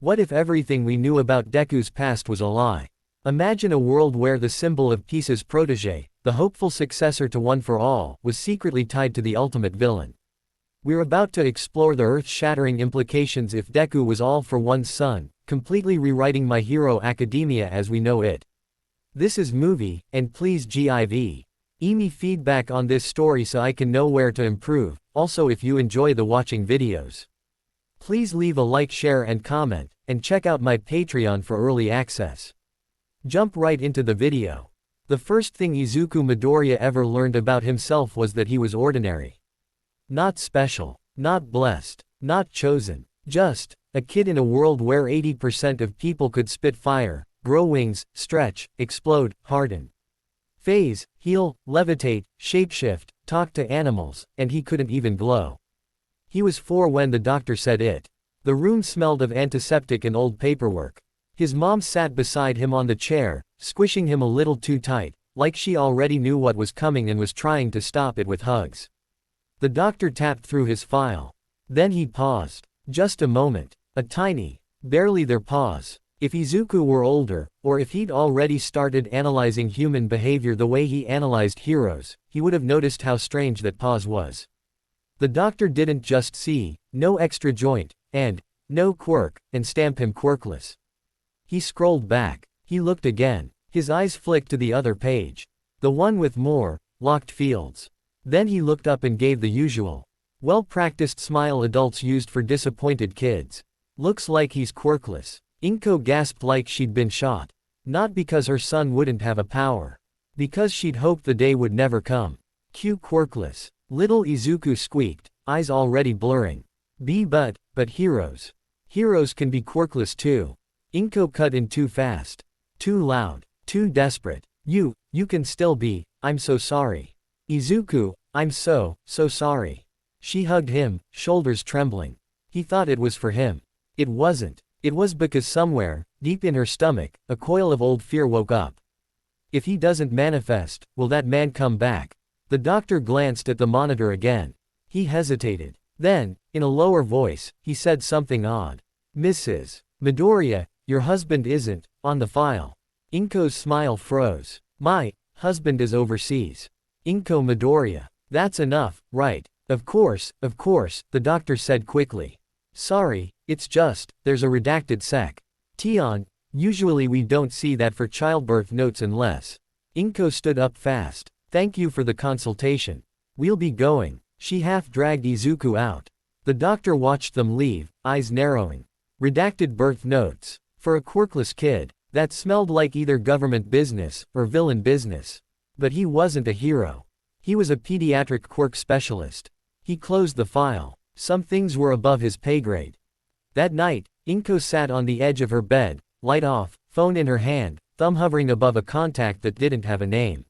What if everything we knew about Deku's past was a lie? Imagine a world where the symbol of peace's protege, the hopeful successor to One for All, was secretly tied to the ultimate villain. We're about to explore the earth-shattering implications if Deku was All for One's son, completely rewriting My Hero Academia as we know it. This is Movie, and please give me feedback on this story so I can know where to improve. Also, if you enjoy the watching videos, please leave a like, share and comment, and check out my Patreon for early access. Jump right into the video. The first thing Izuku Midoriya ever learned about himself was that he was ordinary. Not special, not blessed, not chosen. Just a kid in a world where 80% of people could spit fire, grow wings, stretch, explode, harden, phase, heal, levitate, shapeshift, talk to animals, and he couldn't even glow. He was 4 when the doctor said it. The room smelled of antiseptic and old paperwork. His mom sat beside him on the chair, squishing him a little too tight, like she already knew what was coming and was trying to stop it with hugs. The doctor tapped through his file. Then he paused. Just a moment. A tiny, barely there pause. If Izuku were older, or if he'd already started analyzing human behavior the way he analyzed heroes, he would have noticed how strange that pause was. The doctor didn't just see, no extra joint, and, no quirk, and stamp him quirkless. He scrolled back. He looked again. His eyes flicked to the other page. The one with more, locked fields. Then he looked up and gave the usual, well-practiced smile adults used for disappointed kids. Looks like he's quirkless. Inko gasped like she'd been shot. Not because her son wouldn't have a power. Because she'd hoped the day would never come. Q quirkless. Little Izuku squeaked, eyes already blurring. But heroes. Heroes can be quirkless too. Inko cut in too fast. Too loud. Too desperate. You can still be. I'm so sorry. Izuku, I'm so sorry. She hugged him, shoulders trembling. He thought it was for him. It wasn't. It was because somewhere, deep in her stomach, a coil of old fear woke up. If he doesn't manifest, will that man come back? The doctor glanced at the monitor again. He hesitated. Then, in a lower voice, he said something odd. Mrs. Midoriya, your husband isn't on the file. Inko's smile froze. My husband is overseas. Inko Midoriya. That's enough, right? Of course, the doctor said quickly. Sorry, it's just, there's a redacted sec. Tion, usually we don't see that for childbirth notes unless. Inko stood up fast. Thank you for the consultation. We'll be going. She half dragged Izuku out. The doctor watched them leave, eyes narrowing. Redacted birth notes. For a quirkless kid, that smelled like either government business or villain business. But he wasn't a hero. He was a pediatric quirk specialist. He closed the file. Some things were above his pay grade. That night, Inko sat on the edge of her bed, light off, phone in her hand, thumb hovering above a contact that didn't have a name.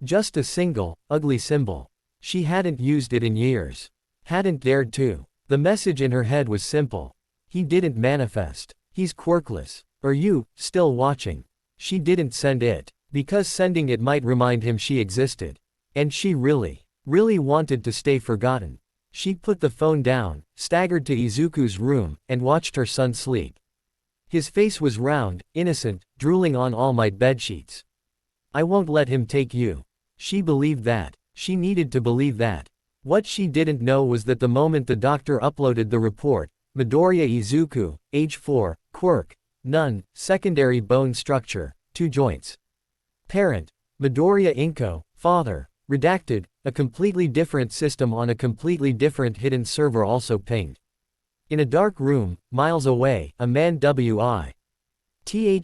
Just a single, ugly symbol. She hadn't used it in years. Hadn't dared to. The message in her head was simple. He didn't manifest. He's quirkless. Are you still watching? She didn't send it, because sending it might remind him she existed. And she really wanted to stay forgotten. She put the phone down, staggered to Izuku's room, and watched her son sleep. His face was round, innocent, drooling on All Might bedsheets. I won't let him take you. She believed that. She needed to believe that. What she didn't know was that the moment the doctor uploaded the report, Midoriya Izuku, age 4, quirk, none, secondary bone structure, 2 joints. Parent, Midoriya Inko, father, redacted, a completely different system on a completely different hidden server also pinged. In a dark room, miles away, a man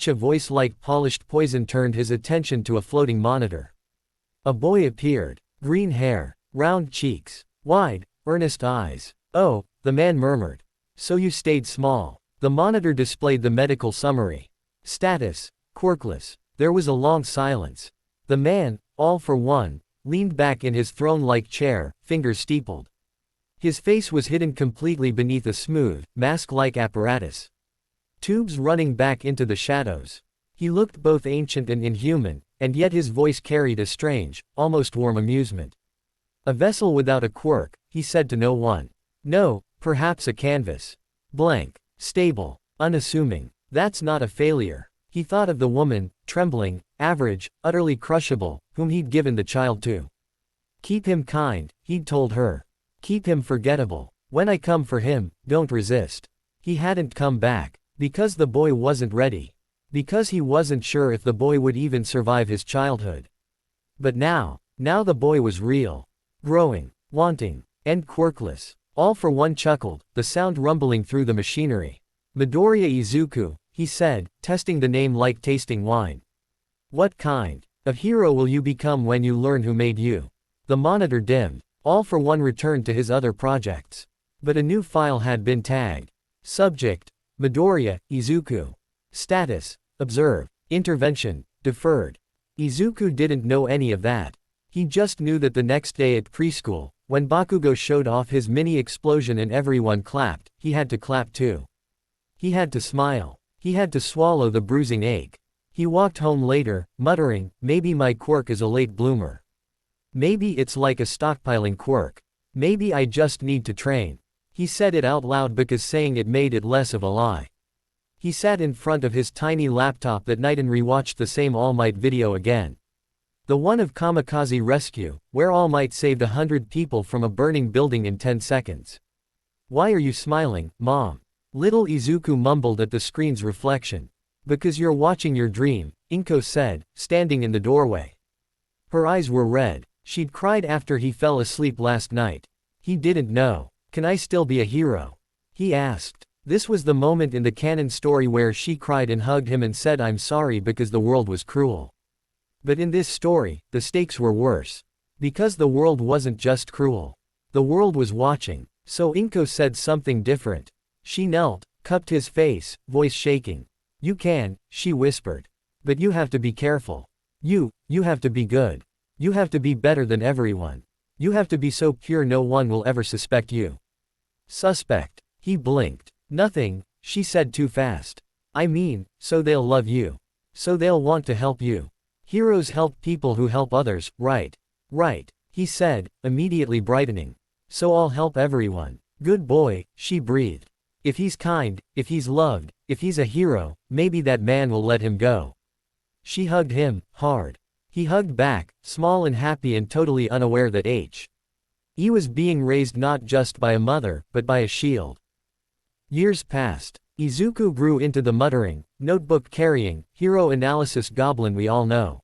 a voice like polished poison turned his attention to a floating monitor. A boy appeared. Green hair, round cheeks, wide, earnest eyes. Oh, the man murmured. So you stayed small. The monitor displayed the medical summary. Status, quirkless. There was a long silence. The man, All for One, leaned back in his throne-like chair, fingers steepled. His face was hidden completely beneath a smooth, mask-like apparatus. Tubes running back into the shadows. He looked both ancient and inhuman, and yet his voice carried a strange, almost warm amusement. A vessel without a quirk, he said to no one. No, perhaps a canvas. Blank. Stable. unassuming. That's not a failure. He thought of the woman, trembling, average, utterly crushable, whom he'd given the child to. Keep him kind, he'd told her. Keep him forgettable. When I come for him, don't resist. He hadn't come back. Because the boy wasn't ready. Because he wasn't sure if the boy would even survive his childhood. But now the boy was real. Growing, wanting, and quirkless. All for one chuckled, the sound rumbling through the machinery. Midoriya Izuku, he said, testing the name like tasting wine. What kind of hero will you become when you learn who made you? The monitor dimmed. All for one returned to his other projects. But a new file had been tagged. Subject: Midoriya Izuku. Status: Observe. Intervention: Deferred. Izuku didn't know any of that. He just knew that the next day at preschool, when Bakugo showed off his mini explosion and everyone clapped, he had to clap too. He had to smile. He had to swallow the bruising ache. He walked home later, muttering, maybe my quirk is a late bloomer. Maybe it's like a stockpiling quirk. Maybe I just need to train. He said it out loud because saying it made it less of a lie. He sat in front of his tiny laptop that night and rewatched the same All Might video again. The one of Kamikaze Rescue, where All Might saved 100 people from a burning building in 10 seconds. Why are you smiling, Mom? Little Izuku mumbled at the screen's reflection. Because you're watching your dream, Inko said, standing in the doorway. Her eyes were red. She'd cried after he fell asleep last night. He didn't know. Can I still be a hero? He asked. This was the moment in the canon story where she cried and hugged him and said I'm sorry because the world was cruel. But in this story, the stakes were worse. Because the world wasn't just cruel. The world was watching. So Inko said something different. She knelt, cupped his face, voice shaking. You can, she whispered. But you have to be careful. You have to be good. You have to be better than everyone. You have to be so pure no one will ever suspect you. Suspect. He blinked. Nothing, she said too fast. I mean, so they'll love you. So they'll want to help you. Heroes help people who help others, right? Right, he said, immediately brightening. So I'll help everyone. Good boy, she breathed. If he's kind, if he's loved, if he's a hero, maybe that man will let him go. She hugged him, hard. He hugged back, small and happy and totally unaware that he was being raised not just by a mother, but by a shield. Years passed. Izuku grew into the muttering, notebook-carrying, hero analysis goblin we all know.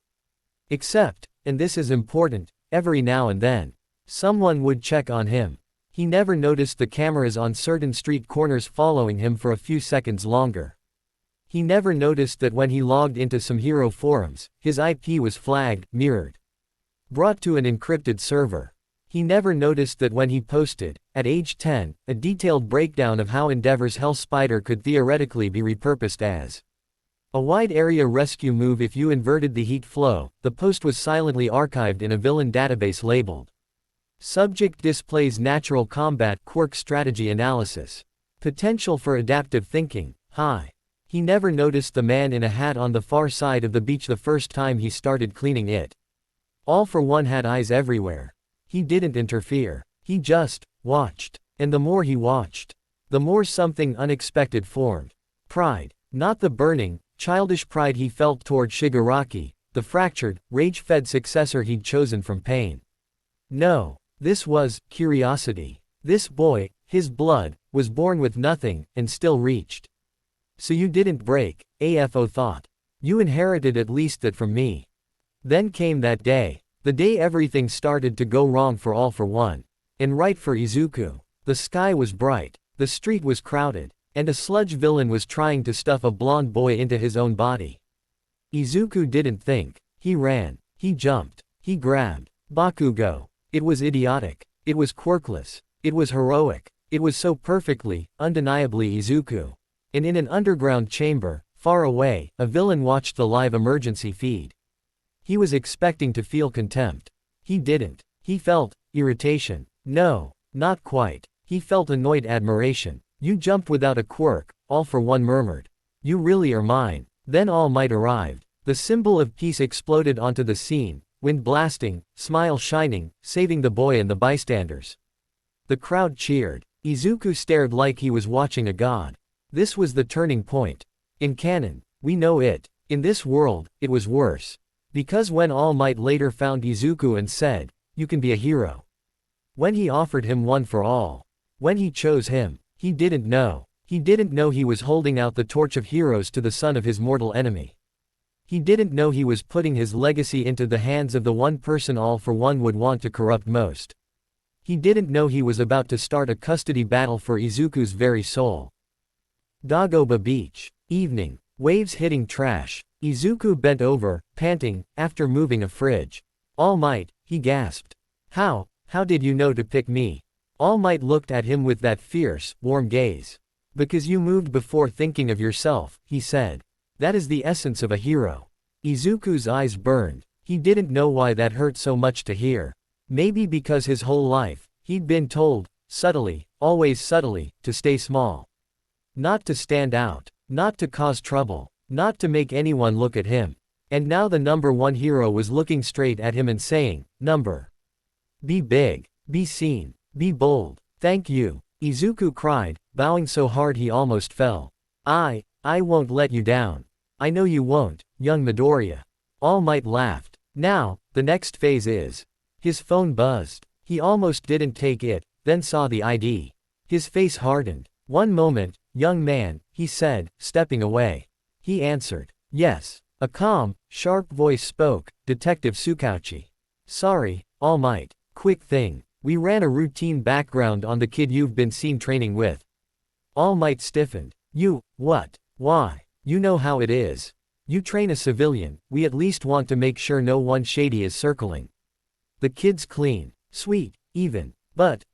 Except, and this is important, every now and then, someone would check on him. He never noticed the cameras on certain street corners following him for a few seconds longer. He never noticed that when he logged into some hero forums, his IP was flagged, mirrored, brought to an encrypted server. He never noticed that when he posted, at age 10, a detailed breakdown of how Endeavor's Hell Spider could theoretically be repurposed as a wide area rescue move if you inverted the heat flow, the post was silently archived in a villain database labeled Subject displays natural combat quirk strategy analysis. Potential for adaptive thinking, high. He never noticed the man in a hat on the far side of the beach the first time he started cleaning it. All for one had eyes everywhere. He didn't interfere. He just watched. And the more he watched, the more something unexpected formed. Pride. Not the burning, childish pride he felt toward Shigaraki, the fractured, rage-fed successor he'd chosen from pain. No. This was curiosity. This boy, his blood, was born with nothing, and still reached. So you didn't break, AFO thought. You inherited at least that from me. Then came that day. The day everything started to go wrong for All for One. And right for Izuku. The sky was bright. The street was crowded. And a sludge villain was trying to stuff a blonde boy into his own body. Izuku didn't think. He ran. He jumped. He grabbed Bakugo. It was idiotic. It was quirkless. It was heroic. It was so perfectly, undeniably Izuku. And in an underground chamber, far away, a villain watched the live emergency feed. He was expecting to feel contempt. He didn't. He felt irritation. No, not quite. He felt annoyed admiration. You jumped without a quirk, All for One murmured. You really are mine. Then All Might arrived. The symbol of peace exploded onto the scene, wind blasting, smile shining, saving the boy and the bystanders. The crowd cheered. Izuku stared like he was watching a god. This was the turning point. In canon, we know it. In this world, it was worse. Because when All Might later found Izuku and said, "You can be a hero." When he offered him one for all. When he chose him, he didn't know. He didn't know he was holding out the torch of heroes to the son of his mortal enemy. He didn't know he was putting his legacy into the hands of the one person All for One would want to corrupt most. He didn't know he was about to start a custody battle for Izuku's very soul. Dagoba Beach. Evening. Waves hitting trash. Izuku bent over, panting, after moving a fridge. "All Might," he gasped. How did you know to pick me?" All Might looked at him with that fierce, warm gaze. "Because you moved before thinking of yourself," he said. "That is the essence of a hero." Izuku's eyes burned. He didn't know why that hurt so much to hear. Maybe because his whole life, he'd been told, subtly, always subtly, to stay small. Not to stand out. Not to cause trouble. Not to make anyone look at him. And now the number one hero was looking straight at him and saying, "Be big. Be seen. Be bold. Thank you." Izuku cried, bowing so hard he almost fell. I won't let you down. I know you won't, young Midoriya." All Might laughed. "Now, the next phase is." His phone buzzed. He almost didn't take it, then saw the ID. His face hardened. "One moment, young man," he said, stepping away. He answered. "Yes." A calm, sharp voice spoke, "Detective Tsukauchi." "Sorry, All Might. Quick thing. We ran a routine background on the kid you've been seen training with." All Might stiffened. "You, what? Why? You know how it is. You train a civilian, we at least want to make sure no one shady is circling. The kid's clean, sweet, even, but,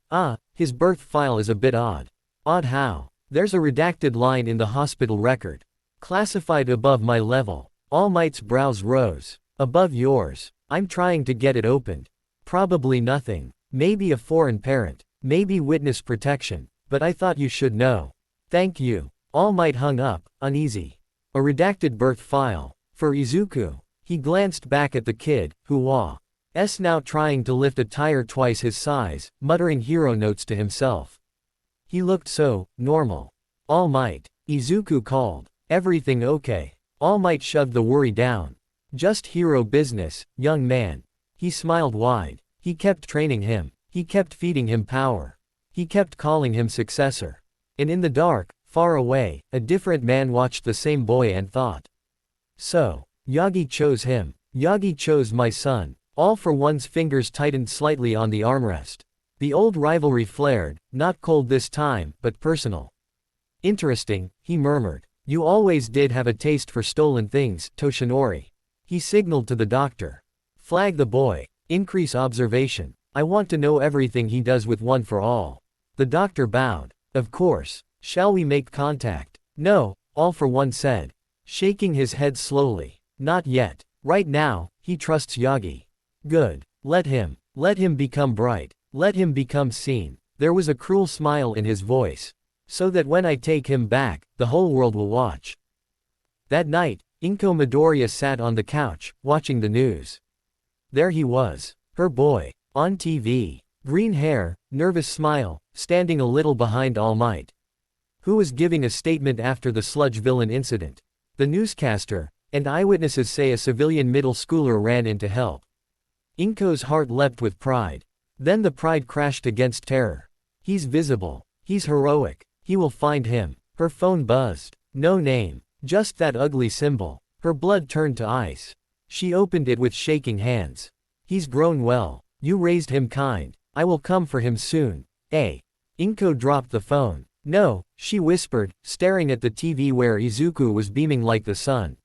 his birth file is a bit odd." "Odd how?" "There's a redacted line in the hospital record. Classified above my level." All Might's brows rose. "Above yours. I'm trying to get it opened. Probably nothing. Maybe a foreign parent. Maybe witness protection. But I thought you should know." "Thank you." All Might hung up, uneasy. A redacted birth file. For Izuku. He glanced back at the kid, who was now trying to lift a tire twice his size, muttering hero notes to himself. He looked so normal. "All Might." Izuku called. "Everything okay?" All Might shoved the worry down. "Just hero business, young man." He smiled wide. He kept training him. He kept feeding him power. He kept calling him successor. And in the dark, far away, a different man watched the same boy and thought. So, Yagi chose him. Yagi chose my son. All for One's fingers tightened slightly on the armrest. The old rivalry flared, not cold this time, but personal. "Interesting," he murmured. "You always did have a taste for stolen things, Toshinori." He signaled to the doctor. "Flag the boy. Increase observation. I want to know everything he does with One for All." The doctor bowed. "Of course. Shall we make contact?" "No," All for One said. Shaking his head slowly. "Not yet. Right now, he trusts Yagi." "Good. Let him become bright. Let him become seen." There was a cruel smile in his voice. "So that when I take him back, the whole world will watch." That night, Inko Midoriya sat on the couch, watching the news. There he was. Her boy. On TV. Green hair, nervous smile, standing a little behind All Might. Who was giving a statement after the sludge villain incident. The newscaster, and eyewitnesses say a civilian middle schooler ran in to help. Inko's heart leapt with pride. Then the pride crashed against terror. He's visible. He's heroic. He will find him. Her phone buzzed. No name. Just that ugly symbol. Her blood turned to ice. She opened it with shaking hands. "He's grown well. You raised him kind. I will come for him soon. Inko dropped the phone. "No," she whispered, staring at the TV where Izuku was beaming like the sun.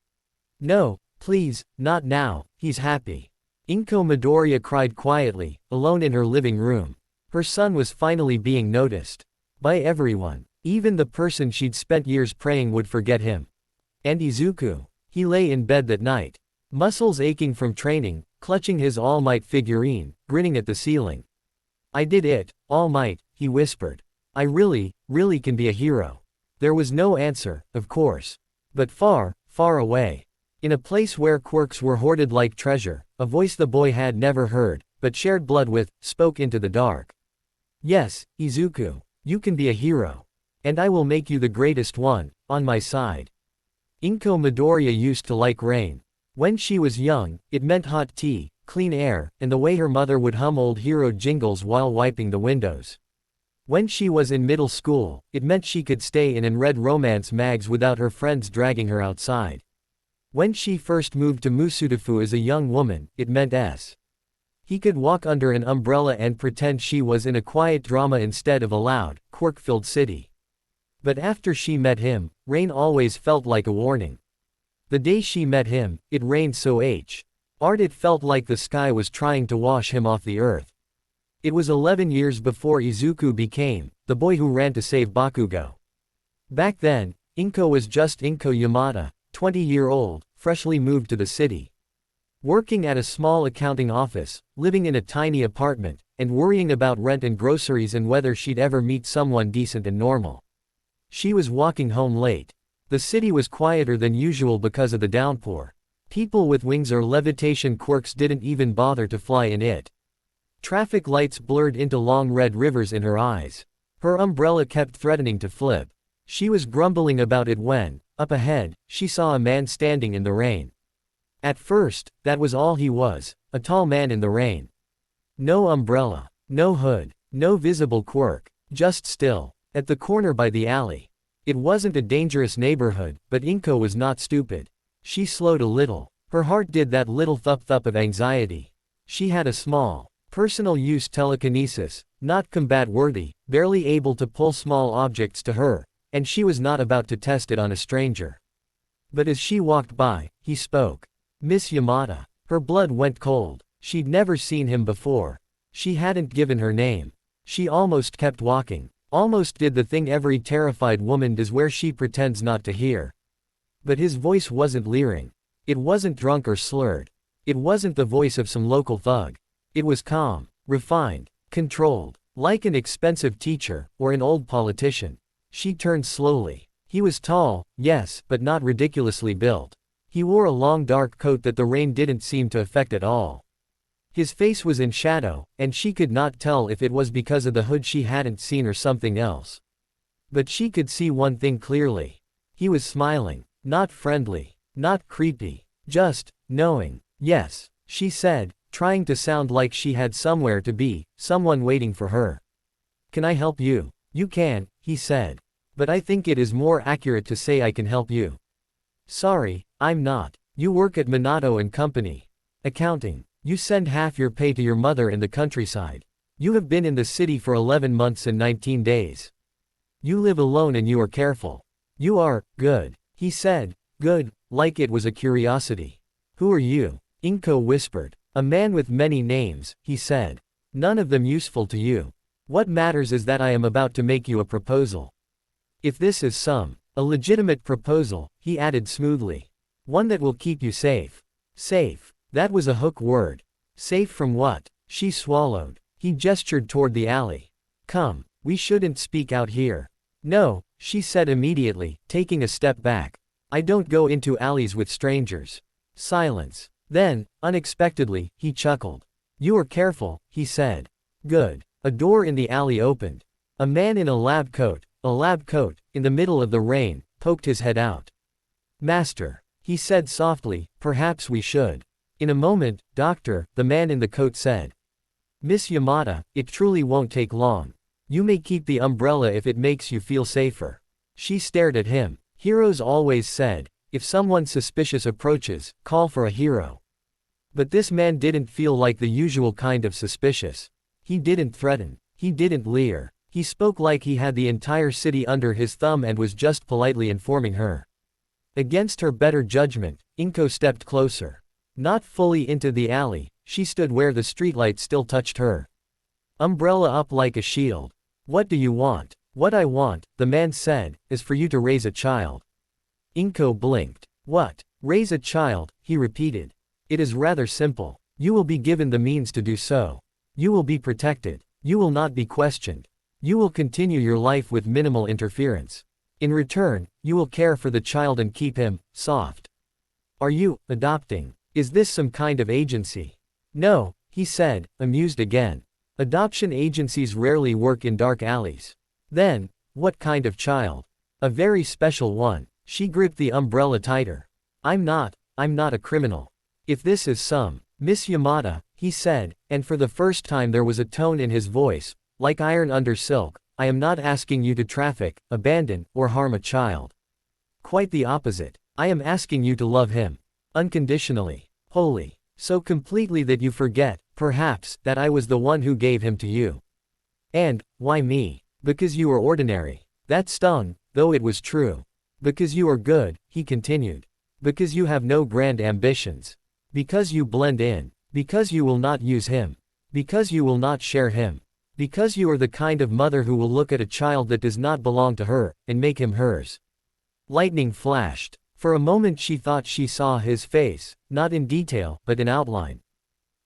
"No, please, not now, he's happy." Inko Midoriya cried quietly, alone in her living room. Her son was finally being noticed. By everyone. Even the person she'd spent years praying would forget him. And Izuku. He lay in bed that night. Muscles aching from training, clutching his All Might figurine, grinning at the ceiling. "I did it, All Might," he whispered. "I really can be a hero." There was no answer, of course. But far, far away. In a place where quirks were hoarded like treasure, a voice the boy had never heard, but shared blood with, spoke into the dark. "Yes, Izuku. You can be a hero. And I will make you the greatest one, on my side. Inko Midoriya used to like rain. When she was young, it meant hot tea, clean air, and the way her mother would hum old hero jingles while wiping the windows. When she was in middle school, it meant she could stay in and read romance mags without her friends dragging her outside. When she first moved to Musudafu as a young woman, it meant he could walk under an umbrella and pretend she was in a quiet drama instead of a loud, quirk-filled city. But after she met him, rain always felt like a warning. The day she met him, it rained so hard it felt like the sky was trying to wash him off the earth. It was 11 years before Izuku became the boy who ran to save Bakugo. Back then, Inko was just Inko Yamada, 20-year-old, freshly moved to the city. Working at a small accounting office, living in a tiny apartment, and worrying about rent and groceries and whether she'd ever meet someone decent and normal. She was walking home late. The city was quieter than usual because of the downpour. People with wings or levitation quirks didn't even bother to fly in it. Traffic lights blurred into long red rivers in her eyes. Her umbrella kept threatening to flip. She was grumbling about it when, up ahead, she saw a man standing in the rain. At first, that was all he was, a tall man in the rain. No umbrella, no hood, no visible quirk, just still, at the corner by the alley. It wasn't a dangerous neighborhood, but Inko was not stupid. She slowed a little. Her heart did that little thup-thup of anxiety. She had a small, personal-use telekinesis, not combat-worthy, barely able to pull small objects to her, and she was not about to test it on a stranger. But as she walked by, he spoke. Miss Yamada. Her blood went cold. She'd never seen him before. She hadn't given her name. She almost kept walking, almost did the thing every terrified woman does where she pretends not to hear. But his voice wasn't leering. It wasn't drunk or slurred. It wasn't the voice of some local thug. It was calm, refined, controlled, like an expensive teacher, or an old politician. She turned slowly. He was tall, yes, but not ridiculously built. He wore a long dark coat that the rain didn't seem to affect at all. His face was in shadow, and she could not tell if it was because of the hood she hadn't seen or something else. But she could see one thing clearly. He was smiling, not friendly, not creepy, just knowing. Yes, she said, trying to sound like she had somewhere to be, someone waiting for her. Can I help you? You can, he said. But I think it is more accurate to say I can help you. Sorry, I'm not. You work at Minato and Company. Accounting. You send half your pay to your mother in the countryside. You have been in the city for 11 months and 19 days. You live alone and you are careful. You are good, he said. Good, like it was a curiosity. Who are you? Inko whispered. A man with many names, he said. None of them useful to you. What matters is that I am about to make you a proposal. If this is a legitimate proposal, he added smoothly. One that will keep you safe. Safe. That was a hook word. Safe from what? She swallowed. He gestured toward the alley. Come, we shouldn't speak out here. No, she said immediately, taking a step back. I don't go into alleys with strangers. Silence. Then, unexpectedly, he chuckled. You are careful, he said. Good. A door in the alley opened. A man in a lab coat, in the middle of the rain, poked his head out. Master, he said softly, perhaps we should. In a moment, Doctor, the man in the coat said. Miss Yamada, it truly won't take long. You may keep the umbrella if it makes you feel safer. She stared at him. Heroes always said, if someone suspicious approaches, call for a hero. But this man didn't feel like the usual kind of suspicious. He didn't threaten. He didn't leer. He spoke like he had the entire city under his thumb and was just politely informing her. Against her better judgment, Inko stepped closer. Not fully into the alley, she stood where the streetlight still touched her. Umbrella up like a shield. What do you want? What I want, the man said, is for you to raise a child. Inko blinked. What? Raise a child, he repeated. It is rather simple. You will be given the means to do so. You will be protected. You will not be questioned. You will continue your life with minimal interference. In return, you will care for the child and keep him soft. Are you adopting? Is this some kind of agency? No, he said, amused again. Adoption agencies rarely work in dark alleys. Then, What kind of child? A very special one. She gripped the umbrella tighter. I'm not a criminal. If this is some, Miss Yamada, he said, and for the first time there was a tone in his voice, like iron under silk, I am not asking you to traffic, abandon, or harm a child. Quite the opposite. I am asking you to love him. Unconditionally. Wholly. So completely that you forget, perhaps, that I was the one who gave him to you. And, why me? Because you are ordinary. That stung, though it was true. Because you are good, he continued. Because you have no grand ambitions. Because you blend in. Because you will not use him. Because you will not share him. Because you are the kind of mother who will look at a child that does not belong to her, and make him hers. Lightning flashed. For a moment she thought she saw his face, not in detail, but in outline.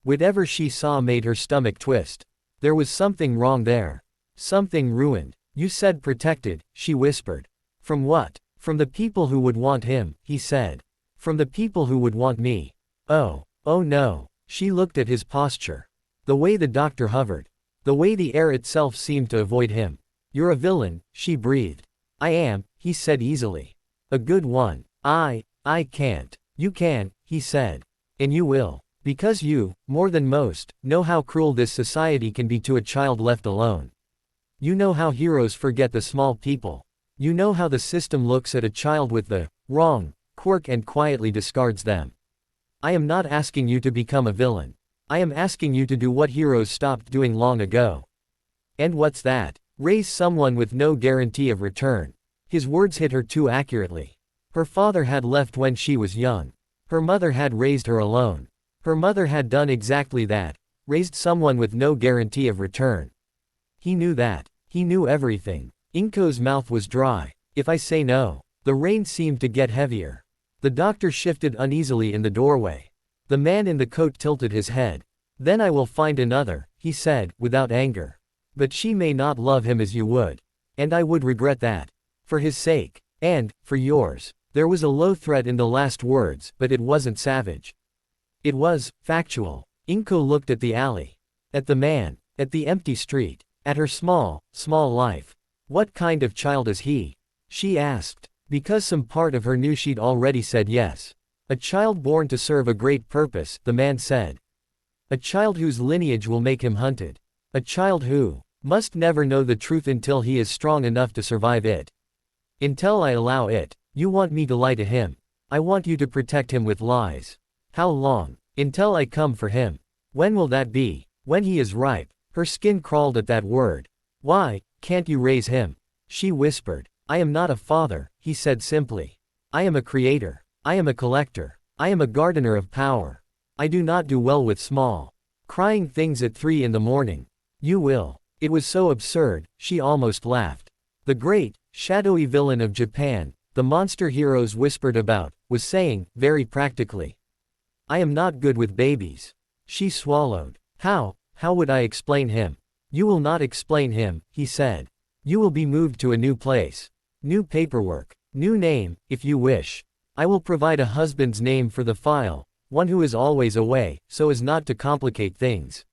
Whatever she saw made her stomach twist. There was something wrong there. Something ruined. You said protected, she whispered. From what? From the people who would want him, he said. From the people who would want me. Oh no. She looked at his posture. The way the doctor hovered. The way the air itself seemed to avoid him. You're a villain, she breathed. I am, he said easily. A good one. I can't. You can, he said. And you will. Because you, more than most, know how cruel this society can be to a child left alone. You know how heroes forget the small people. You know how the system looks at a child with the wrong quirk and quietly discards them. I am not asking you to become a villain. I am asking you to do what heroes stopped doing long ago. And what's that? Raise someone with no guarantee of return. His words hit her too accurately. Her father had left when she was young. Her mother had raised her alone. Her mother had done exactly that, raised someone with no guarantee of return. He knew that. He knew everything. Inko's mouth was dry. If I say no. The rain seemed to get heavier. The doctor shifted uneasily in the doorway. The man in the coat tilted his head. Then I will find another, he said, without anger. But she may not love him as you would. And I would regret that. For his sake. And, for yours. There was a low threat in the last words, but it wasn't savage. It was factual. Inko looked at the alley. At the man. At the empty street. At her small life. What kind of child is he? She asked. Because some part of her knew she'd already said yes. A child born to serve a great purpose, the man said. A child whose lineage will make him hunted. A child who must never know the truth until he is strong enough to survive it. Until I allow it. You want me to lie to him. I want you to protect him with lies. How long? Until I come for him. When will that be? When he is ripe. Her skin crawled at that word. Why can't you raise him? She whispered. I am not a father, he said simply. I am a creator. I am a collector. I am a gardener of power. I do not do well with small, crying things at 3 in the morning. You will. It was so absurd, she almost laughed. The great, shadowy villain of Japan, the monster heroes whispered about, was saying, very practically. I am not good with babies. She swallowed. How would I explain him? You will not explain him, he said. You will be moved to a new place. New paperwork. New name, if you wish. I will provide a husband's name for the file, one who is always away, so as not to complicate things.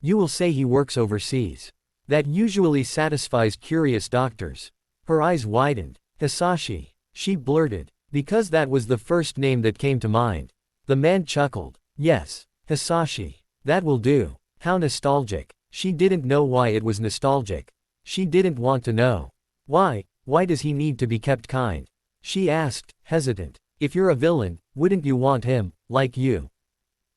You will say he works overseas. That usually satisfies curious doctors. Her eyes widened. Hisashi. She blurted. Because that was the first name that came to mind. The man chuckled. Yes, Hisashi. That will do. How nostalgic. She didn't know why it was nostalgic. She didn't want to know. Why does he need to be kept kind? She asked, hesitant. If you're a villain, wouldn't you want him, like you?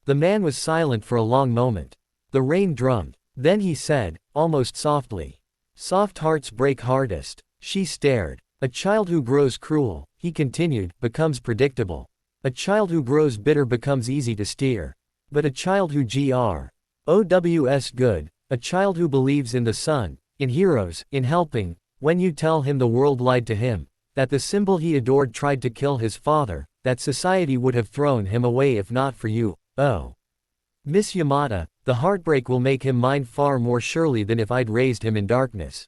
The man was silent for a long moment. The rain drummed. Then he said, almost softly. Soft hearts break hardest. She stared. A child who grows cruel, he continued, becomes predictable. A child who grows bitter becomes easy to steer. But a child who grows good, a child who believes in the sun, in heroes, in helping, when you tell him the world lied to him, that the symbol he adored tried to kill his father, that society would have thrown him away if not for you, oh. Miss Yamada, the heartbreak will make him mine far more surely than if I'd raised him in darkness.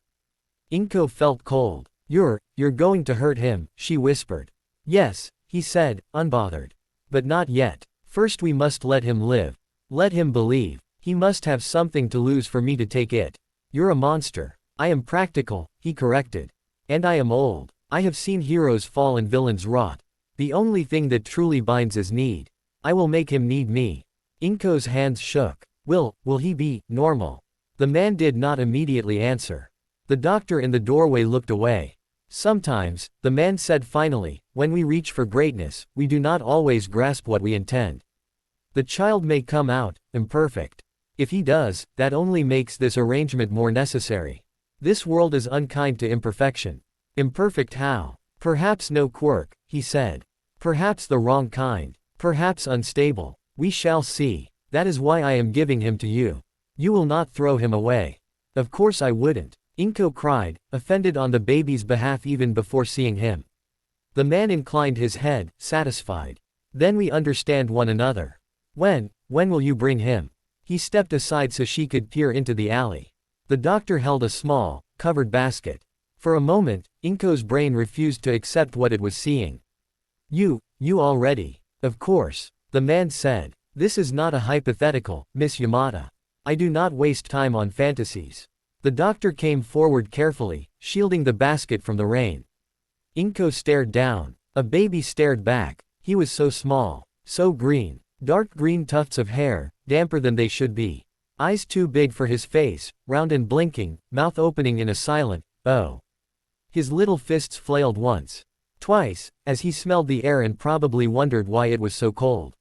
Inko felt cold. You're going to hurt him, she whispered. Yes, he said, unbothered. But not yet. First we must let him live. Let him believe. He must have something to lose for me to take it. You're a monster. I am practical, he corrected. And I am old. I have seen heroes fall and villains rot. The only thing that truly binds is need. I will make him need me. Inko's hands shook. Will he be normal? The man did not immediately answer. The doctor in the doorway looked away. Sometimes, the man said finally, when we reach for greatness, we do not always grasp what we intend. The child may come out imperfect. If he does, that only makes this arrangement more necessary. This world is unkind to imperfection. Imperfect how? Perhaps no quirk, he said. Perhaps the wrong kind. Perhaps unstable. We shall see. That is why I am giving him to you. You will not throw him away. Of course I wouldn't. Inko cried, offended on the baby's behalf even before seeing him. The man inclined his head, satisfied. Then we understand one another. When will you bring him? He stepped aside so she could peer into the alley. The doctor held a small, covered basket. For a moment, Inko's brain refused to accept what it was seeing. You already. Of course. The man said. This is not a hypothetical, Miss Yamada. I do not waste time on fantasies. The doctor came forward carefully, shielding the basket from the rain. Inko stared down. A baby stared back. He was so small, so green. Dark green tufts of hair, damper than they should be. Eyes too big for his face, round and blinking, mouth opening in a silent, oh. His little fists flailed once. Twice, as he smelled the air and probably wondered why it was so cold.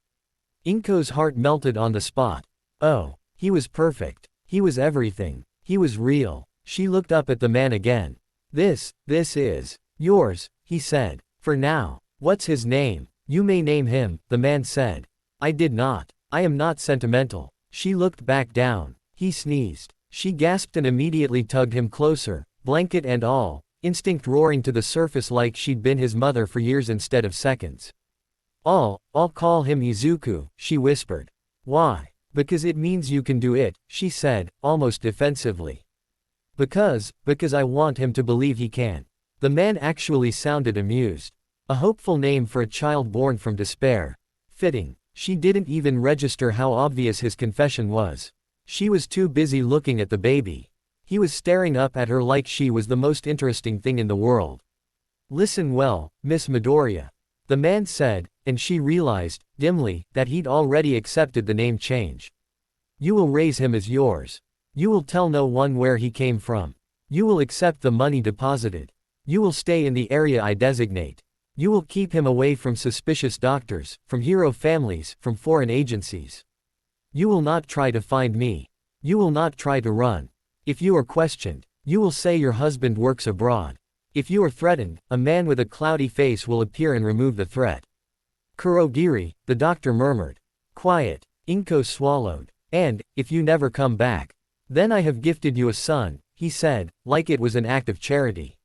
Inko's heart melted on the spot. Oh, he was perfect. He was everything. He was real. She looked up at the man again. This is yours, he said. For now. What's his name? You may name him, the man said. I did not. I am not sentimental. She looked back down. He sneezed. She gasped and immediately tugged him closer, blanket and all, instinct roaring to the surface like she'd been his mother for years instead of seconds. I'll call him Izuku, she whispered. Why? Because it means you can do it, she said, almost defensively. Because I want him to believe he can. The man actually sounded amused. A hopeful name for a child born from despair. Fitting. She didn't even register how obvious his confession was. She was too busy looking at the baby. He was staring up at her like she was the most interesting thing in the world. Listen well, Miss Midoriya. The man said, and she realized, dimly, that he'd already accepted the name change. You will raise him as yours. You will tell no one where he came from. You will accept the money deposited. You will stay in the area I designate. You will keep him away from suspicious doctors, from hero families, from foreign agencies. You will not try to find me. You will not try to run. If you are questioned, you will say your husband works abroad. If you are threatened, a man with a cloudy face will appear and remove the threat. Kurogiri, the doctor murmured. Quiet. Inko swallowed. And, if you never come back, then I have gifted you a son, he said, like it was an act of charity.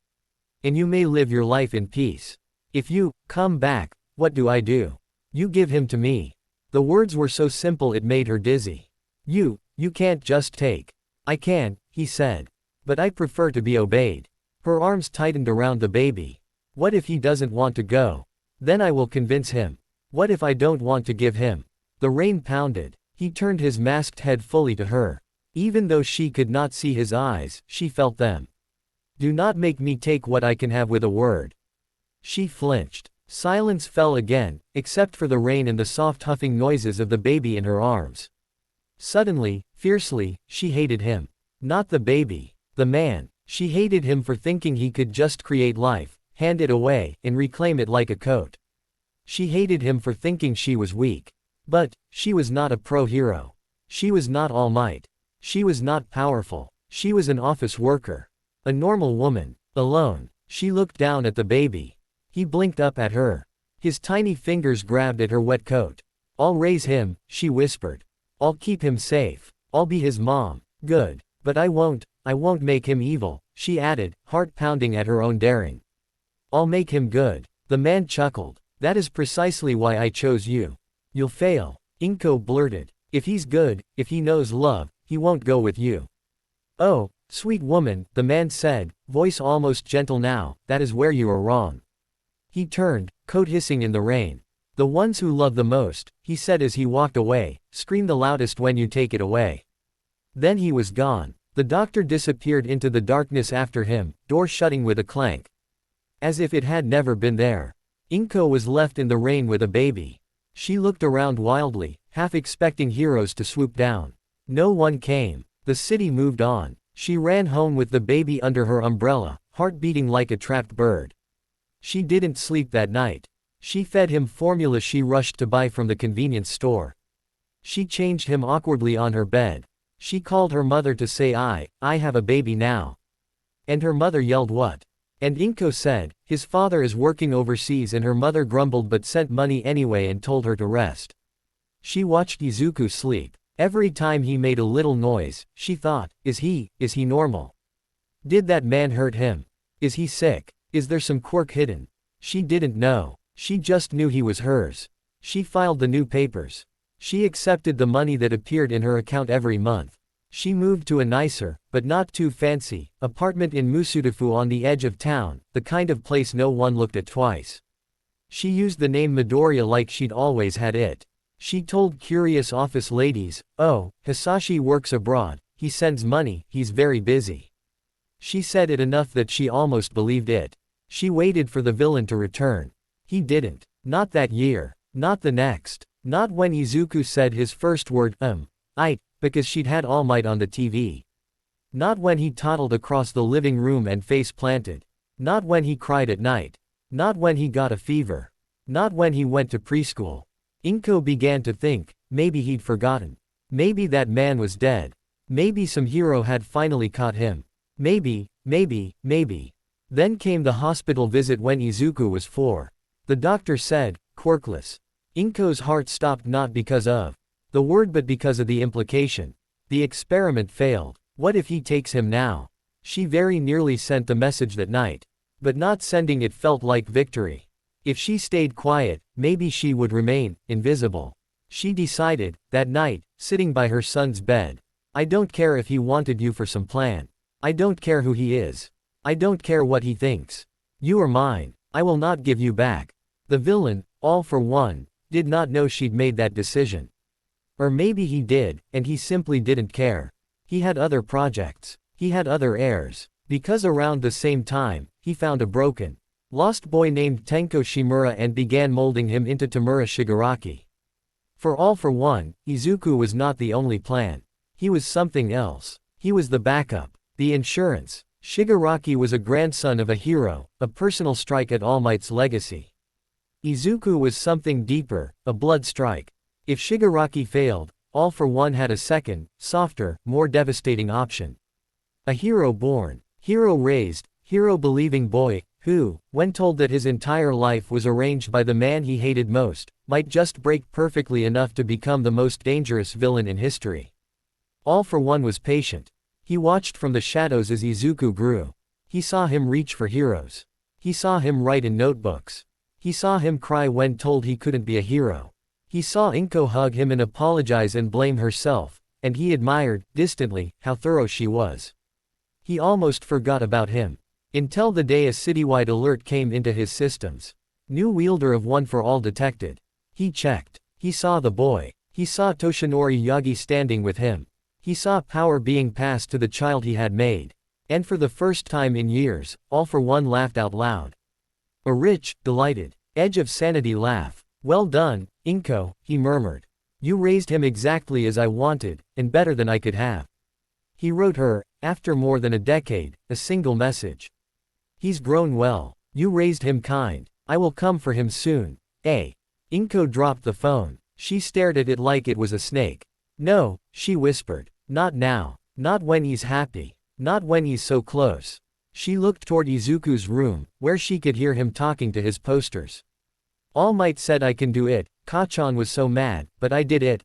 And you may live your life in peace. If you come back, what do? You give him to me. The words were so simple it made her dizzy. You can't just take. I can, he said. But I prefer to be obeyed. Her arms tightened around the baby. What if he doesn't want to go? Then I will convince him. What if I don't want to give him? The rain pounded. He turned his masked head fully to her. Even though she could not see his eyes, she felt them. Do not make me take what I can have with a word. She flinched. Silence fell again, except for the rain and the soft huffing noises of the baby in her arms. Suddenly, fiercely, she hated him. Not the baby. The man. She hated him for thinking he could just create life, hand it away, and reclaim it like a coat. She hated him for thinking she was weak. But, she was not a pro-hero. She was not All Might. She was not powerful. She was an office worker. A normal woman. Alone. She looked down at the baby. He blinked up at her. His tiny fingers grabbed at her wet coat. I'll raise him, she whispered. I'll keep him safe. I'll be his mom. Good. But I won't make him evil, she added, heart pounding at her own daring. I'll make him good. The man chuckled. That is precisely why I chose you. You'll fail. Inko blurted. If he's good, if he knows love, he won't go with you. Oh, sweet woman, the man said, voice almost gentle now, that is where you are wrong. He turned, coat hissing in the rain. The ones who love the most, he said as he walked away, scream the loudest when you take it away. Then he was gone. The doctor disappeared into the darkness after him, door shutting with a clank. As if it had never been there. Inko was left in the rain with a baby. She looked around wildly, half expecting heroes to swoop down. No one came. The city moved on. She ran home with the baby under her umbrella, heart beating like a trapped bird. She didn't sleep that night. She fed him formula she rushed to buy from the convenience store. She changed him awkwardly on her bed. She called her mother to say I have a baby now. And her mother yelled what? And Inko said, his father is working overseas, and her mother grumbled but sent money anyway and told her to rest. She watched Izuku sleep. Every time he made a little noise, she thought, is he normal? Did that man hurt him? Is he sick? Is there some quirk hidden? She didn't know. She just knew he was hers. She filed the new papers. She accepted the money that appeared in her account every month. She moved to a nicer, but not too fancy, apartment in Musudafu on the edge of town, the kind of place no one looked at twice. She used the name Midoriya like she'd always had it. She told curious office ladies, oh, Hisashi works abroad, he sends money, he's very busy. She said it enough that she almost believed it. She waited for the villain to return. He didn't. Not that year. Not the next. Not when Izuku said his first word, because she'd had All Might on the TV. Not when he toddled across the living room and face planted. Not when he cried at night. Not when he got a fever. Not when he went to preschool. Inko began to think, maybe he'd forgotten. Maybe that man was dead. Maybe some hero had finally caught him. Maybe. Then came the hospital visit when Izuku was 4. The doctor said, quirkless. Inko's heart stopped, not because of the word but because of the implication. The experiment failed. What if he takes him now? She very nearly sent the message that night. But not sending it felt like victory. If she stayed quiet, maybe she would remain invisible. She decided, that night, sitting by her son's bed. I don't care if he wanted you for some plan. I don't care who he is. I don't care what he thinks. You are mine. I will not give you back. The villain, All for One, did not know she'd made that decision. Or maybe he did, and he simply didn't care. He had other projects. He had other heirs. Because around the same time, he found a broken, lost boy named Tenko Shimura and began molding him into Tamura Shigaraki. For All for One, Izuku was not the only plan. He was something else. He was the backup, the insurance. Shigaraki was a grandson of a hero, a personal strike at All Might's legacy. Izuku was something deeper, a blood strike. If Shigaraki failed, All for One had a second, softer, more devastating option. A hero born, hero raised, hero believing boy, who, when told that his entire life was arranged by the man he hated most, might just break perfectly enough to become the most dangerous villain in history. All for One was patient. He watched from the shadows as Izuku grew. He saw him reach for heroes. He saw him write in notebooks. He saw him cry when told he couldn't be a hero. He saw Inko hug him and apologize and blame herself, and he admired, distantly, how thorough she was. He almost forgot about him. Until the day a citywide alert came into his systems. New wielder of One for All detected. He checked. He saw the boy. He saw Toshinori Yagi standing with him. He saw power being passed to the child he had made. And for the first time in years, All for One laughed out loud. A rich, delighted, edge of sanity laugh. Well done, Inko, he murmured. You raised him exactly as I wanted, and better than I could have. He wrote her, after more than a decade, a single message. He's grown well. You raised him kind. I will come for him soon. Inko dropped the phone. She stared at it like it was a snake. No, she whispered. Not now. Not when he's happy. Not when he's so close. She looked toward Izuku's room, where she could hear him talking to his posters. All Might said I can do it. Kachan was so mad, but I did it.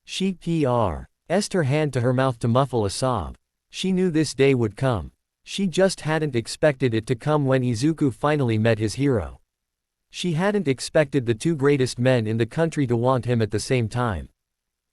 She pressed her hand to her mouth to muffle a sob. She knew this day would come. She just hadn't expected it to come when Izuku finally met his hero. She hadn't expected the two greatest men in the country to want him at the same time.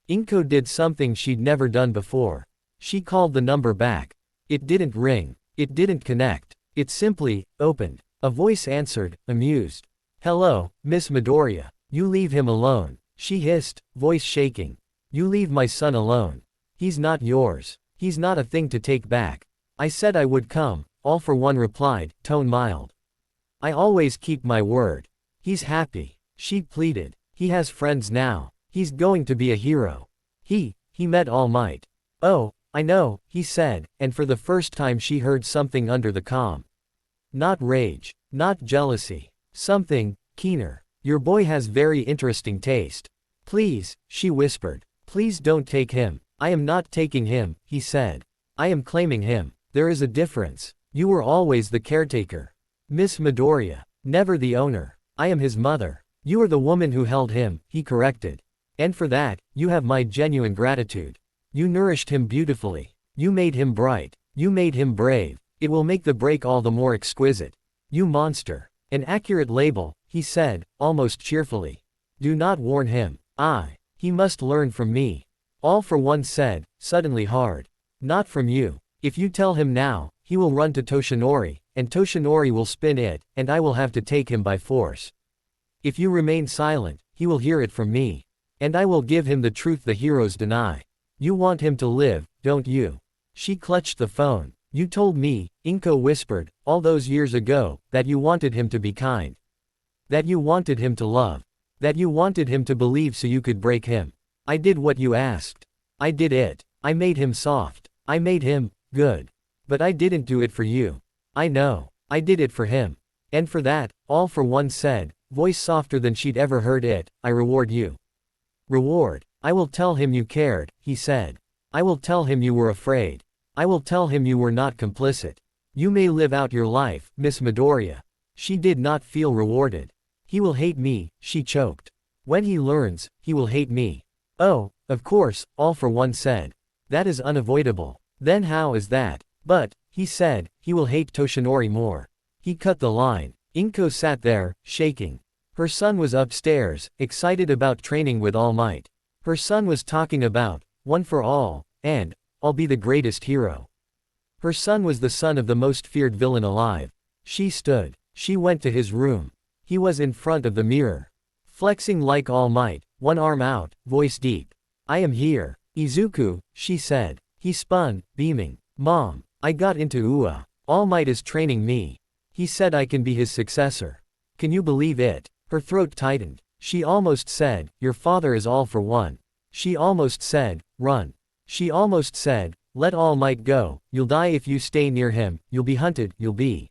Inko did something she'd never done before. She called the number back. It didn't ring. It didn't connect. It simply opened. A voice answered, amused. Hello, Miss Midoriya. You leave him alone. She hissed, voice shaking. You leave my son alone. He's not yours. He's not a thing to take back. I said I would come, All for One replied, tone mild. I always keep my word. He's happy, she pleaded. He has friends now. He's going to be a hero. He met All Might. Oh, I know, he said, and for the first time she heard something under the calm. Not rage, not jealousy. Something keener. Your boy has very interesting taste. Please, she whispered. Please don't take him. I am not taking him, he said. I am claiming him. There is a difference. You were always the caretaker. Miss Midoriya. Never the owner. I am his mother. You are the woman who held him, he corrected. And for that, you have my genuine gratitude. You nourished him beautifully. You made him bright. You made him brave. It will make the break all the more exquisite. You monster. An accurate label, he said, almost cheerfully. Do not warn him. He must learn from me. All for One said, suddenly hard. Not from you. If you tell him now, he will run to Toshinori, and Toshinori will spin it, and I will have to take him by force. If you remain silent, he will hear it from me. And I will give him the truth the heroes deny. You want him to live, don't you? She clutched the phone. You told me, Inko whispered, all those years ago, that you wanted him to be kind. That you wanted him to love. That you wanted him to believe so you could break him. I did what you asked. I did it. I made him soft. I made him good. But I didn't do it for you. I know. I did it for him. And for that, All for One said, voice softer than she'd ever heard it, I reward you. Reward. I will tell him you cared, he said. I will tell him you were afraid. I will tell him you were not complicit. You may live out your life, Miss Midoriya. She did not feel rewarded. He will hate me, she choked. When he learns, he will hate me. Oh, of course, All for One said. That is unavoidable. Then how is that? But, he said, he will hate Toshinori more. He cut the line. Inko sat there, shaking. Her son was upstairs, excited about training with All Might. Her son was talking about, one for all, and, I'll be the greatest hero. Her son was the son of the most feared villain alive. She stood. She went to his room. He was in front of the mirror. Flexing like All Might, one arm out, voice deep. I am here. Izuku, she said. He spun, beaming. Mom, I got into UA. All Might is training me. He said I can be his successor. Can you believe it? Her throat tightened. She almost said, your father is All for One. She almost said, run. She almost said, let All Might go, you'll die if you stay near him, you'll be hunted, you'll be.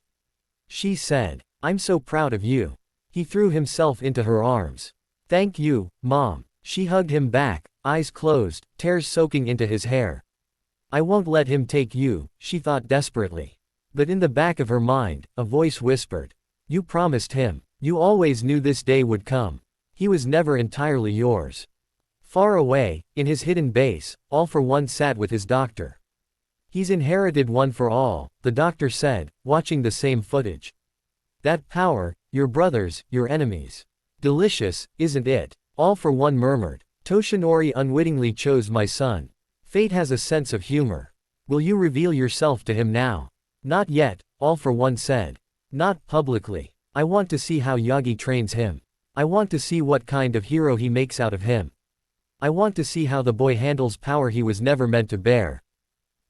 She said, I'm so proud of you. He threw himself into her arms. Thank you, Mom. She hugged him back, eyes closed, tears soaking into his hair. I won't let him take you, she thought desperately. But in the back of her mind, a voice whispered. You promised him. You always knew this day would come. He was never entirely yours. Far away, in his hidden base, All for One sat with his doctor. He's inherited One for All, the doctor said, watching the same footage. That power, your brothers, your enemies. Delicious, isn't it? All for One murmured. Toshinori unwittingly chose my son. Fate has a sense of humor. Will you reveal yourself to him now? Not yet, All for One said. Not publicly. I want to see how Yagi trains him. I want to see what kind of hero he makes out of him. I want to see how the boy handles power he was never meant to bear.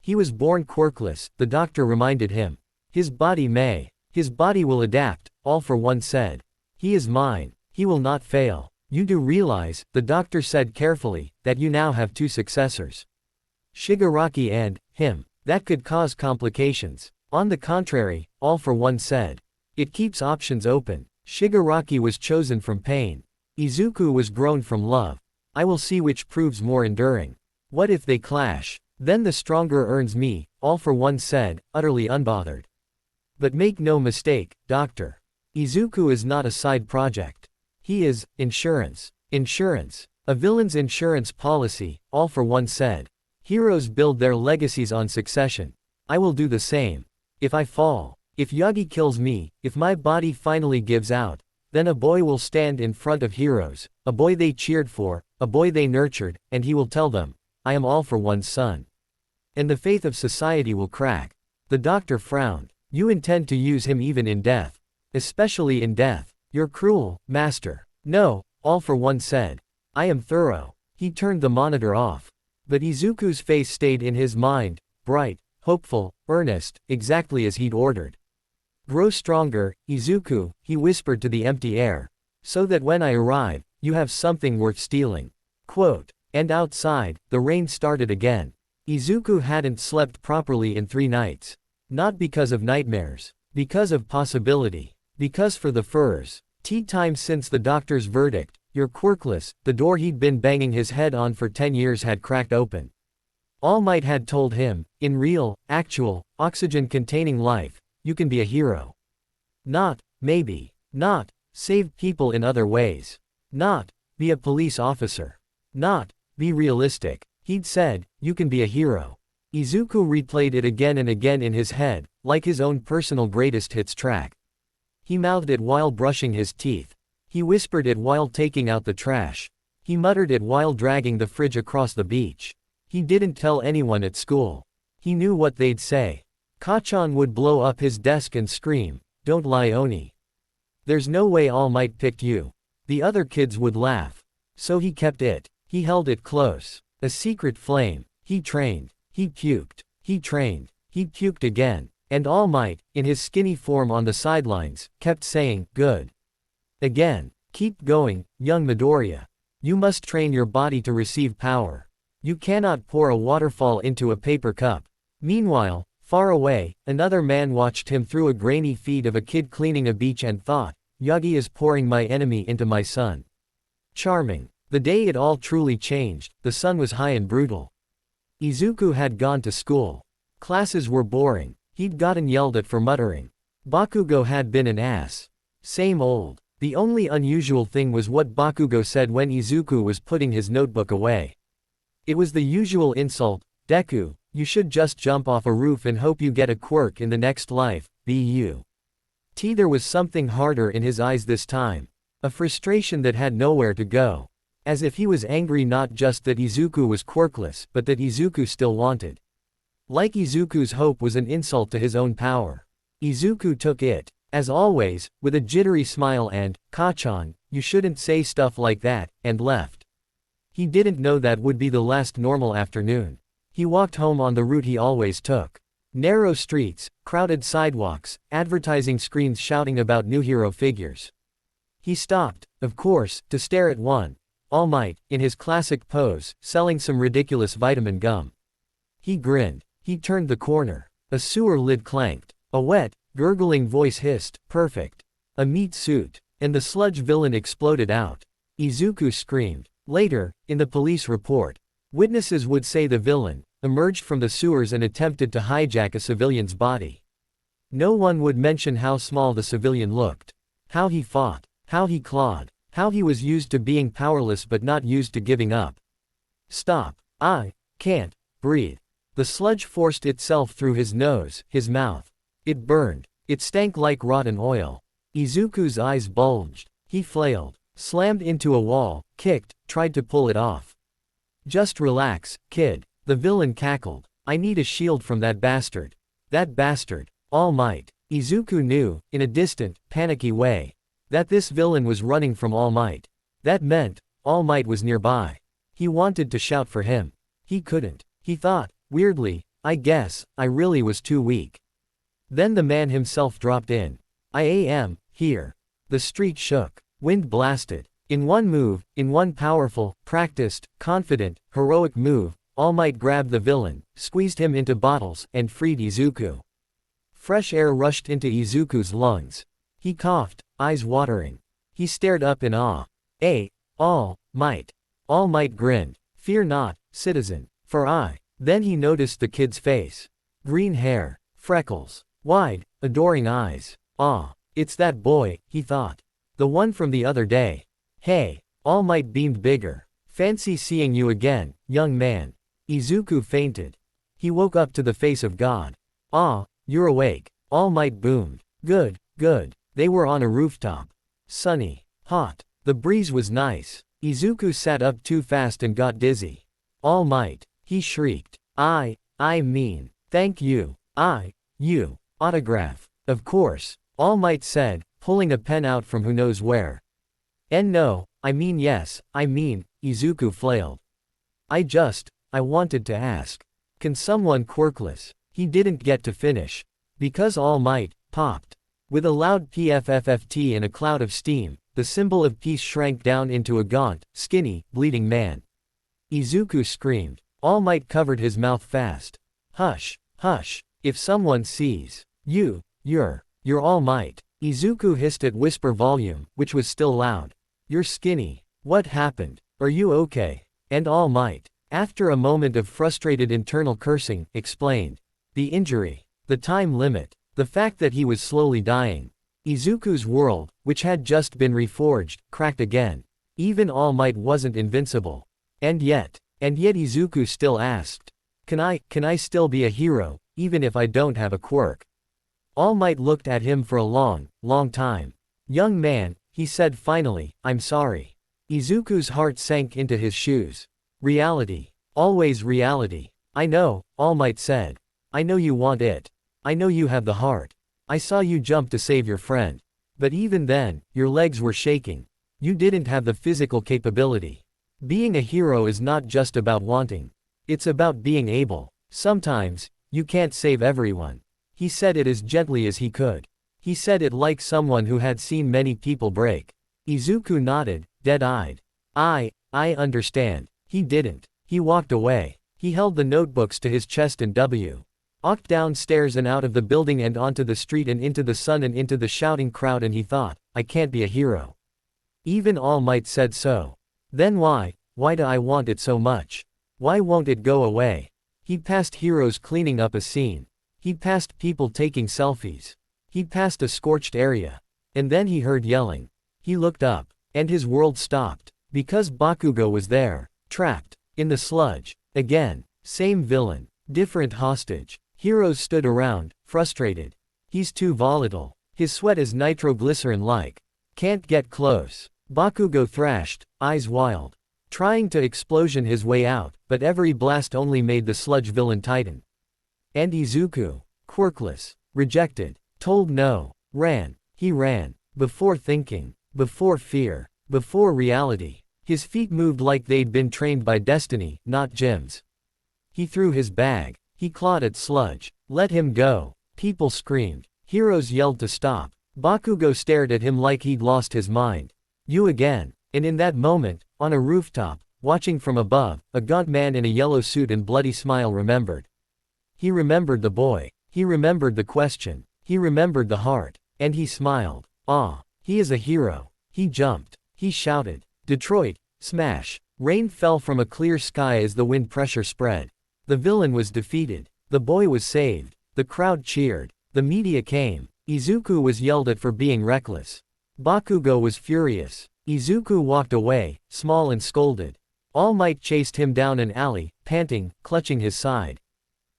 He was born quirkless, the doctor reminded him. His body may. His body will adapt, All for One said. He is mine. He will not fail. You do realize, the doctor said carefully, that you now have two successors. Shigaraki and him. That could cause complications. On the contrary, All for One said. It keeps options open. Shigaraki was chosen from pain. Izuku was grown from love. I will see which proves more enduring. What if they clash? Then the stronger earns me, All for One said, utterly unbothered. But make no mistake, Doctor. Izuku is not a side project. He is, insurance. Insurance. A villain's insurance policy, All for One said. Heroes build their legacies on succession. I will do the same. If I fall, if Yagi kills me, if my body finally gives out, then a boy will stand in front of heroes, a boy they cheered for, a boy they nurtured, and he will tell them, I am All for One's son. And the faith of society will crack. The doctor frowned. You intend to use him even in death. Especially in death. You're cruel, master. No, All for One said. I am thorough. He turned the monitor off. But Izuku's face stayed in his mind, bright, hopeful, earnest, exactly as he'd ordered. Grow stronger, Izuku, he whispered to the empty air, so that when I arrive, you have something worth stealing. Quote. And outside, the rain started again. Izuku hadn't slept properly in 3 nights. Not because of nightmares. Because of possibility. Because for the furs. Tea time since the doctor's verdict, you're quirkless, the door he'd been banging his head on for 10 years had cracked open. All Might had told him, in real, actual, oxygen-containing life, you can be a hero. Not, maybe. Not, save people in other ways. Not, be a police officer. Not, be realistic. He'd said, you can be a hero. Izuku replayed it again and again in his head, like his own personal greatest hits track. He mouthed it while brushing his teeth. He whispered it while taking out the trash. He muttered it while dragging the fridge across the beach. He didn't tell anyone at school. He knew what they'd say. Kachan would blow up his desk and scream, "Don't lie, Oni. There's no way All Might picked you." The other kids would laugh. So he kept it. He held it close. A secret flame. He trained. He puked. He trained. He puked again. And All Might, in his skinny form on the sidelines, kept saying, "Good. Again. Keep going, young Midoriya. You must train your body to receive power. You cannot pour a waterfall into a paper cup." Meanwhile, far away, another man watched him through a grainy feed of a kid cleaning a beach and thought, Yagi is pouring my enemy into my sun. Charming. The day it all truly changed, the sun was high and brutal. Izuku had gone to school. Classes were boring. He'd gotten yelled at for muttering. Bakugo had been an ass. Same old. The only unusual thing was what Bakugo said when Izuku was putting his notebook away. It was the usual insult, "Deku, you should just jump off a roof and hope you get a quirk in the next life, bu." There was something harder in his eyes this time. A frustration that had nowhere to go. As if he was angry not just that Izuku was quirkless, but that Izuku still wanted. Like Izuku's hope was an insult to his own power. Izuku took it, as always, with a jittery smile and, "Kachan, you shouldn't say stuff like that," and left. He didn't know that would be the last normal afternoon. He walked home on the route he always took. Narrow streets, crowded sidewalks, advertising screens shouting about new hero figures. He stopped, of course, to stare at one. All Might, in his classic pose, selling some ridiculous vitamin gum. He grinned. He turned the corner. A sewer lid clanked. A wet, gurgling voice hissed, "Perfect. A meat suit." And the sludge villain exploded out. Izuku screamed. Later, in the police report, witnesses would say the villain emerged from the sewers and attempted to hijack a civilian's body. No one would mention how small the civilian looked. How he fought. How he clawed. How he was used to being powerless but not used to giving up. Stop. I can't breathe. The sludge forced itself through his nose, his mouth. It burned. It stank like rotten oil. Izuku's eyes bulged. He flailed, slammed into a wall, kicked, tried to pull it off. "Just relax, kid," the villain cackled. "I need a shield from that bastard." That bastard. All Might. Izuku knew, in a distant, panicky way, that this villain was running from All Might. That meant, All Might was nearby. He wanted to shout for him. He couldn't. He thought, weirdly, I guess, I really was too weak. Then the man himself dropped in. "I am here." The street shook. Wind blasted. In one move, in one powerful, practiced, confident, heroic move, All Might grabbed the villain, squeezed him into bottles, and freed Izuku. Fresh air rushed into Izuku's lungs. He coughed, eyes watering. He stared up in awe. All Might. All Might grinned. "Fear not, citizen, for I." Then he noticed the kid's face. Green hair, freckles, wide, adoring eyes. It's that boy, he thought. The one from the other day. "Hey." All Might beamed bigger. "Fancy seeing you again, young man." Izuku fainted. He woke up to the face of God. You're awake." All Might boomed. Good, good." They were on a rooftop. Sunny. Hot. The breeze was nice. Izuku sat up too fast and got dizzy. "All Might," he shrieked. I mean, thank you. You. Autograph. "Of course," All Might said, pulling a pen out from who knows where. No, I mean yes, Izuku flailed. I wanted to ask. Can someone quirkless? He didn't get to finish. Because All Might popped. With a loud PFFFT and a cloud of steam, the symbol of peace shrank down into a gaunt, skinny, bleeding man. Izuku screamed. All Might covered his mouth fast. Hush, hush, if someone sees you, you're All Might. Izuku hissed at whisper volume, which was still loud. You're skinny. What happened? Are you okay? And All Might, after a moment of frustrated internal cursing, explained. The injury. The time limit. The fact that he was slowly dying. Izuku's world, which had just been reforged, cracked again. Even All Might wasn't invincible. And yet Izuku still asked. Can I still be a hero, even if I don't have a quirk? All Might looked at him for a long, long time. Young man, he said finally, I'm sorry. Izuku's heart sank into his shoes. Reality. Always reality. I know, All Might said. I know you want it. I know you have the heart. I saw you jump to save your friend. But even then, your legs were shaking. You didn't have the physical capability. Being a hero is not just about wanting. It's about being able. Sometimes, you can't save everyone. He said it as gently as he could. He said it like someone who had seen many people break. Izuku nodded, dead-eyed. I understand. He didn't. He walked away. He held the notebooks to his chest and walked downstairs and out of the building and onto the street and into the sun and into the shouting crowd, and he thought, I can't be a hero. Even All Might said so. Then why do I want it so much? Why won't it go away? He passed heroes cleaning up a scene. He passed people taking selfies. He passed a scorched area. And then he heard yelling. He looked up, and his world stopped. Because Bakugo was there, trapped, in the sludge. Again, same villain, different hostage. Heroes stood around, frustrated. He's too volatile. His sweat is nitroglycerin-like. Can't get close. Bakugo thrashed, eyes wild. Trying to explosion his way out, but every blast only made the sludge villain tighten. And Izuku, quirkless, rejected, told no, ran. He ran. Before thinking. Before fear. Before reality. His feet moved like they'd been trained by destiny, not gyms. He threw his bag. He clawed at sludge. Let him go. People screamed. Heroes yelled to stop. Bakugo stared at him like he'd lost his mind. You again. And in that moment, on a rooftop, watching from above, a gaunt man in a yellow suit and bloody smile remembered. He remembered the boy. He remembered the question. He remembered the heart. And he smiled. Ah, he is a hero. He jumped. He shouted. Detroit, smash. Rain fell from a clear sky as the wind pressure spread. The villain was defeated. The boy was saved. The crowd cheered. The media came. Izuku was yelled at for being reckless. Bakugo was furious. Izuku walked away, small and scolded. All Might chased him down an alley, panting, clutching his side.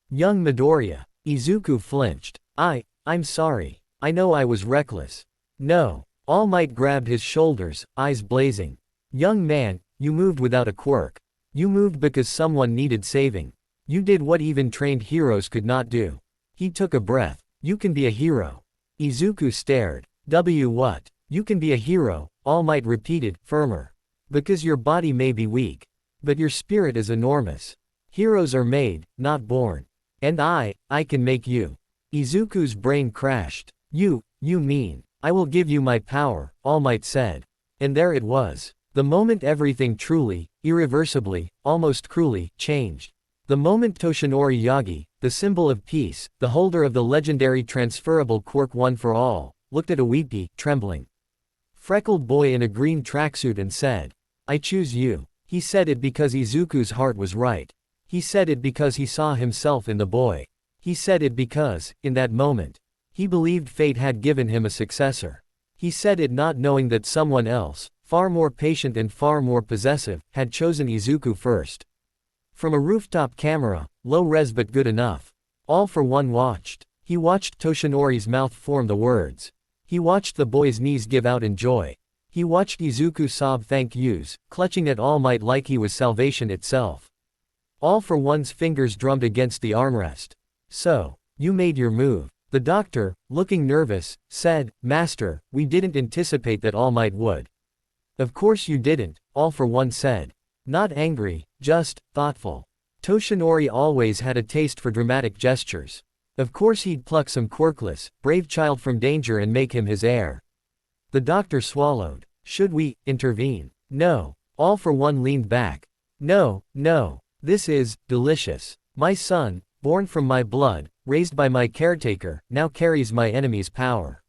Young Midoriya. Izuku flinched. I'm sorry. I know I was reckless. No. All Might grabbed his shoulders, eyes blazing. Young man, you moved without a quirk. You moved because someone needed saving. You did what even trained heroes could not do. He took a breath. You can be a hero. Izuku stared. What? You can be a hero, All Might repeated, firmer. Because your body may be weak. But your spirit is enormous. Heroes are made, not born. And I can make you. Izuku's brain crashed. You mean, I will give you my power, All Might said. And there it was. The moment everything truly, irreversibly, almost cruelly, changed. The moment Toshinori Yagi, the symbol of peace, the holder of the legendary transferable quirk One for All, looked at a weepy, trembling, freckled boy in a green tracksuit and said, I choose you. He said it because Izuku's heart was right. He said it because he saw himself in the boy. He said it because, in that moment, he believed fate had given him a successor. He said it not knowing that someone else, far more patient and far more possessive, had chosen Izuku first. From a rooftop camera, low res but good enough. All for One watched. He watched Toshinori's mouth form the words. He watched the boy's knees give out in joy. He watched Izuku sob thank yous, clutching at All Might like he was salvation itself. All for One's fingers drummed against the armrest. So, you made your move. The doctor, looking nervous, said, Master, we didn't anticipate that All Might would. Of course you didn't, All for One said. Not angry, just thoughtful. Toshinori always had a taste for dramatic gestures. Of course he'd pluck some quirkless, brave child from danger and make him his heir. The doctor swallowed. Should we intervene? No. All for one leaned back. No, no. This is delicious. My son, born from my blood, raised by my caretaker, now carries my enemy's power.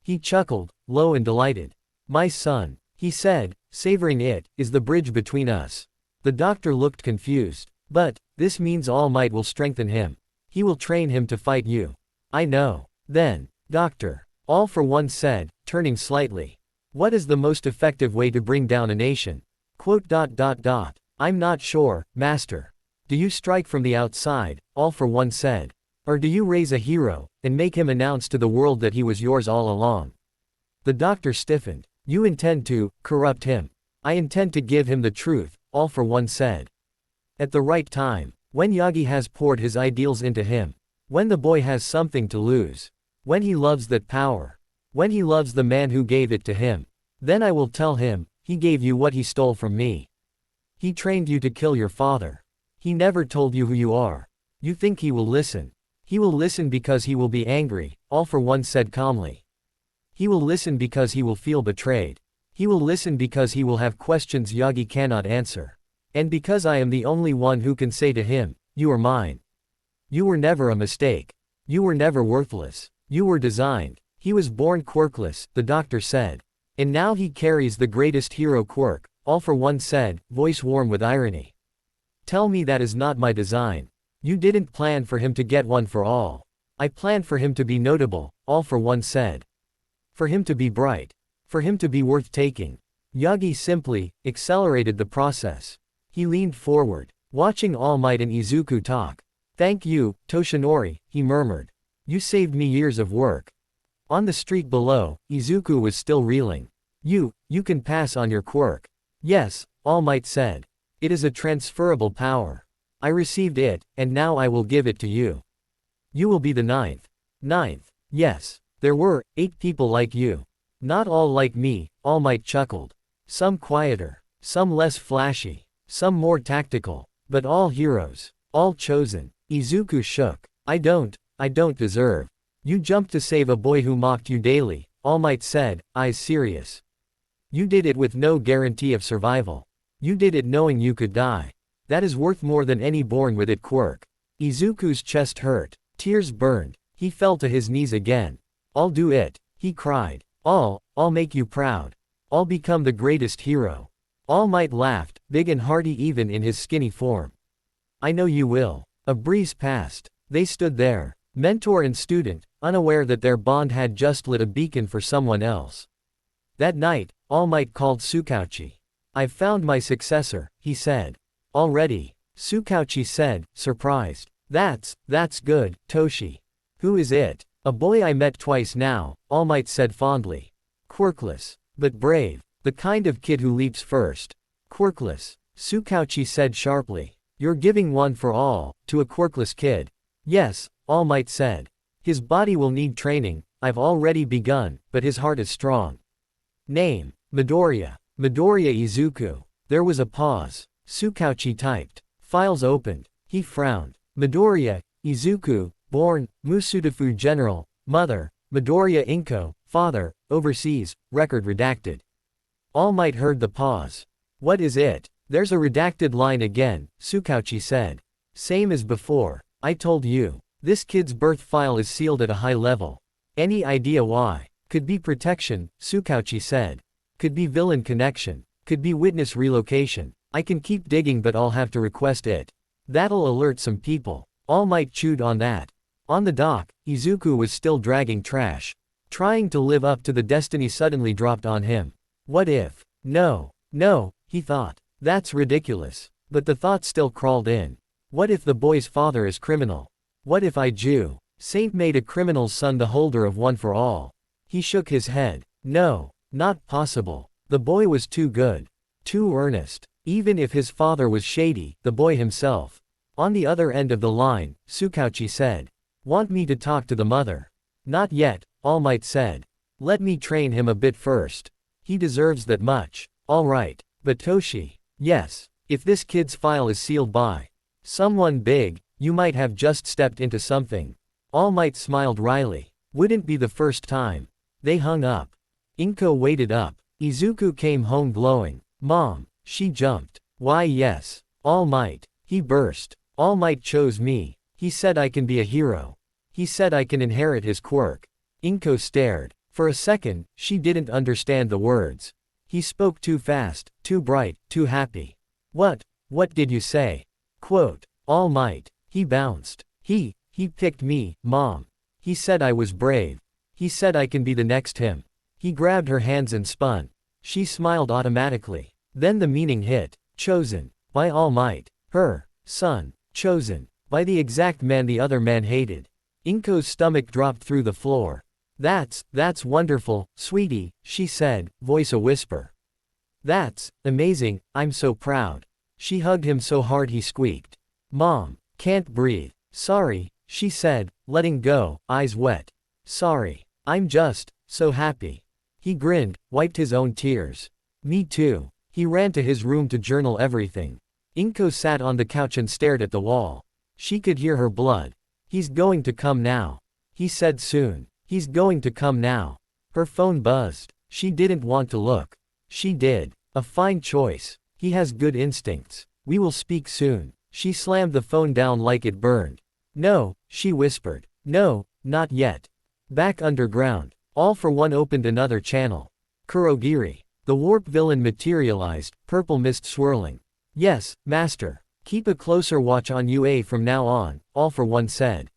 He chuckled, low and delighted. My son, he said, savoring it, is the bridge between us. The doctor looked confused. But, this means All Might will strengthen him. He will train him to fight you. I know. Then, doctor, All for One said, turning slightly. What is the most effective way to bring down a nation? I'm not sure, master. Do you strike from the outside, All for One said. Or do you raise a hero, and make him announce to the world that he was yours all along? The doctor stiffened. You intend to corrupt him. I intend to give him the truth, All for One said. At the right time, when Yagi has poured his ideals into him, when the boy has something to lose, when he loves that power, when he loves the man who gave it to him, then I will tell him, he gave you what he stole from me. He trained you to kill your father. He never told you who you are. You think he will listen? He will listen because he will be angry, All for One said calmly. He will listen because he will feel betrayed. He will listen because he will have questions Yagi cannot answer. And because I am the only one who can say to him, you are mine. You were never a mistake. You were never worthless. You were designed. He was born quirkless, the doctor said. And now he carries the greatest hero quirk, All for One said, voice warm with irony. Tell me that is not my design. You didn't plan for him to get one for all. I planned for him to be notable, All for One said. For him to be bright. For him to be worth taking. Yagi simply accelerated the process. He leaned forward, watching All Might and Izuku talk. Thank you, Toshinori, he murmured. You saved me years of work. On the street below, Izuku was still reeling. You can pass on your quirk. Yes, All Might said. It is a transferable power. I received it, and now I will give it to you. You will be the ninth. Ninth. Yes. There were 8 people like you. Not all like me, All Might chuckled. Some quieter. Some less flashy. Some more tactical. But all heroes. All chosen. Izuku shook. I don't deserve. You jumped to save a boy who mocked you daily, All Might said, eyes serious. You did it with no guarantee of survival. You did it knowing you could die. That is worth more than any born with it quirk. Izuku's chest hurt. Tears burned. He fell to his knees again. I'll do it, he cried. I'll make you proud. I'll become the greatest hero. All Might laughed, big and hearty even in his skinny form. I know you will. A breeze passed. They stood there, mentor and student, unaware that their bond had just lit a beacon for someone else. That night, All Might called Tsukauchi. I've found my successor, he said. Already? Tsukauchi said, surprised. That's good, Toshi. Who is it? A boy I met twice now, All Might said fondly. Quirkless. But brave. The kind of kid who leaps first. Quirkless. Tsukauchi said sharply. You're giving one for all, to a quirkless kid. Yes, All Might said. His body will need training, I've already begun, but his heart is strong. Name. Midoriya. Midoriya Izuku. There was a pause. Tsukauchi typed. Files opened. He frowned. Midoriya, Izuku, born, Musudafu General, mother, Midoriya Inko, father, overseas, record redacted. All Might heard the pause. What is it? There's a redacted line again, Tsukauchi said. Same as before. I told you. This kid's birth file is sealed at a high level. Any idea why? Could be protection, Tsukauchi said. Could be villain connection. Could be witness relocation. I can keep digging but I'll have to request it. That'll alert some people. All Might chewed on that. On the dock, Izuku was still dragging trash. Trying to live up to the destiny suddenly dropped on him. What if? No, he thought. That's ridiculous. But the thought still crawled in. What if the boy's father is criminal? What if Jew Saint made a criminal's son the holder of one for all? He shook his head. No, not possible. The boy was too good. Too earnest. Even if his father was shady, the boy himself. On the other end of the line, Tsukauchi said. Want me to talk to the mother? Not yet, All Might said. Let me train him a bit first. He deserves that much. All right. But Toshi. Yes. If this kid's file is sealed by Someone big, you might have just stepped into something. All Might smiled wryly. Wouldn't be the first time. They hung up. Inko waited up. Izuku came home glowing. Mom. She jumped. Why yes. All Might. He burst. All Might chose me. He said I can be a hero. He said I can inherit his quirk. Inko stared. For a second, she didn't understand the words. He spoke too fast, too bright, too happy. What did you say? Quote. All Might. He bounced. He picked me, Mom. He said I was brave. He said I can be the next him. He grabbed her hands and spun. She smiled automatically. Then the meaning hit. Chosen. By All Might. Her. Son. Chosen. By the exact man the other man hated. Inko's stomach dropped through the floor. That's wonderful, sweetie, she said, voice a whisper. That's amazing, I'm so proud. She hugged him so hard he squeaked. Mom. Can't breathe. Sorry, she said, letting go, eyes wet. Sorry. I'm just so happy. He grinned, wiped his own tears. Me too. He ran to his room to journal everything. Inko sat on the couch and stared at the wall. She could hear her blood. He's going to come now. He said soon. He's going to come now. Her phone buzzed. She didn't want to look. She did. A fine choice. He has good instincts. We will speak soon. She slammed the phone down like it burned. No, she whispered. No, not yet. Back underground. All for One opened another channel. Kurogiri. The warp villain materialized, purple mist swirling. Yes, master. Keep a closer watch on UA from now on, All for One said.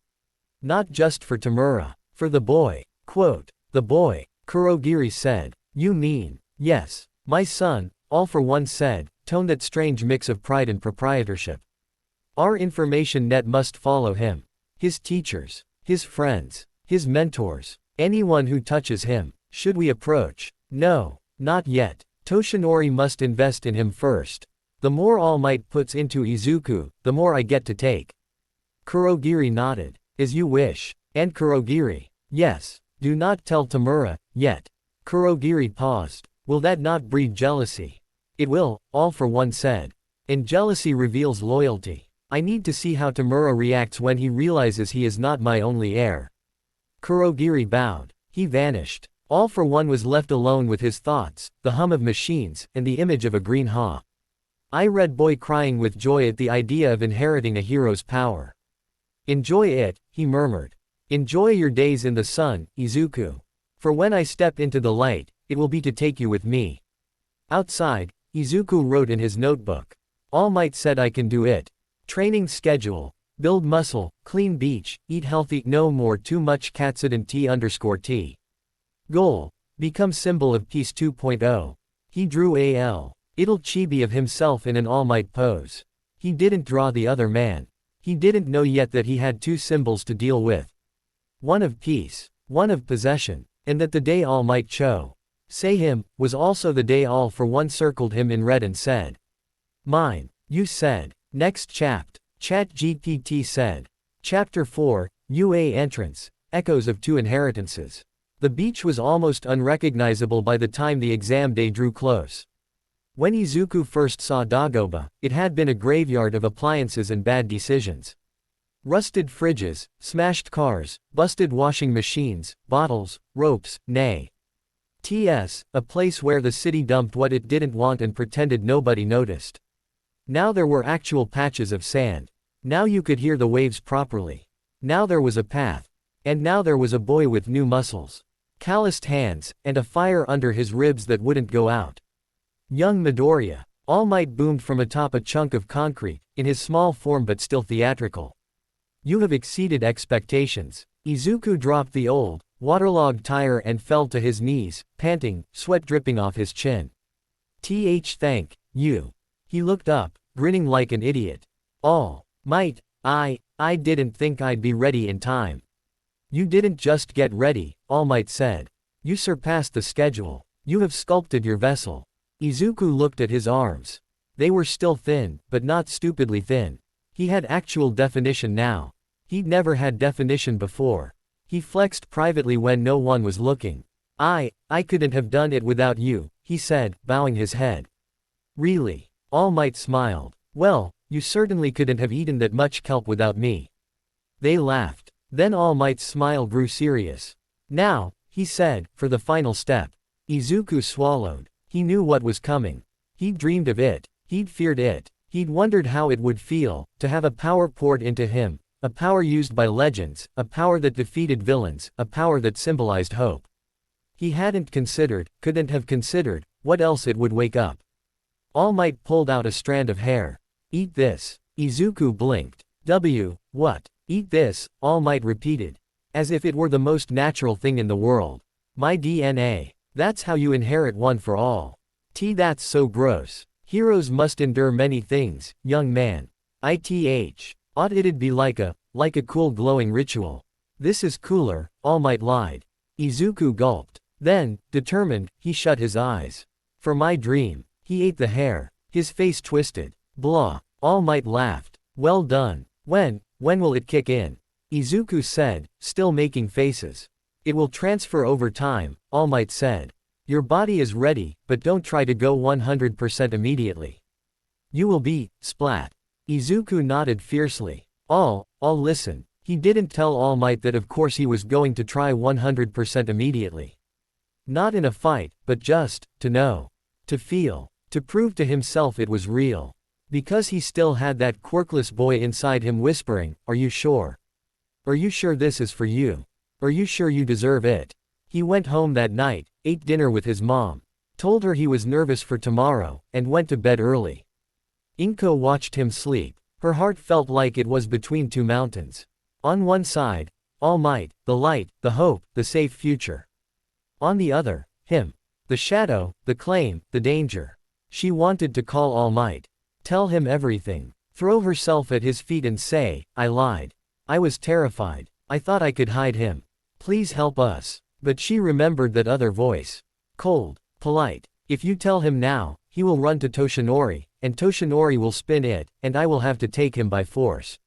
Not just for Tamura. For the boy. Quote. The boy. Kurogiri said. You mean. Yes. My son, All for One said, tone that strange mix of pride and proprietorship. Our information net must follow him. His teachers. His friends. His mentors. Anyone who touches him. Should we approach? No. Not yet. Toshinori must invest in him first. The more All Might puts into Izuku, the more I get to take. Kurogiri nodded. As you wish. And Kurogiri. Yes. Do not tell Tamura, yet. Kurogiri paused. Will that not breed jealousy? It will, All for One said. And jealousy reveals loyalty. I need to see how Tamura reacts when he realizes he is not my only heir. Kurogiri bowed. He vanished. All for One was left alone with his thoughts, the hum of machines, and the image of a green haw. I read boy crying with joy at the idea of inheriting a hero's power. Enjoy it, he murmured. Enjoy your days in the sun, Izuku. For when I step into the light, it will be to take you with me. Outside, Izuku wrote in his notebook. All Might said I can do it. Training schedule. Build muscle, clean beach, eat healthy, no more too much catsudan T_T. Goal. Become symbol of peace 2.0. He drew a little chibi of himself in an All Might pose. He didn't draw the other man. He didn't know yet that he had two symbols to deal with. One of peace, one of possession, and that the day All Might say him, was also the day All for One circled him in red and said. Mine, you said. Next chapt. ChatGPT said. Chapter 4, UA Entrance, Echoes of Two Inheritances. The beach was almost unrecognizable by the time the exam day drew close. When Izuku first saw Dagoba, it had been a graveyard of appliances and bad decisions. Rusted fridges, smashed cars, busted washing machines, bottles, ropes, ts, a place where the city dumped what it didn't want and pretended nobody noticed. Now there were actual patches of sand. Now you could hear the waves properly. Now there was a path. And now there was a boy with new muscles. Calloused hands, and a fire under his ribs that wouldn't go out. Young Midoriya. All Might boomed from atop a chunk of concrete, in his small form but still theatrical. You have exceeded expectations. Izuku dropped the old, waterlogged tire and fell to his knees, panting, sweat dripping off his chin. Thank you. He looked up, grinning like an idiot. All Might, I didn't think I'd be ready in time. You didn't just get ready, All Might said. You surpassed the schedule. You have sculpted your vessel. Izuku looked at his arms. They were still thin, but not stupidly thin. He had actual definition now. He'd never had definition before. He flexed privately when no one was looking. I couldn't have done it without you, he said, bowing his head. Really? All Might smiled. Well, You certainly couldn't have eaten that much kelp without me. They laughed. Then All Might's smile grew serious. Now, he said, for the final step. Izuku swallowed. He knew what was coming. He'd dreamed of it. He'd feared it. He'd wondered how it would feel, to have a power poured into him. A power used by legends, a power that defeated villains, a power that symbolized hope. He hadn't considered, couldn't have considered, what else it would wake up. All Might pulled out a strand of hair. Eat this. Izuku blinked. What? Eat this, All Might repeated. As if it were the most natural thing in the world. My DNA. That's how you inherit one for all. That's so gross. Heroes must endure many things, young man. Ought it'd be like a cool glowing ritual. This is cooler, All Might lied. Izuku gulped. Then, determined, he shut his eyes. For my dream. He ate the hair. His face twisted. Blah. All Might laughed. Well done. When will it kick in? Izuku said, still making faces. It will transfer over time, All Might said. Your body is ready, but don't try to go 100% immediately. You will be, splat. Izuku nodded fiercely. All listen. He didn't tell All Might that of course he was going to try 100% immediately. Not in a fight, but just, to know. To feel. To prove to himself it was real. Because he still had that quirkless boy inside him whispering, are you sure? Are you sure this is for you? Are you sure you deserve it? He went home that night, ate dinner with his mom. Told her he was nervous for tomorrow, and went to bed early. Inko watched him sleep. Her heart felt like it was between two mountains. On one side, All Might, the light, the hope, the safe future. On the other, him. The shadow, the claim, the danger. She wanted to call All Might. Tell him everything. Throw herself at his feet and say, I lied. I was terrified. I thought I could hide him. Please help us. But she remembered that other voice. Cold, polite. If you tell him now, he will run to Toshinori, and Toshinori will spin it, and I will have to take him by force.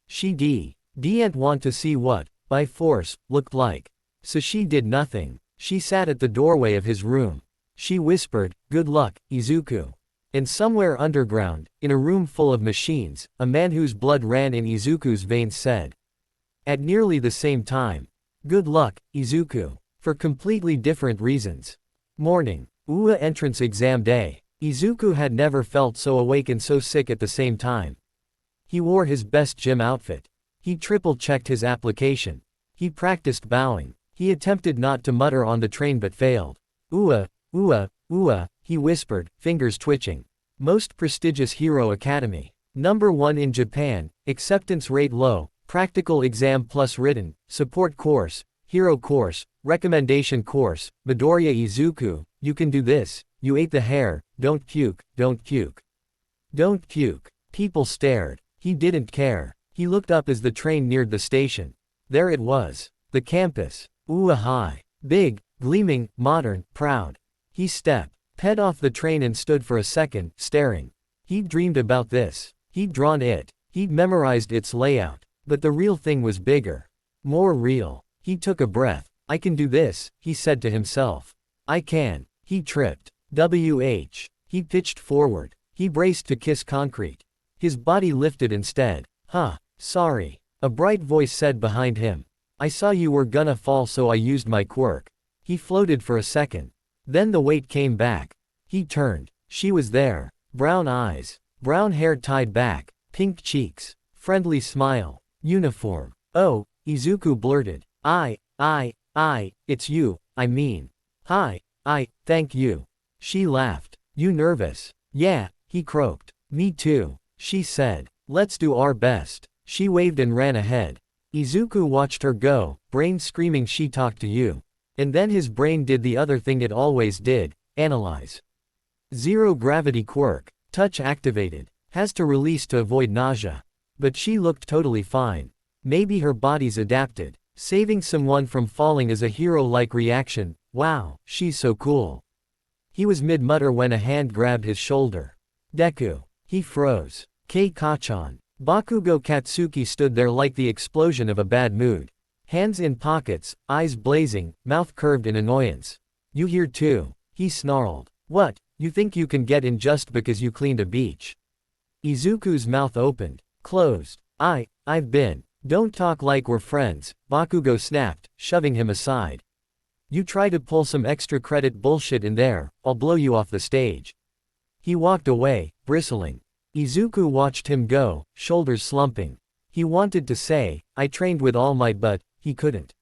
She didn't want to see what, by force, looked like. So she did nothing. She sat at the doorway of his room. She whispered, good luck, Izuku. And somewhere underground, in a room full of machines, a man whose blood ran in Izuku's veins said. At nearly the same time. Good luck, Izuku. For completely different reasons. Morning. UA entrance exam day. Izuku had never felt so awake and so sick at the same time. He wore his best gym outfit. He triple-checked his application. He practiced bowing. He attempted not to mutter on the train but failed. UA, he whispered, fingers twitching. Most prestigious hero academy. #1 in Japan, acceptance rate low, practical exam plus written, support course, hero course, recommendation course, Midoriya Izuku, you can do this, you ate the hair, don't puke, don't puke. Don't puke. People stared. He didn't care. He looked up as the train neared the station. There it was. The campus. High. Big, gleaming, modern, proud. He stepped off the train and stood for a second, staring. He'd dreamed about this. He'd drawn it. He'd memorized its layout. But the real thing was bigger. More real. He took a breath. I can do this, he said to himself. I can. He tripped. He pitched forward. He braced to kiss concrete. His body lifted instead. Sorry. A bright voice said behind him. I saw you were gonna fall so I used my quirk. He floated for a second. Then the weight came back. He turned. She was there. Brown eyes. Brown hair tied back. Pink cheeks. Friendly smile. Uniform. Oh, Izuku blurted. It's you, I mean. Hi, thank you. She laughed. You nervous? Yeah, he croaked. Me too, she said. Let's do our best. She waved and ran ahead. Izuku watched her go, brain screaming she talked to you. And then his brain did the other thing it always did, analyze. Zero gravity quirk, touch activated, has to release to avoid nausea. But she looked totally fine. Maybe her body's adapted. Saving someone from falling is a hero-like reaction. Wow, she's so cool. He was mid-mutter when a hand grabbed his shoulder. Deku. He froze. Kei-Kachan. Bakugo Katsuki stood there like the explosion of a bad mood. Hands in pockets, eyes blazing, mouth curved in annoyance. You here too? He snarled. What, you think you can get in just because you cleaned a beach? Izuku's mouth opened, closed. I've been. Don't talk like we're friends, Bakugo snapped, shoving him aside. You try to pull some extra credit bullshit in there, I'll blow you off the stage. He walked away, bristling. Izuku watched him go, shoulders slumping. He wanted to say, I trained with All Might, but he couldn't.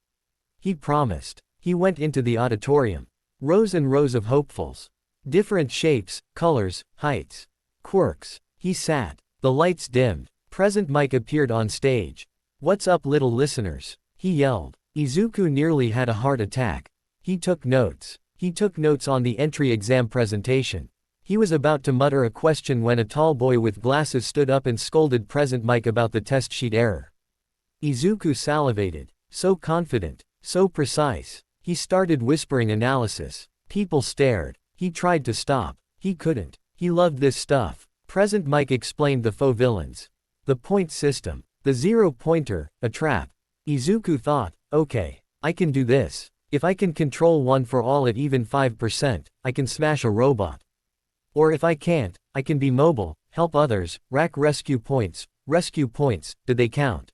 He promised. He went into the auditorium. Rows and rows of hopefuls. Different shapes, colors, heights. Quirks. He sat. The lights dimmed. Present Mike appeared on stage. What's up, little listeners? He yelled. Izuku nearly had a heart attack. He took notes. He took notes on the entry exam presentation. He was about to mutter a question when a tall boy with glasses stood up and scolded Present Mike about the test sheet error. Izuku salivated. So confident. So precise. He started whispering analysis. People stared. He tried to stop. He couldn't. He loved this stuff. Present Mike explained the faux villains. The point system. The zero-pointer, a trap. Izuku thought, okay, I can do this. If I can control one for all at even 5%, I can smash a robot. Or if I can't, I can be mobile, help others, rack rescue points. Rescue points, did they count?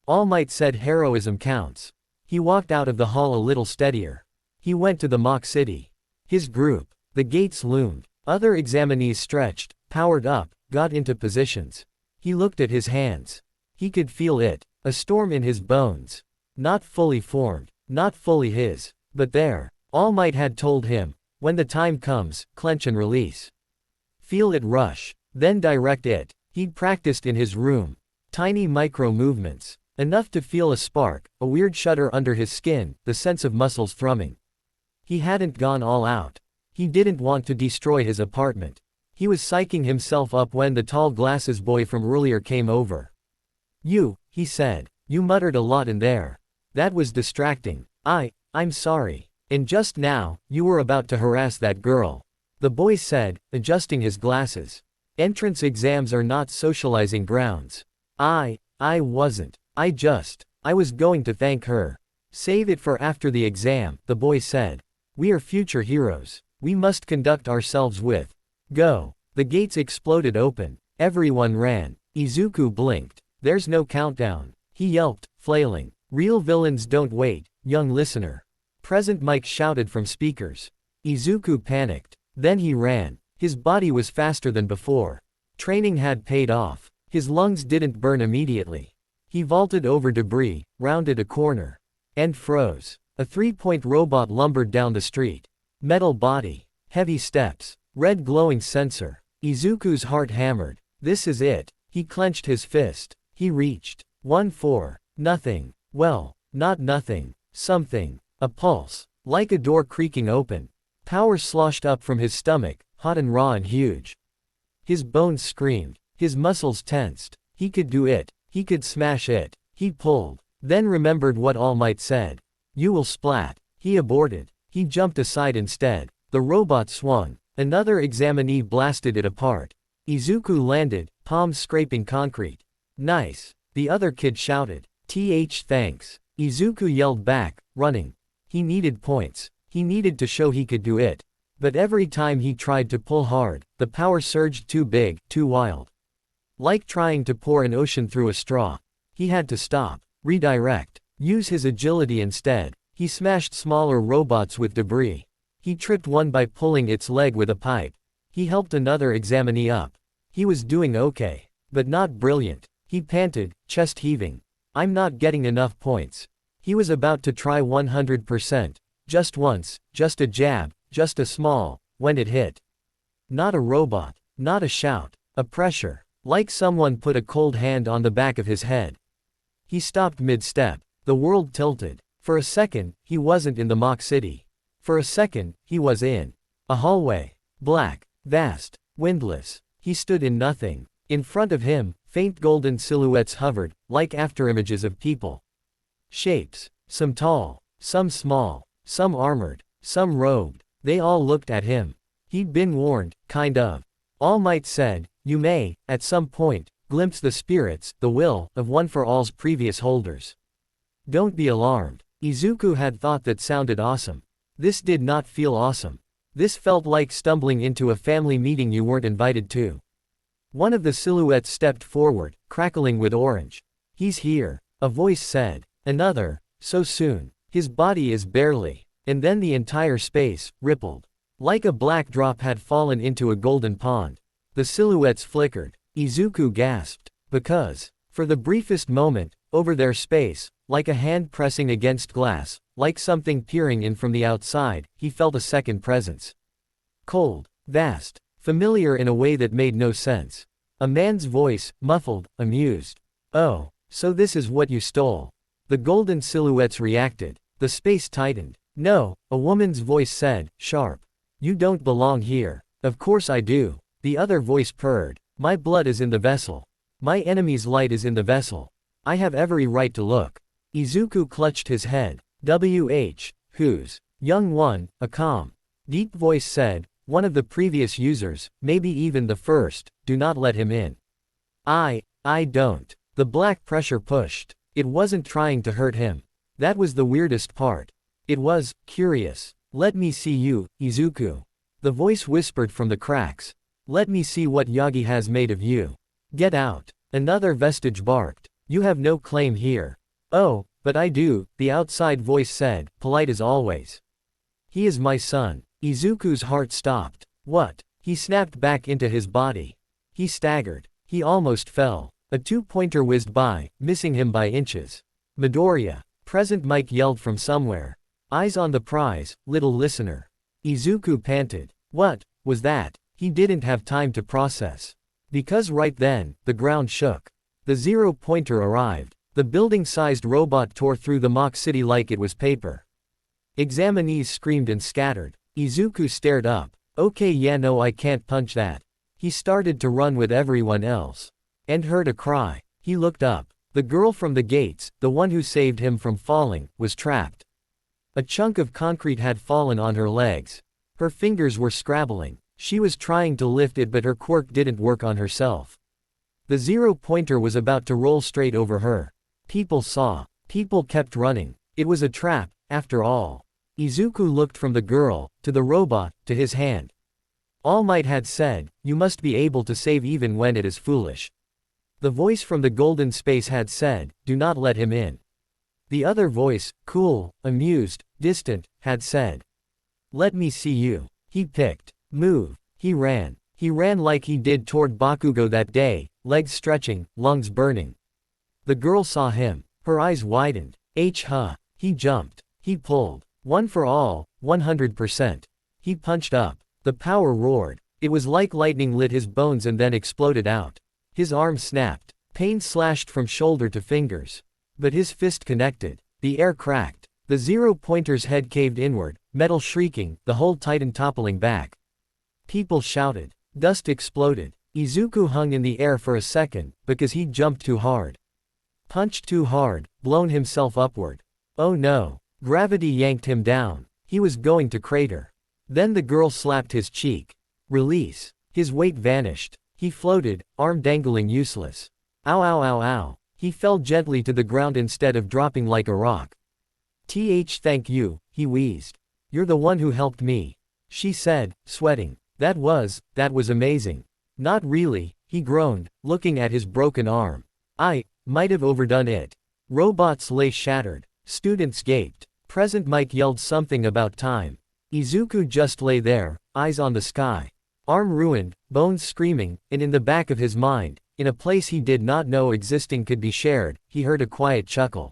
All Might said heroism counts. He walked out of the hall a little steadier. He went to the mock city. His group. The gates loomed. Other examinees stretched, powered up, got into positions. He looked at his hands. He could feel it, a storm in his bones. Not fully formed, not fully his, but there. All Might had told him, when the time comes, clench and release. Feel it rush, then direct it. He'd practiced in his room. Tiny micro movements. Enough to feel a spark, a weird shudder under his skin, the sense of muscles thrumming. He hadn't gone all out. He didn't want to destroy his apartment. He was psyching himself up when the tall glasses boy from earlier came over. You, he said. You muttered a lot in there. That was distracting. I'm sorry. And just now, you were about to harass that girl. The boy said, adjusting his glasses. Entrance exams are not socializing grounds. I wasn't. I was going to thank her. Save it for after the exam, the boy said. We are future heroes. We must conduct ourselves with. Go. The gates exploded open. Everyone ran. Izuku blinked. There's no countdown. He yelped, flailing. Real villains don't wait, young listener. Present Mike shouted from speakers. Izuku panicked. Then he ran. His body was faster than before. Training had paid off. His lungs didn't burn immediately. He vaulted over debris, rounded a corner. And froze. A 3-point robot lumbered down the street. Metal body. Heavy steps. Red glowing sensor. Izuku's heart hammered. This is it. He clenched his fist. He reached. 1-4. Nothing. Well, not nothing. Something. A pulse. Like a door creaking open. Power sloshed up from his stomach, hot and raw and huge. His bones screamed. His muscles tensed. He could do it. He could smash it. He pulled. Then remembered what All Might said. You will splat. He aborted. He jumped aside instead. The robot swung. Another examinee blasted it apart. Izuku landed, palms scraping concrete. Nice. The other kid shouted. Thanks. Izuku yelled back, running. He needed points. He needed to show he could do it. But every time he tried to pull hard, the power surged too big, too wild. Like trying to pour an ocean through a straw. He had to stop, redirect, use his agility instead. He smashed smaller robots with debris. He tripped one by pulling its leg with a pipe. He helped another examinee up. He was doing okay, but not brilliant. He panted, chest heaving. I'm not getting enough points. He was about to try 100%. Just once, just a jab, just a small, when it hit. Not a robot, not a shout, a pressure, like someone put a cold hand on the back of his head. He stopped mid-step. The world tilted. For a second, he wasn't in the mock city. For a second, he was in a hallway. Black, vast, windless. He stood in nothing. In front of him, faint golden silhouettes hovered, like afterimages of people. Shapes, some tall, some small, some armored, some robed. They all looked at him. He'd been warned, kind of. All Might said, you may, at some point, glimpse the spirits, the will, of One for All's previous holders. Don't be alarmed. Izuku had thought that sounded awesome. This did not feel awesome. This felt like stumbling into a family meeting you weren't invited to. One of the silhouettes stepped forward, crackling with orange. He's here, a voice said. Another, so soon. His body is barely. And then the entire space rippled. Like a black drop had fallen into a golden pond. The silhouettes flickered. Izuku gasped. Because, for the briefest moment, over their space, like a hand pressing against glass, like something peering in from the outside, he felt a second presence. Cold, vast, familiar in a way that made no sense. A man's voice, muffled, amused. Oh, so this is what you stole. The golden silhouettes reacted. The space tightened. No, a woman's voice said, sharp. You don't belong here. Of course I do. The other voice purred. My blood is in the vessel. My enemy's light is in the vessel. I have every right to look. Izuku clutched his head. Who's? Young one, a calm, deep voice said, one of the previous users, maybe even the first, do not let him in. I don't. The black pressure pushed. It wasn't trying to hurt him. That was the weirdest part. It was curious. Let me see you, Izuku. The voice whispered from the cracks. Let me see what Yagi has made of you. Get out. Another vestige barked. You have no claim here. Oh, but I do, the outside voice said, polite as always. He is my son. Izuku's heart stopped. What? He snapped back into his body. He staggered. He almost fell. A two-pointer whizzed by, missing him by inches. Midoriya. Present Mike yelled from somewhere. Eyes on the prize, little listener. Izuku panted. What was that? He didn't have time to process. Because right then, the ground shook. The zero-pointer arrived. The building-sized robot tore through the mock city like it was paper. Examinees screamed and scattered. Izuku stared up. Okay, yeah, no, I can't punch that. He started to run with everyone else. And heard a cry. He looked up. The girl from the gates, the one who saved him from falling, was trapped. A chunk of concrete had fallen on her legs. Her fingers were scrabbling. She was trying to lift it, but her quirk didn't work on herself. The zero-pointer was about to roll straight over her. People saw. People kept running. It was a trap, after all. Izuku looked from the girl, to the robot, to his hand. All Might had said, you must be able to save even when it is foolish. The voice from the golden space had said, do not let him in. The other voice, cool, amused, distant, had said, let me see you. He picked. Move. He ran. He ran like he did toward Bakugo that day, legs stretching, lungs burning. The girl saw him. Her eyes widened. He jumped. He pulled. One for all, 100%. He punched up. The power roared. It was like lightning lit his bones and then exploded out. His arm snapped. Pain slashed from shoulder to fingers. But his fist connected. The air cracked. The zero-pointer's head caved inward, metal shrieking, the whole titan toppling back. People shouted. Dust exploded. Izuku hung in the air for a second, because he'd jumped too hard. Punched too hard, blown himself upward. Oh no. Gravity yanked him down. He was going to crater. Then the girl slapped his cheek. Release. His weight vanished. He floated, arm dangling useless. Ow ow ow ow. He fell gently to the ground instead of dropping like a rock. Thank you, he wheezed. You're the one who helped me. She said, sweating. That was amazing. Not really, he groaned, looking at his broken arm. I might have overdone it. Robots lay shattered. Students gaped. Present Mike yelled something about time. Izuku just lay there, eyes on the sky. Arm ruined, bones screaming, and in the back of his mind, in a place he did not know existing could be shared, he heard a quiet chuckle.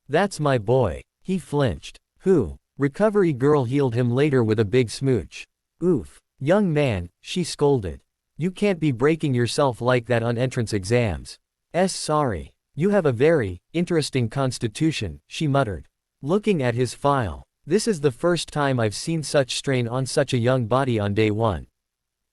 That's my boy. He flinched. Who? Recovery girl healed him later with a big smooch. Oof. Young man, she scolded. You can't be breaking yourself like that on entrance exams. Sorry. You have a very interesting constitution, she muttered. Looking at his file. This is the first time I've seen such strain on such a young body on day one.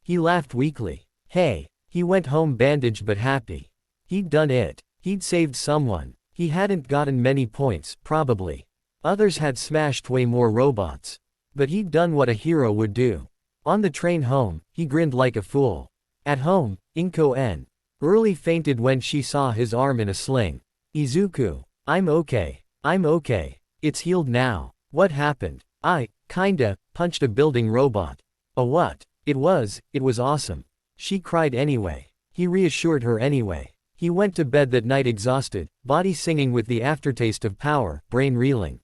He laughed weakly. Hey. He went home bandaged but happy. He'd done it. He'd saved someone. He hadn't gotten many points, probably. Others had smashed way more robots. But he'd done what a hero would do. On the train home, he grinned like a fool. At home, Inko N. Early fainted when she saw his arm in a sling. Izuku. I'm okay. It's healed now. What happened? I, kinda, punched a building robot. A what? It was awesome. She cried anyway. He reassured her anyway. He went to bed that night exhausted, body singing with the aftertaste of power, brain reeling.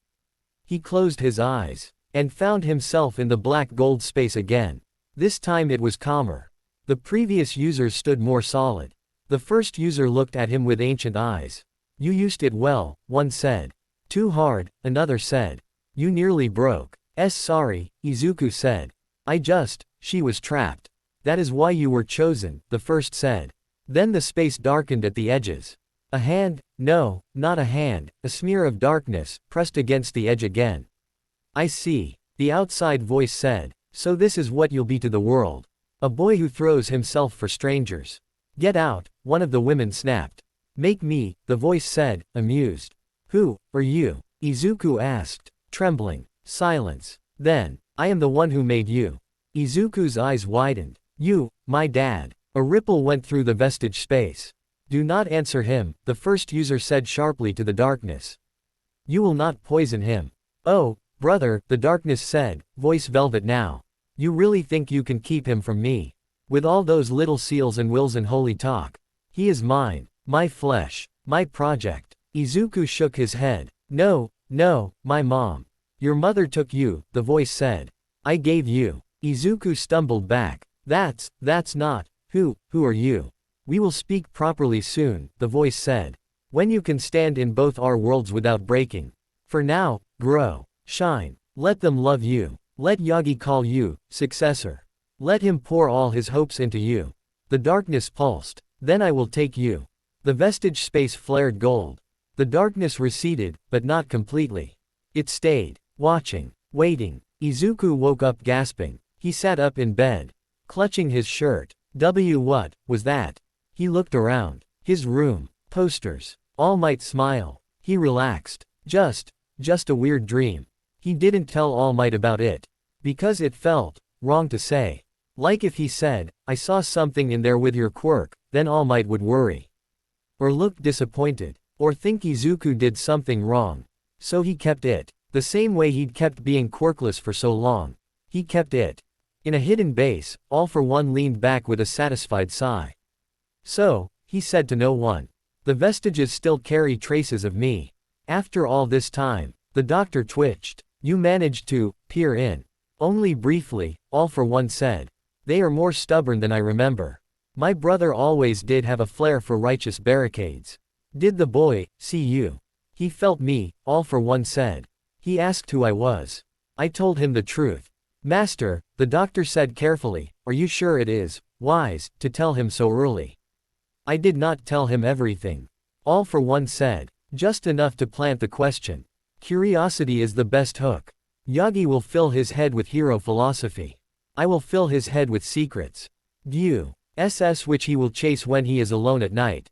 He closed his eyes and found himself in the black gold space again. This time it was calmer. The previous users stood more solid. The first user looked at him with ancient eyes. You used it well, one said. Too hard, another said. You nearly broke. Sorry, Izuku said. She was trapped. That is why you were chosen, the first said. Then the space darkened at the edges. A hand, no, not a hand, a smear of darkness, pressed against the edge again. I see, the outside voice said. So this is what you'll be to the world. A boy who throws himself for strangers. Get out, one of the women snapped. Make me, the voice said, amused. Who are you? Izuku asked, trembling. Silence. Then, I am the one who made you. Izuku's eyes widened. You, my dad. A ripple went through the vestige space. Do not answer him, the first user said sharply to the darkness. You will not poison him. Oh, brother, the darkness said, voice velvet now. You really think you can keep him from me? With all those little seals and wills and holy talk. He is mine, my flesh, my project. Izuku shook his head. No, no, my mom. Your mother took you, the voice said. I gave you. Izuku stumbled back. That's not. Who are you? We will speak properly soon, the voice said. When you can stand in both our worlds without breaking. For now, grow, shine. Let them love you. Let Yagi call you, successor. Let him pour all his hopes into you. The darkness pulsed. Then I will take you. The vestige space flared gold. The darkness receded, but not completely. It stayed, watching, waiting. Izuku woke up gasping. He sat up in bed, clutching his shirt. What was that? He looked around. His room, posters. All Might smile. He relaxed. Just a weird dream. He didn't tell All Might about it. Because it felt wrong to say. Like if he said, I saw something in there with your quirk, then All Might would worry. Or look disappointed. Or think Izuku did something wrong. So he kept it. The same way he'd kept being quirkless for so long. He kept it. In a hidden base, All for One leaned back with a satisfied sigh. So, he said to no one. The vestiges still carry traces of me. After all this time, the doctor twitched. You managed to peer in. Only briefly, All for One said. They are more stubborn than I remember. My brother always did have a flair for righteous barricades. Did the boy see you? He felt me, All for One said. He asked who I was. I told him the truth. Master, the doctor said carefully, are you sure it is wise to tell him so early? I did not tell him everything. All for One said. Just enough to plant the question. Curiosity is the best hook. Yagi will fill his head with hero philosophy. I will fill his head with secrets. View. SS which he will chase when he is alone at night.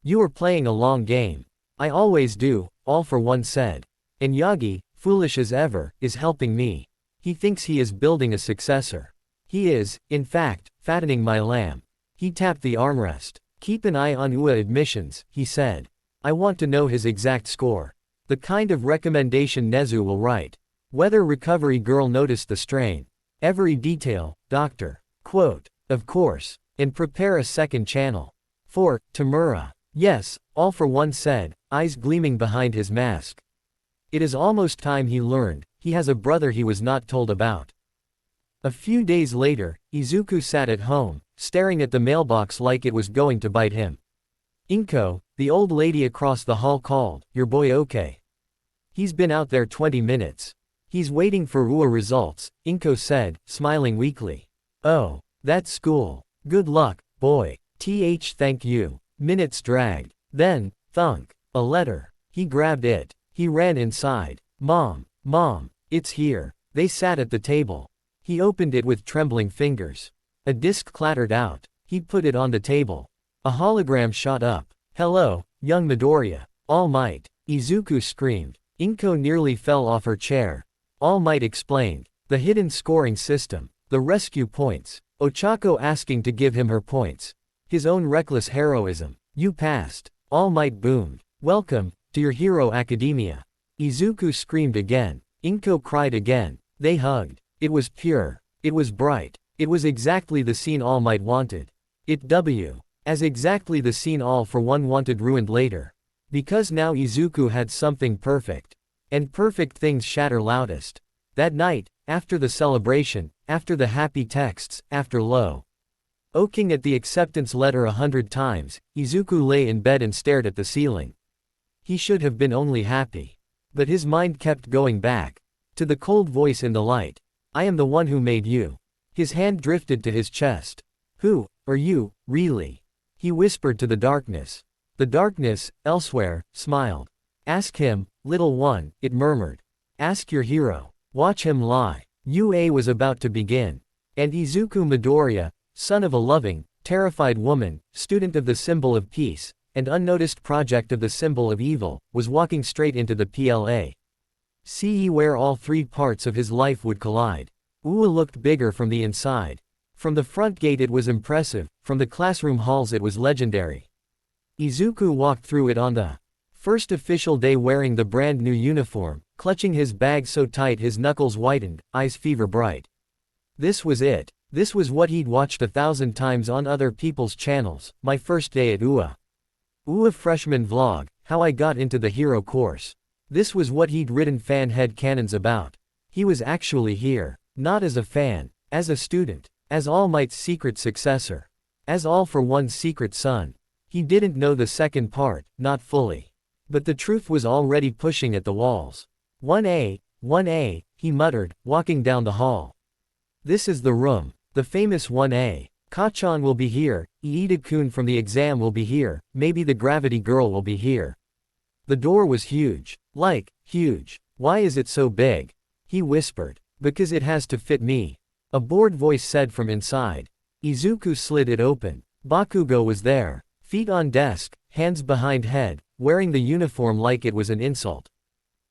You are playing a long game. I always do, All for One said. And Yagi, foolish as ever, is helping me. He thinks he is building a successor. He is, in fact, fattening my lamb. He tapped the armrest. Keep an eye on UA admissions, he said. I want to know his exact score. The kind of recommendation Nezu will write. Whether recovery girl noticed the strain. Every detail, doctor. Quote. Of course. And prepare a second channel. For Tamura. Yes, All for One said, eyes gleaming behind his mask. It is almost time he learned. He has a brother he was not told about. A few days later, Izuku sat at home, staring at the mailbox like it was going to bite him. Inko, the old lady across the hall called, your boy okay? He's been out there 20 minutes. He's waiting for UA results, Inko said, smiling weakly. Oh, that's school. Good luck, boy. Thank you. Minutes dragged. Then, thunk. A letter. He grabbed it. He ran inside. Mom, it's here. They sat at the table. He opened it with trembling fingers. A disc clattered out. He put it on the table. A hologram shot up. Hello, young Midoriya. All Might. Izuku screamed. Inko nearly fell off her chair. All Might explained. The hidden scoring system. The rescue points. Ochako asking to give him her points. His own reckless heroism. You passed. All Might boomed. Welcome to your hero academia. Izuku screamed again. Inko cried again. They hugged. It was pure. It was bright. It was exactly the scene All Might wanted. As exactly the scene all for one wanted ruined later. Because now Izuku had something perfect. And perfect things shatter loudest. That night, after the celebration, after the happy texts, after looking at the acceptance letter 100 times, Izuku lay in bed and stared at the ceiling. He should have been only happy. But his mind kept going back. To the cold voice in the light. I am the one who made you. His hand drifted to his chest. Who are you, really? He whispered to the darkness. The darkness, elsewhere, smiled. Ask him, little one, it murmured. Ask your hero. Watch him lie. UA was about to begin. And Izuku Midoriya, son of a loving, terrified woman, student of the symbol of peace, and unnoticed project of the symbol of evil, was walking straight into the PLA. CE where all three parts of his life would collide. UA looked bigger from the inside. From the front gate it was impressive, from the classroom halls it was legendary. Izuku walked through it on the first official day wearing the brand new uniform, clutching his bag so tight his knuckles whitened, eyes fever bright. This was it. This was what he'd watched 1,000 times on other people's channels, my first day at UA. UA freshman vlog, how I got into the hero course. This was what he'd written fan head canons about. He was actually here, not as a fan, as a student, as All Might's secret successor. As All for One's secret son. He didn't know the second part, not fully. But the truth was already pushing at the walls. 1A, 1A, he muttered, walking down the hall. This is the room, the famous 1A. Kachan will be here, Iida-kun from the exam will be here, maybe the gravity girl will be here. The door was huge. Like, huge. Why is it so big? He whispered. Because it has to fit me. A bored voice said from inside. Izuku slid it open. Bakugo was there. Feet on desk, hands behind head, wearing the uniform like it was an insult.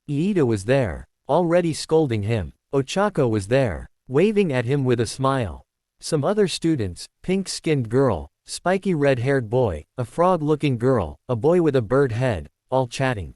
Iida was there, already scolding him. Ochako was there, waving at him with a smile. Some other students, pink-skinned girl, spiky red-haired boy, a frog-looking girl, a boy with a bird head, all chatting.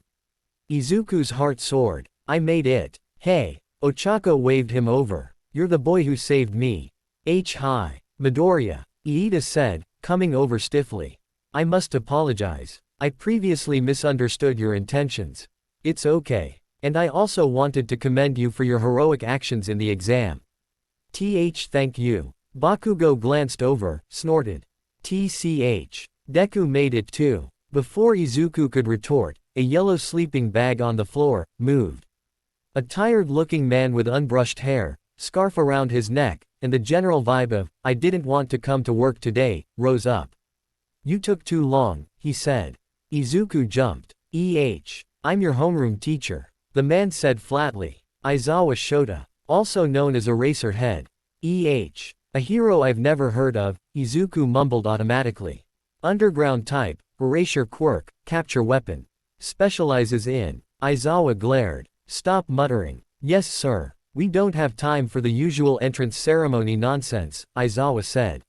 Izuku's heart soared. I made it. Hey. Ochako waved him over. You're the boy who saved me. Hi. Midoriya. Iida said, coming over stiffly. I must apologize. I previously misunderstood your intentions. It's okay. And I also wanted to commend you for your heroic actions in the exam. Thank you. Bakugo glanced over, snorted. Deku made it too. Before Izuku could retort, a yellow sleeping bag on the floor moved. A tired-looking man with unbrushed hair, scarf around his neck, and the general vibe of, I didn't want to come to work today, rose up. You took too long, he said. Izuku jumped. I'm your homeroom teacher. The man said flatly. Aizawa Shota, also known as Eraser Head. A hero I've never heard of, Izuku mumbled automatically. Underground type, erasure quirk, capture weapon. Specializes in. Aizawa glared. Stop muttering. Yes sir. We don't have time for the usual entrance ceremony nonsense, Aizawa said.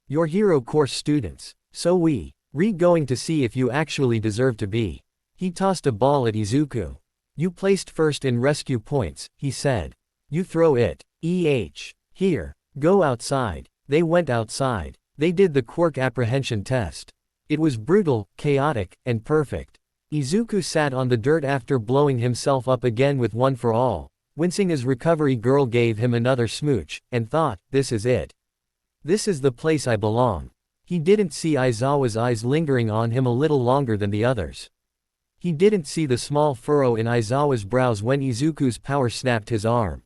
You're hero course students. So we're going to see if you actually deserve to be. He tossed a ball at Izuku. You placed first in rescue points, he said. You throw it. Here. Go outside. They went outside. They did the quirk apprehension test. It was brutal, chaotic, and perfect. Izuku sat on the dirt after blowing himself up again with One for All, wincing as recovery girl gave him another smooch, and thought, this is it. This is the place I belong. He didn't see Aizawa's eyes lingering on him a little longer than the others. He didn't see the small furrow in Aizawa's brows when Izuku's power snapped his arm.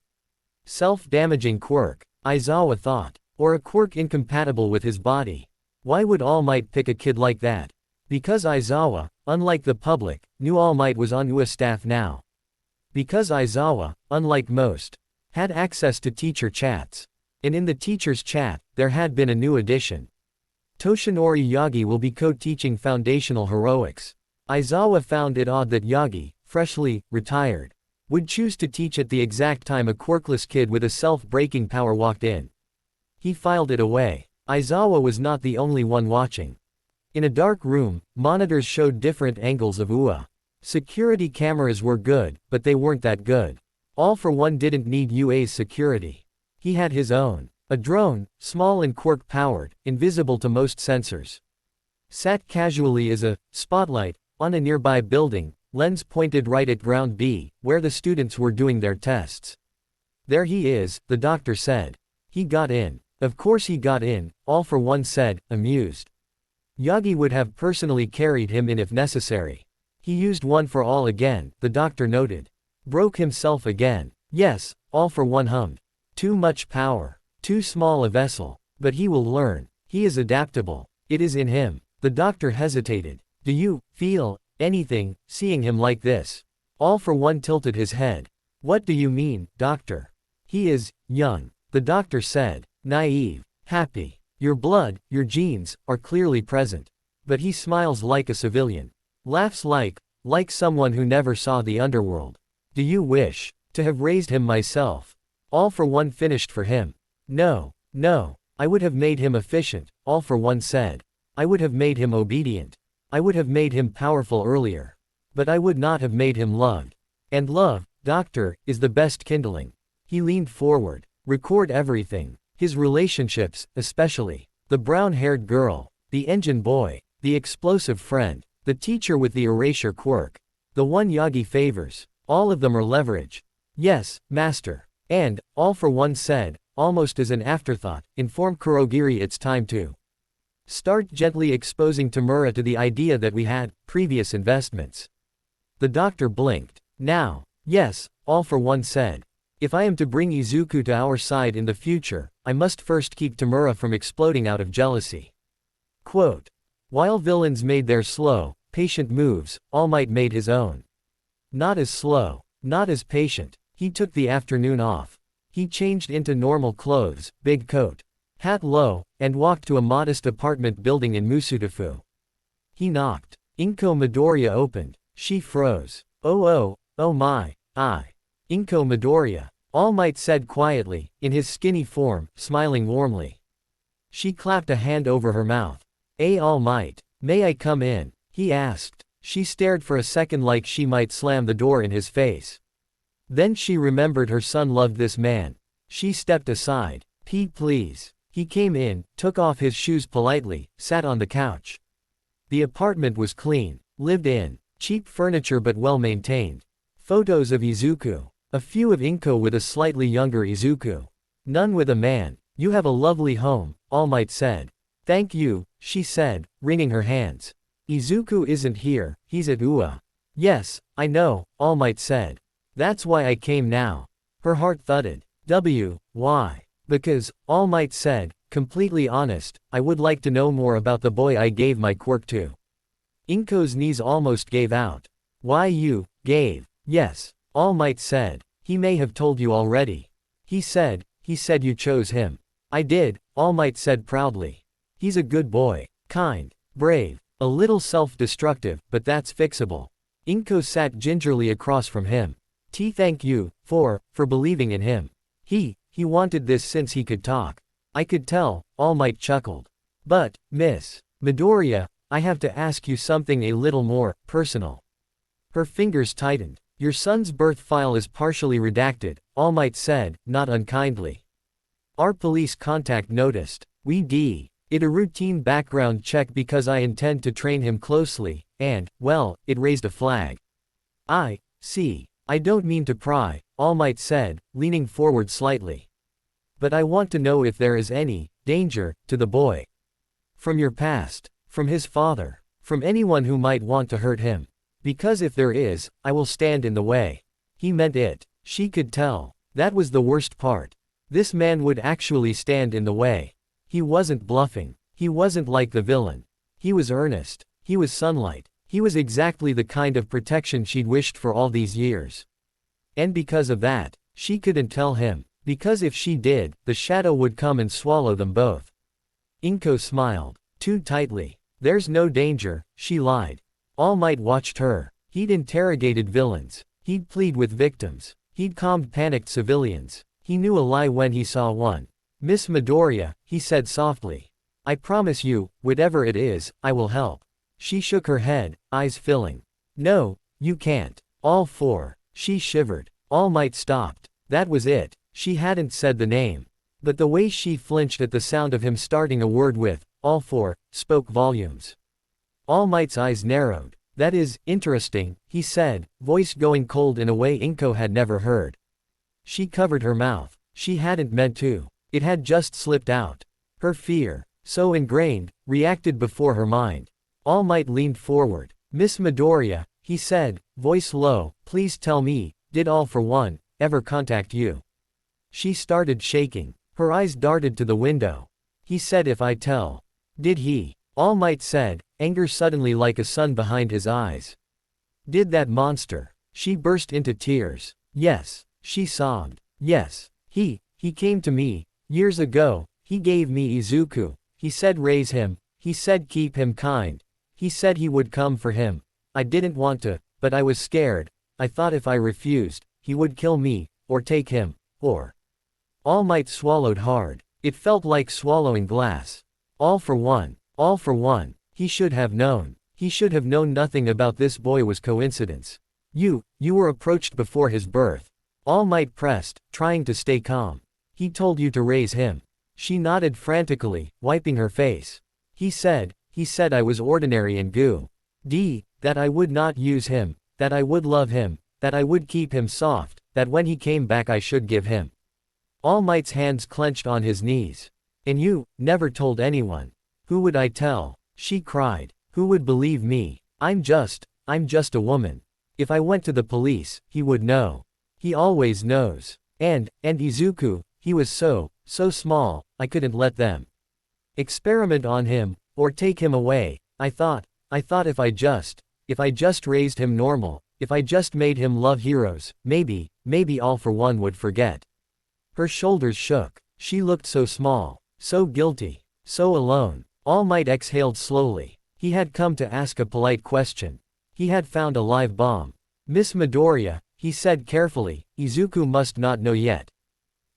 Self-damaging quirk, Aizawa thought. Or a quirk incompatible with his body. Why would All Might pick a kid like that? Because Aizawa, unlike the public, knew All Might was on UA staff now. Because Aizawa, unlike most, had access to teacher chats. And in the teacher's chat, there had been a new addition. Toshinori Yagi will be co-teaching foundational heroics. Aizawa found it odd that Yagi, freshly retired, would choose to teach at the exact time a quirkless kid with a self-breaking power walked in. He filed it away. Aizawa was not the only one watching. In a dark room, monitors showed different angles of UA. Security cameras were good, but they weren't that good. All for One didn't need UA's security. He had his own. A drone, small and quirk-powered, invisible to most sensors. Sat casually as a spotlight on a nearby building, lens pointed right at ground B, where the students were doing their tests. There he is, the doctor said. He got in. Of course he got in, All for One said, amused. Yagi would have personally carried him in if necessary. He used One for All again, the doctor noted. Broke himself again. Yes, All for One hummed. Too much power. Too small a vessel. But he will learn. He is adaptable. It is in him. The doctor hesitated. Do you feel anything, seeing him like this? All for One tilted his head. What do you mean, doctor? He is young, the doctor said. Naive. Happy. Your blood, your genes, are clearly present. But he smiles like a civilian. Laughs like someone who never saw the underworld. Do you wish to have raised him myself? All for One finished for him. No. I would have made him efficient, All for One said. I would have made him obedient. I would have made him powerful earlier. But I would not have made him loved. And love, doctor, is the best kindling. He leaned forward. Record everything. His relationships, especially. The brown-haired girl. The engine boy. The explosive friend. The teacher with the erasure quirk. The one Yagi favors. All of them are leverage. Yes, master. And, All for One said, almost as an afterthought, inform Kurogiri it's time to start gently exposing Tamura to the idea that we had previous investments. The doctor blinked. Now. Yes, All for One said. If I am to bring Izuku to our side in the future, I must first keep Tamura from exploding out of jealousy. Quote. While villains made their slow, patient moves, All Might made his own. Not as slow, not as patient. He took the afternoon off. He changed into normal clothes, big coat, hat low, and walked to a modest apartment building in Musutafu. He knocked. Inko Midoriya opened. She froze. Oh my, Inko Midoriya, All Might said quietly, in his skinny form, smiling warmly. She clapped a hand over her mouth. All Might, may I come in? He asked. She stared for a second like she might slam the door in his face. Then she remembered her son loved this man. She stepped aside. Please. He came in, took off his shoes politely, sat on the couch. The apartment was clean, lived in, cheap furniture but well maintained. Photos of Izuku. A few of Inko with a slightly younger Izuku. None with a man. You have a lovely home, All Might said. Thank you, she said, wringing her hands. Izuku isn't here, he's at Ua. Yes, I know, All Might said. That's why I came now. Her heart thudded. Why? Because, All Might said, completely honest, I would like to know more about the boy I gave my quirk to. Inko's knees almost gave out. Why you gave? Yes, All Might said. He may have told you already. He said you chose him. I did, All Might said proudly. He's a good boy. Kind. Brave. A little self-destructive, but that's fixable. Inko sat gingerly across from him. Thank you, for believing in him. He wanted this since he could talk. I could tell, All Might chuckled. But, Miss Midoriya, I have to ask you something a little more personal. Her fingers tightened. Your son's birth file is partially redacted, All Might said, not unkindly. Our police contact noticed. We did a routine background check because I intend to train him closely, and, well, it raised a flag. I see. I don't mean to pry, All Might said, leaning forward slightly. But I want to know if there is any danger to the boy. From your past, from his father, from anyone who might want to hurt him. Because if there is, I will stand in the way. He meant it. She could tell. That was the worst part. This man would actually stand in the way. He wasn't bluffing. He wasn't like the villain. He was earnest. He was sunlight. He was exactly the kind of protection she'd wished for all these years. And because of that, she couldn't tell him, because if she did, the shadow would come and swallow them both. Inko smiled. Too tightly. There's no danger, she lied. All Might watched her. He'd interrogated villains. He'd plead with victims. He'd calmed panicked civilians. He knew a lie when he saw one. Miss Midoriya, he said softly. I promise you, whatever it is, I will help. She shook her head, eyes filling. No, you can't. All for. She shivered. All Might stopped. That was it. She hadn't said the name. But the way she flinched at the sound of him starting a word with, all for, spoke volumes. All Might's eyes narrowed. That is, interesting, he said, voice going cold in a way Inko had never heard. She covered her mouth. She hadn't meant to. It had just slipped out. Her fear, so ingrained, reacted before her mind. All Might leaned forward. Miss Midoriya, he said, voice low, please tell me, did All for One ever contact you? She started shaking. Her eyes darted to the window. He said if I tell. Did he? All Might said, anger suddenly like a sun behind his eyes. Did that monster? She burst into tears. Yes, she sobbed. Yes, he came to me, years ago, he gave me Izuku, he said raise him, he said keep him kind, he said he would come for him. I didn't want to, but I was scared, I thought if I refused, he would kill me, or take him, or. All Might swallowed hard. It felt like swallowing glass. All for One. All for One. He should have known. He should have known nothing about this boy was coincidence. You were approached before his birth. All Might pressed, trying to stay calm. He told you to raise him. She nodded frantically, wiping her face. He said I was ordinary and goo. That I would not use him, that I would love him, that I would keep him soft, that when he came back I should give him. All Might's hands clenched on his knees. And you never told anyone. Who would I tell? She cried. Who would believe me? I'm just a woman. If I went to the police, he would know. He always knows. And Izuku, he was so small, I couldn't let them experiment on him, or take him away. I thought if I just raised him normal, if I just made him love heroes, maybe All for One would forget. Her shoulders shook. She looked so small, so guilty, so alone. All Might exhaled slowly. He had come to ask a polite question. He had found a live bomb. Miss Midoriya, he said carefully, Izuku must not know yet.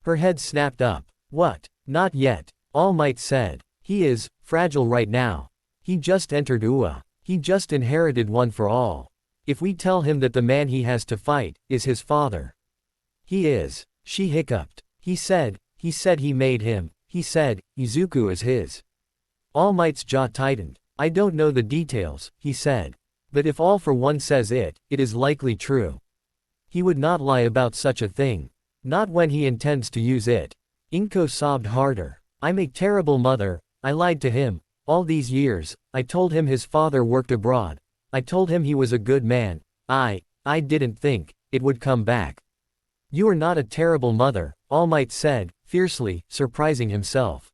Her head snapped up. What? Not yet. All Might said. He is fragile right now. He just entered UA. He just inherited One for All. If we tell him that the man he has to fight is his father. He is. She hiccuped. He said he made him. He said, Izuku is his. All Might's jaw tightened. I don't know the details, he said. But if All for One says it is likely true. He would not lie about such a thing. Not when he intends to use it. Inko sobbed harder. I'm a terrible mother, I lied to him. All these years, I told him his father worked abroad. I told him he was a good man. I didn't think it would come back. You are not a terrible mother, All Might said, fiercely, surprising himself.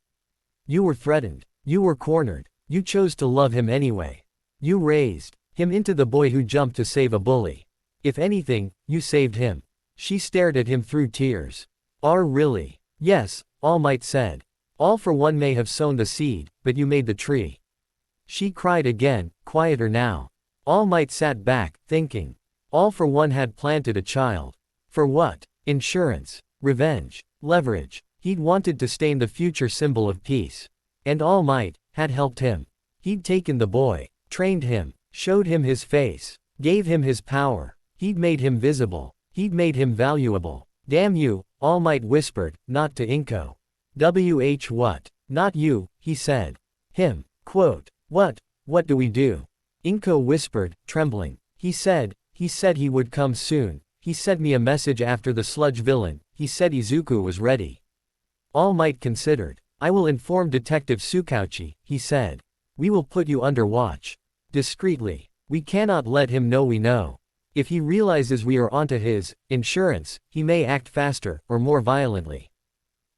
You were threatened. You were cornered. You chose to love him anyway. You raised him into the boy who jumped to save a bully. If anything, you saved him. She stared at him through tears. Really? Yes, All Might said. All for One may have sown the seed, but you made the tree. She cried again, quieter now. All Might sat back, thinking. All for One had planted a child. For what? Insurance. Revenge. Leverage. He'd wanted to stain the future symbol of peace. And All Might had helped him. He'd taken the boy, trained him, showed him his face, gave him his power. He'd made him visible. He'd made him valuable. Damn you, All Might whispered, not to Inko. What? Not you, he said. Him. Quote. What do we do? Inko whispered, trembling. He said he would come soon. He sent me a message after the sludge villain. He said Izuku was ready. All Might considered. I will inform Detective Tsukauchi, he said. We will put you under watch. Discreetly. We cannot let him know we know. If he realizes we are onto his insurance, he may act faster, or more violently.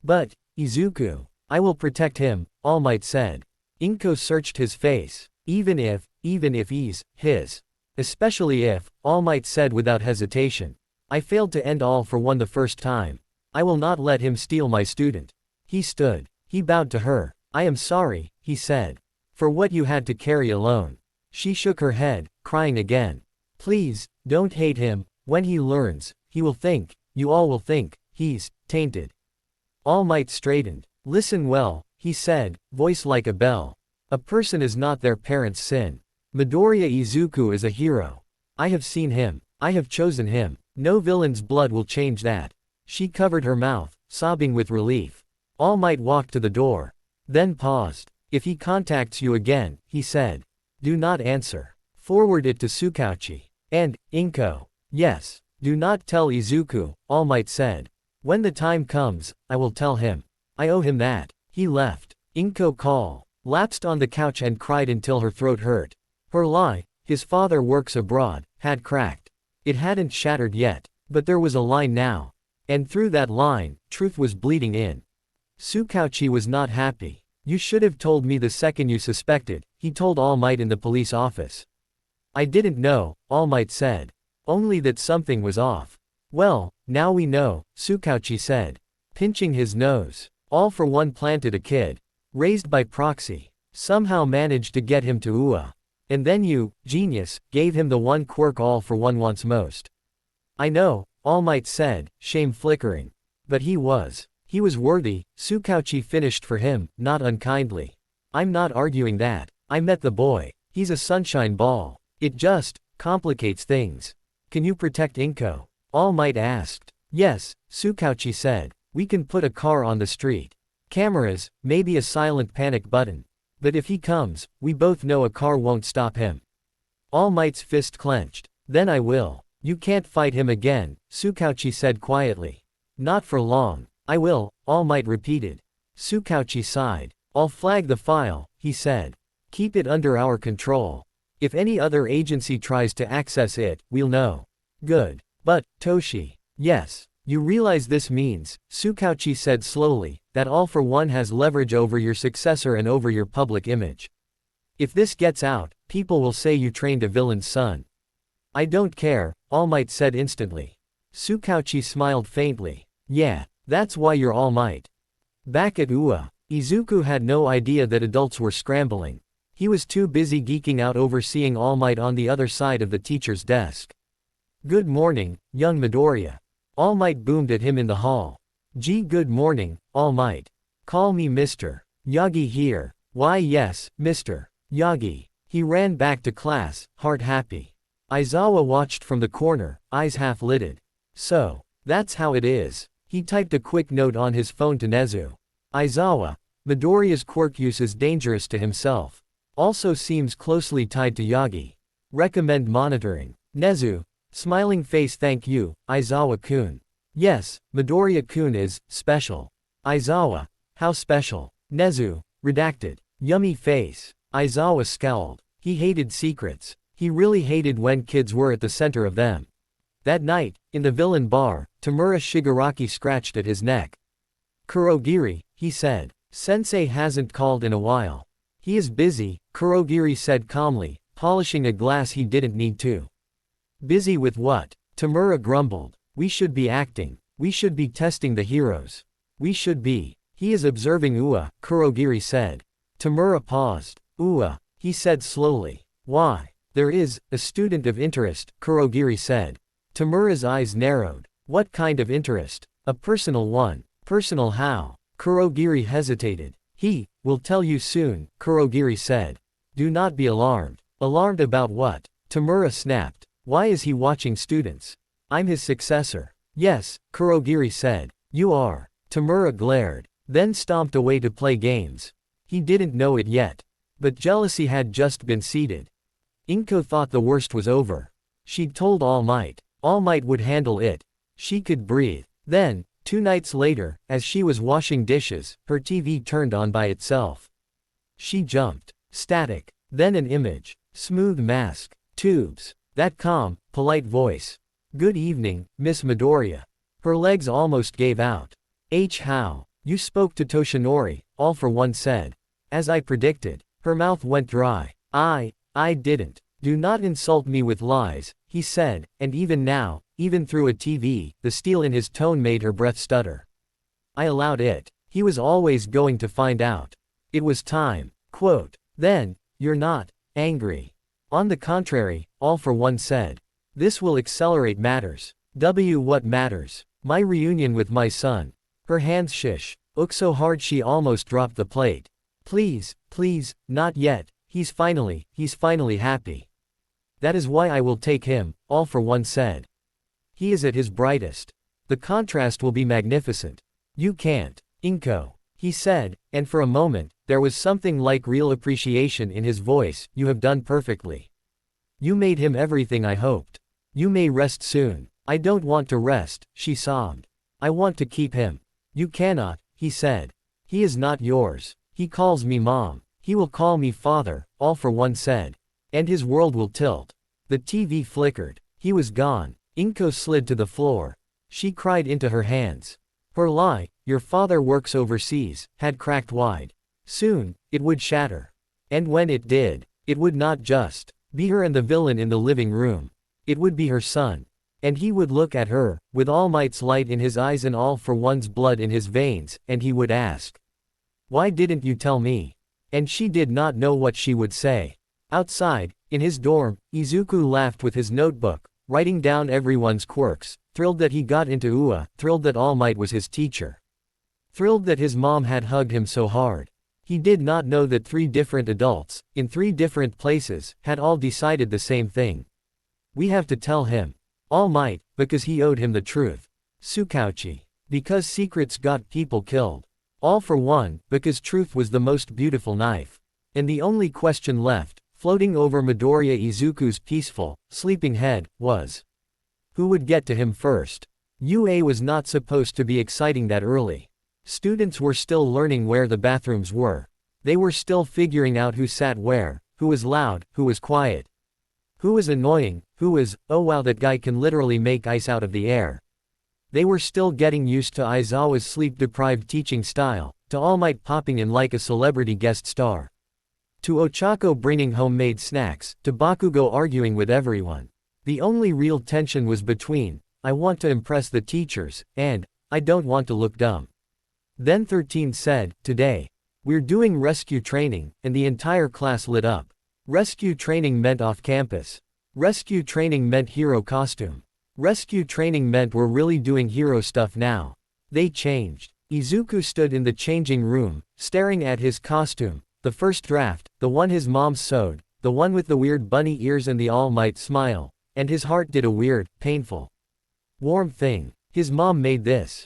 But, Izuku. I will protect him, All Might said. Inko searched his face. Even if he's his. Especially if, All Might said without hesitation. I failed to end All for One the first time. I will not let him steal my student. He stood. He bowed to her. I am sorry, he said. For what you had to carry alone. She shook her head, crying again. Please, don't hate him. When he learns, he will think, you all will think, he's tainted. All Might straightened. Listen well, he said, voice like a bell. A person is not their parents' sin. Midoriya Izuku is a hero. I have seen him. I have chosen him. No villain's blood will change that. She covered her mouth, sobbing with relief. All Might walked to the door. Then paused. If he contacts you again, he said. Do not answer. Forward it to Tsukauchi. And, Inko. Yes. Do not tell Izuku, All Might said. When the time comes, I will tell him. I owe him that. He left. Inko lapsed on the couch and cried until her throat hurt. Her lie, his father works abroad, had cracked. It hadn't shattered yet, but there was a line now. And through that line, truth was bleeding in. Tsukauchi was not happy. You should have told me the second you suspected, he told All Might in the police office. I didn't know, All Might said. Only that something was off. Well, now we know, Tsukauchi said. Pinching his nose. All for One planted a kid. Raised by proxy. Somehow managed to get him to UA. And then you, genius, gave him the one quirk All for One wants most. I know, All Might said, shame flickering. But he was worthy, Tsukauchi finished for him, not unkindly. I'm not arguing that. I met the boy. He's a sunshine ball. It just complicates things. Can you protect Inko? All Might asked. Yes, Tsukauchi said. We can put a car on the street. Cameras, maybe a silent panic button. But if he comes, we both know a car won't stop him. All Might's fist clenched. Then I will. You can't fight him again, Tsukauchi said quietly. Not for long. I will, All Might repeated. Tsukauchi sighed. I'll flag the file, he said. Keep it under our control. If any other agency tries to access it, we'll know. Good. But, Toshi. Yes. You realize this means, Tsukauchi said slowly, that All for One has leverage over your successor and over your public image. If this gets out, people will say you trained a villain's son. I don't care, All Might said instantly. Tsukauchi smiled faintly. Yeah, that's why you're All Might. Back at UA, Izuku had no idea that adults were scrambling. He was too busy geeking out over seeing All Might on the other side of the teacher's desk. Good morning, young Midoriya. All Might boomed at him in the hall. Gee, good morning, All Might. Call me Mr. Yagi here. Why yes, Mr. Yagi. He ran back to class, heart happy. Aizawa watched from the corner, eyes half-lidded. So, that's how it is. He typed a quick note on his phone to Nezu. Aizawa. Midoriya's quirk use is dangerous to himself. Also seems closely tied to Yagi. Recommend monitoring. Nezu. Smiling face, thank you, Aizawa-kun. Yes, Midoriya-kun is special. Aizawa. How special? Nezu. Redacted. Yummy face. Aizawa scowled. He hated secrets. He really hated when kids were at the center of them. That night, in the villain bar, Tamura Shigaraki scratched at his neck. Kurogiri, he said. Sensei hasn't called in a while. He is busy, Kurogiri said calmly, polishing a glass he didn't need to. Busy with what? Tamura grumbled. We should be acting. We should be testing the heroes. We should be. He is observing UA, Kurogiri said. Tamura paused. UA, he said slowly. Why? There is a student of interest, Kurogiri said. Tamura's eyes narrowed. What kind of interest? A personal one. Personal how? Kurogiri hesitated. He will tell you soon, Kurogiri said. Do not be alarmed. Alarmed about what? Tamura snapped. Why is he watching students? I'm his successor. Yes, Kurogiri said. You are. Tamura glared, then stomped away to play games. He didn't know it yet. But jealousy had just been seeded. Inko thought the worst was over. She'd told All Might. All Might would handle it. She could breathe. Then, 2 nights later, as she was washing dishes, her TV turned on by itself. She jumped. Static. Then an image. Smooth mask. Tubes. That calm, polite voice. Good evening, Miss Midoriya. Her legs almost gave out. How? You spoke to Toshinori, All for One said. As I predicted. Her mouth went dry. I didn't. Do not insult me with lies, he said, and even now, even through a TV, the steel in his tone made her breath stutter. I allowed it. He was always going to find out. It was time. Quote. Then, you're not angry. On the contrary, All for One said. This will accelerate matters. What matters? My reunion with my son. Her hands shook so hard she almost dropped the plate. Please, not yet, he's finally happy. That is why I will take him, All for One said. He is at his brightest. The contrast will be magnificent. You can't. Inko. He said, and for a moment, There was something like real appreciation in his voice. You have done perfectly. You made him everything I hoped. You may rest soon. I don't want to rest, she sobbed. I want to keep him. You cannot, he said. He is not yours. He calls me mom. He will call me father, All for One said. And his world will tilt. The TV flickered. He was gone. Inko slid to the floor. She cried into her hands. Her lie, your father works overseas, had cracked wide. Soon, it would shatter. And when it did, it would not just be her and the villain in the living room. It would be her son. And he would look at her, with All Might's light in his eyes and All for One's blood in his veins, and he would ask, why didn't you tell me? And she did not know what she would say. Outside, in his dorm, Izuku laughed with his notebook, writing down everyone's quirks, thrilled that he got into UA, thrilled that All Might was his teacher. Thrilled that his mom had hugged him so hard. He did not know that 3 different adults, in 3 different places, had all decided the same thing. We have to tell him. All Might, because he owed him the truth. Tsukauchi. Because secrets got people killed. All for One, because truth was the most beautiful knife. And the only question left, floating over Midoriya Izuku's peaceful, sleeping head, was who would get to him first? UA was not supposed to be exciting that early. Students were still learning where the bathrooms were. They were still figuring out who sat where, who was loud, who was quiet. Who was annoying, who was, oh wow that guy can literally make ice out of the air. They were still getting used to Aizawa's sleep-deprived teaching style, to All Might popping in like a celebrity guest star. To Ochako bringing homemade snacks, to Bakugo arguing with everyone. The only real tension was between, I want to impress the teachers, and, I don't want to look dumb. Then 13 said, today. We're doing rescue training, and the entire class lit up. Rescue training meant off campus. Rescue training meant hero costume. Rescue training meant we're really doing hero stuff now. They changed. Izuku stood in the changing room, staring at his costume, the first draft, the one his mom sewed, the one with the weird bunny ears and the All Might smile, and his heart did a weird, painful, warm thing. His mom made this.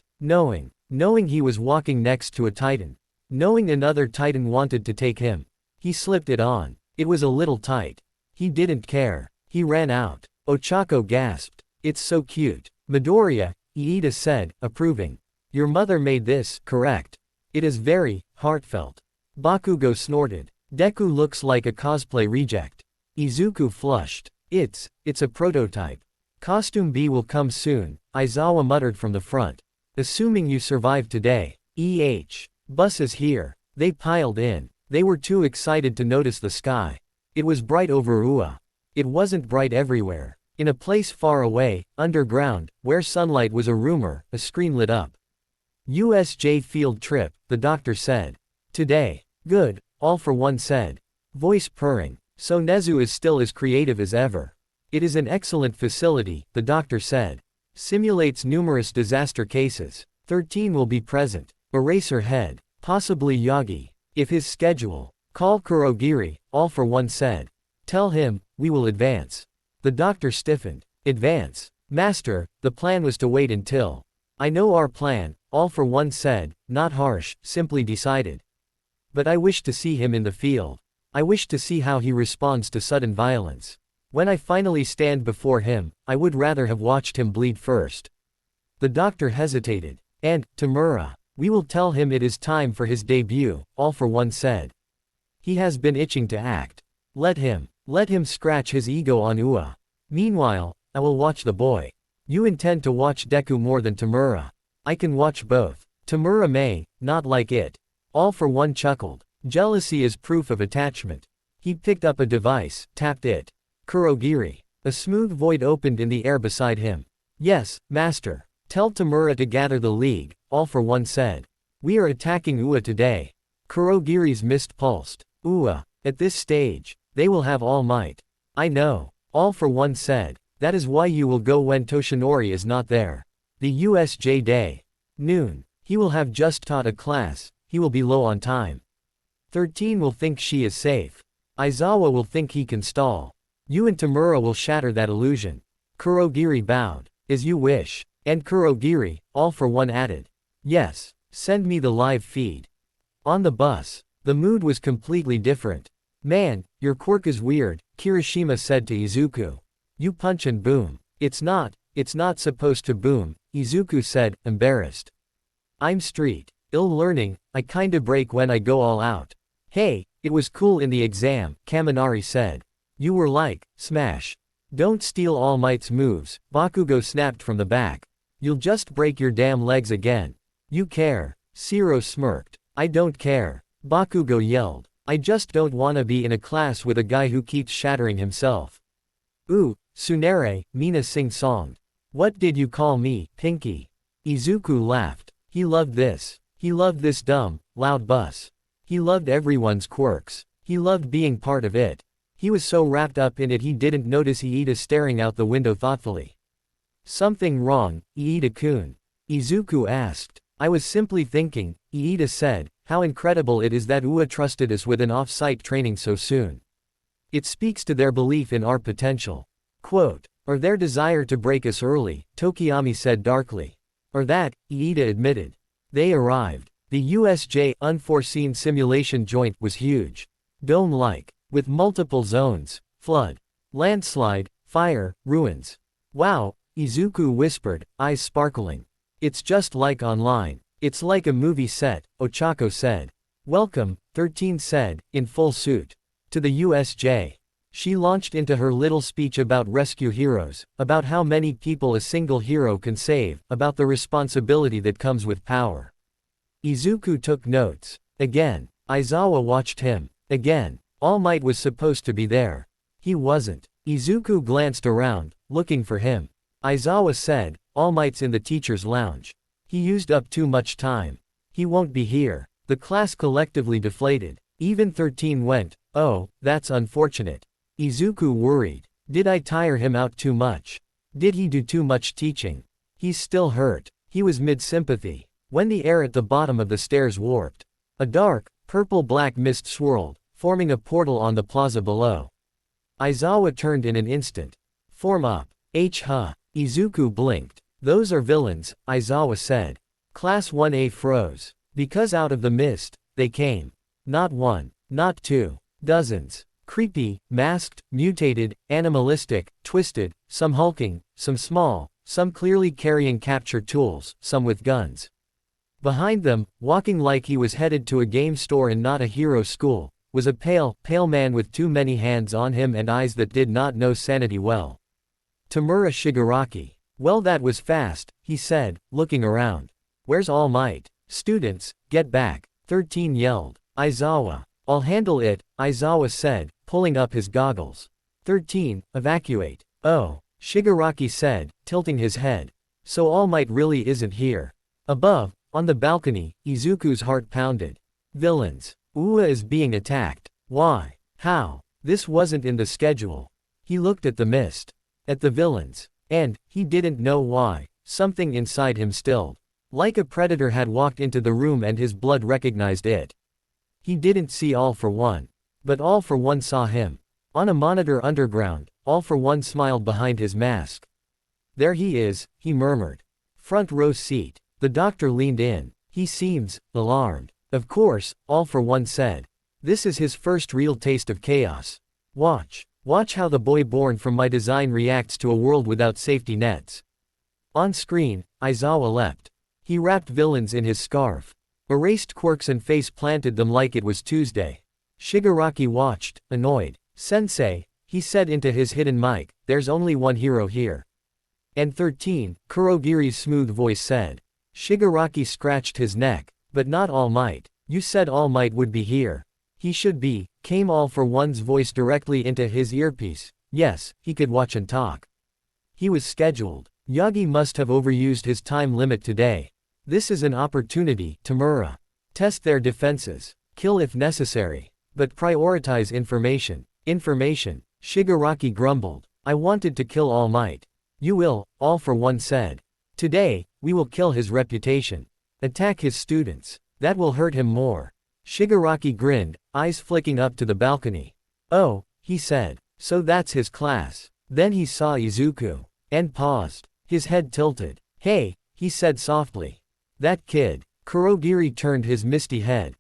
Knowing he was walking next to a titan. Knowing another titan wanted to take him. He slipped it on. It was a little tight. He didn't care. He ran out. Ochako gasped. It's so cute. Midoriya, Iida said, approving. Your mother made this, correct? It is very heartfelt. Bakugo snorted. Deku looks like a cosplay reject. Izuku flushed. It's a prototype. Costume B will come soon, Aizawa muttered from the front. Assuming you survive today. Bus is here. They piled in. They were too excited to notice the sky. It was bright over UA. It wasn't bright everywhere. In a place far away, underground, where sunlight was a rumor, a screen lit up. USJ field trip, the doctor said. Today. Good, All for One said. Voice purring. So Nezu is still as creative as ever. It is an excellent facility, the doctor said. Simulates numerous disaster cases. 13 will be present. Eraserhead. Possibly Yagi. If his schedule. Call Kurogiri, All for One said. Tell him, we will advance. The doctor stiffened. Advance. Master, the plan was to wait until. I know our plan, All for One said, not harsh, simply decided. But I wish to see him in the field. I wish to see how he responds to sudden violence. When I finally stand before him, I would rather have watched him bleed first. The doctor hesitated. And, Tamura. We will tell him it is time for his debut, All for One said. He has been itching to act. Let him scratch his ego on UA. Meanwhile, I will watch the boy. You intend to watch Deku more than Tamura. I can watch both. Tamura may, not like it. All for One chuckled. Jealousy is proof of attachment. He picked up a device, tapped it. Kurogiri. A smooth void opened in the air beside him. Yes, master. Tell Tamura to gather the league, All for One said. We are attacking UA today. Kurogiri's mist pulsed. UA. At this stage, they will have All Might. I know. All for One said. That is why you will go when Toshinori is not there. The USJ day. Noon. He will have just taught a class, he will be low on time. 13 will think she is safe. Aizawa will think he can stall. You and Tamura will shatter that illusion. Kurogiri bowed. As you wish. And Kurogiri, All for One added. Yes. Send me the live feed. On the bus. The mood was completely different. Man, your quirk is weird, Kirishima said to Izuku. You punch and boom. It's not supposed to boom, Izuku said, embarrassed. I'm street. Ill learning, I kinda break when I go all out. Hey, it was cool in the exam, Kaminari said. You were like, smash. Don't steal All Might's moves, Bakugo snapped from the back. You'll just break your damn legs again. You care. Zero smirked. I don't care. Bakugo yelled. I just don't wanna be in a class with a guy who keeps shattering himself. Ooh, Tsunere, Mina sing-songed. What did you call me, Pinky? Izuku laughed. He loved this. He loved this dumb, loud bus. He loved everyone's quirks. He loved being part of it. He was so wrapped up in it he didn't notice Iida staring out the window thoughtfully. Something wrong, Iida-kun? Izuku asked. I was simply thinking, Iida said, how incredible it is that UA trusted us with an off-site training so soon. It speaks to their belief in our potential. Quote, or their desire to break us early, Tokiyami said darkly. Or that, Iida admitted. They arrived. The USJ unforeseen simulation joint was huge. Dome-like. With multiple zones, flood, landslide, fire, ruins. Wow, Izuku whispered, eyes sparkling. It's just like online. It's like a movie set, Ochako said. Welcome, 13 said, in full suit. To the USJ. She launched into her little speech about rescue heroes, about how many people a single hero can save, about the responsibility that comes with power. Izuku took notes. Again. Aizawa watched him. Again. All Might was supposed to be there. He wasn't. Izuku glanced around, looking for him. Aizawa said, All Might's in the teacher's lounge. He used up too much time. He won't be here. The class collectively deflated. Even 13 went, oh, that's unfortunate. Izuku worried. Did I tire him out too much? Did he do too much teaching? He's still hurt. He was mid-sympathy. When the air at the bottom of the stairs warped. A dark, purple-black mist swirled, forming a portal on the plaza below. Aizawa turned in an instant. Form up. Huh. Izuku blinked. Those are villains, Aizawa said. Class 1A froze. Because out of the mist, they came. Not one. Not two. Dozens. Creepy, masked, mutated, animalistic, twisted, some hulking, some small, some clearly carrying capture tools, some with guns. Behind them, walking like he was headed to a game store and not a hero school, was a pale man with too many hands on him and eyes that did not know sanity well. Tamura Shigaraki. Well, that was fast, he said, looking around. Where's All Might? Students, get back, 13 yelled. Aizawa. I'll handle it, Aizawa said, pulling up his goggles. 13, evacuate. Oh, Shigaraki said, tilting his head. So All Might really isn't here. Above, on the balcony, Izuku's heart pounded. Villains. UA is being attacked. Why? How? This wasn't in the schedule. He looked at the mist. At the villains. And, he didn't know why, something inside him stilled. Like a predator had walked into the room and his blood recognized it. He didn't see All for One. But All for One saw him. On a monitor underground, All for One smiled behind his mask. There he is, he murmured. Front row seat. The doctor leaned in. He seems alarmed. Of course, All for One said. This is his first real taste of chaos. Watch. Watch how the boy born from my design reacts to a world without safety nets. On screen, Aizawa leapt. He wrapped villains in his scarf. Erased quirks and face planted them like it was Tuesday. Shigaraki watched, annoyed. Sensei, he said into his hidden mic, there's only one hero here. And 13, Kurogiri's smooth voice said. Shigaraki scratched his neck. But not All Might. You said All Might would be here. He should be, came All for One's voice directly into his earpiece. Yes, he could watch and talk. He was scheduled. Yagi must have overused his time limit today. This is an opportunity, Tamura. Test their defenses. Kill if necessary. But prioritize information. Information. Shigaraki grumbled. I wanted to kill All Might. You will, All for One said. Today, we will kill his reputation. Attack his students. That will hurt him more. Shigaraki grinned, eyes flicking up to the balcony. Oh, he said. So that's his class. Then he saw Izuku. And paused. His head tilted. Hey, he said softly. That kid. Kurogiri turned his misty head.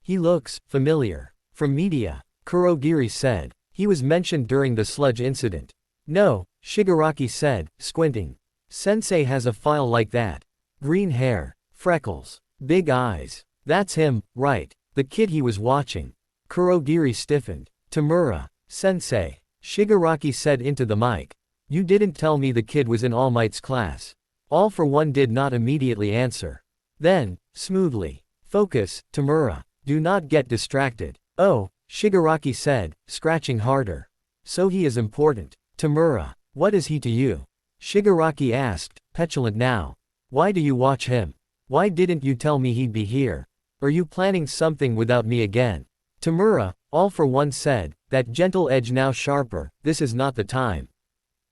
He looks familiar. From media, Kurogiri said. He was mentioned during the sludge incident. No, Shigaraki said, squinting. Sensei has a file like that. Green hair, freckles, big eyes. That's him, right? The kid he was watching. Kurogiri stiffened. Tamura, sensei. Shigaraki said into the mic. You didn't tell me the kid was in All Might's class. All for One did not immediately answer. Then, smoothly. Focus, Tamura. Do not get distracted. Oh, Shigaraki said, scratching harder. So he is important. Tamura, what is he to you? Shigaraki asked, petulant now. Why do you watch him? Why didn't you tell me he'd be here? Are you planning something without me again? Tamura, All for One said, that gentle edge now sharper, this is not the time.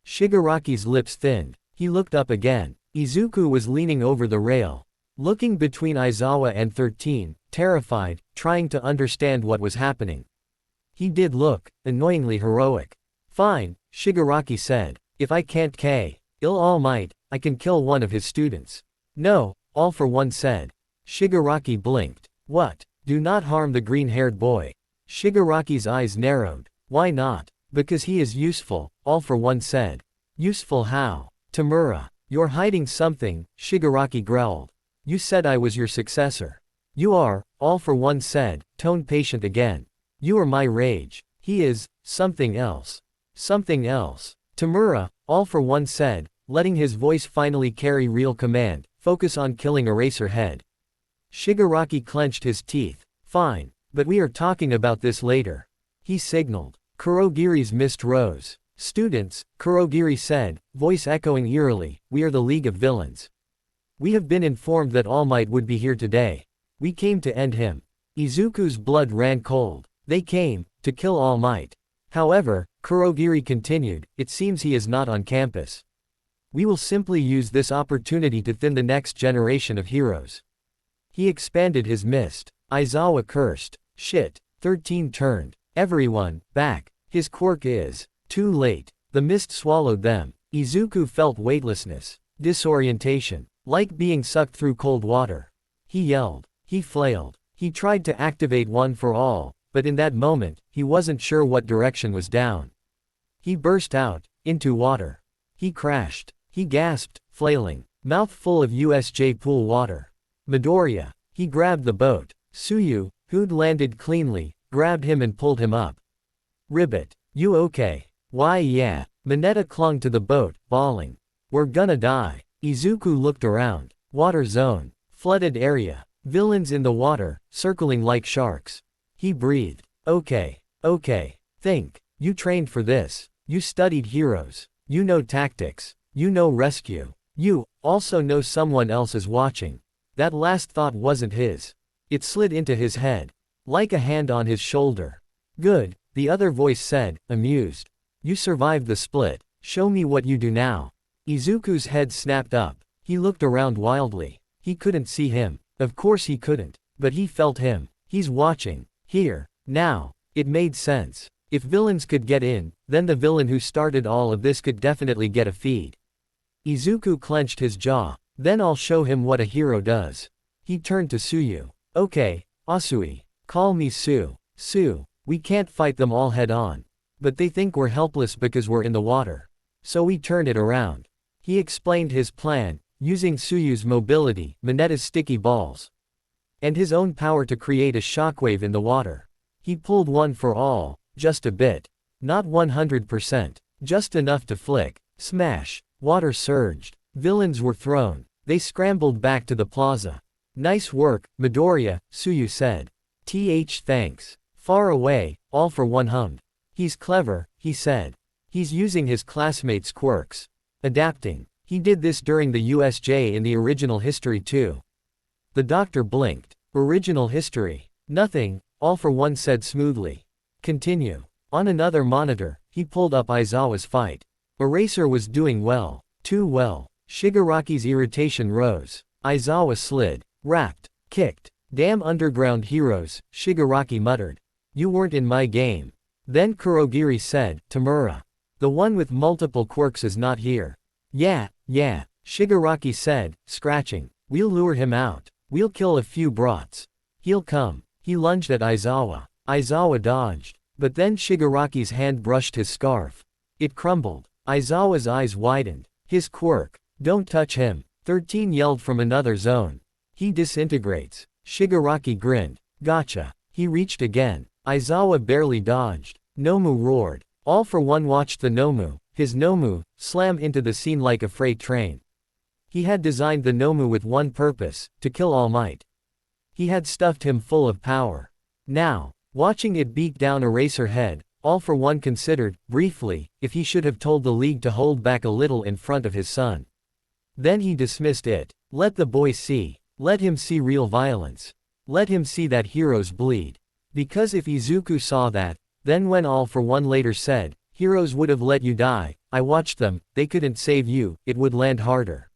Shigaraki's lips thinned. He looked up again. Izuku was leaning over the rail. Looking between Aizawa and 13, terrified, trying to understand what was happening. He did look, annoyingly heroic. Fine, Shigaraki said. If I can't kill All Might, I can kill one of his students. No, All for One said. Shigaraki blinked. What? Do not harm the green-haired boy. Shigaraki's eyes narrowed. Why not? Because he is useful, All for One said. Useful how? Tamura. You're hiding something, Shigaraki growled. You said I was your successor. You are, All for One said, tone patient again. You are my rage. He is, something else. Something else. Tamura, All for One said, letting his voice finally carry real command, focus on killing Eraserhead. Shigaraki clenched his teeth. Fine, but we are talking about this later. He signaled. Kurogiri's mist rose. Students, Kurogiri said, voice echoing eerily, we are the League of Villains. We have been informed that All Might would be here today. We came to end him. Izuku's blood ran cold. They came, to kill All Might. However, Kurogiri continued, it seems he is not on campus. We will simply use this opportunity to thin the next generation of heroes. He expanded his mist. Aizawa cursed. Shit. 13 turned. Everyone, back. His quirk is. Too late. The mist swallowed them. Izuku felt weightlessness. Disorientation. Like being sucked through cold water. He yelled. He flailed. He tried to activate One for All, but in that moment, he wasn't sure what direction was down. He burst out, into water. He crashed. He gasped, flailing, mouth full of USJ pool water. Midoriya. He grabbed the boat. Tsuyu, who'd landed cleanly, grabbed him and pulled him up. Ribbit. You okay? Why yeah. Mineta clung to the boat, bawling. We're gonna die. Izuku looked around. Water zone. Flooded area. Villains in the water, circling like sharks. He breathed. Okay. Okay. Think. You trained for this. You studied heroes. You know tactics. You know rescue. You also know someone else is watching. That last thought wasn't his. It slid into his head. Like a hand on his shoulder. Good, the other voice said, amused. You survived the split. Show me what you do now. Izuku's head snapped up. He looked around wildly. He couldn't see him. Of course he couldn't. But he felt him. He's watching. Here. Now. It made sense. If villains could get in, then the villain who started all of this could definitely get a feed. Izuku clenched his jaw. Then I'll show him what a hero does. He turned to Tsuyu. Okay, Asui. Call me Su. Su. We can't fight them all head on. But they think we're helpless because we're in the water. So we turned it around. He explained his plan, using Tsuyu's mobility, Mineta's sticky balls, and his own power to create a shockwave in the water. He pulled One for All, just a bit. Not 100%. Just enough to flick. Smash. Water surged. Villains were thrown. They scrambled back to the plaza. Nice work, Midoriya, Tsuyu said. Thanks. Far away, All for One hummed. He's clever, he said. He's using his classmates' quirks. Adapting. He did this during the USJ in the original history too. The doctor blinked. Original history. Nothing, All for One said smoothly. Continue. On another monitor, he pulled up Aizawa's fight. Eraser was doing well. Too well. Shigaraki's irritation rose. Aizawa slid. Rapped. Kicked. Damn underground heroes, Shigaraki muttered. You weren't in my game. Then Kurogiri said, Tamura. The one with multiple quirks is not here. Yeah, Shigaraki said, scratching. We'll lure him out. We'll kill a few brats. He'll come. He lunged at Aizawa. Aizawa dodged. But then Shigaraki's hand brushed his scarf. It crumbled. Aizawa's eyes widened. His quirk. Don't touch him. 13 yelled from another zone. He disintegrates. Shigaraki grinned. Gotcha. He reached again. Aizawa barely dodged. Nomu roared. All for One watched the Nomu, his Nomu, slam into the scene like a freight train. He had designed the Nomu with one purpose, to kill All Might. He had stuffed him full of power. Now, watching it beat down Eraserhead, All for One considered, briefly, if he should have told the League to hold back a little in front of his son. Then he dismissed it. Let the boy see. Let him see real violence. Let him see that heroes bleed. Because if Izuku saw that, then when All for One later said, heroes would have let you die, I watched them, they couldn't save you, it would land harder.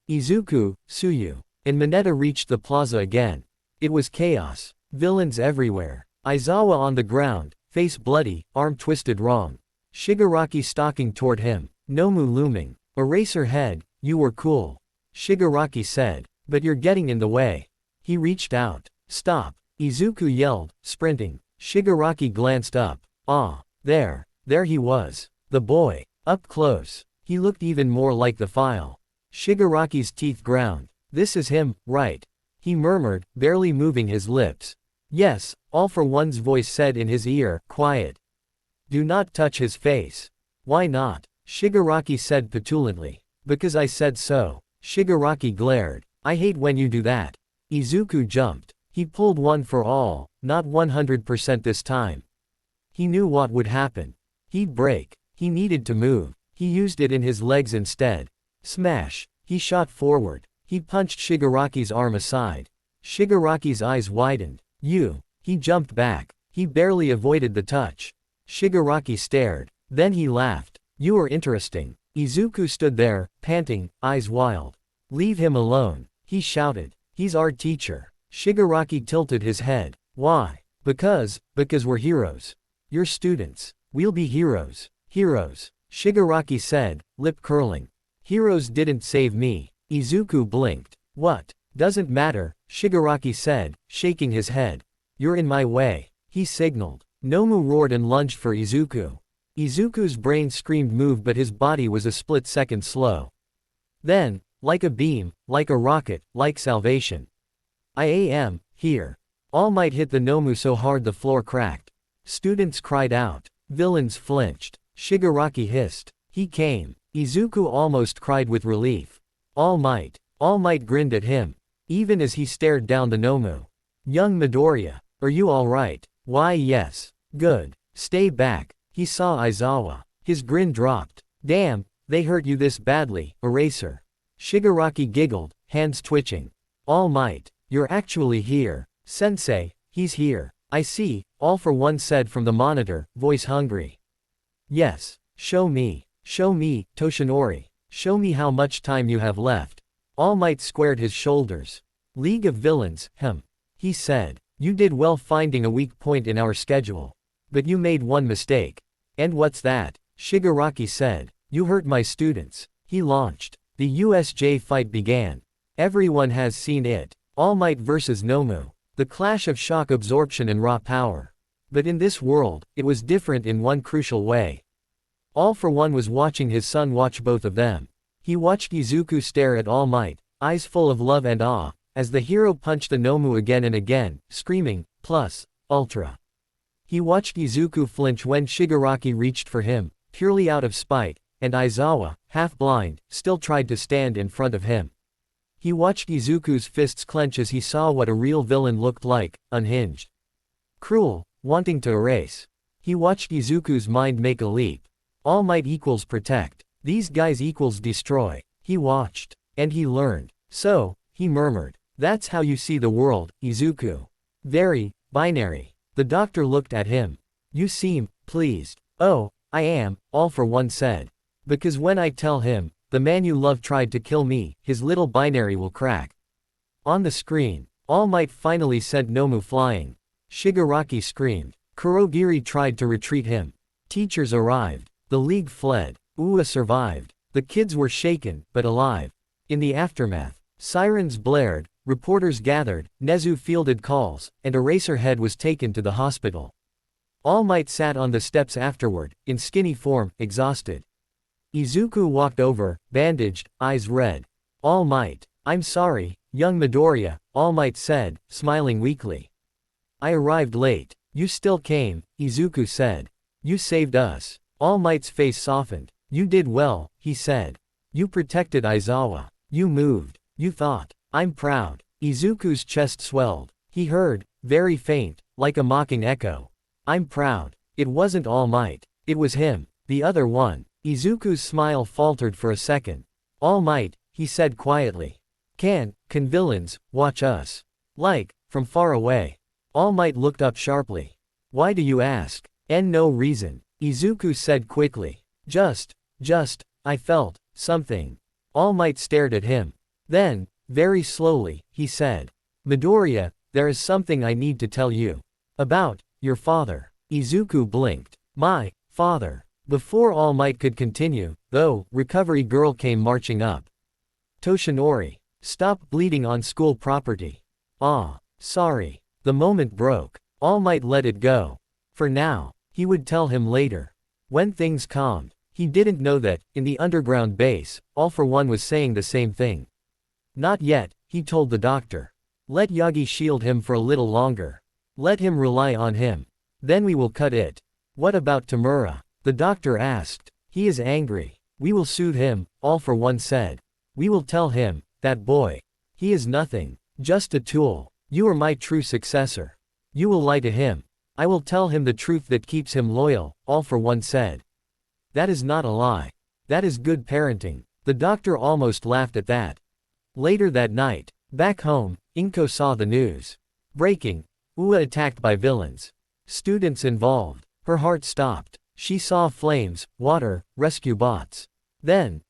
Izuku, Tsuyu, and Mineta reached the plaza again. It was chaos. Villains everywhere. Aizawa on the ground, face bloody, arm twisted wrong. Shigaraki stalking toward him. Nomu looming. Eraserhead, you were cool. Shigaraki said. But you're getting in the way. He reached out. Stop. Izuku yelled, sprinting. Shigaraki glanced up. Ah, there he was. The boy. Up close. He looked even more like the file. Shigaraki's teeth ground. This is him, right? He murmured, barely moving his lips. Yes, All for One's voice said in his ear, quiet. Do not touch his face. Why not? Shigaraki said petulantly. Because I said so. Shigaraki glared. I hate when you do that. Izuku jumped. He pulled One for All, not 100% this time. He knew what would happen. He'd break. He needed to move. He used it in his legs instead. Smash. He shot forward. He punched Shigaraki's arm aside. Shigaraki's eyes widened. You. He jumped back. He barely avoided the touch. Shigaraki stared. Then he laughed. You are interesting. Izuku stood there, panting, eyes wild. Leave him alone. He shouted. He's our teacher. Shigaraki tilted his head. Why? Because we're heroes. You're students. We'll be heroes. Heroes. Shigaraki said, lip curling. Heroes didn't save me. Izuku blinked. What? Doesn't matter, Shigaraki said, shaking his head. You're in my way. He signaled. Nomu roared and lunged for Izuku. Izuku's brain screamed move, but his body was a split second slow. Then, like a beam, like a rocket, like salvation. I am here. All Might hit the Nomu so hard the floor cracked. Students cried out. Villains flinched. Shigaraki hissed. He came. Izuku almost cried with relief. All Might grinned at him. Even as he stared down the Nomu. Young Midoriya, are you alright? Why yes. Good. Stay back. He saw Aizawa. His grin dropped. Damn, they hurt you this badly, Eraser. Shigaraki giggled, hands twitching. All Might, you're actually here. Sensei, he's here. I see, All for One said from the monitor, voice hungry. Yes. Show me, Toshinori. Show me how much time you have left. All Might squared his shoulders. League of Villains, he said. You did well finding a weak point in our schedule. But you made one mistake. And what's that? Shigaraki said. You hurt my students. He launched. The USJ fight began. Everyone has seen it. All Might versus Nomu. The clash of shock absorption and raw power. But in this world, it was different in one crucial way. All for One was watching his son watch both of them. He watched Izuku stare at All Might, eyes full of love and awe, as the hero punched the Nomu again and again, screaming, plus, ultra. He watched Izuku flinch when Shigaraki reached for him, purely out of spite, and Aizawa, half blind, still tried to stand in front of him. He watched Izuku's fists clench as he saw what a real villain looked like, unhinged. Cruel, wanting to erase. He watched Izuku's mind make a leap. All Might equals protect. These guys equals destroy. He watched. And he learned. So, he murmured. That's how you see the world, Izuku. Very, binary. The doctor looked at him. You seem pleased. Oh, I am, All for One said. Because when I tell him, the man you love tried to kill me, his little binary will crack. On the screen, All Might finally sent Nomu flying. Shigaraki screamed. Kurogiri tried to retreat him. Teachers arrived. The League fled. Ua survived. The kids were shaken, but alive. In the aftermath, sirens blared, reporters gathered, Nezu fielded calls, and Eraserhead was taken to the hospital. All Might sat on the steps afterward, in skinny form, exhausted. Izuku walked over, bandaged, eyes red. All Might. I'm sorry, young Midoriya, All Might said, smiling weakly. I arrived late. You still came, Izuku said. You saved us. All Might's face softened. You did well, he said. You protected Aizawa. You moved. You thought. I'm proud. Izuku's chest swelled. He heard, very faint, like a mocking echo. I'm proud. It wasn't All Might. It was him, the other one. Izuku's smile faltered for a second. All Might, he said quietly. Can villains, watch us? Like, from far away. All Might looked up sharply. Why do you ask? No reason. Izuku said quickly. Just, I felt, something. All Might stared at him. Then, very slowly, he said. Midoriya, there is something I need to tell you. About, your father. Izuku blinked. My father. Before All Might could continue, though, Recovery Girl came marching up. Toshinori. Stop bleeding on school property. Sorry. The moment broke. All Might let it go. For now. He would tell him later. When things calmed. He didn't know that, in the underground base, All for One was saying the same thing. Not yet, he told the doctor. Let Yagi shield him for a little longer. Let him rely on him. Then we will cut it. What about Tamura? The doctor asked. He is angry. We will soothe him, All for One said. We will tell him, that boy. He is nothing. Just a tool. You are my true successor. You will lie to him. I will tell him the truth that keeps him loyal, All for One said. That is not a lie. That is good parenting. The doctor almost laughed at that. Later that night, back home, Inko saw the news. Breaking. Ua attacked by villains. Students involved. Her heart stopped. She saw flames, water, rescue bots. Then,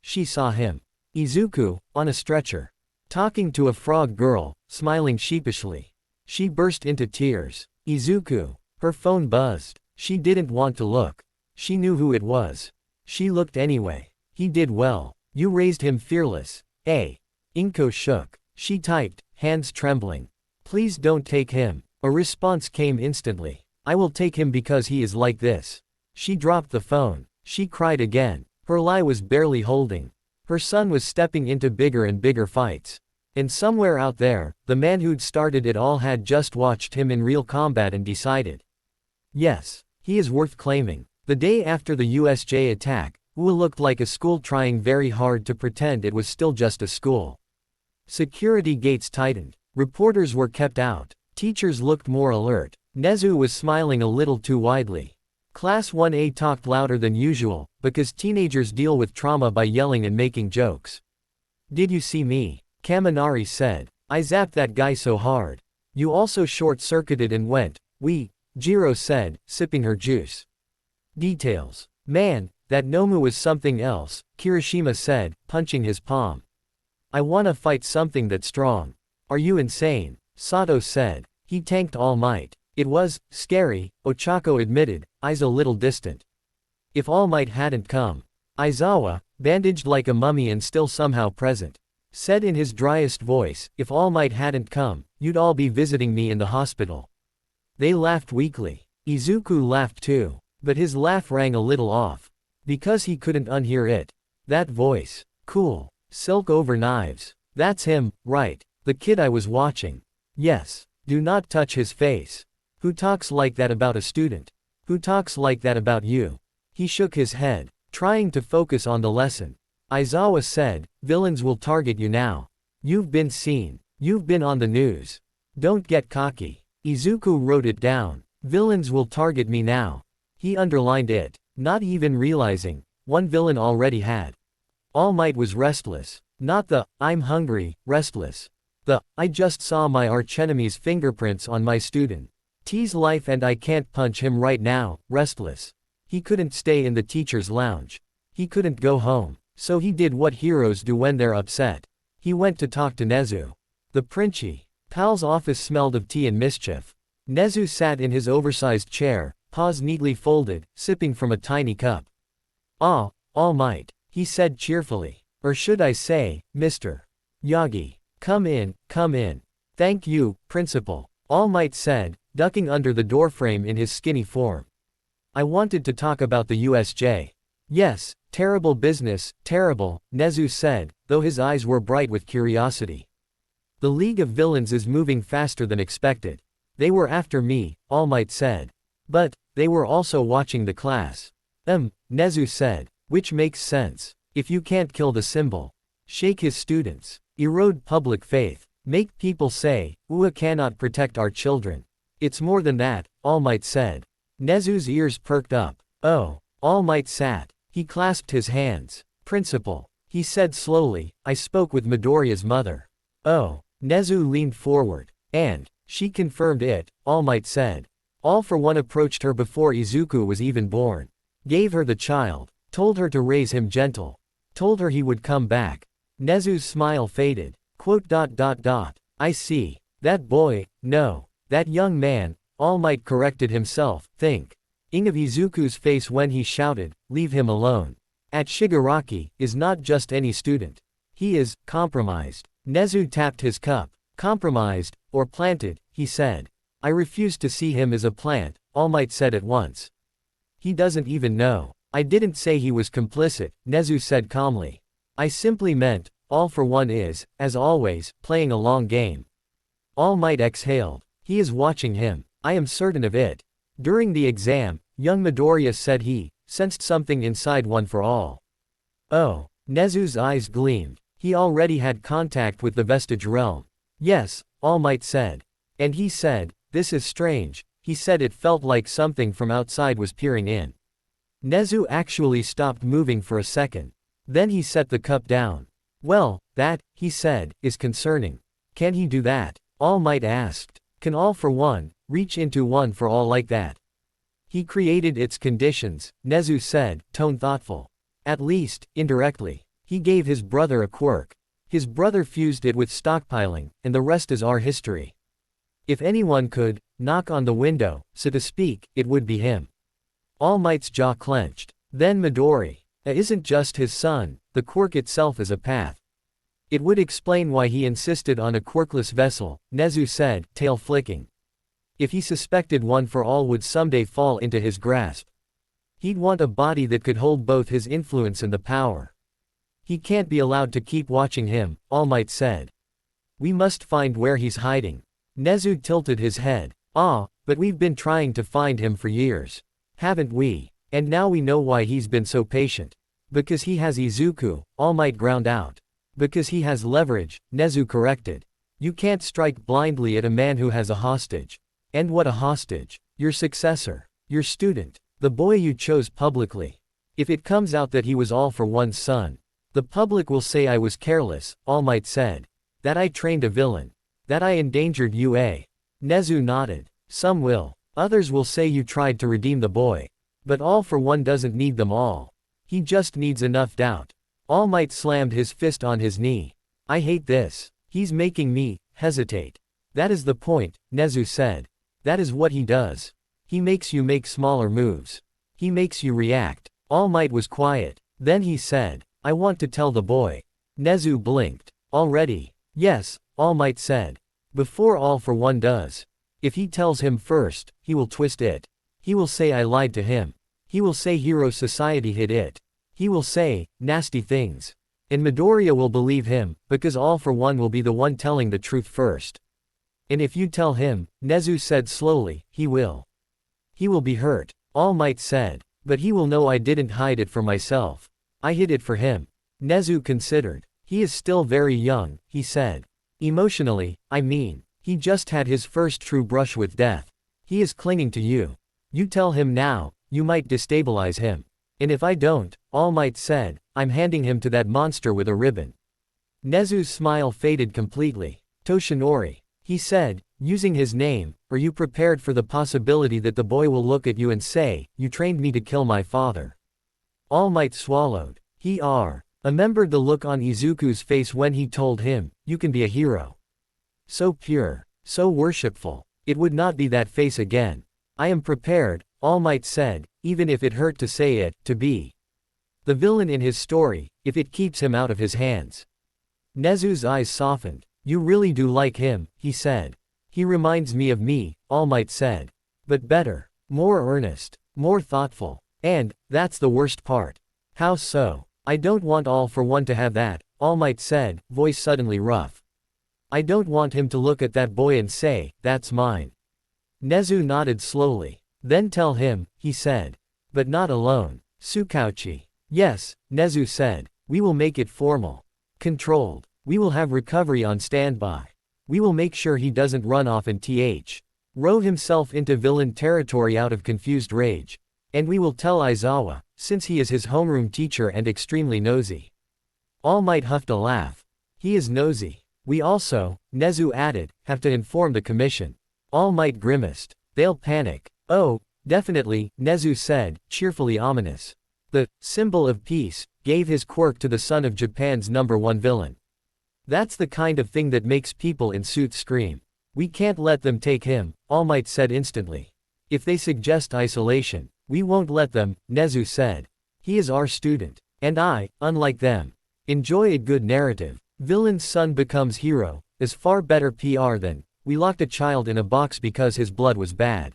she saw him. Izuku, on a stretcher. Talking to a frog girl, smiling sheepishly. She burst into tears. Izuku. Her phone buzzed. She didn't want to look. She knew who it was. She looked anyway. He did well. You raised him fearless. Inko shook. She typed, hands trembling. Please don't take him. A response came instantly. I will take him because he is like this. She dropped the phone. She cried again. Her lie was barely holding. Her son was stepping into bigger and bigger fights. And somewhere out there, the man who'd started it all had just watched him in real combat and decided. Yes, he is worth claiming. The day after the USJ attack, Ua looked like a school trying very hard to pretend it was still just a school. Security gates tightened. Reporters were kept out. Teachers looked more alert. Nezu was smiling a little too widely. Class 1A talked louder than usual, because teenagers deal with trauma by yelling and making jokes. Did you see me? Kaminari said. I zapped that guy so hard. You also short-circuited and went. Jiro said, sipping her juice. Details. Man, that Nomu was something else, Kirishima said, punching his palm. I wanna fight something that's strong. Are you insane? Sato said. He tanked All Might. It was scary, Ochako admitted, eyes a little distant. If All Might hadn't come. Aizawa, bandaged like a mummy and still somehow present, said in his driest voice, if All Might hadn't come, you'd all be visiting me in the hospital. They laughed weakly. Izuku laughed too. But his laugh rang a little off. Because he couldn't unhear it. That voice. Cool. Silk over knives. That's him, right? The kid I was watching. Yes. Do not touch his face. Who talks like that about a student? Who talks like that about you? He shook his head, trying to focus on the lesson. Aizawa said, villains will target you now. You've been seen. You've been on the news. Don't get cocky. Izuku wrote it down. Villains will target me now. He underlined it, not even realizing, one villain already had. All Might was restless. Not the, I'm hungry, restless. The, I just saw my archenemy's fingerprints on my student. T's life and I can't punch him right now, restless. He couldn't stay in the teacher's lounge. He couldn't go home. So he did what heroes do when they're upset. He went to talk to Nezu. The Pal's office smelled of tea and mischief. Nezu sat in his oversized chair, paws neatly folded, sipping from a tiny cup. All Might, he said cheerfully. Or should I say, Mr. Yagi. Come in, come in. Thank you, Principal, All Might said, ducking under the doorframe in his skinny form. I wanted to talk about the USJ. Yes, terrible business, terrible, Nezu said, though his eyes were bright with curiosity. The League of Villains is moving faster than expected. They were after me, All Might said. But, they were also watching the class. Nezu said, which makes sense. If you can't kill the symbol, shake his students, erode public faith, make people say, UA cannot protect our children. It's more than that, All Might said. Nezu's ears perked up. Oh, All Might sat. He clasped his hands. Principal, he said slowly, I spoke with Midoriya's mother. Oh, Nezu leaned forward. And, she confirmed it, All Might said. All for One approached her before Izuku was even born. Gave her the child. Told her to raise him gentle. Told her he would come back. Nezu's smile faded. I see. That boy, no. That young man, All Might corrected himself, think. Ing of Izuku's face when he shouted, leave him alone. At Shigaraki, is not just any student. He is, compromised. Nezu tapped his cup. Compromised, or planted, he said. I refuse to see him as a plant, All Might said at once. He doesn't even know. I didn't say he was complicit, Nezu said calmly. I simply meant, All for One is, as always, playing a long game. All Might exhaled. He is watching him. I am certain of it. During the exam, young Midoriya said he sensed something inside One for All. Oh, Nezu's eyes gleamed. He already had contact with the Vestige realm. Yes, All Might said. And he said, this is strange. He said it felt like something from outside was peering in. Nezu actually stopped moving for a second. Then he set the cup down. Well, that, he said, is concerning. Can he do that? All Might asked. Can All for One reach into One for All like that? He created its conditions, Nezu said, tone thoughtful. At least, indirectly. He gave his brother a quirk. His brother fused it with stockpiling, and the rest is our history. If anyone could knock on the window, so to speak, it would be him. All Might's jaw clenched. Then Midori. Isn't just his son, the quirk itself is a path. It would explain why he insisted on a quirkless vessel, Nezu said, tail flicking. If he suspected One for All would someday fall into his grasp. He'd want a body that could hold both his influence and the power. He can't be allowed to keep watching him, All Might said. We must find where he's hiding. Nezu tilted his head. But we've been trying to find him for years. Haven't we? And now we know why he's been so patient. Because he has Izuku, All Might ground out. Because he has leverage, Nezu corrected. You can't strike blindly at a man who has a hostage. And what a hostage. Your successor. Your student. The boy you chose publicly. If it comes out that he was All for One's son, the public will say I was careless, All Might said. That I trained a villain. That I endangered UA. Nezu nodded. Some will. Others will say you tried to redeem the boy. But All for One doesn't need them all. He just needs enough doubt. All Might slammed his fist on his knee. I hate this. He's making me hesitate. That is the point, Nezu said. That is what he does. He makes you make smaller moves. He makes you react. All Might was quiet. Then he said, I want to tell the boy. Nezu blinked. Already? Yes, All Might said. Before All for One does. If he tells him first, he will twist it. He will say I lied to him. He will say Hero Society hid it. He will say nasty things. And Midoriya will believe him, because All for One will be the one telling the truth first. And if you tell him, Nezu said slowly, he will. He will be hurt, All Might said. But he will know I didn't hide it for myself. I hid it for him. Nezu considered. He is still very young, he said. Emotionally, I mean. He just had his first true brush with death. He is clinging to you. You tell him now, you might destabilize him. And if I don't, All Might said, I'm handing him to that monster with a ribbon. Nezu's smile faded completely. Toshinori. He said, using his name, are you prepared for the possibility that the boy will look at you and say, you trained me to kill my father? All Might swallowed. He remembered the look on Izuku's face when he told him, you can be a hero. So pure, so worshipful. It would not be that face again. I am prepared, All Might said, even if it hurt to say it, to be the villain in his story, if it keeps him out of his hands. Nezu's eyes softened. You really do like him, he said. He reminds me of me, All Might said. But better. More earnest. More thoughtful. And, that's the worst part. How so? I don't want All for One to have that, All Might said, voice suddenly rough. I don't want him to look at that boy and say, that's mine. Nezu nodded slowly. Then tell him, he said. But not alone. Tsukauchi. Yes, Nezu said. We will make it formal. Controlled. We will have recovery on standby. We will make sure he doesn't run off and row himself into villain territory out of confused rage. And we will tell Aizawa, since he is his homeroom teacher and extremely nosy. All Might huffed a laugh. He is nosy. We also, Nezu added, have to inform the commission. All Might grimaced. They'll panic. Oh, definitely, Nezu said, cheerfully ominous. The symbol of peace gave his quirk to the son of Japan's #1 villain. That's the kind of thing that makes people in suits scream. We can't let them take him, All Might said instantly. If they suggest isolation, we won't let them, Nezu said. He is our student. And I, unlike them, enjoy a good narrative. Villain's son becomes hero, is far better PR than, we locked a child in a box because his blood was bad.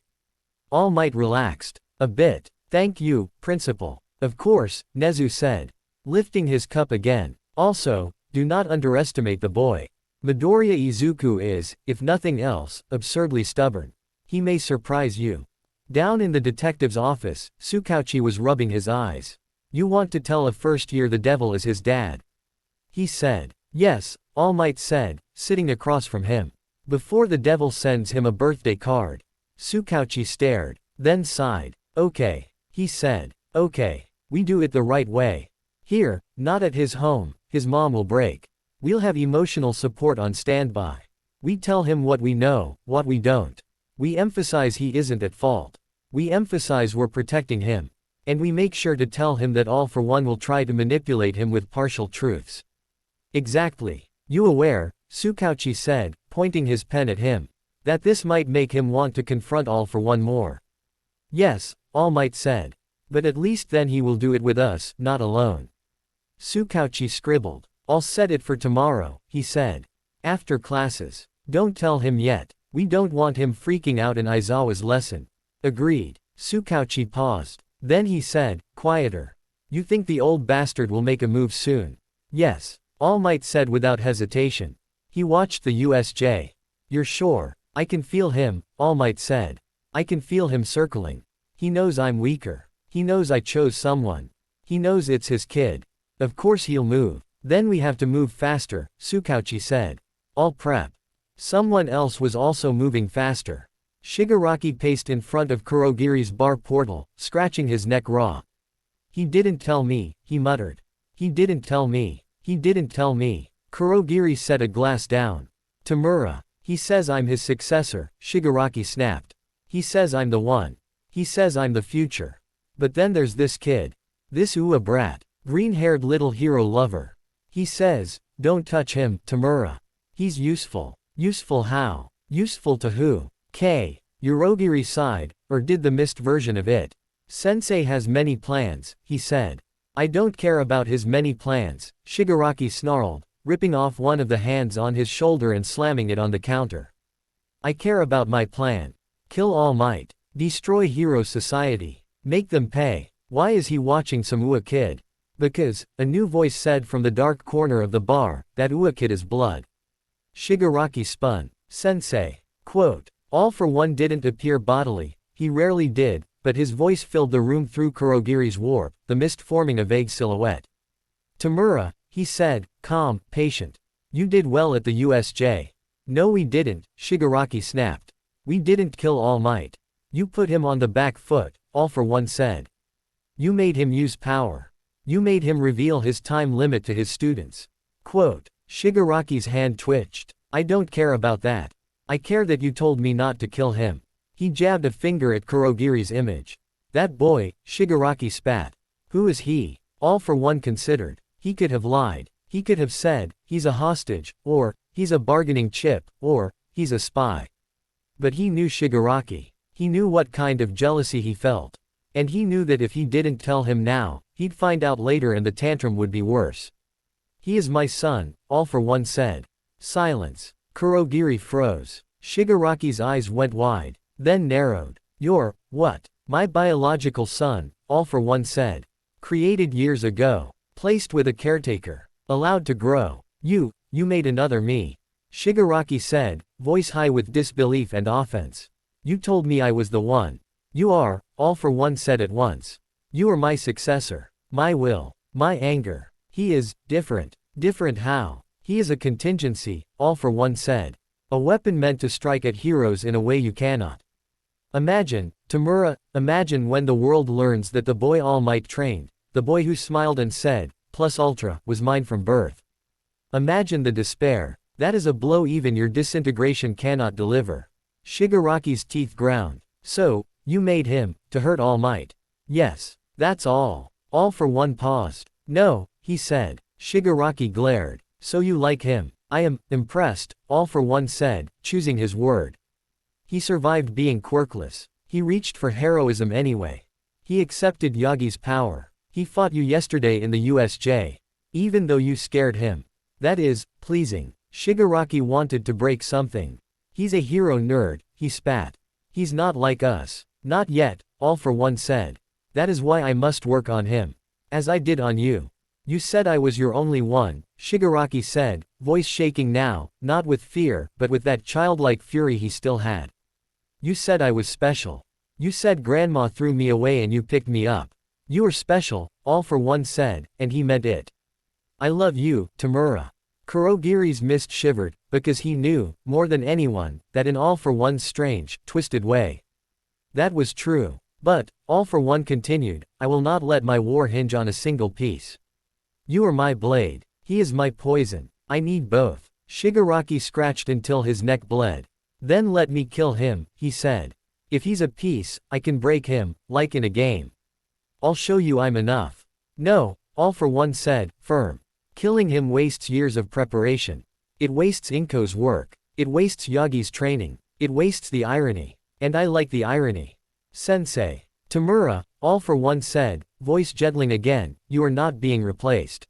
All Might relaxed. A bit. Thank you, Principal. Of course, Nezu said. Lifting his cup again. Also, do not underestimate the boy. Midoriya Izuku is, if nothing else, absurdly stubborn. He may surprise you. Down in the detective's office, Tsukauchi was rubbing his eyes. You want to tell a first year the devil is his dad? He said. Yes, All Might said, sitting across from him. Before the devil sends him a birthday card. Tsukauchi stared, then sighed. Okay. He said. Okay. We do it the right way. Here, not at his home, his mom will break. We'll have emotional support on standby. We tell him what we know, what we don't. We emphasize he isn't at fault. We emphasize we're protecting him. And we make sure to tell him that All for One will try to manipulate him with partial truths. Exactly. You aware, Tsukauchi said, pointing his pen at him, that this might make him want to confront All for One more? Yes, All Might said. But at least then he will do it with us, not alone. Tsukauchi scribbled. I'll set it for tomorrow, he said. After classes. Don't tell him yet. We don't want him freaking out in Aizawa's lesson. Agreed. Tsukauchi paused. Then he said, quieter. You think the old bastard will make a move soon? Yes. All Might said without hesitation. He watched the USJ. You're sure? I can feel him, All Might said. I can feel him circling. He knows I'm weaker. He knows I chose someone. He knows it's his kid. Of course he'll move. Then we have to move faster, Tsukauchi said. All prep. Someone else was also moving faster. Shigaraki paced in front of Kurogiri's bar portal, scratching his neck raw. He didn't tell me, he muttered. He didn't tell me. He didn't tell me. Kurogiri set a glass down. Tamura. He says I'm his successor, Shigaraki snapped. He says I'm the one. He says I'm the future. But then there's this kid. This Ua brat. Green-haired little hero lover. He says, don't touch him, Tamura. He's useful. Useful how? Useful to who? Urogiri sighed, or did the missed version of it. Sensei has many plans, he said. I don't care about his many plans, Shigaraki snarled, ripping off one of the hands on his shoulder and slamming it on the counter. I care about my plan. Kill All Might. Destroy Hero Society. Make them pay. Why is he watching some Ua kid? Because, a new voice said from the dark corner of the bar, that Ua kid is blood. Shigaraki spun. Sensei. Quote. All for One didn't appear bodily, he rarely did, but his voice filled the room through Kurogiri's warp, the mist forming a vague silhouette. Tamura, he said, calm, patient. You did well at the USJ. No we didn't, Shigaraki snapped. We didn't kill All Might. You put him on the back foot, All for One said. You made him use power. You made him reveal his time limit to his students. Quote. Shigaraki's hand twitched. I don't care about that. I care that you told me not to kill him. He jabbed a finger at Kurogiri's image. That boy, Shigaraki spat. Who is he? All for One considered. He could have lied. He could have said, he's a hostage, or, he's a bargaining chip, or, he's a spy. But he knew Shigaraki. He knew what kind of jealousy he felt. And he knew that if he didn't tell him now, he'd find out later and the tantrum would be worse. He is my son, All for One said. Silence. Kurogiri froze. Shigaraki's eyes went wide, then narrowed. You're, what? My biological son, All For One said. Created years ago. Placed with a caretaker. Allowed to grow. You made another me. Shigaraki said, voice high with disbelief and offense. You told me I was the one. You are, All For One said at once. You are my successor. My will. My anger. He is, different. Different how? He is a contingency, All For One said. A weapon meant to strike at heroes in a way you cannot. Imagine, Tamura, imagine when the world learns that the boy All Might trained, the boy who smiled and said, plus ultra, was mine from birth. Imagine the despair. That is a blow even your disintegration cannot deliver. Shigaraki's teeth ground. So, you made him, to hurt All Might. Yes, that's all. All For One paused. No, he said. Shigaraki glared. So you like him? I am impressed, All For One said, choosing his word. He survived being quirkless. He reached for heroism anyway. He accepted Yagi's power. He fought you yesterday in the USJ. Even though you scared him. That is, pleasing. Shigaraki wanted to break something. He's a hero nerd, he spat. He's not like us. Not yet, All For One said. That is why I must work on him. As I did on you. You said I was your only one, Shigaraki said, voice shaking now, not with fear, but with that childlike fury he still had. You said I was special. You said grandma threw me away and you picked me up. You are special, All For One said, and he meant it. I love you, Tamura. Kurogiri's mist shivered, because he knew, more than anyone, that in All For One's strange, twisted way. That was true. But, All For One continued, I will not let my war hinge on a single piece. You are my blade. He is my poison. I need both. Shigaraki scratched until his neck bled. Then let me kill him, he said. If he's a piece, I can break him, like in a game. I'll show you I'm enough. No, All For One said, firm. Killing him wastes years of preparation. It wastes Inko's work. It wastes Yagi's training. It wastes the irony. And I like the irony. Sensei. Tamura, All For One said, voice gentling again, you are not being replaced.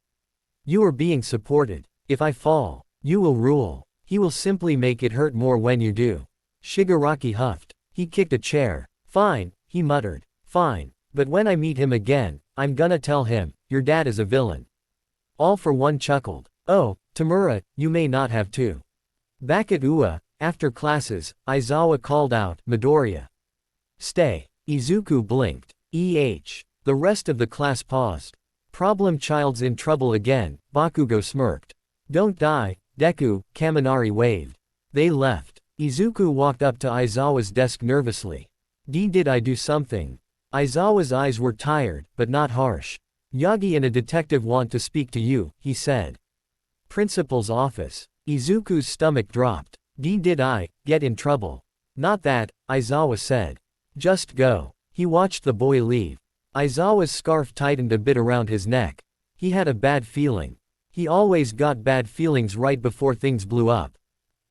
You are being supported. If I fall, you will rule. He will simply make it hurt more when you do. Shigaraki huffed. He kicked a chair. Fine, he muttered. Fine, but when I meet him again, I'm gonna tell him, your dad is a villain. All For One chuckled. Oh, Tamura, you may not have to. Back at UA, after classes, Aizawa called out, Midoriya. Stay. Izuku blinked. The rest of the class paused. Problem child's in trouble again, Bakugo smirked. Don't die, Deku, Kaminari waved. They left. Izuku walked up to Aizawa's desk nervously. Did I do something? Aizawa's eyes were tired, but not harsh. Yagi and a detective want to speak to you, he said. Principal's office. Izuku's stomach dropped. Did I get in trouble? Not that, Aizawa said. Just go. He watched the boy leave. Aizawa's scarf tightened a bit around his neck. He had a bad feeling. He always got bad feelings right before things blew up.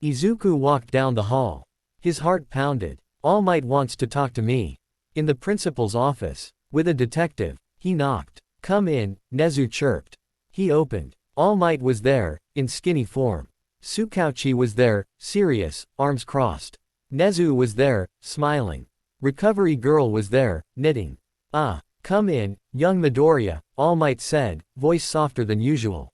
Izuku walked down the hall. His heart pounded. All Might wants to talk to me. In the principal's office. With a detective. He knocked. Come in, Nezu chirped. He opened. All Might was there, in skinny form. Tsukauchi was there, serious, arms crossed. Nezu was there, smiling. Recovery girl was there, knitting. Ah, come in, young Midoriya, All Might said, voice softer than usual.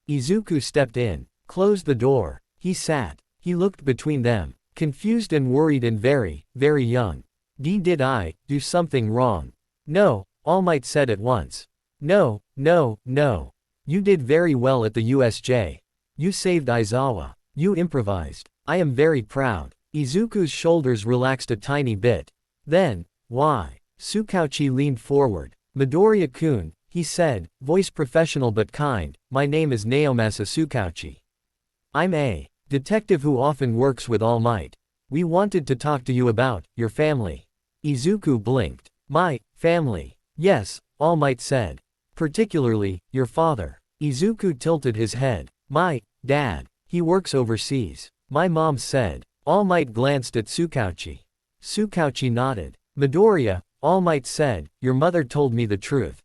Izuku stepped in, closed the door. He sat. He looked between them, confused and worried and very, very young. Did I do something wrong? No, All Might said at once. No, no, no. You did very well at the USJ. You saved Aizawa. You improvised. I am very proud. Izuku's shoulders relaxed a tiny bit. Then, why? Tsukauchi leaned forward. Midoriya-kun, he said, voice professional but kind, my name is Naomasa Tsukauchi. I'm a detective who often works with All Might. We wanted to talk to you about your family. Izuku blinked. My family. Yes, All Might said. Particularly, your father. Izuku tilted his head. My dad. He works overseas. My mom said. All Might glanced at Tsukauchi. Tsukauchi nodded. Midoriya, All Might said, your mother told me the truth.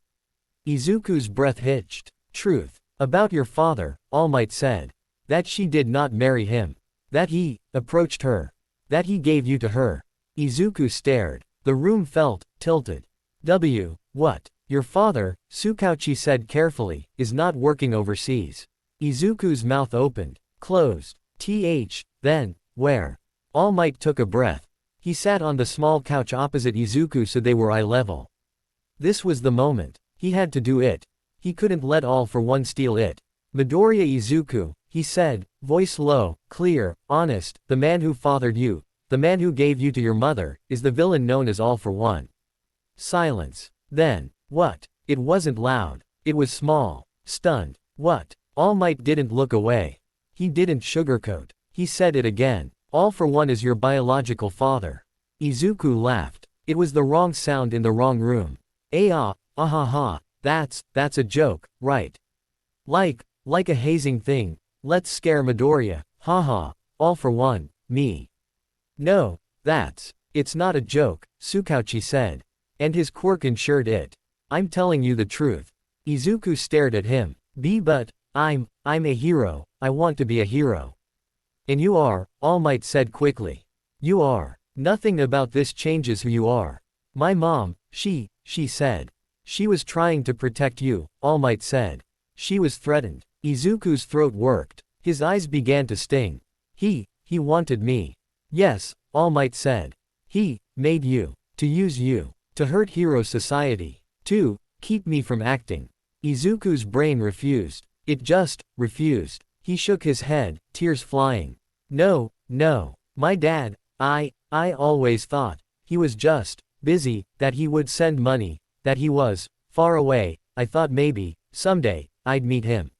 Izuku's breath hitched. Truth. About your father, All Might said. That she did not marry him. That he approached her. That he gave you to her. Izuku stared. The room felt tilted. What? Your father, Tsukauchi said carefully, is not working overseas. Izuku's mouth opened, closed. Then, where? All Might took a breath. He sat on the small couch opposite Izuku so they were eye level. This was the moment. He had to do it. He couldn't let All for One steal it. Midoriya Izuku, he said, voice low, clear, honest, the man who fathered you, the man who gave you to your mother, is the villain known as All for One. Silence. Then, what? It wasn't loud. It was small. Stunned. What? All Might didn't look away. He didn't sugarcoat. He said it again. All for One is your biological father. Izuku laughed. It was the wrong sound in the wrong room. Ha. That's a joke, right? Like a hazing thing. Let's scare Midoriya, haha, All for One, me. No, it's not a joke, Tsukauchi said. And his quirk ensured it. I'm telling you the truth. Izuku stared at him. But, I'm a hero, I want to be a hero. And you are, All Might said quickly. You are. Nothing about this changes who you are. My mom, she said. She was trying to protect you, All Might said. She was threatened. Izuku's throat worked. His eyes began to sting. He wanted me. Yes, All Might said. He made you. To use you. To hurt Hero Society. To keep me from acting. Izuku's brain refused. It just refused. He shook his head, tears flying. No. My dad, I always thought he was just busy, that he would send money, that he was far away. I thought maybe someday I'd meet him.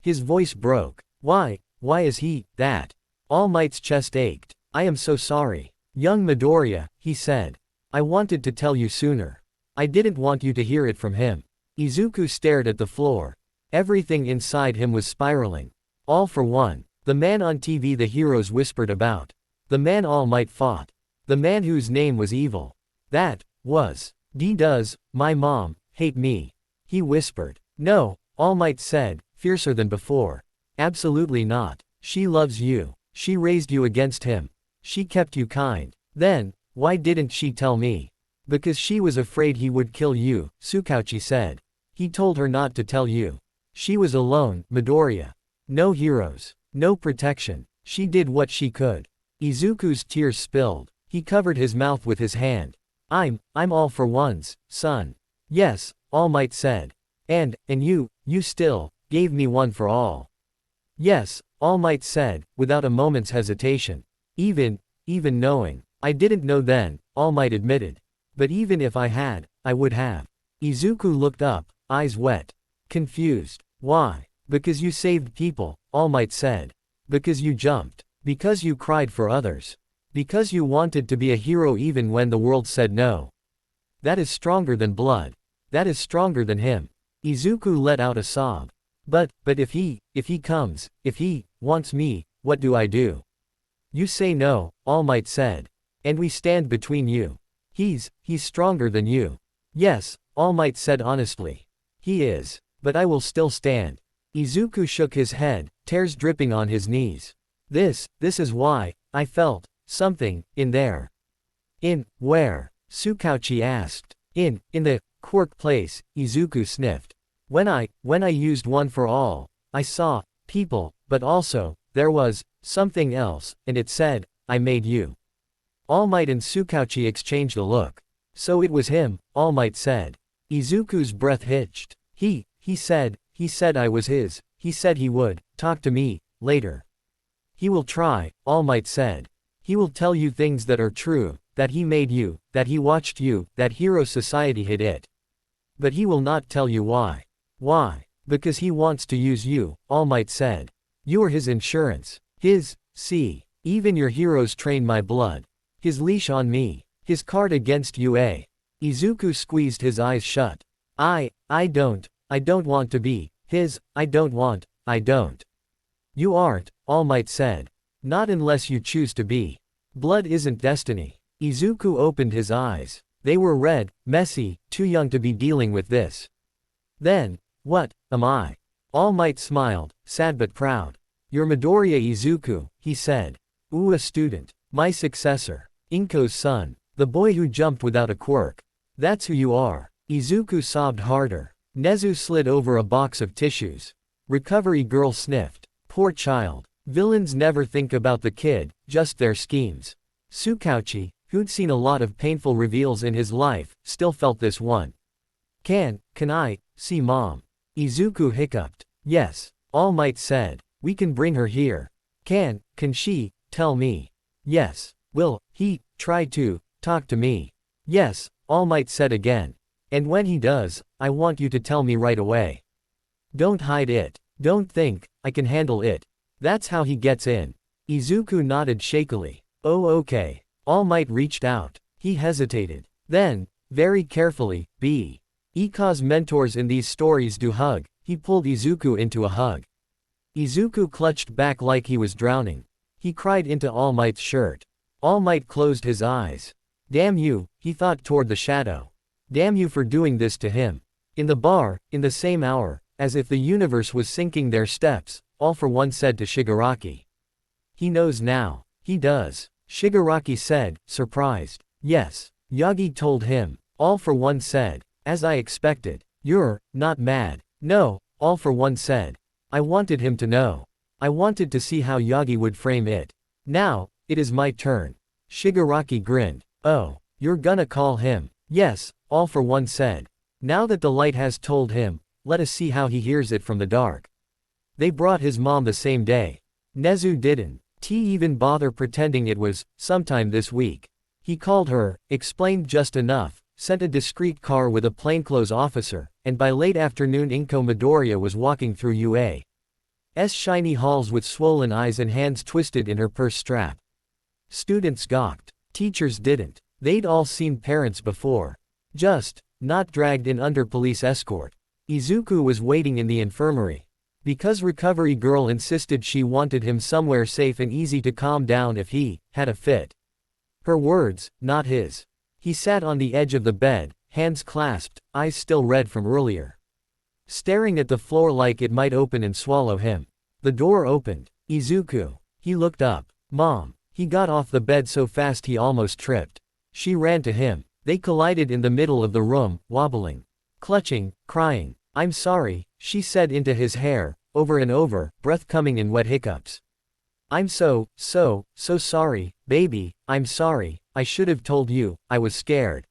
His voice broke. Why is he that? All Might's chest ached. I am so sorry. Young Midoriya, he said. I wanted to tell you sooner. I didn't want you to hear it from him. Izuku stared at the floor. Everything inside him was spiraling. All for One. The man on TV the heroes whispered about. The man All Might fought. The man whose name was evil. That was. Does my mom hate me? He whispered. No, All Might said, fiercer than before. Absolutely not. She loves you. She raised you against him. She kept you kind. Then, why didn't she tell me? Because she was afraid he would kill you, Tsukauchi said. He told her not to tell you. She was alone, Midoriya. No heroes. No protection. She did what she could. Izuku's tears spilled. He covered his mouth with his hand. I'm All for One's son. Yes, All Might said. And you still gave me one for all. Yes, All Might said, without a moment's hesitation. Even knowing. I didn't know then, All Might admitted. But even if I had, I would have. Izuku looked up, eyes wet. Confused. Why? Because you saved people, All Might said. Because you jumped. Because you cried for others. Because you wanted to be a hero even when the world said no. That is stronger than blood. That is stronger than him. Izuku let out a sob. But if he comes, if he wants me, what do I do? You say no, All Might said. And we stand between you. He's stronger than you. Yes, All Might said honestly. He is. But I will still stand. Izuku shook his head, tears dripping on his knees. This is why, I felt something in there. In where? Tsukauchi asked. In the quirk place, Izuku sniffed. When I used One for All, I saw people, but also, there was something else, and it said, I made you. All Might and Tsukauchi exchanged a look. So it was him, All Might said. Izuku's breath hitched. He said I was his. He said he would talk to me later. He will try, All Might said. He will tell you things that are true, that he made you, that he watched you, that Hero Society hid it. But he will not tell you why. Why? Because he wants to use you, All Might said. You are his insurance. See, even your heroes train my blood. His leash on me. His card against UA. Izuku squeezed his eyes shut. I don't want to be his, I don't. You aren't, All Might said. Not unless you choose to be. Blood isn't destiny. Izuku opened his eyes. They were red, messy, too young to be dealing with this. Then, what am I? All Might smiled, sad but proud. You're Midoriya Izuku, he said. Ooh, a student. My successor. Inko's son. The boy who jumped without a quirk. That's who you are. Izuku sobbed harder. Nezu slid over a box of tissues. Recovery girl sniffed. Poor child. Villains never think about the kid, just their schemes. Tsukauchi, who'd seen a lot of painful reveals in his life, still felt this one. Can I, see Mom? Izuku hiccuped. Yes, All Might said. We can bring her here. Can she, tell me? Yes. Will he, try to, talk to me? Yes, All Might said again. And when he does, I want you to tell me right away. Don't hide it. Don't think, I can handle it. That's how he gets in. Izuku nodded shakily. Oh okay. All Might reached out. He hesitated. Then, very carefully, Ika's mentors in these stories do hug. He pulled Izuku into a hug. Izuku clutched back like he was drowning. He cried into All Might's shirt. All Might closed his eyes. Damn you, he thought toward the shadow. Damn you for doing this to him. In the bar, in the same hour, as if the universe was sinking their steps, All for One said to Shigaraki. He knows now. He does. Shigaraki said, surprised. Yes. Yagi told him. All for One said. As I expected. You're not mad. No, All for One said. I wanted him to know. I wanted to see how Yagi would frame it. Now, it is my turn. Shigaraki grinned. Oh, you're gonna call him. Yes, All for One said. Now that the light has told him, let us see how he hears it from the dark. They brought his mom the same day. Nezu didn't even bother pretending it was sometime this week. He called her, explained just enough, sent a discreet car with a plainclothes officer, and by late afternoon Inko Midoriya was walking through UA's shiny halls with swollen eyes and hands twisted in her purse strap. Students gawked. Teachers didn't. They'd all seen parents before. Just, not dragged in under police escort. Izuku was waiting in the infirmary. Because recovery girl insisted she wanted him somewhere safe and easy to calm down if he had a fit. Her words, not his. He sat on the edge of the bed, hands clasped, eyes still red from earlier. Staring at the floor like it might open and swallow him. The door opened. Izuku. He looked up. Mom. He got off the bed so fast he almost tripped. She ran to him. They collided in the middle of the room, wobbling. Clutching, crying. I'm sorry, she said into his hair, over and over, breath coming in wet hiccups. I'm so sorry, baby, I'm sorry, I should have told you, I was scared.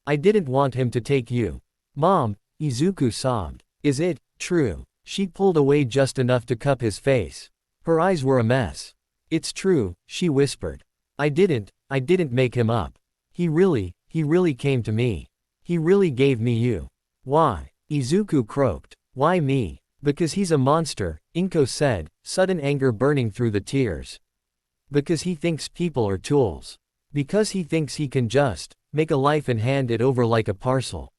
I didn't want him to take you. Mom, Izuku sobbed. Is it true? She pulled away just enough to cup his face. Her eyes were a mess. It's true, she whispered. I didn't make him up. He really came to me. He really gave me you. Why? Izuku croaked. Why me? Because he's a monster, Inko said, sudden anger burning through the tears. Because he thinks people are tools. Because he thinks he can just make a life and hand it over like a parcel.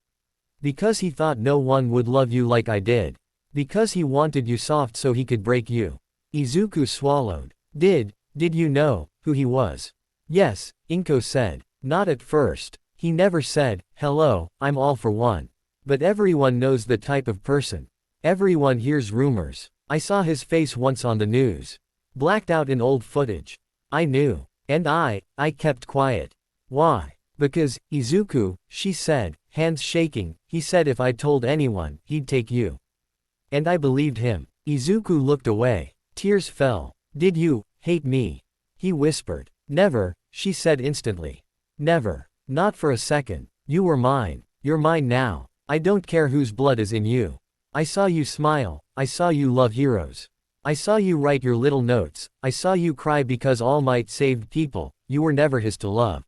Because he thought no one would love you like I did. Because he wanted you soft so he could break you. Izuku swallowed. Did you know who he was? Yes, Inko said. Not at first. He never said, hello, I'm All for One. But everyone knows the type of person. Everyone hears rumors. I saw his face once on the news. Blacked out in old footage. I knew. And I kept quiet. Why? Because, Izuku, she said, hands shaking, he said if I told anyone, he'd take you. And I believed him. Izuku looked away. Tears fell. Did you hate me? He whispered. Never, she said instantly. Never. Not for a second. You were mine. You're mine now. I don't care whose blood is in you. I saw you smile. I saw you love heroes. I saw you write your little notes. I saw you cry because All Might saved people. You were never his to love.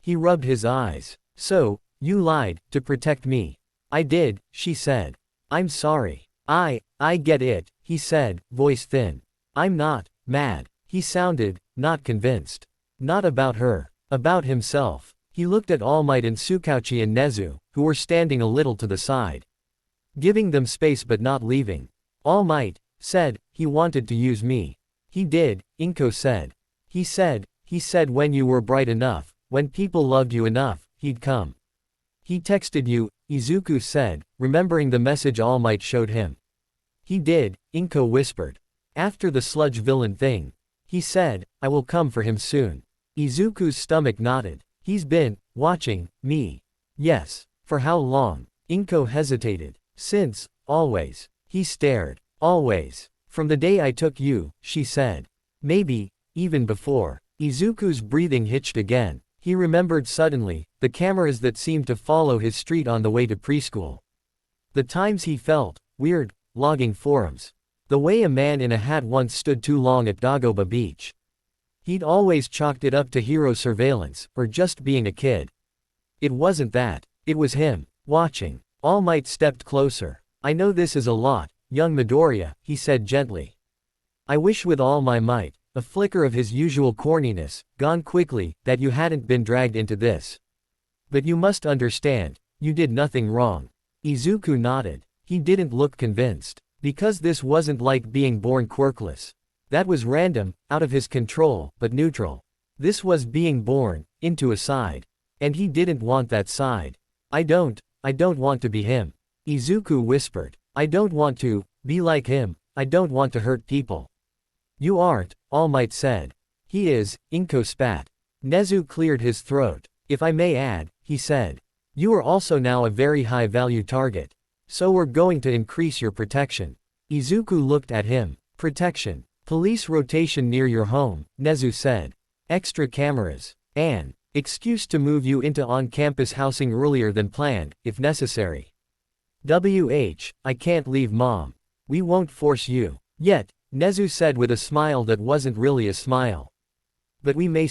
He rubbed his eyes. So, you lied, to protect me. I did, she said. I'm sorry. I get it, he said, voice thin. I'm not mad. He sounded not convinced. Not about her. About himself. He looked at All Might and Tsukauchi and Nezu, who were standing a little to the side. Giving them space but not leaving. All Might said, he wanted to use me. He did, Inko said. He said when you were bright enough, when people loved you enough, he'd come. He texted you, Izuku said, remembering the message All Might showed him. He did, Inko whispered. After the sludge villain thing. He said, I will come for him soon. Izuku's stomach nodded. He's been watching me. Yes. For how long? Inko hesitated. Since, always. He stared. Always. From the day I took you, she said. Maybe, even before. Izuku's breathing hitched again. He remembered suddenly, the cameras that seemed to follow his street on the way to preschool. The times he felt weird, logging forums. The way a man in a hat once stood too long at Dagoba Beach. He'd always chalked it up to hero surveillance, or just being a kid. It wasn't that. It was him, watching. All Might stepped closer. I know this is a lot, young Midoriya, he said gently. I wish with all my might, a flicker of his usual corniness, gone quickly, that you hadn't been dragged into this. But you must understand, you did nothing wrong. Izuku nodded. He didn't look convinced. Because this wasn't like being born quirkless. That was random, out of his control, but neutral. This was being born, into a side. And he didn't want that side. I don't want to be him. Izuku whispered. I don't want to be like him, I don't want to hurt people. You aren't, All Might said. He is, Inko spat. Nezu cleared his throat. If I may add, he said. You are also now a very high value target. So we're going to increase your protection. Izuku looked at him. Protection. Police rotation near your home, Nezu said. Extra cameras. An excuse to move you into on-campus housing earlier than planned, if necessary. I can't leave Mom. We won't force you. Yet, Nezu said with a smile that wasn't really a smile. But we may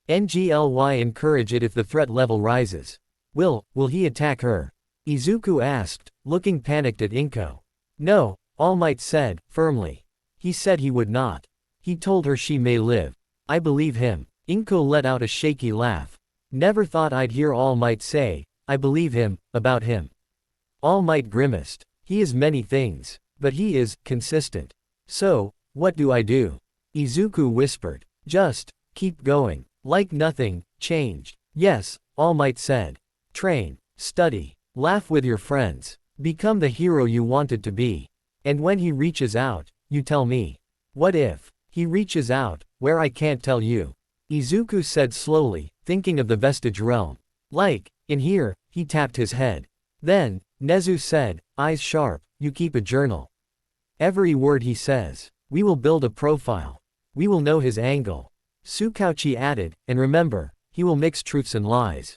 encourage it if the threat level rises. Will he attack her? Izuku asked, looking panicked at Inko. No, All Might said, firmly. He said he would not. He told her she may live. I believe him. Inko let out a shaky laugh. Never thought I'd hear All Might say, I believe him, about him. All Might grimaced. He is many things. But he is, consistent. So, what do I do? Izuku whispered. Just, keep going. Like nothing, changed. Yes, All Might said. Train, study, laugh with your friends. Become the hero you wanted to be. And when he reaches out, you tell me. What if he reaches out, where I can't tell you? Izuku said slowly, thinking of the Vestige realm. Like, in here, he tapped his head. Then, Nezu said, eyes sharp, you keep a journal. Every word he says. We will build a profile. We will know his angle. Tsukauchi added, and remember, he will mix truths and lies.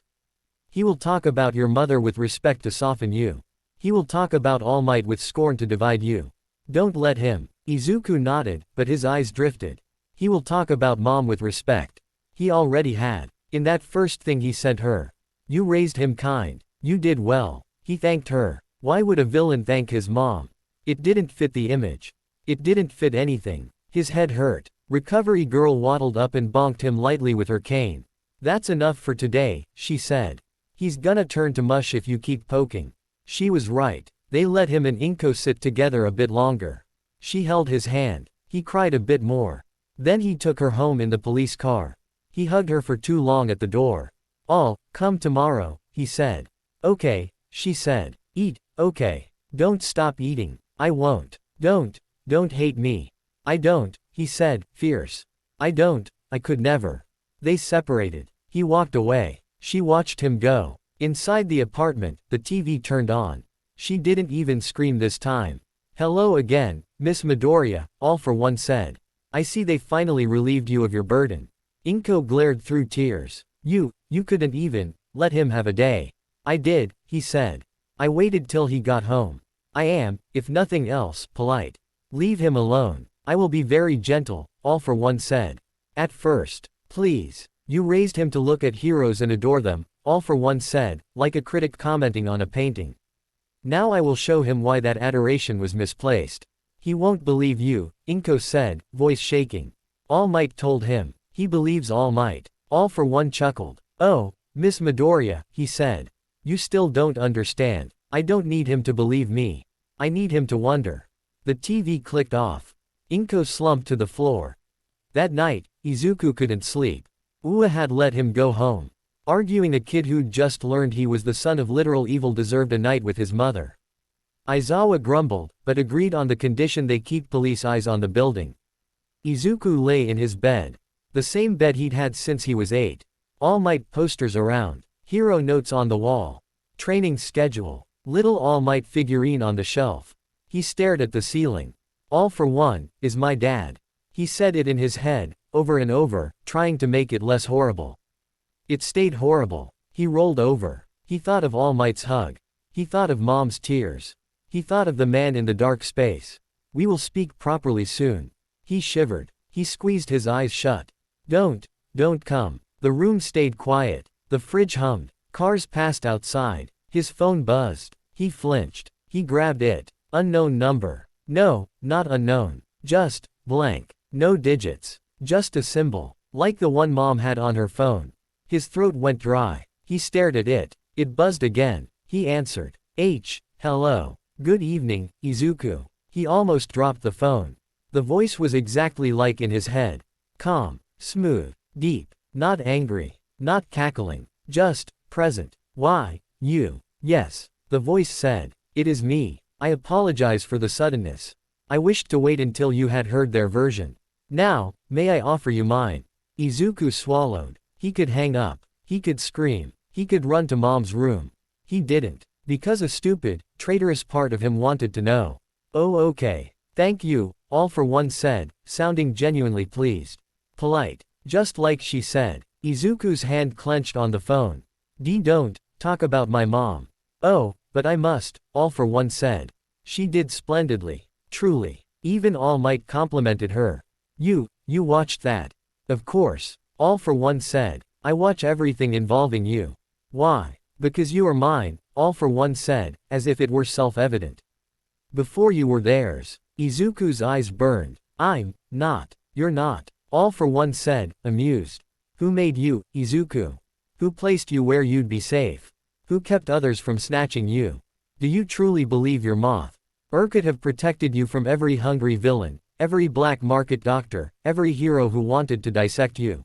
He will talk about your mother with respect to soften you. He will talk about All Might with scorn to divide you. Don't let him. Izuku nodded, but his eyes drifted. He will talk about Mom with respect. He already had. In that first thing he sent her. You raised him kind. You did well. He thanked her. Why would a villain thank his mom? It didn't fit the image. It didn't fit anything. His head hurt. Recovery girl waddled up and bonked him lightly with her cane. That's enough for today, she said. He's gonna turn to mush if you keep poking. She was right. They let him and Inko sit together a bit longer. She held his hand. He cried a bit more. Then he took her home in the police car. He hugged her for too long at the door. I'll come tomorrow, he said. Okay, she said. Eat, okay. Don't stop eating. I won't. Don't hate me. I don't, he said, fierce. I could never. They separated. He walked away. She watched him go. Inside the apartment, the TV turned on. She didn't even scream this time. Hello again, Miss Midoriya, All for One said. I see they finally relieved you of your burden. Inko glared through tears. You couldn't even let him have a day. I did, he said. I waited till he got home. I am, if nothing else, polite. Leave him alone. I will be very gentle, All for One said. At first. Please. You raised him to look at heroes and adore them, All for One said, like a critic commenting on a painting. Now I will show him why that adoration was misplaced. He won't believe you, Inko said, voice shaking. All Might told him. He believes All Might. All for One chuckled. Oh, Miss Midoriya, he said. You still don't understand. I don't need him to believe me. I need him to wonder. The TV clicked off. Inko slumped to the floor. That night, Izuku couldn't sleep. Ua had let him go home. Arguing a kid who'd just learned he was the son of literal evil deserved a night with his mother. Aizawa grumbled, but agreed on the condition they keep police eyes on the building. Izuku lay in his bed. The same bed he'd had since he was 8. All Might posters around. Hero notes on the wall. Training schedule. Little All Might figurine on the shelf. He stared at the ceiling. All for One is my dad. He said it in his head, over and over, trying to make it less horrible. It stayed horrible. He rolled over. He thought of All Might's hug. He thought of Mom's tears. He thought of the man in the dark space. We will speak properly soon. He shivered. He squeezed his eyes shut. Don't come. The room stayed quiet. The fridge hummed. Cars passed outside. His phone buzzed. He flinched. He grabbed it. Unknown number. No, not unknown. Just blank. No digits. Just a symbol. Like the one Mom had on her phone. His throat went dry. He stared at it. It buzzed again. He answered. Hello. Good evening, Izuku. He almost dropped the phone. The voice was exactly like in his head. Calm, smooth, deep, not angry, not cackling, just present. Why, you? Yes, the voice said. It is me. I apologize for the suddenness. I wished to wait until you had heard their version. Now, may I offer you mine? Izuku swallowed. He could hang up. He could scream. He could run to Mom's room. He didn't. Because a stupid, traitorous part of him wanted to know. Oh okay. Thank you, All for One said, sounding genuinely pleased. Polite. Just like she said. Izuku's hand clenched on the phone. Don't talk about my mom. Oh, but I must, All for One said. She did splendidly. Truly. Even All Might complimented her. You watched that. Of course, All for One said. I watch everything involving you. Why? Because you are mine, All for One said, as if it were self-evident. Before you were theirs. Izuku's eyes burned. I'm not. You're not. All for One said, amused. Who made you, Izuku? Who placed you where you'd be safe? Who kept others from snatching you? Do you truly believe your moth? Could have protected you from every hungry villain, every black market doctor, every hero who wanted to dissect you?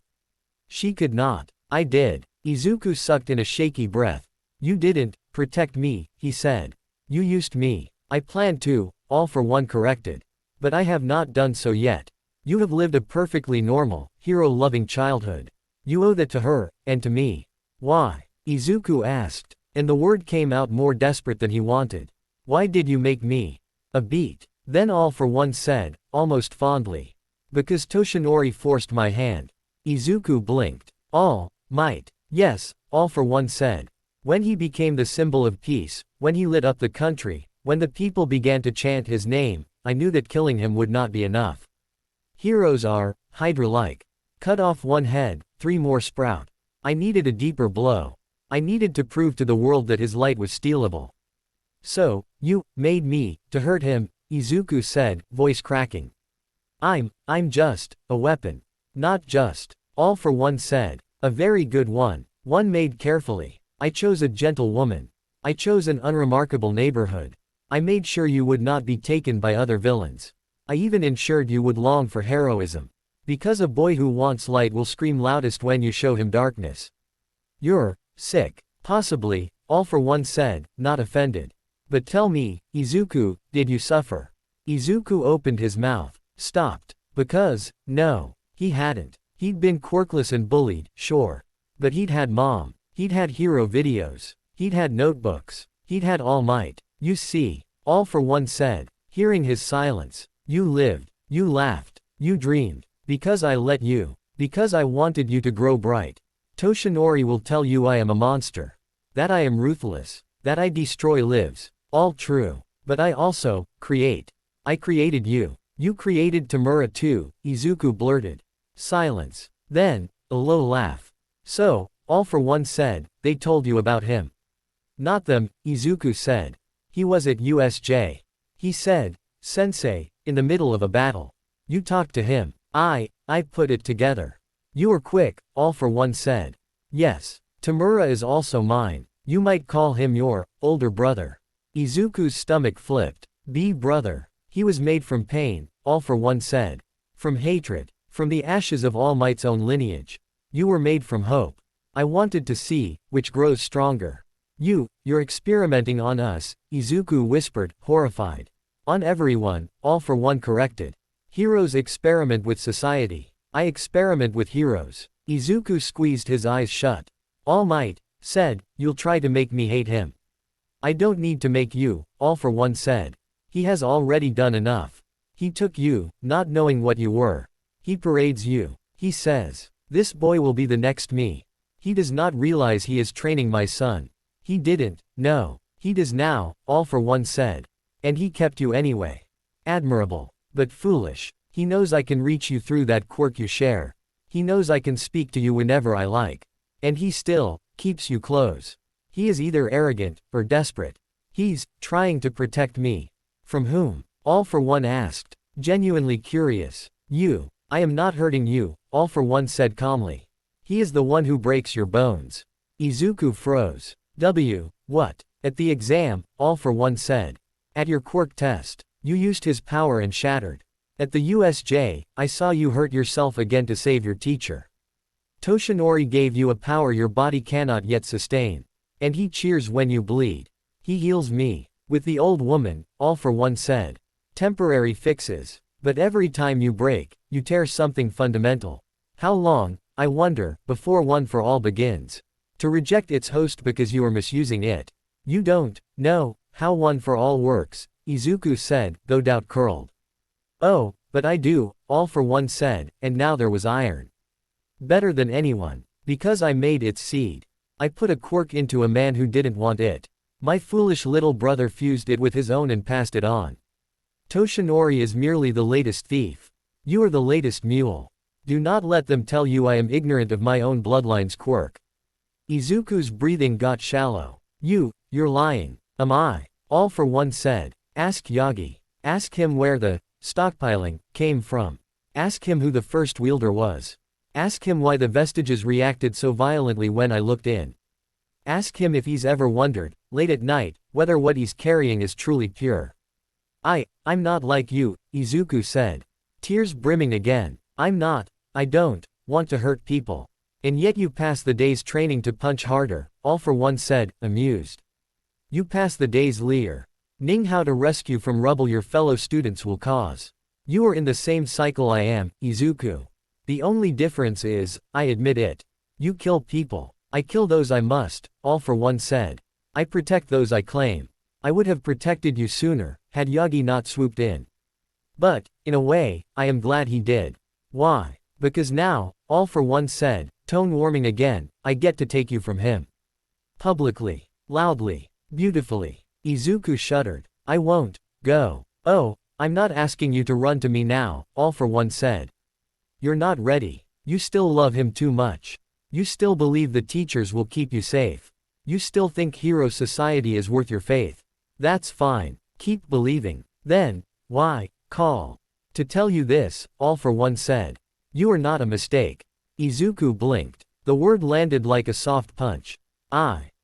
She could not. I did. Izuku sucked in a shaky breath. You didn't protect me, he said. You used me. I planned to, All for One corrected. But I have not done so yet. You have lived a perfectly normal, hero-loving childhood. You owe that to her, and to me. Why? Izuku asked, and the word came out more desperate than he wanted. Why did you make me a beat? Then All for One said, almost fondly. Because Toshinori forced my hand. Izuku blinked. All Might. Yes, All for One said. When he became the symbol of peace, when he lit up the country, when the people began to chant his name, I knew that killing him would not be enough. Heroes are Hydra-like. Cut off one head, 3 more sprout. I needed a deeper blow. I needed to prove to the world that his light was stealable. So, you made me to hurt him, Izuku said, voice cracking. I'm just a weapon. Not just. All for One said. A very good one. One made carefully. I chose a gentle woman. I chose an unremarkable neighborhood. I made sure you would not be taken by other villains. I even ensured you would long for heroism. Because a boy who wants light will scream loudest when you show him darkness. You're sick. Possibly, All for One said, not offended. But tell me, Izuku, did you suffer? Izuku opened his mouth. Stopped. Because, no, he hadn't. He'd been quirkless and bullied, sure. But he'd had Mom. He'd had hero videos. He'd had notebooks. He'd had All Might. You see, All for One said, hearing his silence. You lived. You laughed. You dreamed. Because I let you. Because I wanted you to grow bright. Toshinori will tell you I am a monster. That I am ruthless. That I destroy lives. All true. But I also create. I created you. You created Tamura too, Izuku blurted. Silence. Then, a low laugh. So, All for One said, they told you about him. Not them, Izuku said. He was at USJ. He said, Sensei, in the middle of a battle. You talked to him. I put it together. You were quick, All for One said. Yes. Tamura is also mine. You might call him your older brother. Izuku's stomach flipped. Be brother. He was made from pain, All for One said. From hatred. From the ashes of All Might's own lineage. You were made from hope. I wanted to see which grows stronger. You're experimenting on us, Izuku whispered, horrified. On everyone, all for one corrected. Heroes experiment with society. I experiment with heroes. Izuku squeezed his eyes shut. All Might said, you'll try to make me hate him. I don't need to make you, All for One said. He has already done enough. He took you, not knowing what you were. He parades you. He says, this boy will be the next me. He does not realize he is training my son. He didn't, no. He does now, All for One said. And he kept you anyway. Admirable. But foolish. He knows I can reach you through that quirk you share. He knows I can speak to you whenever I like. And he still keeps you close. He is either arrogant or desperate. He's trying to protect me. From whom? All for One asked, genuinely curious. You. I am not hurting you, All for One said calmly. He is the one who breaks your bones. Izuku froze. What? At the exam, All for One said. At your quirk test, you used his power and shattered. At the USJ, I saw you hurt yourself again to save your teacher. Toshinori gave you a power your body cannot yet sustain. And he cheers when you bleed. He heals me. With the old woman, All for One said. Temporary fixes. But every time you break, you tear something fundamental. How long, I wonder, before One for All begins to reject its host because you are misusing it? You don't know how One for All works, Izuku said, though doubt curled. Oh, but I do, All for One said, and now there was iron. Better than anyone. Because I made its seed. I put a quirk into a man who didn't want it. My foolish little brother fused it with his own and passed it on. Toshinori is merely the latest thief. You are the latest mule. Do not let them tell you I am ignorant of my own bloodline's quirk. Izuku's breathing got shallow. You're lying. Am I? All for One said. Ask Yagi. Ask him where the stockpiling came from. Ask him who the first wielder was. Ask him why the vestiges reacted so violently when I looked in. Ask him if he's ever wondered, late at night, whether what he's carrying is truly pure. I'm not like you, Izuku said. Tears brimming again. I don't want to hurt people. And yet you pass the days training to punch harder, All for One said, amused. You pass the days learning how to rescue from rubble your fellow students will cause. You are in the same cycle I am, Izuku. The only difference is, I admit it. You kill people. I kill those I must, All for One said. I protect those I claim. I would have protected you sooner, had Yagi not swooped in. But, in a way, I am glad he did. Why? Because now, All for One said, tone warming again, I get to take you from him. Publicly. Loudly. Beautifully. Izuku shuddered. I won't go. Oh, I'm not asking you to run to me now, All for One said. You're not ready. You still love him too much. You still believe the teachers will keep you safe. You still think hero society is worth your faith. That's fine. Keep believing. Then, why call to tell you this, All for One said. You are not a mistake. Izuku blinked. The word landed like a soft punch.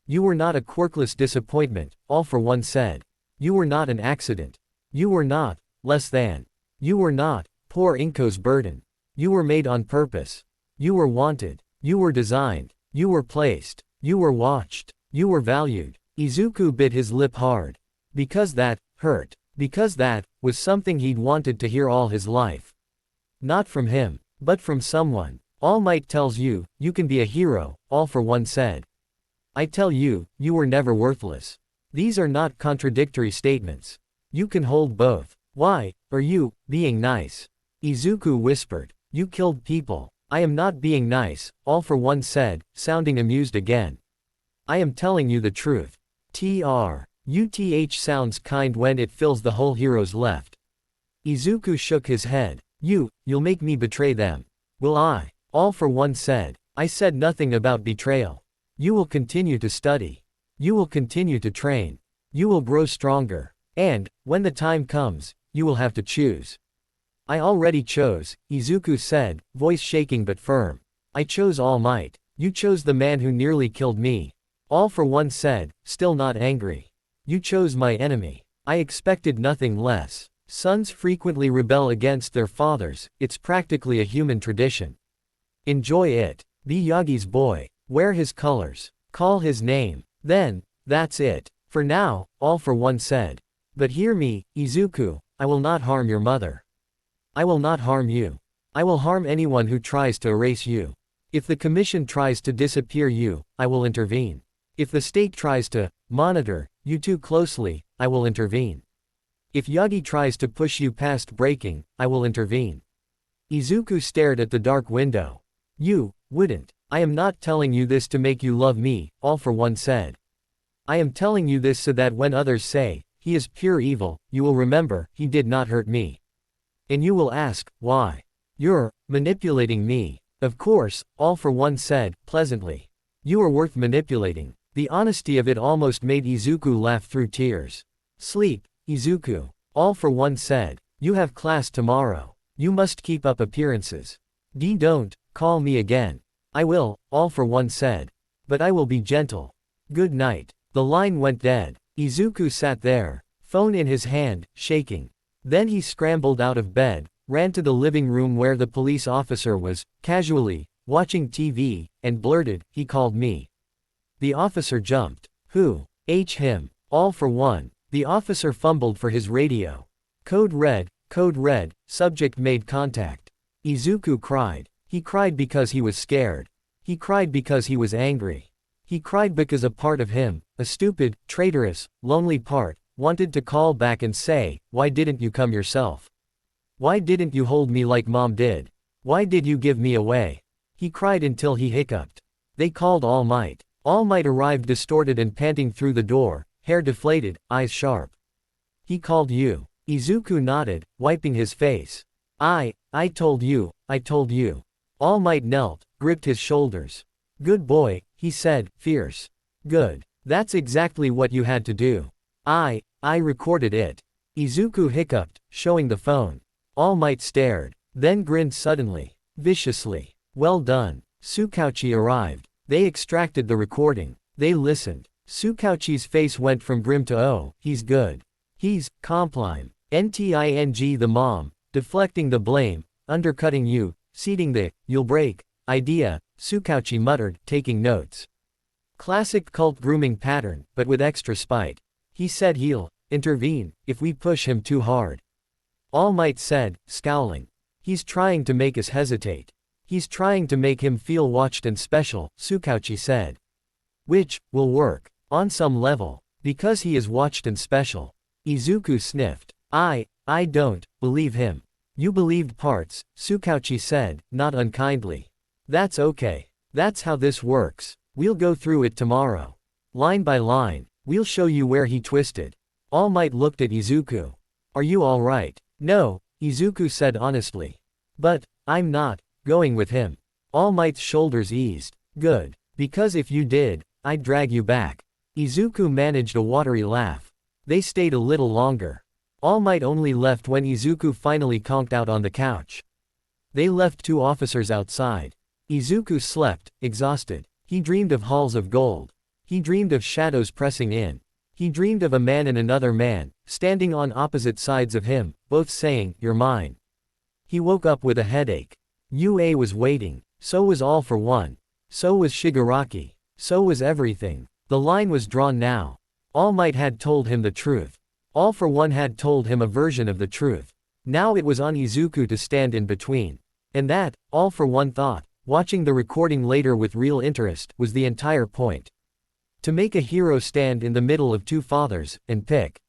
You were not a quirkless disappointment, All for One said. You were not an accident. You were not less than. You were not poor Inko's burden. You were made on purpose. You were wanted. You were designed. You were placed. You were watched. You were valued. Izuku bit his lip hard. Because that hurt. Because that was something he'd wanted to hear all his life. Not from him, but from someone. All Might tells you, you can be a hero, All for One said. I tell you, you were never worthless. These are not contradictory statements. You can hold both. Why are you being nice? Izuku whispered. You killed people. I am not being nice, All for One said, sounding amused again. I am telling you the truth. Uth sounds kind when it fills the whole hero's left. Izuku shook his head. You'll make me betray them. Will I? All for One said. I said nothing about betrayal. You will continue to study. You will continue to train. You will grow stronger. And, when the time comes, you will have to choose. I already chose, Izuku said, voice shaking but firm. I chose All Might. You chose the man who nearly killed me. All for One said, still not angry. You chose my enemy. I expected nothing less. Sons frequently rebel against their fathers, it's practically a human tradition. Enjoy it. Be Yagi's boy. Wear his colors. Call his name. Then, That's it. For now, All for One said. But hear me, Izuku, I will not harm your mother. I will not harm you. I will harm anyone who tries to erase you. If the commission tries to disappear you, I will intervene. If the state tries to monitor you too closely, I will intervene. If Yagi tries to push you past breaking, I will intervene. Izuku stared at the dark window. You wouldn't. I am not telling you this to make you love me, All for One said. I am telling you this so that when others say, he is pure evil, you will remember, he did not hurt me. And you will ask, why? You're manipulating me. Of course, All for One said, pleasantly. You are worth manipulating. The honesty of it almost made Izuku laugh through tears. Sleep, Izuku. All for One said. You have class tomorrow. You must keep up appearances. Don't call me again. I will, All for One said. But I will be gentle. Good night. The line went dead. Izuku sat there, phone in his hand, shaking. Then he scrambled out of bed, ran to the living room where the police officer was, casually, watching TV, and blurted, he called me. The officer jumped. Who? Him. All for One. The officer fumbled for his radio. Code red, subject made contact. Izuku cried. He cried because he was scared. He cried because he was angry. He cried because a part of him, a stupid, traitorous, lonely part, wanted to call back and say, why didn't you come yourself? Why didn't you hold me like mom did? Why did you give me away? He cried until he hiccuped. They called All Might. All Might arrived distorted and panting through the door, hair deflated, eyes sharp. He called you. Izuku nodded, wiping his face. I told you. All Might knelt, gripped his shoulders. Good boy, he said, fierce. Good. That's exactly what you had to do. I recorded it. Izuku hiccuped, showing the phone. All Might stared, then grinned suddenly, viciously. Well done. Tsukauchi arrived. They extracted the recording. They listened. Tsukauchi's face went from grim to oh, he's good. He's compliant. NTING the mom, deflecting the blame, undercutting you, seeding the you'll break idea, Tsukauchi muttered, taking notes. Classic cult grooming pattern, but with extra spite. He said he'll intervene if we push him too hard. All Might said, scowling. He's trying to make us hesitate. He's trying to make him feel watched and special, Tsukauchi said. Which will work on some level, because he is watched and special. Izuku sniffed. I don't believe him. You believed parts, Tsukauchi said, not unkindly. That's okay. That's how this works. We'll go through it tomorrow. Line by line, we'll show you where he twisted. All Might looked at Izuku. Are you alright? No, Izuku said honestly. But I'm not going with him. All Might's shoulders eased. Good. Because if you did, I'd drag you back. Izuku managed a watery laugh. They stayed a little longer. All Might only left when Izuku finally conked out on the couch. They left two officers outside. Izuku slept, exhausted. He dreamed of halls of gold. He dreamed of shadows pressing in. He dreamed of a man and another man, standing on opposite sides of him, both saying, "You're mine." He woke up with a headache. UA was waiting. So was All for One. So was Shigaraki. So was everything. The line was drawn now. All Might had told him the truth. All for One had told him a version of the truth. Now it was on Izuku to stand in between. And that, All for One thought, watching the recording later with real interest, was the entire point. To make a hero stand in the middle of two fathers, and pick.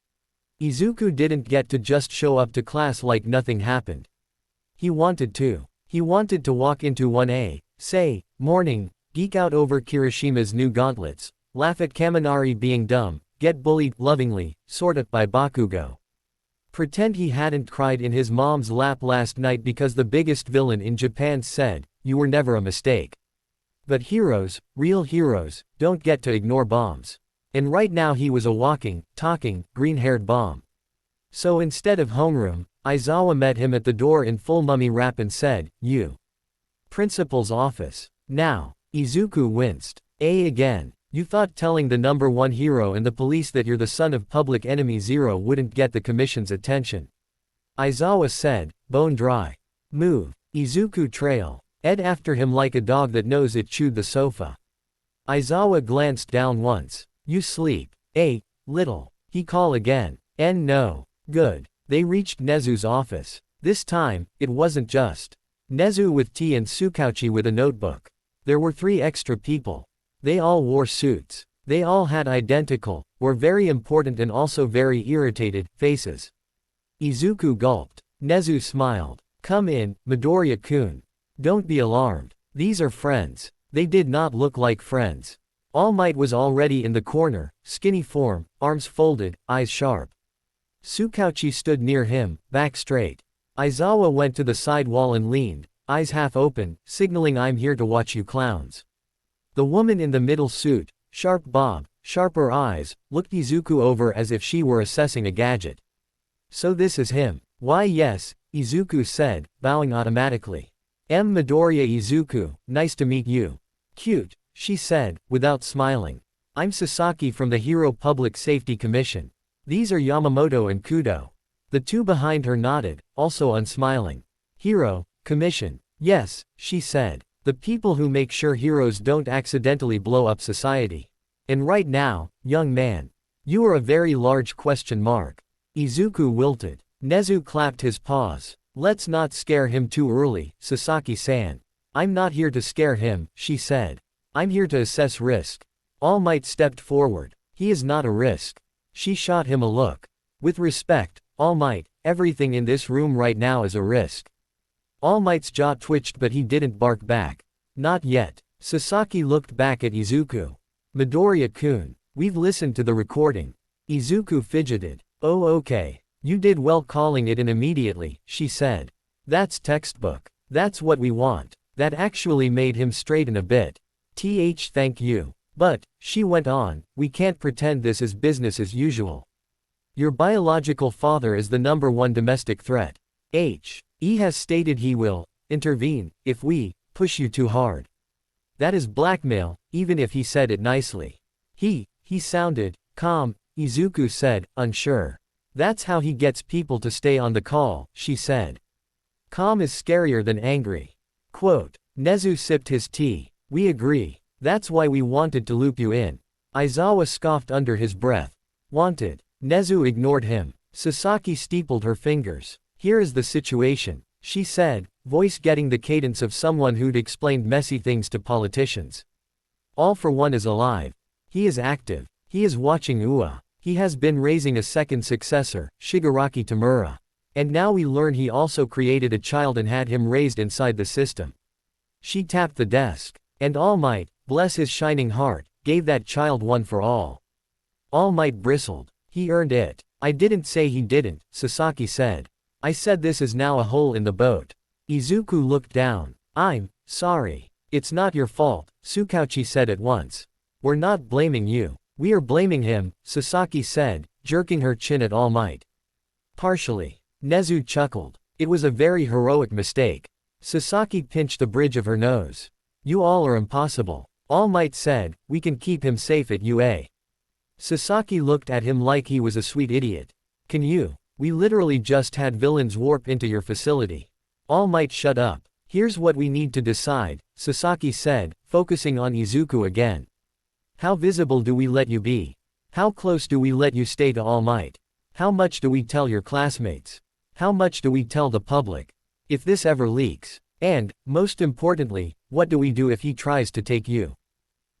Izuku didn't get to just show up to class like nothing happened. He wanted to. He wanted to walk into 1A, say, morning, geek out over Kirishima's new gauntlets, laugh at Kaminari being dumb, get bullied, lovingly, sorta, by Bakugo. Pretend he hadn't cried in his mom's lap last night because the biggest villain in Japan said, "You were never a mistake." But heroes, real heroes, don't get to ignore bombs. And right now he was a walking, talking, green-haired bomb. So instead of homeroom, Aizawa met him at the door in full mummy wrap and said, "You." Principal's office. Now, Izuku winced. Again. You thought telling the number one hero and the police that you're the son of public enemy Zero wouldn't get the commission's attention. Aizawa said, bone dry. Move. Izuku trail. Ed after him like a dog that knows it chewed the sofa. Aizawa glanced down once. You sleep. Little. He call again. No. Good. They reached Nezu's office. This time, it wasn't just Nezu with tea and Sukauchi with a notebook. There were 3 extra people. They all wore suits. They all had identical, or very important and also very irritated, faces. Izuku gulped. Nezu smiled. Come in, Midoriya-kun. Don't be alarmed. These are friends. They did not look like friends. All Might was already in the corner, skinny form, arms folded, eyes sharp. Sukauchi stood near him, back straight. Aizawa went to the side wall and leaned, eyes half open, signaling I'm here to watch you clowns. The woman in the middle suit, sharp bob, sharper eyes, looked Izuku over as if she were assessing a gadget. So this is him. Why yes, Izuku said, bowing automatically. Midoriya Izuku, nice to meet you. Cute, she said, without smiling. I'm Sasaki from the Hero Public Safety Commission. These are Yamamoto and Kudo. The 2 behind her nodded, also unsmiling. Hero, Commission. Yes, she said. The people who make sure heroes don't accidentally blow up society. And right now, young man. You are a very large question mark. Izuku wilted. Nezu clapped his paws. Let's not scare him too early, Sasaki-san. I'm not here to scare him, she said. I'm here to assess risk. All Might stepped forward. He is not a risk. She shot him a look. With respect, All Might, everything in this room right now is a risk. All Might's jaw twitched but he didn't bark back. Not yet. Sasaki looked back at Izuku. Midoriya-kun, we've listened to the recording. Izuku fidgeted. Oh okay. You did well calling it in immediately, she said. That's textbook. That's what we want. That actually made him straighten a bit. Thank you. But, she went on, we can't pretend this is business as usual. Your biological father is the #1 domestic threat. He has stated he will intervene if we push you too hard. That is blackmail, even if he said it nicely. He sounded calm, Izuku said, unsure. That's how he gets people to stay on the call, she said. Calm is scarier than angry. Quote. Nezu sipped his tea. We agree. That's why we wanted to loop you in. Aizawa scoffed under his breath. Wanted. Nezu ignored him. Sasaki steepled her fingers. Here is the situation, she said, voice getting the cadence of someone who'd explained messy things to politicians. All for One is alive. He is active. He is watching Ua. He has been raising a second successor, Shigaraki Tamura. And now we learn he also created a child and had him raised inside the system. She tapped the desk. And All Might, bless his shining heart, gave that child One for All. All Might bristled. He earned it. I didn't say he didn't, Sasaki said. I said this is now a hole in the boat. Izuku looked down. I'm sorry. It's not your fault, Sukauchi said at once. We're not blaming you. We are blaming him, Sasaki said, jerking her chin at All Might. Partially. Nezu chuckled. It was a very heroic mistake. Sasaki pinched the bridge of her nose. You all are impossible. All Might said, we can keep him safe at UA. Sasaki looked at him like he was a sweet idiot. Can you? We literally just had villains warp into your facility. All Might shut up. Here's what we need to decide, Sasaki said, focusing on Izuku again. How visible do we let you be? How close do we let you stay to All Might? How much do we tell your classmates? How much do we tell the public? If this ever leaks. And, most importantly, what do we do if he tries to take you?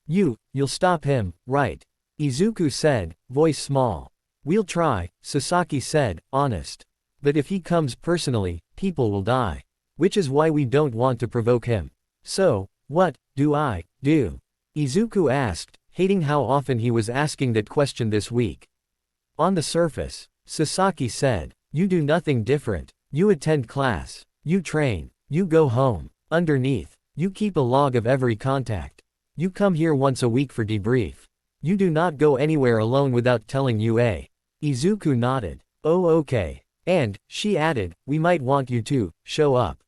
You'll stop him, right? Izuku said, voice small. We'll try, Sasaki said, honest. But if he comes personally, people will die. Which is why we don't want to provoke him. So, what do I do? Izuku asked, hating how often he was asking that question this week. On the surface, Sasaki said, you do nothing different. You attend class. You train. You go home. Underneath, you keep a log of every contact. You come here once a week for debrief. You do not go anywhere alone without telling UA. Izuku nodded. Oh okay. And, she added, we might want you to show up.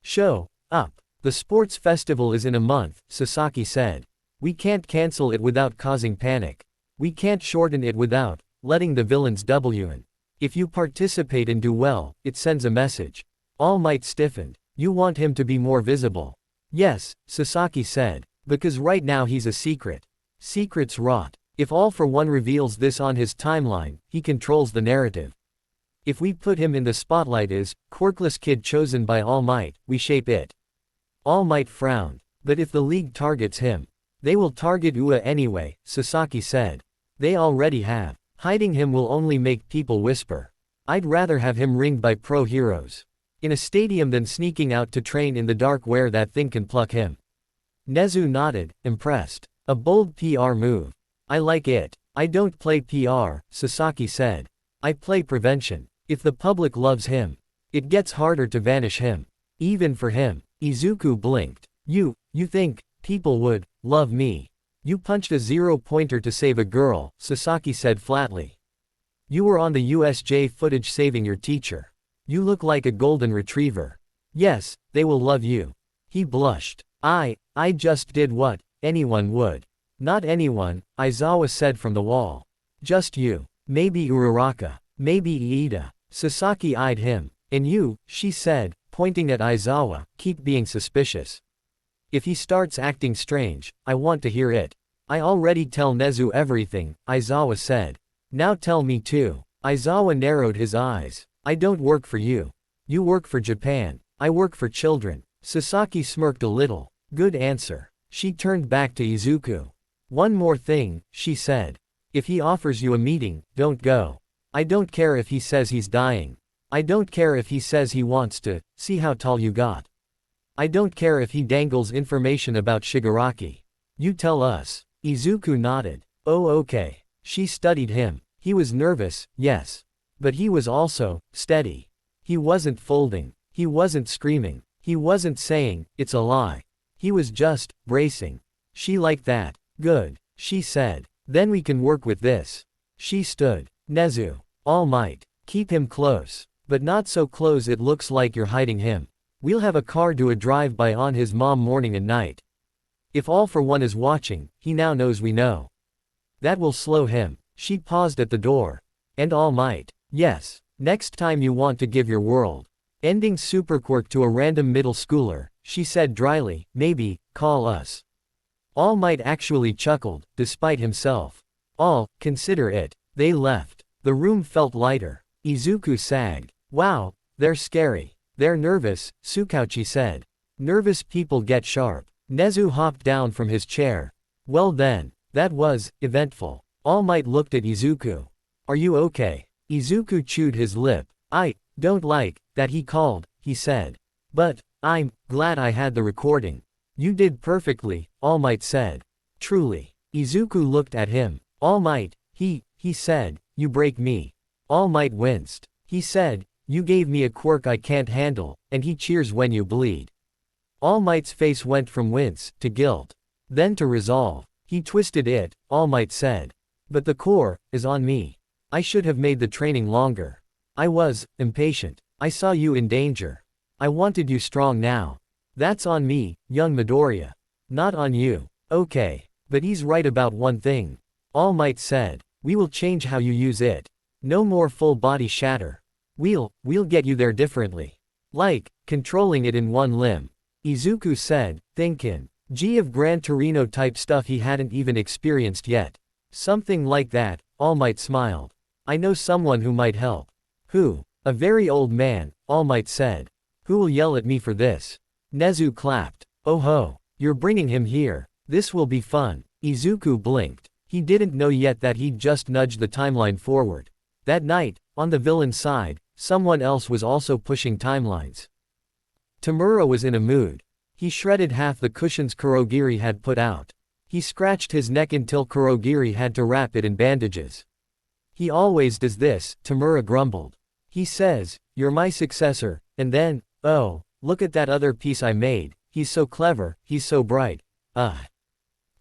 Show up. The sports festival is in a month, Sasaki said. We can't cancel it without causing panic. We can't shorten it without letting the villains WN. If you participate and do well, it sends a message. All Might stiffened. You want him to be more visible. Yes, Sasaki said. Because right now he's a secret. Secrets rot. If All for One reveals this on his timeline, he controls the narrative. If we put him in the spotlight as quirkless kid chosen by All Might, we shape it. All Might frowned. But if the League targets him, they will target Ua anyway, Sasaki said. They already have. Hiding him will only make people whisper. I'd rather have him ringed by pro heroes in a stadium than sneaking out to train in the dark where that thing can pluck him. Nezu nodded, impressed. A bold PR move. I like it. I don't play PR, Sasaki said. I play prevention. If the public loves him, it gets harder to vanish him. Even for him. Izuku blinked. You think people would love me? You punched a 0-pointer to save a girl, Sasaki said flatly. You were on the USJ footage saving your teacher. You look like a golden retriever. Yes, they will love you. He blushed. I just did what anyone would. Not anyone, Aizawa said from the wall. Just you. Maybe Uraraka. Maybe Iida. Sasaki eyed him. And you, she said, pointing at Aizawa, keep being suspicious. If he starts acting strange, I want to hear it. I already tell Nezu everything, Aizawa said. Now tell me too. Aizawa narrowed his eyes. I don't work for you. You work for Japan. I work for children. Sasaki smirked a little. Good answer. She turned back to Izuku. One more thing, she said. If he offers you a meeting, don't go. I don't care if he says he's dying. I don't care if he says he wants to see how tall you got. I don't care if he dangles information about Shigaraki. You tell us. Izuku nodded. Oh okay. She studied him. He was nervous, yes. But he was also steady. He wasn't folding. He wasn't screaming. He wasn't saying, it's a lie. He was just bracing. She liked that. Good, she said. Then we can work with this. She stood. Nezu. All Might. Keep him close. But not so close it looks like you're hiding him. We'll have a car do a drive-by on his mom morning and night. If All for One is watching, he now knows we know. That will slow him. She paused at the door. And All Might. Yes. Next time you want to give your world ending superquirk to a random middle schooler, she said dryly, maybe, call us. All Might actually chuckled, despite himself. All, consider it. They left. The room felt lighter. Izuku sagged. Wow, they're scary. They're nervous, Tsukauchi said. Nervous people get sharp. Nezu hopped down from his chair. Well then, that was eventful. All Might looked at Izuku. Are you okay? Izuku chewed his lip. I don't like that he called, he said. But I'm glad I had the recording. You did perfectly, All Might said. Truly. Izuku looked at him. All Might, he said, you break me. All Might winced. He said, you gave me a quirk I can't handle, and he cheers when you bleed. All Might's face went from wince to guilt. Then to resolve. He twisted it, All Might said. But the core is on me. I should have made the training longer. I was impatient. I saw you in danger. I wanted you strong now. That's on me, young Midoriya. Not on you. Okay. But he's right about one thing. All Might said. We will change how you use it. No more full body shatter. We'll get you there differently. Like, controlling it in one limb. Izuku said, thinkin'. G of Gran Torino type stuff he hadn't even experienced yet. Something like that, All Might smiled. I know someone who might help. Who? A very old man, All Might said. Who will yell at me for this? Nezu clapped. Oh ho, you're bringing him here. This will be fun. Izuku blinked. He didn't know yet that he'd just nudged the timeline forward. That night, on the villain's side, someone else was also pushing timelines. Tamura was in a mood. He shredded half the cushions Kurogiri had put out. He scratched his neck until Kurogiri had to wrap it in bandages. He always does this, Tamura grumbled. He says, you're my successor, and then, oh, look at that other piece I made, he's so clever, he's so bright.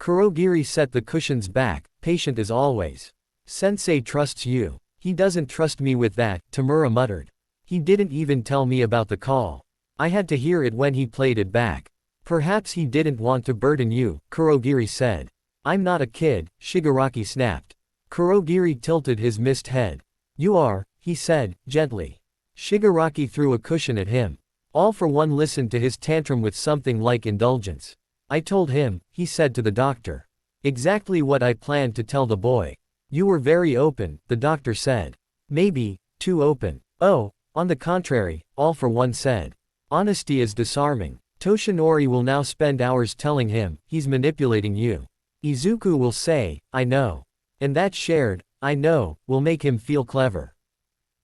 Kurogiri set the cushions back, patient as always. Sensei trusts you. He doesn't trust me with that, Tamura muttered. He didn't even tell me about the call. I had to hear it when he played it back. Perhaps he didn't want to burden you, Kurogiri said. I'm not a kid, Shigaraki snapped. Kurogiri tilted his mist head. You are, he said, gently. Shigaraki threw a cushion at him. All for One listened to his tantrum with something like indulgence. I told him, he said to the doctor. Exactly what I planned to tell the boy. You were very open, the doctor said. Maybe, too open. Oh, on the contrary, all for one said. Honesty is disarming. Toshinori will now spend hours telling him, he's manipulating you. Izuku will say, I know. And that shared, I know, will make him feel clever.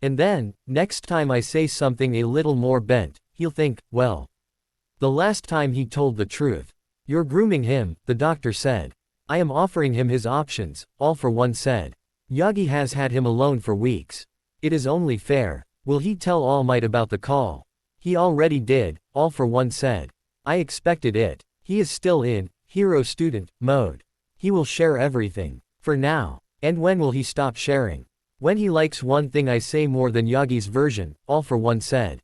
And then, next time I say something a little more bent, he'll think, well. The last time he told the truth. You're grooming him, the doctor said. I am offering him his options, all for one said. Yagi has had him alone for weeks. It is only fair. Will he tell All Might about the call? He already did, all for one said. I expected it. He is still in hero student mode. He will share everything. For now. And when will he stop sharing? When he likes one thing I say more than Yagi's version, all for one said.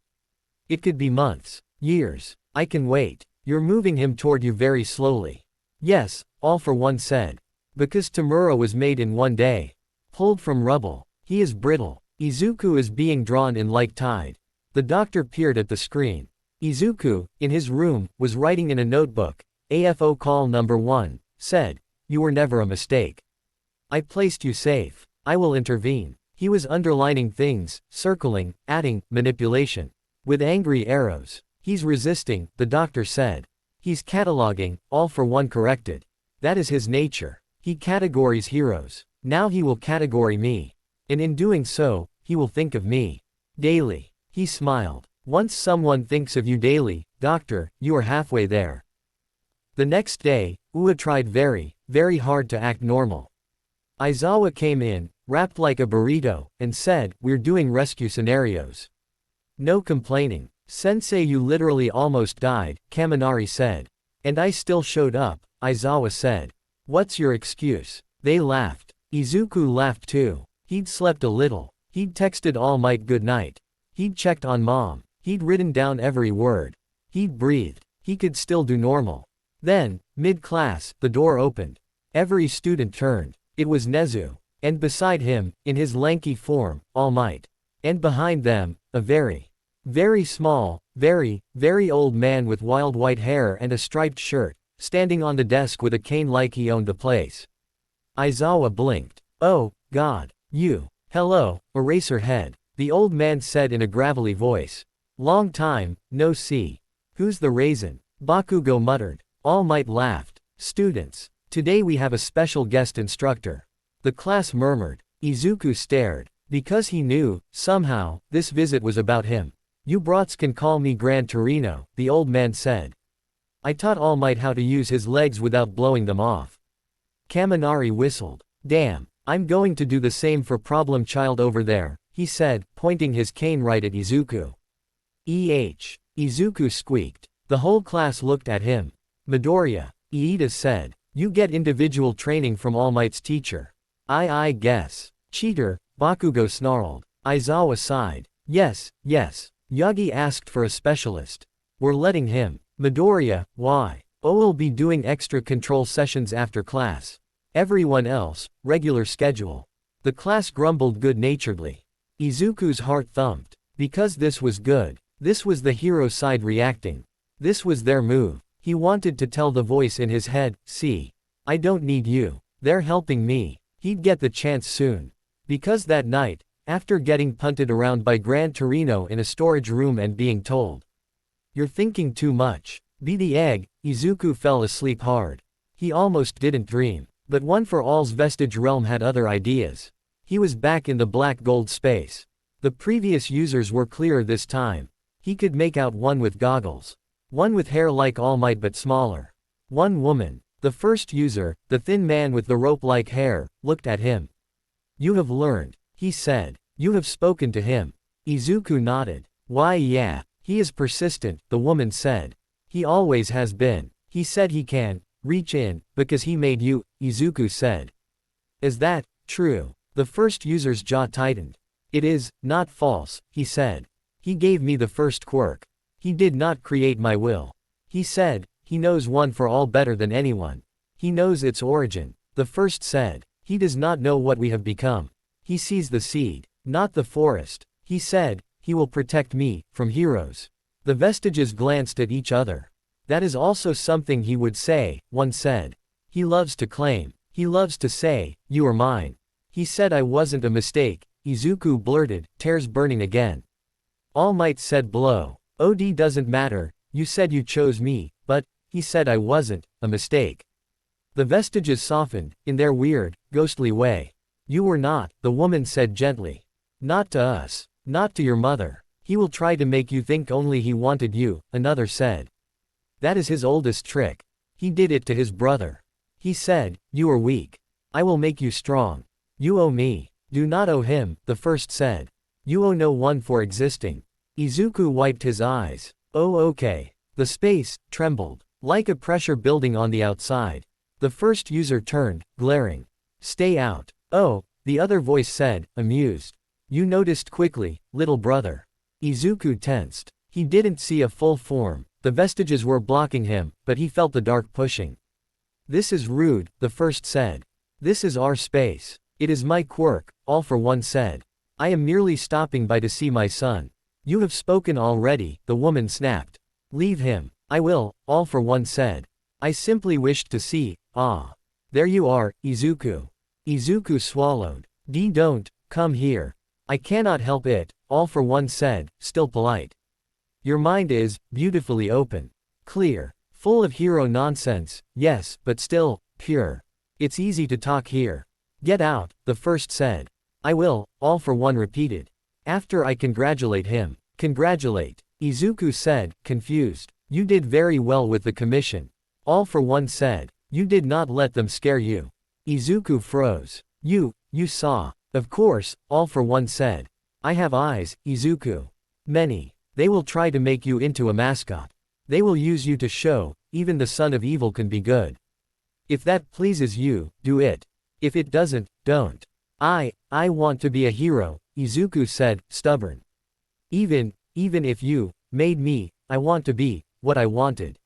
It could be months. Years. I can wait. You're moving him toward you very slowly. Yes, all for one said. Because Tamura was made in one day. Pulled from rubble. He is brittle. Izuku is being drawn in like tide. The doctor peered at the screen. Izuku, in his room, was writing in a notebook. AFO call number 1, said. You were never a mistake. I placed you safe. I will intervene. He was underlining things, circling, adding, manipulation. With angry arrows. He's resisting, the doctor said. He's cataloging, all for one corrected. That is his nature. He categories heroes. Now he will category me. And in doing so, he will think of me. Daily. He smiled. Once someone thinks of you daily, doctor, you are halfway there. The next day, Ua tried very, very hard to act normal. Aizawa came in, wrapped like a burrito, and said, we're doing rescue scenarios. No complaining. Sensei, you literally almost died, Kaminari said. And I still showed up, Aizawa said. What's your excuse? They laughed. Izuku laughed too. He'd slept a little. He'd texted All Might good night. He'd checked on Mom. He'd written down every word. He'd breathed. He could still do normal. Then, mid-class, the door opened. Every student turned. It was Nezu. And beside him, in his lanky form, All Might. And behind them, a very small, very old man with wild white hair and a striped shirt, standing on the desk with a cane like he owned the place. Aizawa blinked. Oh, God. You. Hello, Eraserhead. The old man said in a gravelly voice. Long time, no see. Who's the raisin? Bakugo muttered. All Might laughed. Students. Today we have a special guest instructor. The class murmured. Izuku stared. Because he knew, somehow, this visit was about him. You brats can call me Gran Torino, the old man said. I taught All Might how to use his legs without blowing them off. Kaminari whistled. Damn, I'm going to do the same for problem child over there, he said, pointing his cane right at Izuku. Izuku squeaked. The whole class looked at him. Midoriya, Iida said. You get individual training from All Might's teacher. I guess. Cheater, Bakugo snarled. Aizawa sighed. Yes. Yagi asked for a specialist. We're letting him. Midoriya, why? We'll be doing extra control sessions after class. Everyone else, regular schedule. The class grumbled good-naturedly. Izuku's heart thumped. Because this was good. This was the hero side reacting. This was their move. He wanted to tell the voice in his head, see. I don't need you. They're helping me. He'd get the chance soon. Because that night, after getting punted around by Gran Torino in a storage room and being told, you're thinking too much. Be the egg, Izuku fell asleep hard. He almost didn't dream. But One for All's Vestige realm had other ideas. He was back in the black gold space. The previous users were clearer this time. He could make out one with goggles. One with hair like All Might but smaller. One woman. The first user, the thin man with the rope-like hair, looked at him. You have learned, he said. You have spoken to him. Izuku nodded. Why yeah, he is persistent, the woman said. He always has been. He said he can reach in, because he made you, Izuku said. Is that true? The first user's jaw tightened. It is not false, he said. He gave me the first quirk. He did not create my will. He said, he knows One for All better than anyone. He knows its origin. The first said, he does not know what we have become. He sees the seed, not the forest. He said, he will protect me, from heroes. The vestiges glanced at each other. That is also something he would say, one said. He loves to claim. He loves to say, you are mine. He said I wasn't a mistake, Izuku blurted, tears burning again. All Might said blow. OD doesn't matter, you said you chose me, but, he said I wasn't a mistake. The vestiges softened, in their weird, ghostly way. You were not, the woman said gently. Not to us. Not to your mother. He will try to make you think only he wanted you, another said. That is his oldest trick. He did it to his brother. He said, you are weak. I will make you strong. You owe me. Do not owe him, the first said. You owe no one for existing. Izuku wiped his eyes. Oh okay. The space trembled, like a pressure building on the outside. The first user turned, glaring. Stay out. Oh, the other voice said, amused. You noticed quickly, little brother. Izuku tensed. He didn't see a full form. The vestiges were blocking him, but he felt the dark pushing. This is rude, the first said. This is our space. It is my quirk, All for One said. I am merely stopping by to see my son. You have spoken already, the woman snapped. Leave him. I will, All for One said. I simply wished to see, ah. There you are, Izuku. Izuku swallowed. Don't, come here. I cannot help it, All for One said, still polite. Your mind is, beautifully open. Clear. Full of hero nonsense, yes, but still, pure. It's easy to talk here. Get out, the first said. I will, All for One repeated. After I congratulate him. Congratulate. Izuku said, confused. You did very well with the commission. All for One said. You did not let them scare you. Izuku froze. You saw. Of course, All for One said. I have eyes, Izuku. Many. They will try to make you into a mascot. They will use you to show, even the son of evil can be good. If that pleases you, do it. If it doesn't, don't. I want to be a hero, Izuku said, stubborn. Even if you made me, I want to be what I wanted.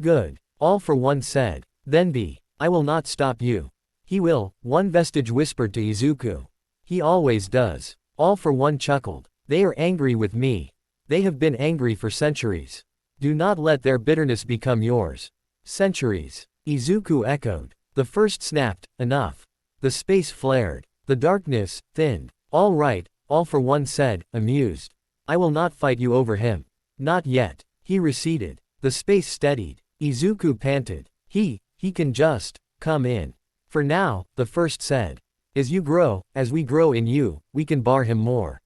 Good. All for One said. Then be. I will not stop you. He will, one vestige whispered to Izuku. He always does. All for One chuckled. They are angry with me. They have been angry for centuries. Do not let their bitterness become yours. Centuries. Izuku echoed. The first snapped, enough. The space flared. The darkness thinned. All right, All for One said, amused. I will not fight you over him. Not yet. He receded. The space steadied. Izuku panted. He can just come in. For now, the first said. As you grow, as we grow in you, we can bar him more.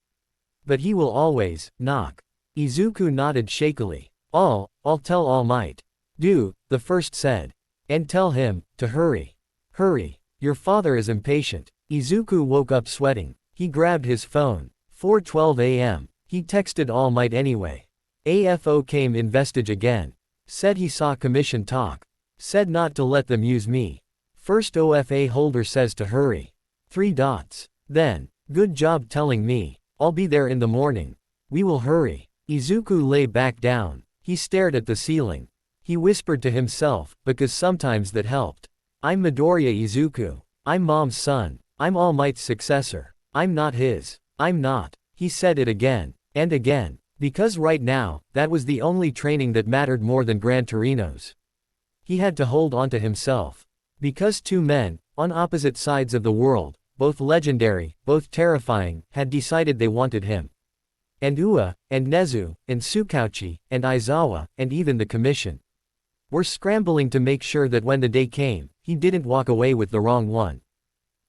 But he will always knock. Izuku nodded shakily. I'll tell All Might. Do, the first said. And tell him to hurry. Hurry. Your father is impatient. Izuku woke up sweating. He grabbed his phone. 4:12 a.m. He texted All Might anyway. AFO came in vestige again. Said he saw commission talk. Said not to let them use me. First OFA holder says to hurry. 3 dots. Then, good job telling me. I'll be there in the morning. We will hurry. Izuku lay back down. He stared at the ceiling. He whispered to himself, because sometimes that helped. I'm Midoriya Izuku. I'm Mom's son. I'm All Might's successor. I'm not his. I'm not. He said it again. And again. Because right now, that was the only training that mattered more than Gran Torino's. He had to hold on to himself. Because 2 men, on opposite sides of the world, both legendary, both terrifying, had decided they wanted him. And Ua, and Nezu, and Tsukauchi, and Aizawa, and even the commission were scrambling to make sure that when the day came, he didn't walk away with the wrong one.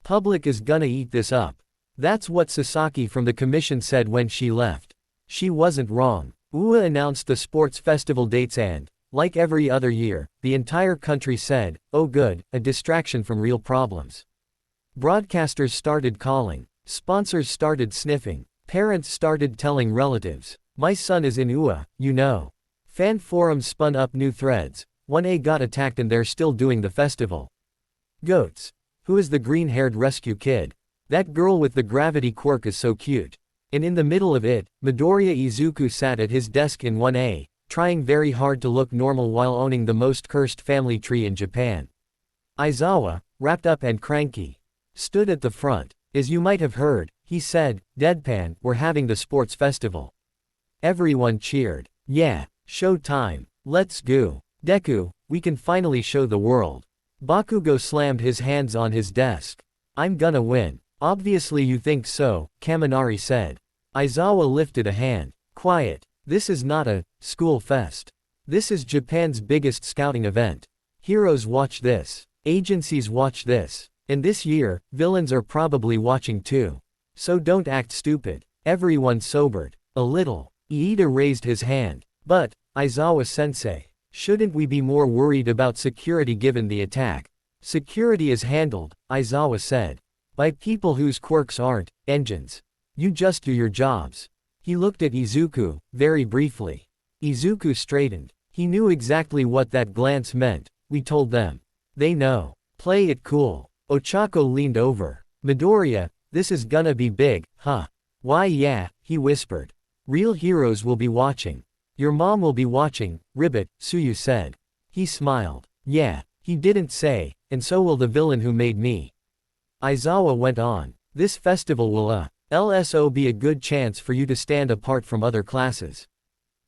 Public is gonna eat this up. That's what Sasaki from the commission said when she left. She wasn't wrong. Ua announced the sports festival dates and, like every other year, the entire country said, oh good, a distraction from real problems. Broadcasters started calling. Sponsors started sniffing. Parents started telling relatives. My son is in Ua, you know. Fan forums spun up new threads. 1A got attacked and they're still doing the festival. Goats. Who is the green-haired rescue kid? That girl with the gravity quirk is so cute. And in the middle of it, Midoriya Izuku sat at his desk in 1A, trying very hard to look normal while owning the most cursed family tree in Japan. Aizawa, wrapped up and cranky, stood at the front. As you might have heard, he said, deadpan, we're having the sports festival. Everyone cheered. Yeah, show time. Let's go. Deku, we can finally show the world. Bakugo slammed his hands on his desk. I'm gonna win. Obviously you think so, Kaminari said. Aizawa lifted a hand. Quiet. This is not a school fest. This is Japan's biggest scouting event. Heroes watch this. Agencies watch this. And this year, villains are probably watching too. So don't act stupid. Everyone sobered. A little. Iida raised his hand. But, Aizawa-sensei, shouldn't we be more worried about security given the attack? Security is handled, Aizawa said. By people whose quirks aren't engines. You just do your jobs. He looked at Izuku, very briefly. Izuku straightened. He knew exactly what that glance meant. We told them. They know. Play it cool. Ochako leaned over. Midoriya, this is gonna be big, huh? Why yeah, he whispered. Real heroes will be watching. Your mom will be watching, Ribbit, Tsuyu said. He smiled. Yeah, he didn't say, and so will the villain who made me. Aizawa went on. This festival will LSO be a good chance for you to stand apart from other classes.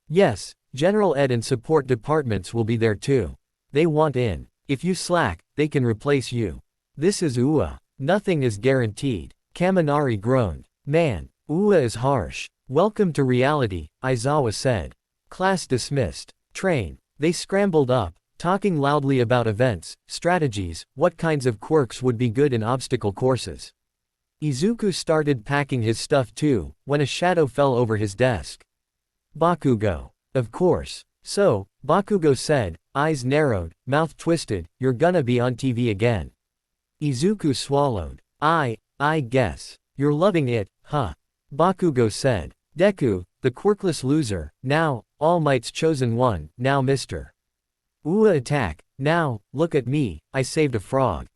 Yes, General Ed and support departments will be there too. They want in. If you slack, they can replace you. This is UA. Nothing is guaranteed. Kaminari groaned. Man, UA is harsh. Welcome to reality, Aizawa said. Class dismissed. Train. They scrambled up, talking loudly about events, strategies, what kinds of quirks would be good in obstacle courses. Izuku started packing his stuff too, when a shadow fell over his desk. Bakugo. Of course. So, Bakugo said, eyes narrowed, mouth twisted, you're gonna be on TV again. Izuku swallowed. I guess. You're loving it, huh? Bakugo said. Deku, the quirkless loser, now, All Might's chosen one, now Mr. UA attack, now, look at me, I saved a frog.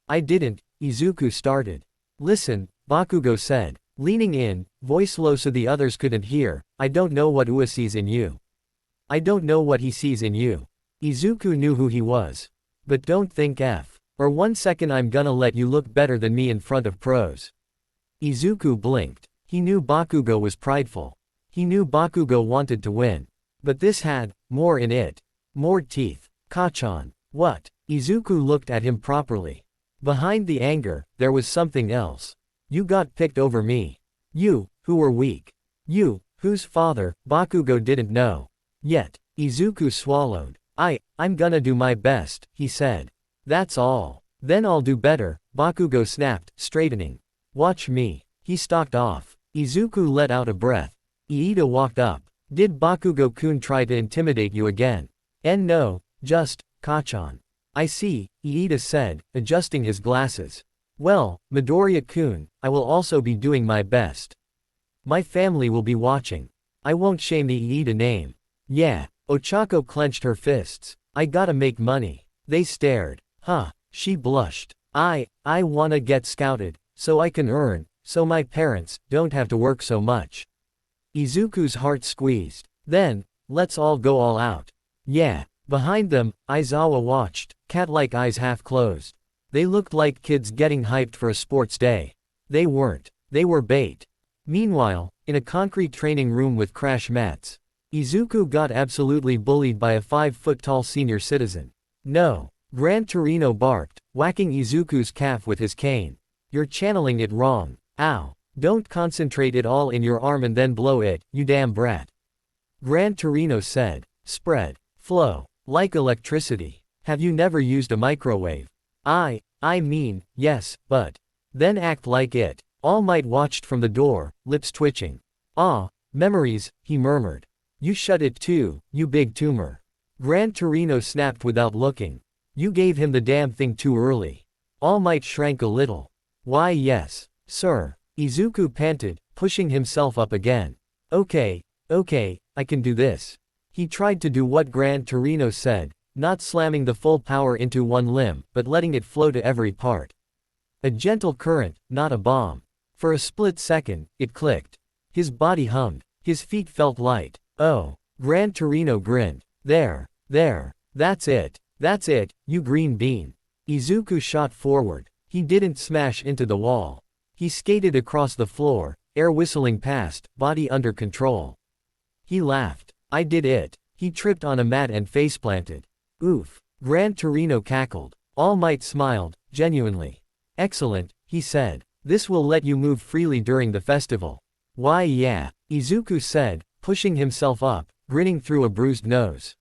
I didn't, Izuku started. Listen, Bakugo said, leaning in, voice low so the others couldn't hear, I don't know what UA sees in you. I don't know what he sees in you. Izuku knew who he was. But don't think or 1 second I'm gonna let you look better than me in front of pros. Izuku blinked. He knew Bakugo was prideful. He knew Bakugo wanted to win. But this had more in it. More teeth. Kachan. What? Izuku looked at him properly. Behind the anger, there was something else. You got picked over me. You, who were weak. You, whose father, Bakugo didn't know. Yet, Izuku swallowed. I'm gonna do my best, he said. That's all. Then I'll do better, Bakugo snapped, straightening. Watch me. He stalked off. Izuku let out a breath. Iida walked up. Did Bakugo-kun try to intimidate you again? No, just, Kachan. I see, Iida said, adjusting his glasses. Well, Midoriya-kun, I will also be doing my best. My family will be watching. I won't shame the Iida name. Yeah, Ochako clenched her fists. I gotta make money. They stared. Huh, she blushed. I wanna get scouted, so I can earn, so my parents don't have to work so much. Izuku's heart squeezed. Then, let's all go all out. Yeah. Behind them, Aizawa watched, cat-like eyes half closed. They looked like kids getting hyped for a sports day. They weren't. They were bait. Meanwhile, in a concrete training room with crash mats, Izuku got absolutely bullied by a 5-foot-tall senior citizen. No. Gran Torino barked, whacking Izuku's calf with his cane. You're channeling it wrong. Ow. Don't concentrate it all in your arm and then blow it, you damn brat. Gran Torino said. Spread. Flow. Like electricity. Have you never used a microwave? I mean, yes, but. Then act like it. All Might watched from the door, lips twitching. Ah, memories, he murmured. You shut it too, you big tumor. Gran Torino snapped without looking. You gave him the damn thing too early. All Might shrank a little. Why yes, sir. Izuku panted, pushing himself up again. Okay, I can do this. He tried to do what Gran Torino said, not slamming the full power into one limb, but letting it flow to every part. A gentle current, not a bomb. For a split second, it clicked. His body hummed. His feet felt light. Oh. Gran Torino grinned. There, that's it, you green bean. Izuku shot forward. He didn't smash into the wall. He skated across the floor, air whistling past, body under control. He laughed. I did it. He tripped on a mat and faceplanted. Oof. Gran Torino cackled. All Might smiled, genuinely. Excellent, he said. This will let you move freely during the festival. Why yeah, Izuku said, pushing himself up, grinning through a bruised nose.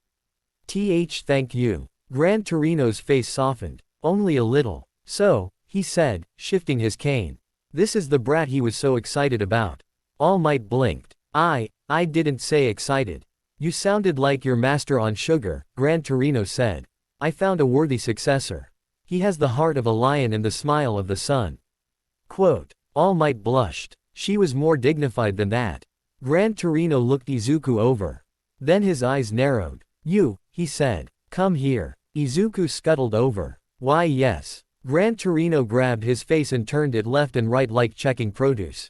Thank you. Gran Torino's face softened. Only a little. So, he said, shifting his cane. This is the brat he was so excited about. All Might blinked. I didn't say excited. You sounded like your master on sugar, Gran Torino said. I found a worthy successor. He has the heart of a lion and the smile of the sun. Quote. All Might blushed. She was more dignified than that. Gran Torino looked Izuku over. Then his eyes narrowed. You, he said. Come here. Izuku scuttled over. Why yes. Gran Torino grabbed his face and turned it left and right like checking produce.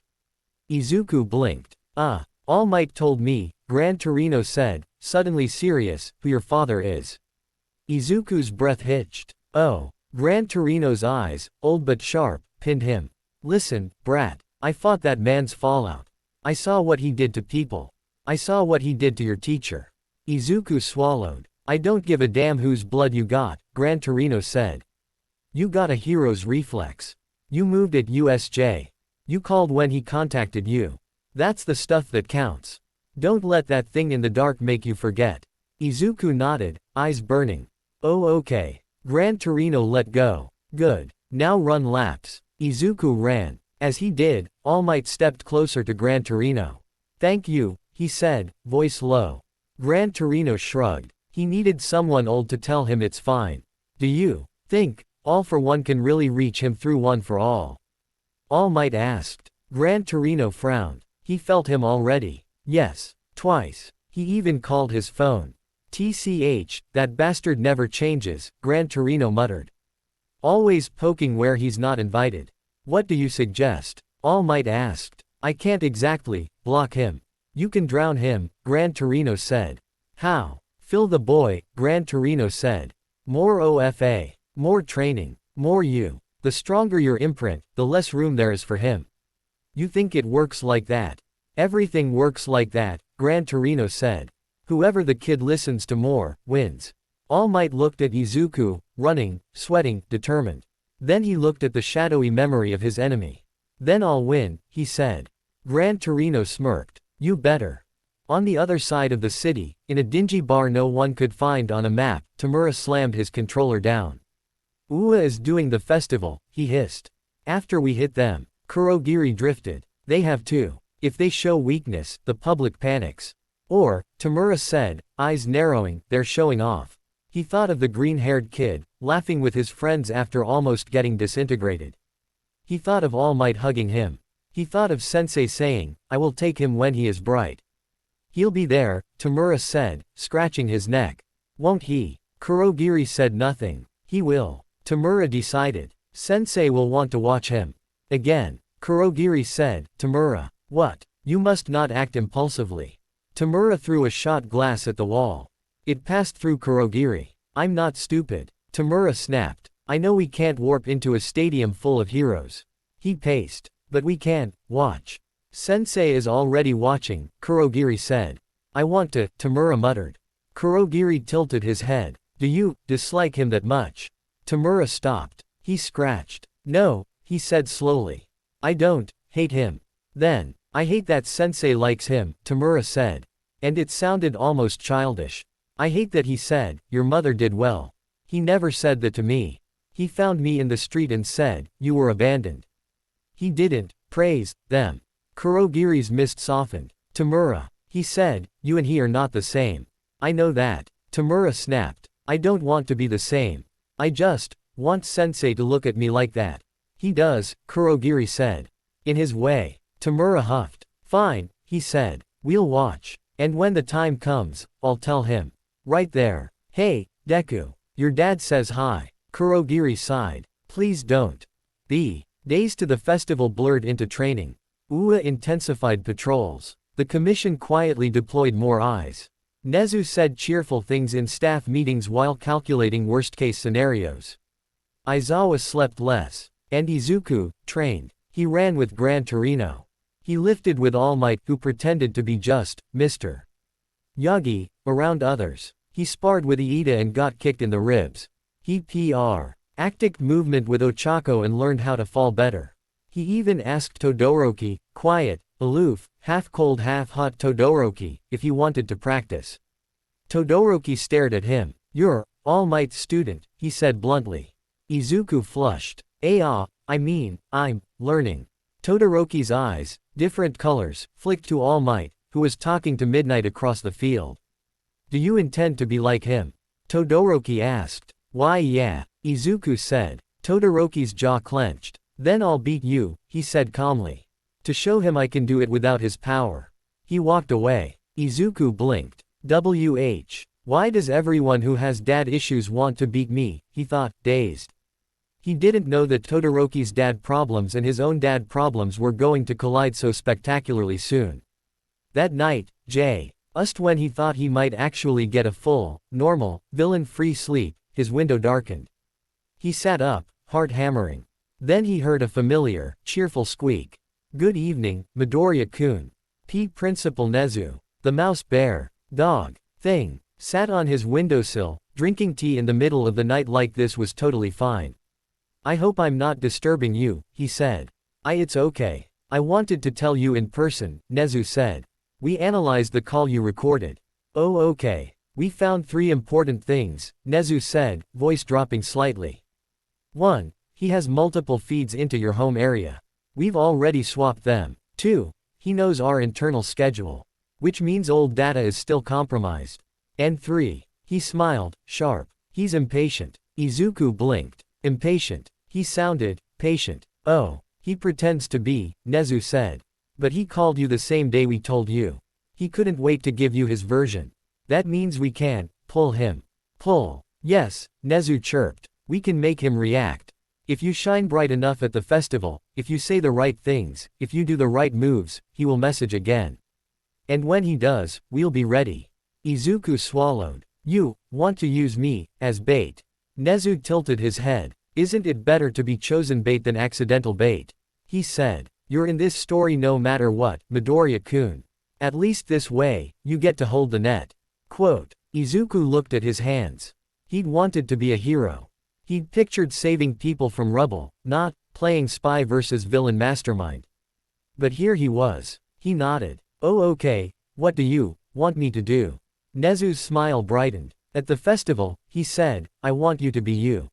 Izuku blinked. All Might told me, Gran Torino said, suddenly serious, who your father is. Izuku's breath hitched. Oh. Gran Torino's eyes, old but sharp, pinned him. Listen, brat. I fought that man's fallout. I saw what he did to people. I saw what he did to your teacher. Izuku swallowed. I don't give a damn whose blood you got, Gran Torino said. You got a hero's reflex. You moved at USJ. You called when he contacted you. That's the stuff that counts. Don't let that thing in the dark make you forget. Izuku nodded, eyes burning. Oh okay. Gran Torino let go. Good. Now run laps. Izuku ran. As he did, All Might stepped closer to Gran Torino. Thank you, he said, voice low. Gran Torino shrugged. He needed someone old to tell him it's fine. Do you think All for One can really reach him through One for All? All Might asked. Gran Torino frowned. He felt him already. Yes. Twice. He even called his phone. That bastard never changes, Gran Torino muttered. Always poking where he's not invited. What do you suggest? All Might asked. I can't exactly block him. You can drown him, Gran Torino said. How? Fill the boy, Gran Torino said. More OFA. More training. More you. The stronger your imprint, the less room there is for him. You think it works like that? Everything works like that, Gran Torino said. Whoever the kid listens to more, wins. All Might looked at Izuku, running, sweating, determined. Then he looked at the shadowy memory of his enemy. Then I'll win, he said. Gran Torino smirked. You better. On the other side of the city, in a dingy bar no one could find on a map, Tamura slammed his controller down. Ua is doing the festival, he hissed. After we hit them, Kurogiri drifted. They have too. If they show weakness, the public panics. Or, Tamura said, eyes narrowing, they're showing off. He thought of the green-haired kid, laughing with his friends after almost getting disintegrated. He thought of All Might hugging him. He thought of Sensei saying, I will take him when he is bright. He'll be there, Tamura said, scratching his neck. Won't he? Kurogiri said nothing. He will. Tamura decided. Sensei will want to watch him. Again. Kurogiri said, Tamura. What? You must not act impulsively. Tamura threw a shot glass at the wall. It passed through Kurogiri. I'm not stupid. Tamura snapped. I know we can't warp into a stadium full of heroes. He paced. But we can, watch. Sensei is already watching, Kurogiri said. I want to, Tamura muttered. Kurogiri tilted his head. Do you dislike him that much? Tamura stopped. He scratched. No, he said slowly. I don't hate him. Then, I hate that Sensei likes him, Tamura said. And it sounded almost childish. I hate that he said, your mother did well. He never said that to me. He found me in the street and said, you were abandoned. He didn't praise them. Kurogiri's mist softened. Tamura. He said, you and he are not the same. I know that. Tamura snapped. I don't want to be the same. I just want Sensei to look at me like that. He does, Kurogiri said. In his way. Tamura huffed. Fine, he said. We'll watch. And when the time comes, I'll tell him. Right there. Hey, Deku. Your dad says hi. Kurogiri sighed. Please don't. The days to the festival blurred into training. Ua intensified patrols. The commission quietly deployed more eyes. Nezu said cheerful things in staff meetings while calculating worst-case scenarios. Aizawa slept less. And Izuku trained. He ran with Gran Torino. He lifted with All Might, who pretended to be just Mr. Yagi around others. He sparred with Iida and got kicked in the ribs. He Pr. Active movement with Ochako and learned how to fall better. He even asked Todoroki, quiet, aloof, half-cold half-hot Todoroki, if he wanted to practice. Todoroki stared at him. "You're All Might student," he said bluntly. Izuku flushed. I'm learning." Todoroki's eyes, different colors, flicked to All Might, who was talking to Midnight across the field. "Do you intend to be like him?" Todoroki asked. "Why yeah," Izuku said. Todoroki's jaw clenched. "Then I'll beat you," he said calmly. To show him I can do it without his power. He walked away. Izuku blinked. Why does everyone who has dad issues want to beat me, he thought, dazed. He didn't know that Todoroki's dad problems and his own dad problems were going to collide so spectacularly soon. That night, just when he thought he might actually get a full, normal, villain-free sleep, his window darkened. He sat up, heart hammering. Then he heard a familiar, cheerful squeak. "Good evening, Midoriya-kun." Principal Nezu, the mouse bear, dog, thing, sat on his windowsill, drinking tea in the middle of the night like this was totally fine. "I hope I'm not disturbing you," he said. It's okay. I wanted to tell you in person," Nezu said. "We analyzed the call you recorded." "Oh okay. We found 3 important things," Nezu said, voice dropping slightly. 1. He has multiple feeds into your home area. We've already swapped them. 2. He knows our internal schedule. Which means old data is still compromised. And 3. He smiled, sharp. He's impatient. Izuku blinked. Impatient. He sounded patient. "Oh, he pretends to be," Nezu said. "But he called you the same day we told you. He couldn't wait to give you his version. That means we can pull him." "Pull?" "Yes," Nezu chirped. "We can make him react. If you shine bright enough at the festival, if you say the right things, if you do the right moves, he will message again. And when he does, we'll be ready." Izuku swallowed. "You want to use me as bait?" Nezu tilted his head. "Isn't it better to be chosen bait than accidental bait?" He said. "You're in this story no matter what, Midoriya-kun. At least this way, you get to hold the net." Quote. Izuku looked at his hands. He'd wanted to be a hero. He'd pictured saving people from rubble, not playing spy versus villain mastermind. But here he was. He nodded. "Oh okay, what do you want me to do?" Nezu's smile brightened. "At the festival," he said, "I want you to be you.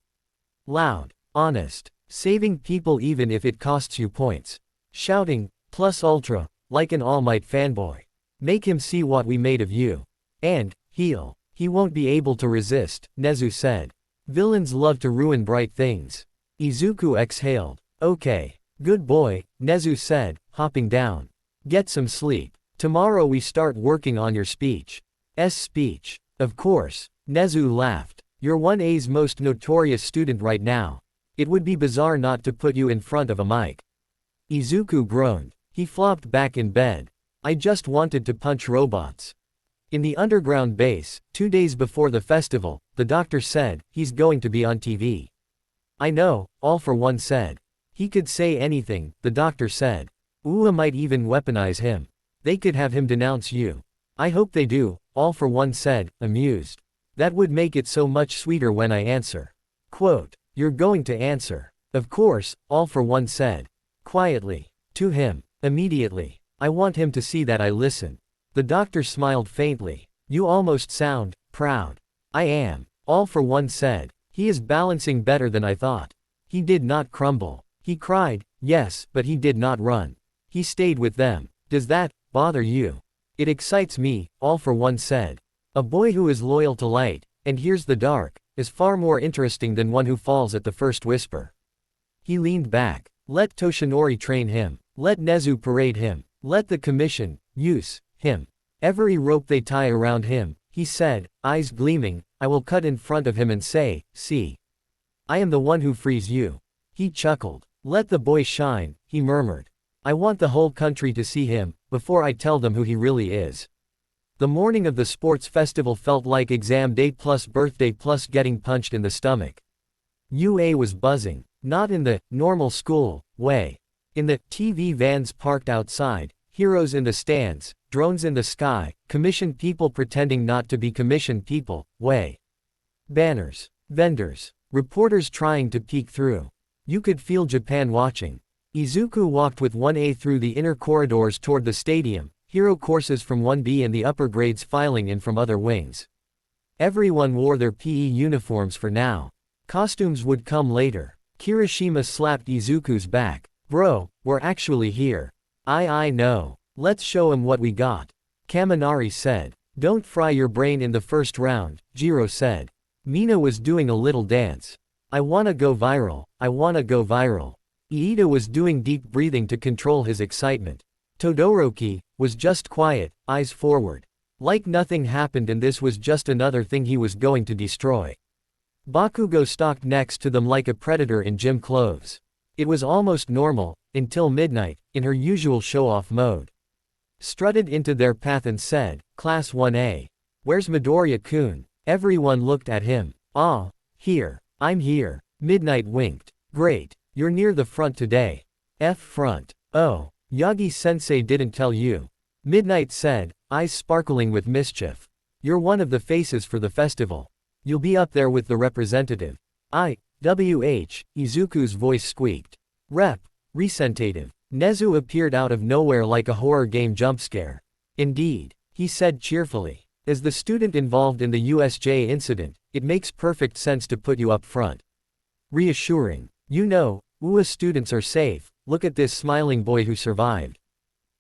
Loud, honest, saving people even if it costs you points. Shouting, plus ultra, like an All Might fanboy. Make him see what we made of you. And heal. He won't be able to resist," Nezu said. "Villains love to ruin bright things." Izuku exhaled. "Okay. Good boy," Nezu said, hopping down. "Get some sleep. Tomorrow we start working on your speech." Speech. "Of course." Nezu laughed. "You're 1A's most notorious student right now. It would be bizarre not to put you in front of a mic." Izuku groaned. He flopped back in bed. "I just wanted to punch robots." In the underground base, 2 days before the festival, the doctor said, he's going to be on TV. "I know," All for One said. "He could say anything," the doctor said. "UA might even weaponize him. They could have him denounce you." "I hope they do," All for One said, amused. "That would make it so much sweeter when I answer." Quote. "You're going to answer." "Of course," All for One said. Quietly. To him. Immediately. "I want him to see that I listen." The doctor smiled faintly. "You almost sound proud." "I am," All for One said. "He is balancing better than I thought." He did not crumble. He cried, yes, but he did not run. He stayed with them. "Does that bother you?" "It excites me," All for One said. "A boy who is loyal to light, and hears the dark, is far more interesting than one who falls at the first whisper." He leaned back. "Let Toshinori train him. Let Nezu parade him. Let the commission use him. Every rope they tie around him," he said, eyes gleaming, "I will cut in front of him and say, see. I am the one who frees you." He chuckled. "Let the boy shine," he murmured. "I want the whole country to see him, before I tell them who he really is." The morning of the sports festival felt like exam day plus birthday plus getting punched in the stomach. UA was buzzing. Not in the normal school way. In the TV vans parked outside, heroes in the stands, drones in the sky, commissioned people pretending not to be commissioned people way. Banners, vendors, Reporters trying to peek through. You could feel Japan watching. Izuku walked with 1A through the inner corridors toward the stadium, hero courses from 1B and the upper grades filing in from other wings. Everyone wore their PE uniforms for now. Costumes would come later. Kirishima slapped Izuku's back. Bro, we're actually here. I know. Let's show 'em what we got. Kaminari said. Don't fry your brain in the first round, Jiro said. Mina was doing a little dance. I wanna go viral, I wanna go viral. Iida was doing deep breathing to control his excitement. Todoroki was just quiet, eyes forward. Like nothing happened and this was just another thing he was going to destroy. Bakugo stalked next to them like a predator in gym clothes. It was almost normal, until midnight, in her usual show-off mode. Strutted into their path and said, Class 1A. Where's Midoriya-kun? Everyone looked at him. Ah, here. I'm here. Midnight winked. Great. You're near the front today. F front. Oh, Yagi-sensei didn't tell you. Midnight said, eyes sparkling with mischief. You're one of the faces for the festival. You'll be up there with the representative. Izuku's voice squeaked. Representative. Nezu appeared out of nowhere like a horror game jump scare. Indeed, he said cheerfully. As the student involved in the USJ incident, it makes perfect sense to put you up front. Reassuring. You know, UA students are safe, look at this smiling boy who survived.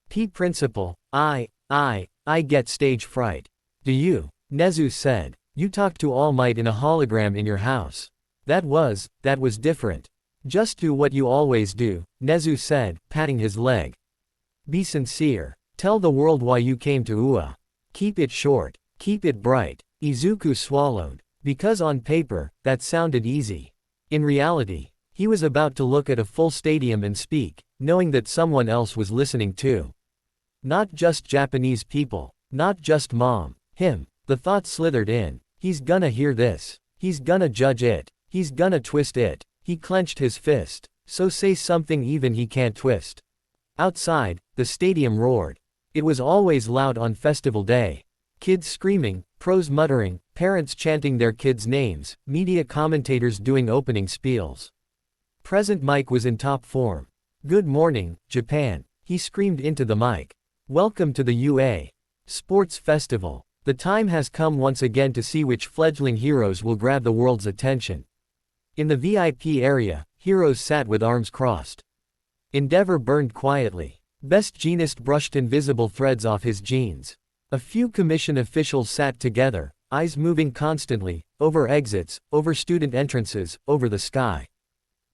P. Principal, I get stage fright. Do you? Nezu said. You talked to All Might in a hologram in your house. That was different. Just do what you always do, Nezu said, patting his leg. Be sincere. Tell the world why you came to UA. Keep it short. Keep it bright. Izuku swallowed. Because on paper, that sounded easy. In reality, he was about to look at a full stadium and speak, knowing that someone else was listening too. Not just Japanese people. Not just mom. Him. The thought slithered in. He's gonna hear this. He's gonna judge it. He's gonna twist it. He clenched his fist. So say something even he can't twist. Outside, the stadium roared. It was always loud on festival day. Kids screaming, pros muttering, parents chanting their kids' names, media commentators doing opening spiels. Present Mike was in top form. Good morning, Japan, he screamed into the mic. Welcome to the UA Sports Festival. The time has come once again to see which fledgling heroes will grab the world's attention. In the VIP area, heroes sat with arms crossed. Endeavor burned quietly. Best Jeanist brushed invisible threads off his jeans. A few commission officials sat together, eyes moving constantly, over exits, over student entrances, over the sky.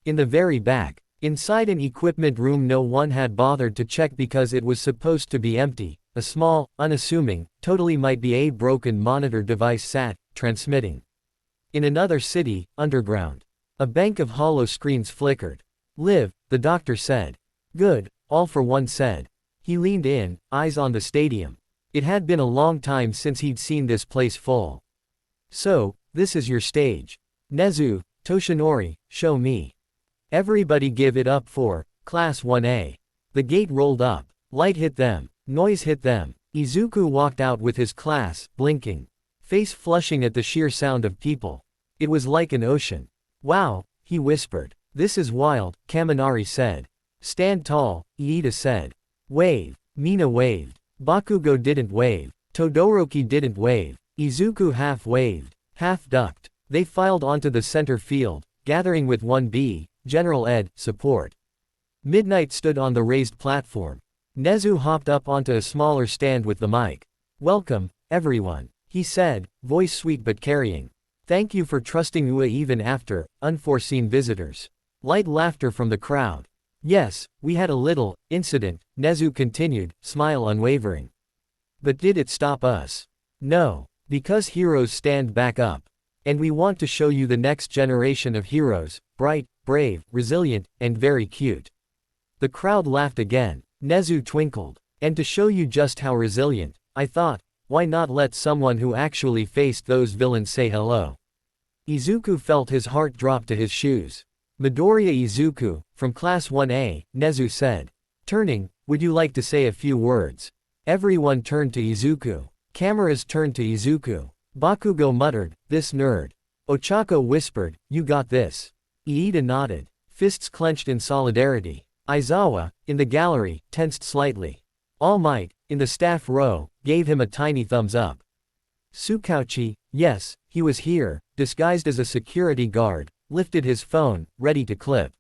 In the very back, inside an equipment room no one had bothered to check because it was supposed to be empty, a small, unassuming, totally might be a broken monitor device sat, transmitting. In another city, underground. A bank of hollow screens flickered. Live, the doctor said. Good, all for one said. He leaned in, eyes on the stadium. It had been a long time since he'd seen this place full. So, this is your stage. Nezu, Toshinori, show me. Everybody give it up for Class 1A. The gate rolled up. Light hit them. Noise hit them. Izuku walked out with his class, blinking. Face flushing at the sheer sound of people. It was like an ocean. Wow, he whispered. This is wild, Kaminari said. Stand tall, Iida said. Wave. Mina waved. Bakugo didn't wave. Todoroki didn't wave. Izuku half waved, half ducked. They filed onto the center field, gathering with 1B, General Ed, support. Midnight stood on the raised platform. Nezu hopped up onto a smaller stand with the mic. Welcome, everyone, he said, voice sweet but carrying. Thank you for trusting UA even after unforeseen visitors. Light laughter from the crowd. Yes, we had a little incident, Nezu continued, smile unwavering. But did it stop us? No, because heroes stand back up. And we want to show you the next generation of heroes, bright, brave, resilient, and very cute. The crowd laughed again. Nezu twinkled. And to show you just how resilient, I thought, why not let someone who actually faced those villains say hello? Izuku felt his heart drop to his shoes. Midoriya Izuku, from Class 1A, Nezu said. Turning, would you like to say a few words? Everyone turned to Izuku. Cameras turned to Izuku. Bakugo muttered, this nerd. Ochako whispered, "You got this." Iida nodded, fists clenched in solidarity. Aizawa, in the gallery, tensed slightly. All Might, in the staff row, gave him a tiny thumbs up. Tsukauchi, yes, he was here, disguised as a security guard, lifted his phone, ready to clip.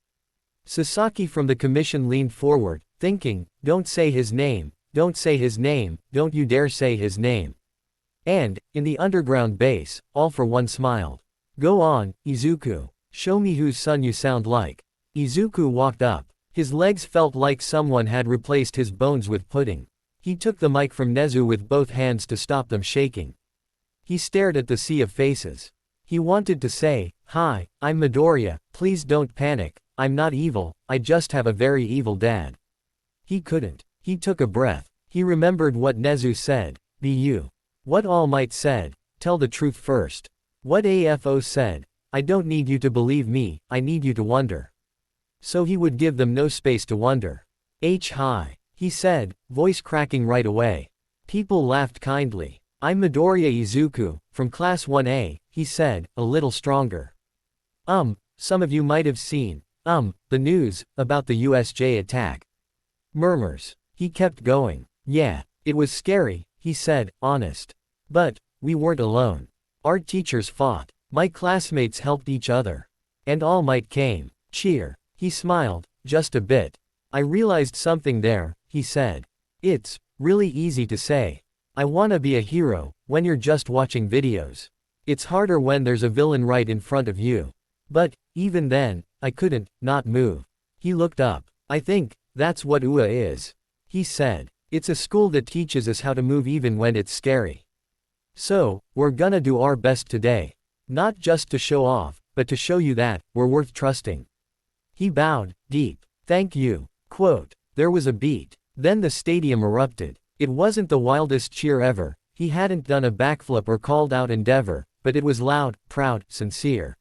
Sasaki from the commission leaned forward, thinking, don't say his name, don't say his name, don't you dare say his name. And, in the underground base, all for one smiled. Go on, Izuku. Show me whose son you sound like. Izuku walked up. His legs felt like someone had replaced his bones with pudding. He took the mic from Nezu with both hands to stop them shaking. He stared at the sea of faces. He wanted to say, "Hi, I'm Midoriya, please don't panic, I'm not evil, I just have a very evil dad." He couldn't. He took a breath. He remembered what Nezu said, "Be you." What All Might said, "Tell the truth first." What AFO said, "I don't need you to believe me, I need you to wonder." So he would give them no space to wonder. Hi, he said, voice cracking right away. People laughed kindly. I'm Midoriya Izuku, from Class 1A, he said, a little stronger. Some of you might have seen, the news, about the USJ attack. Murmurs. He kept going. Yeah, it was scary, he said, honest. But, we weren't alone. Our teachers fought. My classmates helped each other. And All Might came. Cheer. He smiled, just a bit. I realized something there, he said. It's really easy to say. I wanna be a hero, when you're just watching videos. It's harder when there's a villain right in front of you. But, even then, I couldn't not move. He looked up. I think that's what UA is. He said. It's a school that teaches us how to move even when it's scary. So, we're gonna do our best today. Not just to show off, but to show you that we're worth trusting. He bowed, deep. Thank you. Quote. There was a beat. Then the stadium erupted. It wasn't the wildest cheer ever, he hadn't done a backflip or called out endeavor, but it was loud, proud, sincere.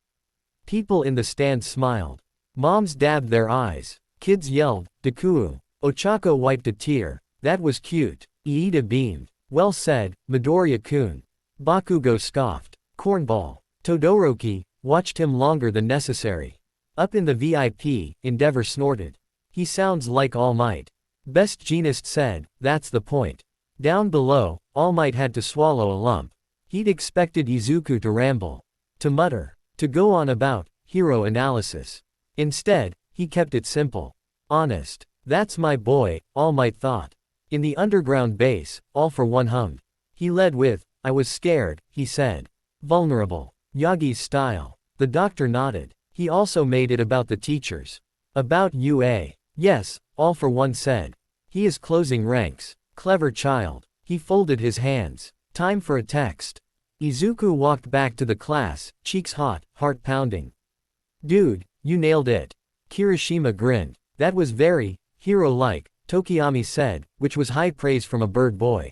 People in the stands smiled. Moms dabbed their eyes. Kids yelled, Deku. Ochako wiped a tear. That was cute. Iida beamed. Well said, Midoriya-kun. Bakugo scoffed. Cornball. Todoroki watched him longer than necessary. Up in the VIP, Endeavor snorted. He sounds like All Might. Best Jeanist said, that's the point. Down below, All Might had to swallow a lump. He'd expected Izuku to ramble. To mutter. To go on about hero analysis. Instead, he kept it simple. Honest. That's my boy, All Might thought. In the underground base, All for One hummed. He led with, I was scared, he said. Vulnerable. Yagi's style. The doctor nodded. He also made it about the teachers. About UA. Yes, All for One said. He is closing ranks. Clever child. He folded his hands. Time for a text. Izuku walked back to the class, cheeks hot, heart pounding. Dude, you nailed it. Kirishima grinned. That was very hero-like, Tokiyami said, which was high praise from a bird boy.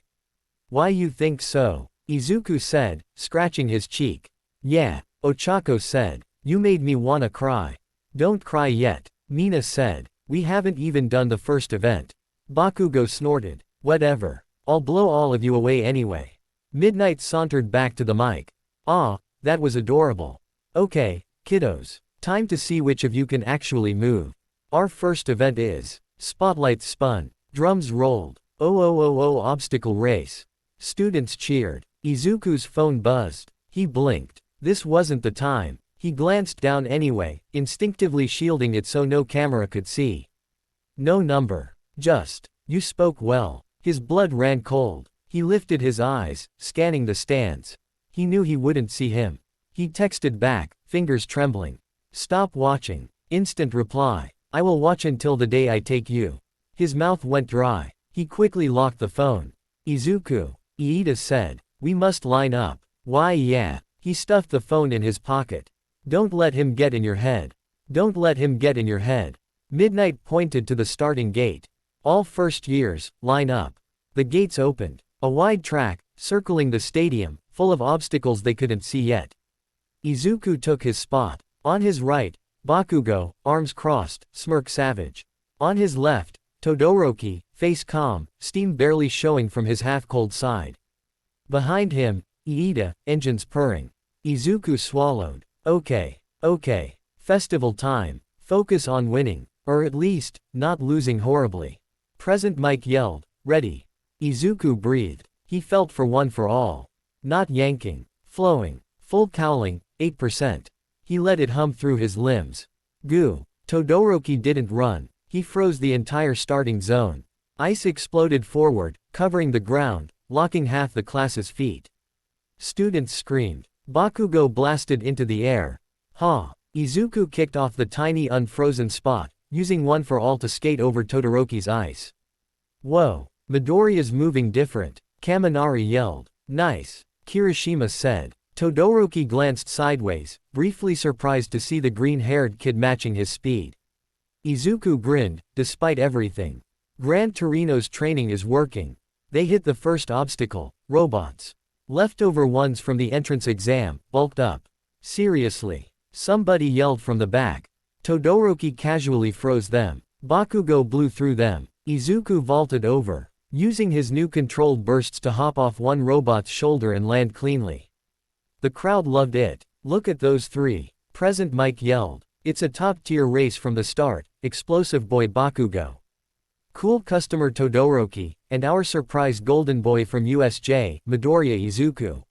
Why you think so? Izuku said, scratching his cheek. Yeah, Ochako said. You made me wanna cry. Don't cry yet, Mina said. We haven't even done the first event. Bakugo snorted. Whatever. I'll blow all of you away anyway. Midnight sauntered back to the mic. Ah, that was adorable. Okay, kiddos. Time to see which of you can actually move. Our first event is. Spotlights spun. Drums rolled. Oh obstacle race. Students cheered. Izuku's phone buzzed. He blinked. This wasn't the time. He glanced down anyway, instinctively shielding it so no camera could see. No number. Just. You spoke well. His blood ran cold. He lifted his eyes, scanning the stands. He knew he wouldn't see him. He texted back, fingers trembling. Stop watching. Instant reply. I will watch until the day I take you. His mouth went dry. He quickly locked the phone. Izuku. Iida said. We must line up. Why yeah. He stuffed the phone in his pocket. Don't let him get in your head. Don't let him get in your head. Midnight pointed to the starting gate. All first years, line up. The gates opened. A wide track, circling the stadium, full of obstacles they couldn't see yet. Izuku took his spot. On his right, Bakugo, arms crossed, smirk savage. On his left, Todoroki, face calm, steam barely showing from his half-cold side. Behind him, Iida, engines purring. Izuku swallowed. Okay. Okay. Festival time. Focus on winning. Or at least, not losing horribly. Present Mike yelled. Ready. Izuku breathed. He felt for one for all. Not yanking. Flowing. Full cowling, 8%. He let it hum through his limbs. Goo. Todoroki didn't run. He froze the entire starting zone. Ice exploded forward, covering the ground, locking half the class's feet. Students screamed. Bakugo blasted into the air. Ha! Izuku kicked off the tiny unfrozen spot, using one for all to skate over Todoroki's ice. Whoa! Midoriya's moving different, Kaminari yelled. Nice, Kirishima said. Todoroki glanced sideways, briefly surprised to see the green-haired kid matching his speed. Izuku grinned, despite everything. Gran Torino's training is working. They hit the first obstacle, robots. Leftover ones from the entrance exam, bulked up. Seriously. Somebody yelled from the back. Todoroki casually froze them. Bakugo blew through them. Izuku vaulted over, using his new controlled bursts to hop off one robot's shoulder and land cleanly. The crowd loved it. Look at those three. Present Mike yelled. It's a top-tier race from the start, explosive boy Bakugo. Cool customer Todoroki, and our surprise golden boy from USJ, Midoriya Izuku.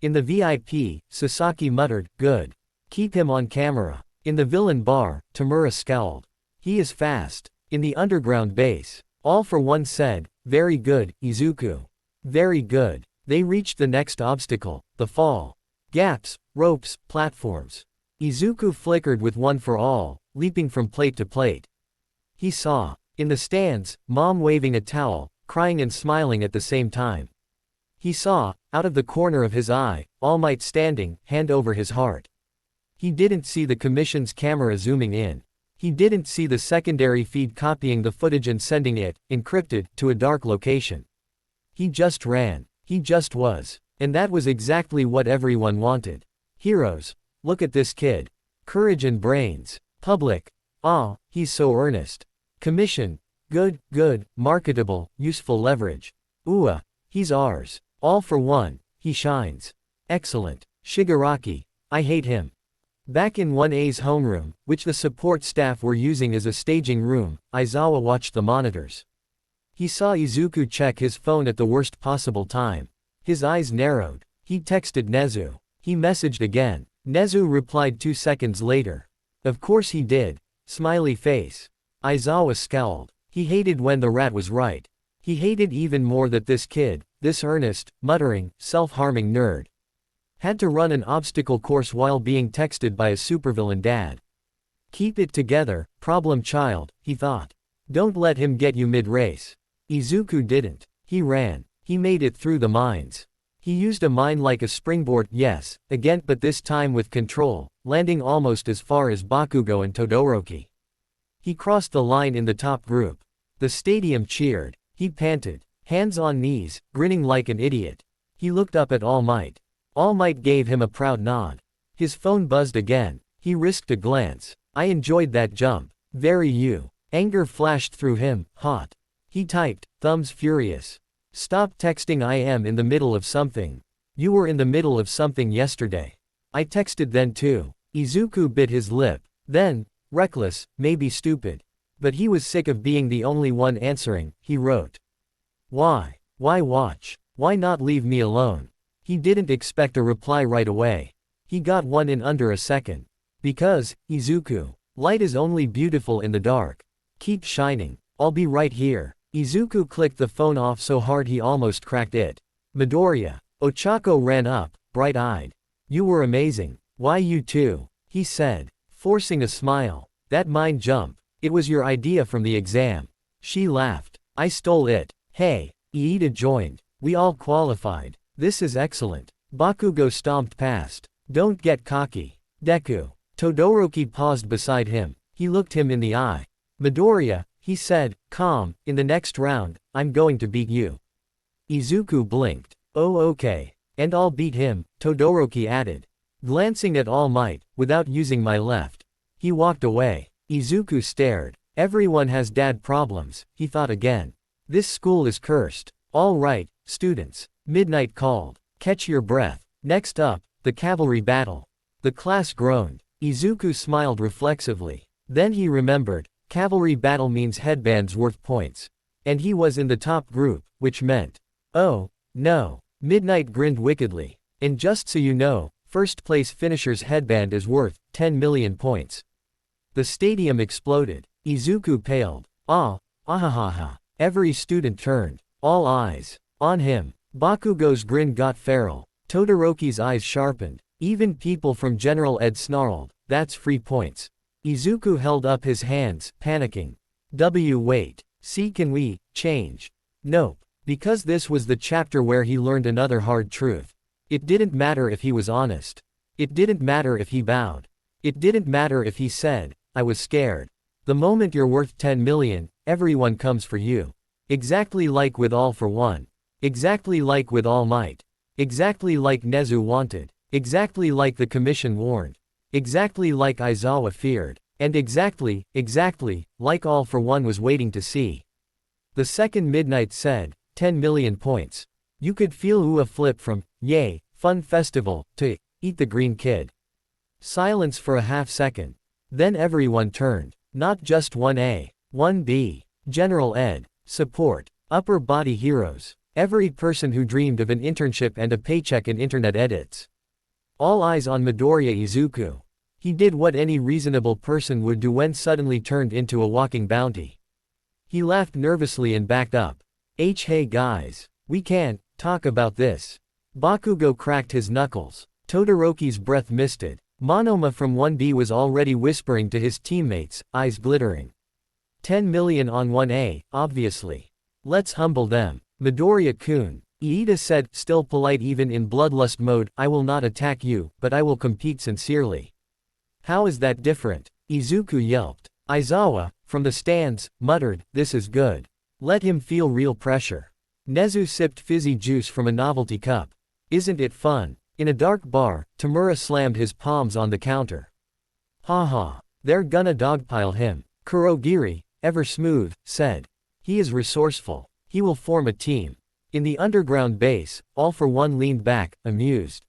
In the VIP, Sasaki muttered, good. Keep him on camera. In the villain bar, Tamura scowled. He is fast. In the underground base, All for One said, very good, Izuku. Very good. They reached the next obstacle, the fall. Gaps, ropes, platforms. Izuku flickered with One for All, leaping from plate to plate. He saw, in the stands, Mom waving a towel, crying and smiling at the same time. He saw, out of the corner of his eye, All Might standing, hand over his heart. He didn't see the commission's camera zooming in. He didn't see the secondary feed copying the footage and sending it, encrypted, to a dark location. He just ran. He just was. And that was exactly what everyone wanted. Heroes. Look at this kid. Courage and brains. Public. Ah, he's so earnest. Commission. Good, good, marketable, useful leverage. Ooh, he's ours. All for One. He shines. Excellent. Shigaraki. I hate him. Back in 1A's homeroom, which the support staff were using as a staging room, Aizawa watched the monitors. He saw Izuku check his phone at the worst possible time. His eyes narrowed. He texted Nezu. He messaged again. Nezu replied 2 seconds later. Of course he did. Smiley face. Aizawa scowled. He hated when the rat was right. He hated even more that this kid, this earnest, muttering, self-harming nerd, had to run an obstacle course while being texted by a supervillain dad. Keep it together, problem child, he thought. Don't let him get you mid-race. Izuku didn't. He ran. He made it through the mines. He used a mine like a springboard, yes, again, but this time with control, landing almost as far as Bakugo and Todoroki. He crossed the line in the top group. The stadium cheered. He panted, hands on knees, grinning like an idiot. He looked up at All Might. All Might gave him a proud nod. His phone buzzed again. He risked a glance. I enjoyed that jump. Very you. Anger flashed through him, hot. He typed, thumbs furious. Stop texting, I am in the middle of something. You were in the middle of something yesterday. I texted then too. Izuku bit his lip. Then, reckless, maybe stupid. But he was sick of being the only one answering, he wrote. Why? Why watch? Why not leave me alone? He didn't expect a reply right away. He got one in under a second. Because, Izuku, light is only beautiful in the dark. Keep shining. I'll be right here. Izuku clicked the phone off so hard he almost cracked it. Midoriya. Ochako ran up, bright-eyed. You were amazing. Why you too? He said, forcing a smile. That mind jump. It was your idea from the exam. She laughed. I stole it. Hey. Iida joined. We all qualified. This is excellent. Bakugo stomped past. Don't get cocky. Deku. Todoroki paused beside him. He looked him in the eye. Midoriya, he said, calm, in the next round, I'm going to beat you. Izuku blinked. Oh okay. And I'll beat him, Todoroki added. Glancing at All Might, without using my left. He walked away. Izuku stared. Everyone has dad problems, he thought again. This school is cursed. All right, students. Midnight called. Catch your breath. Next up, The cavalry battle. The class groaned. Izuku smiled reflexively. Then he remembered, cavalry battle means headbands worth points. And he was in the top group, which meant, oh, no. Midnight grinned wickedly. And just so you know, first place finisher's headband is worth 10 million points. The stadium exploded. Izuku paled. Ahahaha. Every student turned. All eyes on him. Bakugo's grin got feral. Todoroki's eyes sharpened. Even people from General Ed snarled, that's free points. Izuku held up his hands, panicking. Wait. See, can we change? Nope. Because this was the chapter where he learned another hard truth. It didn't matter if he was honest. It didn't matter if he bowed. It didn't matter if he said, I was scared. The moment you're worth 10 million, everyone comes for you. Exactly like with All for One. Exactly like with All Might. Exactly like Nezu wanted. Exactly like the commission warned. Exactly like Aizawa feared. And exactly, like All for One was waiting to see. The second Midnight said, 10 million points. You could feel Ua flip from, yay, fun festival, to, eat the green kid. Silence for a half second. Then everyone turned. Not just 1A, 1B, General Ed, support, upper body heroes, every person who dreamed of an internship and a paycheck in internet edits. All eyes on Midoriya Izuku. He did what any reasonable person would do when suddenly turned into a walking bounty. He laughed nervously and backed up. Hey guys, we can't talk about this. Bakugo cracked his knuckles. Todoroki's breath misted. Monoma from 1B was already whispering to his teammates, eyes glittering. 10 million on 1A, obviously. Let's humble them. Midoriya-kun. Iida said, still polite even in bloodlust mode, I will not attack you, but I will compete sincerely. How is that different? Izuku yelped. Aizawa, from the stands, muttered, this is good. Let him feel real pressure. Nezu sipped fizzy juice from a novelty cup. Isn't it fun? In a dark bar, Tamura slammed his palms on the counter. Haha. They're gonna dogpile him. Kurogiri, ever smooth, said. He is resourceful. He will form a team. In the underground base, All for One leaned back, amused.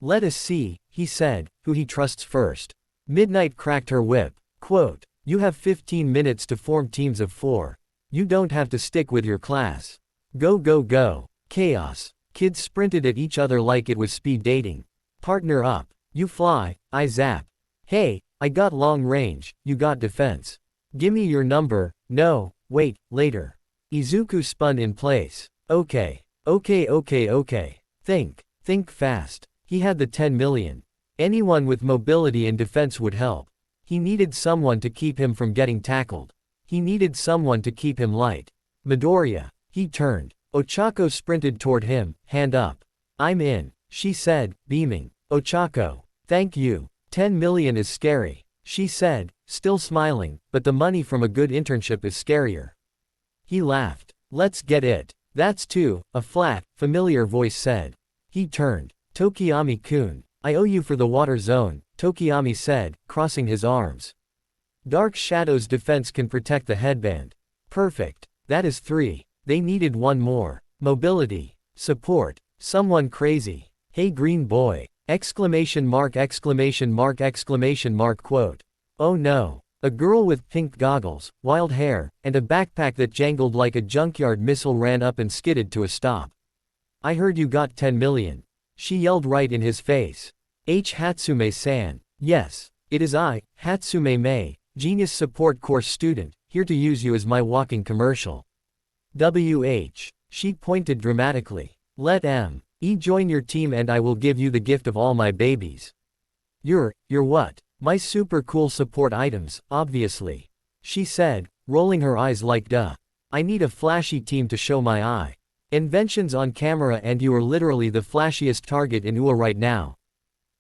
Let us see, he said, who he trusts first. Midnight cracked her whip. Quote, you have 15 minutes to form teams of 4. You don't have to stick with your class. Go go go. Chaos. Kids sprinted at each other like it was speed dating. Partner up. You fly, I zap. Hey, I got long range, you got defense. Gimme your number, no, wait, later. Izuku spun in place. Okay. Think fast. He had the 10 million. Anyone with mobility and defense would help. He needed someone to keep him from getting tackled. He needed someone to keep him light. Midoriya. He turned. Ochako sprinted toward him, hand up. I'm in, she said, beaming. Ochako. Thank you. 10 million is scary, she said, still smiling, but the money from a good internship is scarier. He laughed. Let's get it. That's two, a flat, familiar voice said. He turned. Tokiyami-kun. I owe you for the water zone, Tokiyami said, crossing his arms. Dark Shadow's defense can protect the headband. Perfect. That is 3. They needed one more. Mobility. Support. Someone crazy. Hey green boy. Exclamation mark. Quote. Oh no. A girl with pink goggles, wild hair, and a backpack that jangled like a junkyard missile ran up and skidded to a stop. I heard you got 10 million. She yelled right in his face. Hatsume-san. Yes. It is I, Hatsume Mei, Genius Support Course student, here to use you as my walking commercial. She pointed dramatically. Let M.E. join your team and I will give you the gift of all my babies. You're what? My super cool support items, obviously. She said, rolling her eyes like duh. I need a flashy team to show my eye. Inventions on camera and you are literally the flashiest target in UA right now.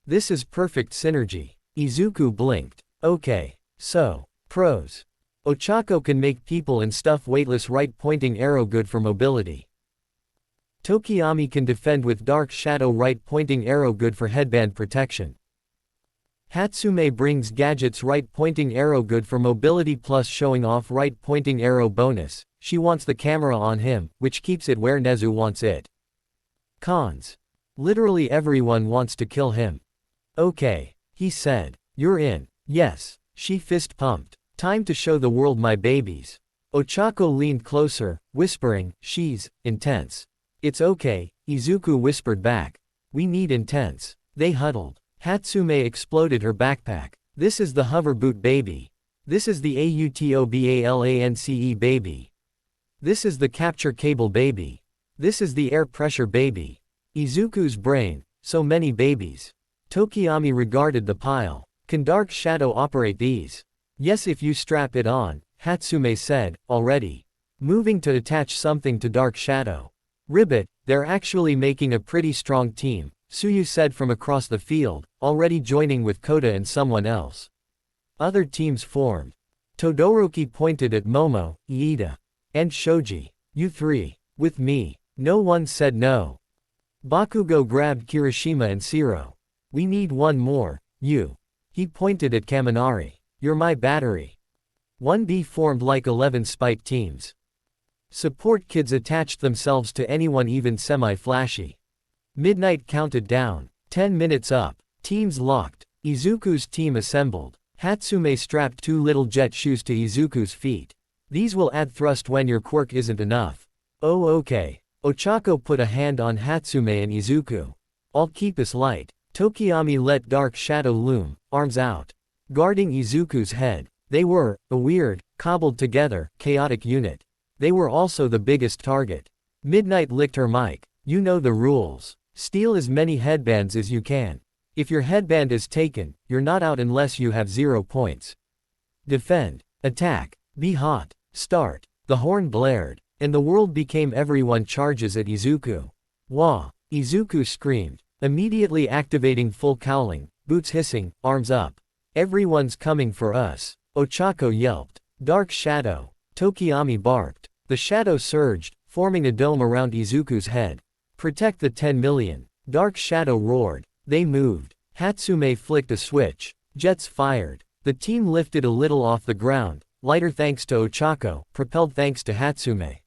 This is perfect synergy. Izuku blinked. Okay. So, pros. Ochako can make people and stuff weightless right-pointing arrow good for mobility. Tokiyami can defend with dark shadow right-pointing arrow good for headband protection. Hatsume brings gadgets right-pointing arrow good for mobility plus showing off right-pointing arrow bonus. She wants the camera on him, which keeps it where Nezu wants it. Cons. Literally everyone wants to kill him. Okay, he said. You're in. Yes, she fist pumped. Time to show the world my babies. Ochako leaned closer, whispering, she's intense. It's okay, Izuku whispered back. We need intense. They huddled. Hatsume exploded her backpack. This is the hover boot baby. This is the AUTOBALANCE baby. This is the capture cable baby. This is the air pressure baby. Izuku's brain, so many babies. Tokiyami regarded the pile. Can Dark Shadow operate these? Yes, if you strap it on, Hatsume said, already. Moving to attach something to Dark Shadow. Ribbit, they're actually making a pretty strong team, Suyu said from across the field, already joining with Koda and someone else. Other teams formed. Todoroki pointed at Momo, Iida, and Shoji. You three. With me. No one said no. Bakugo grabbed Kirishima and Shiro. We need one more, you. He pointed at Kaminari. You're my battery. 1B formed like 11 spite teams. Support kids attached themselves to anyone even semi-flashy. Midnight counted down. 10 minutes up. Teams locked. Izuku's team assembled. Hatsume strapped 2 little jet shoes to Izuku's feet. These will add thrust when your quirk isn't enough. Oh okay. Ochako put a hand on Hatsume and Izuku. I'll keep us light. Tokiyami let Dark Shadow loom, arms out. Guarding Izuku's head. They were, a weird, cobbled together, chaotic unit. They were also the biggest target. Midnight licked her mic. You know the rules. Steal as many headbands as you can. If your headband is taken, you're not out unless you have 0 points. Defend. Attack. Be hot. Start. The horn blared, and the world became everyone charges at Izuku. Wah! Izuku screamed, immediately activating full cowling, boots hissing, arms up. Everyone's coming for us. Ochako yelped. Dark Shadow. Tokiyami barked. The shadow surged, forming a dome around Izuku's head. Protect the 10 million. Dark Shadow roared. They moved. Hatsume flicked a switch. Jets fired. The team lifted a little off the ground, lighter thanks to Ochako, propelled thanks to Hatsume.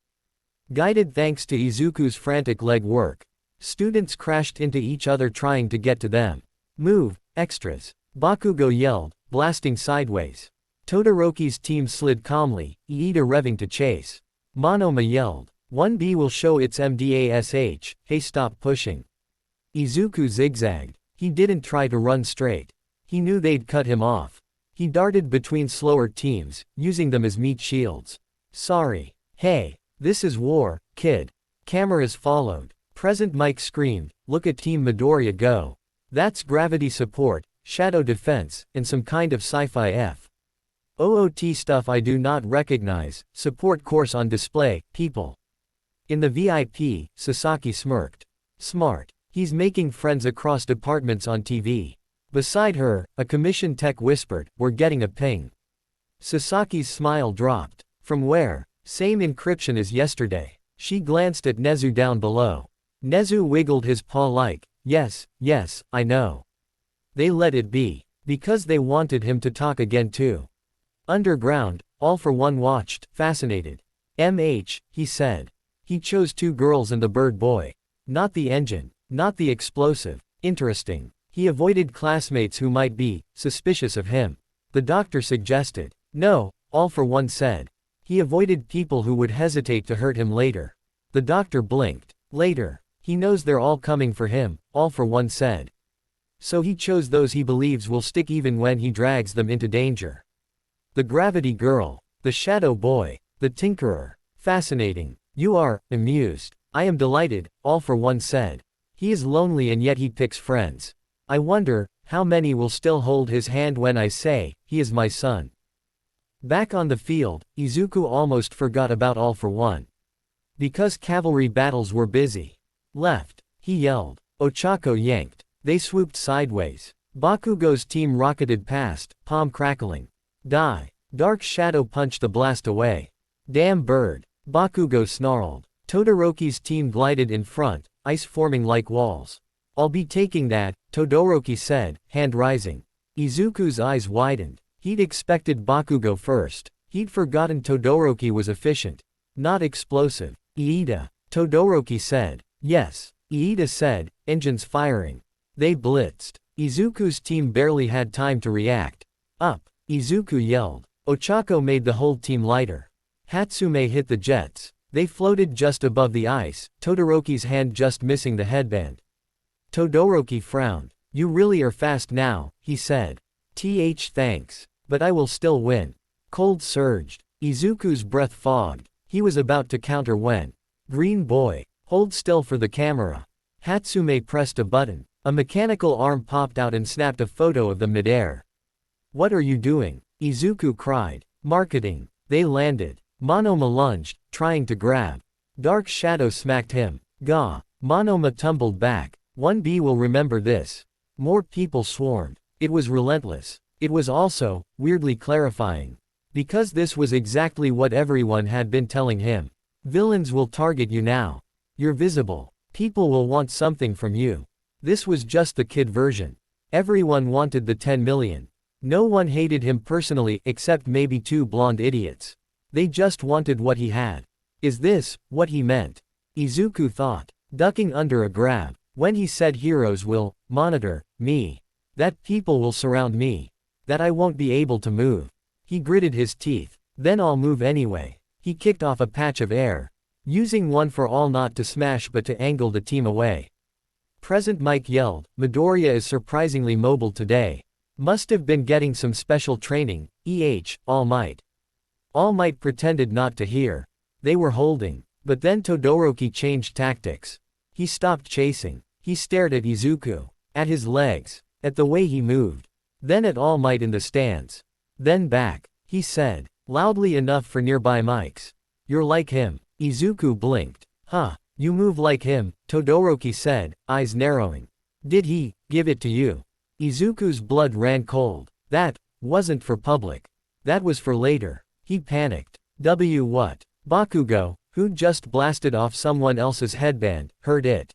Guided thanks to Izuku's frantic leg work. Students crashed into each other trying to get to them. Move, extras. Bakugo yelled, blasting sideways. Todoroki's team slid calmly, Iida revving to chase. Monoma yelled. 1B will show its MDASH, hey stop pushing. Izuku zigzagged. He didn't try to run straight. He knew they'd cut him off. He darted between slower teams, using them as meat shields. Sorry. Hey, this is war, kid. Cameras followed. Present Mike screamed, look at Team Midoriya go. That's gravity support, shadow defense, and some kind of sci-fi OOT stuff I do not recognize, support course on display, people. In the VIP, Sasaki smirked. Smart. He's making friends across departments on TV. Beside her, a commission tech whispered, we're getting a ping. Sasaki's smile dropped. From where? Same encryption as yesterday. She glanced at Nezu down below. Nezu wiggled his paw like, yes, I know. They let it be. Because they wanted him to talk again too. Underground, All for One watched, fascinated. He said. He chose 2 girls and the bird boy. Not the engine. Not the explosive. Interesting. He avoided classmates who might be suspicious of him. The doctor suggested. No, All for One said. He avoided people who would hesitate to hurt him later. The doctor blinked. Later. He knows they're all coming for him, All for One said. So he chose those he believes will stick even when he drags them into danger. The Gravity Girl. The Shadow Boy. The Tinkerer. Fascinating. You are amused. I am delighted, All for One said. He is lonely and yet he picks friends. I wonder, how many will still hold his hand when I say, he is my son. Back on the field, Izuku almost forgot about All for One. Because cavalry battles were busy. Left. He yelled. Ochako yanked. They swooped sideways. Bakugo's team rocketed past, palm crackling. Die. Dark Shadow punched the blast away. Damn bird. Bakugo snarled. Todoroki's team glided in front, ice forming like walls. I'll be taking that, Todoroki said, hand rising. Izuku's eyes widened. He'd expected Bakugo first. He'd forgotten Todoroki was efficient. Not explosive. Iida. Todoroki said. Yes. Iida said, engines firing. They blitzed. Izuku's team barely had time to react. Up, Izuku yelled. Ochako made the whole team lighter. Hatsume hit the jets. They floated just above the ice, Todoroki's hand just missing the headband. Todoroki frowned. You really are fast now, he said. Thanks. But I will still win. Cold surged. Izuku's breath fogged. He was about to counter when. Green boy. Hold still for the camera. Hatsume pressed a button. A mechanical arm popped out and snapped a photo of them midair. What are you doing? Izuku cried. Marketing. They landed. Monoma lunged, trying to grab. Dark Shadow smacked him. Gah. Monoma tumbled back. 1B will remember this. More people swarmed. It was relentless. It was also, weirdly clarifying. Because this was exactly what everyone had been telling him. Villains will target you now. You're visible. People will want something from you. This was just the kid version. Everyone wanted the 10 million. No one hated him personally except maybe 2 blonde idiots. They just wanted what he had. Is this what he meant? Izuku thought, ducking under a grab. When he said heroes will monitor me. That people will surround me. That I won't be able to move. He gritted his teeth. Then I'll move anyway. He kicked off a patch of air. Using one for all not to smash but to angle the team away. Present Mike yelled, Midoriya is surprisingly mobile today. Must have been getting some special training, All Might. All Might pretended not to hear. They were holding. But then Todoroki changed tactics. He stopped chasing. He stared at Izuku. At his legs. At the way he moved. Then at All Might in the stands. Then back. He said, loudly enough for nearby mics. You're like him. Izuku blinked. Huh, you move like him, Todoroki said, eyes narrowing. Did he give it to you? Izuku's blood ran cold. That wasn't for public. That was for later. He panicked. What? Bakugo, who'd just blasted off someone else's headband, heard it.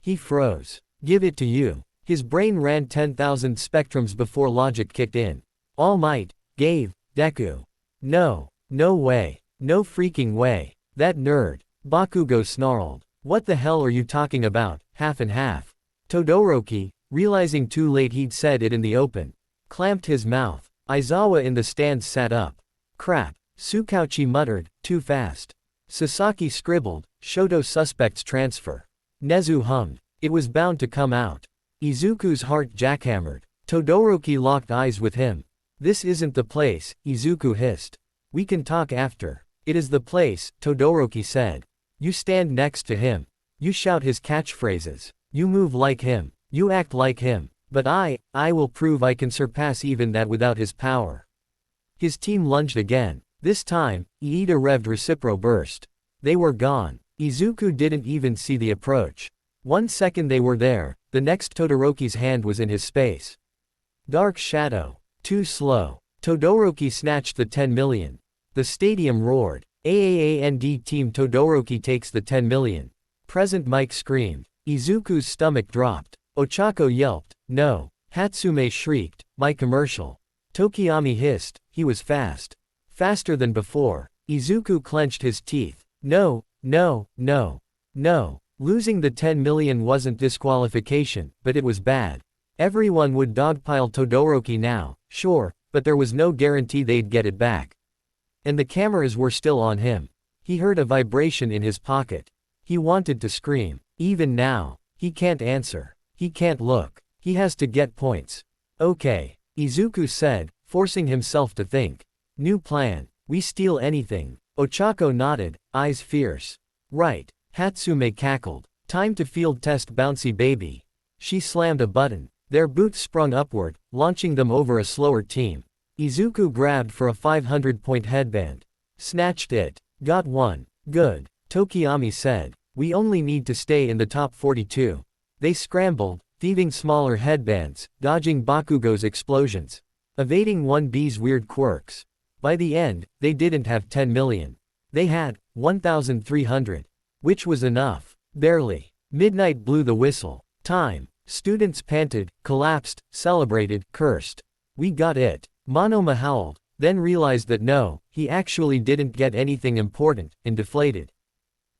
He froze. Give it to you. His brain ran 10,000 spectrums before logic kicked in. All Might gave Deku. No way. No freaking way. That nerd. Bakugo snarled. What the hell are you talking about, half and half? Todoroki, realizing too late he'd said it in the open, clamped his mouth. Aizawa in the stands sat up. Crap. Tsukauchi muttered, too fast. Sasaki scribbled, Shoto suspects transfer. Nezu hummed. It was bound to come out. Izuku's heart jackhammered. Todoroki locked eyes with him. This isn't the place, Izuku hissed. We can talk after. It is the place, Todoroki said. You stand next to him. You shout his catchphrases. You move like him. You act like him. But I will prove I can surpass even that without his power. His team lunged again. This time, Iida revved Recipro burst. They were gone. Izuku didn't even see the approach. 1 second they were there, the next Todoroki's hand was in his space. Dark Shadow. Too slow. Todoroki snatched the 10 million. The stadium roared. AAAND Team Todoroki takes the 10 million. Present Mike screamed. Izuku's stomach dropped. Ochako yelped. No. Hatsume shrieked. My commercial. Tokiyami hissed. He was fast. Faster than before. Izuku clenched his teeth. No. Losing the 10 million wasn't disqualification, but it was bad. Everyone would dogpile Todoroki now, sure, but there was no guarantee they'd get it back. And the cameras were still on him. He heard a vibration in his pocket. He wanted to scream. Even now, he can't answer. He can't look. He has to get points. Okay, Izuku said, forcing himself to think. New plan. We steal anything. Ochako nodded, eyes fierce. Right. Hatsume cackled. Time to field test Bouncy Baby. She slammed a button. Their boots sprung upward, launching them over a slower team. Izuku grabbed for a 500-point headband. Snatched it. Got one. Good. Tokiyami said. We only need to stay in the top 42. They scrambled, thieving smaller headbands, dodging Bakugo's explosions. Evading 1B's weird quirks. By the end, they didn't have 10 million. They had 1,300. Which was enough. Barely. Midnight blew the whistle. Time. Students panted, collapsed, celebrated, cursed. We got it. Monoma howled, then realized that no, he actually didn't get anything important, and deflated.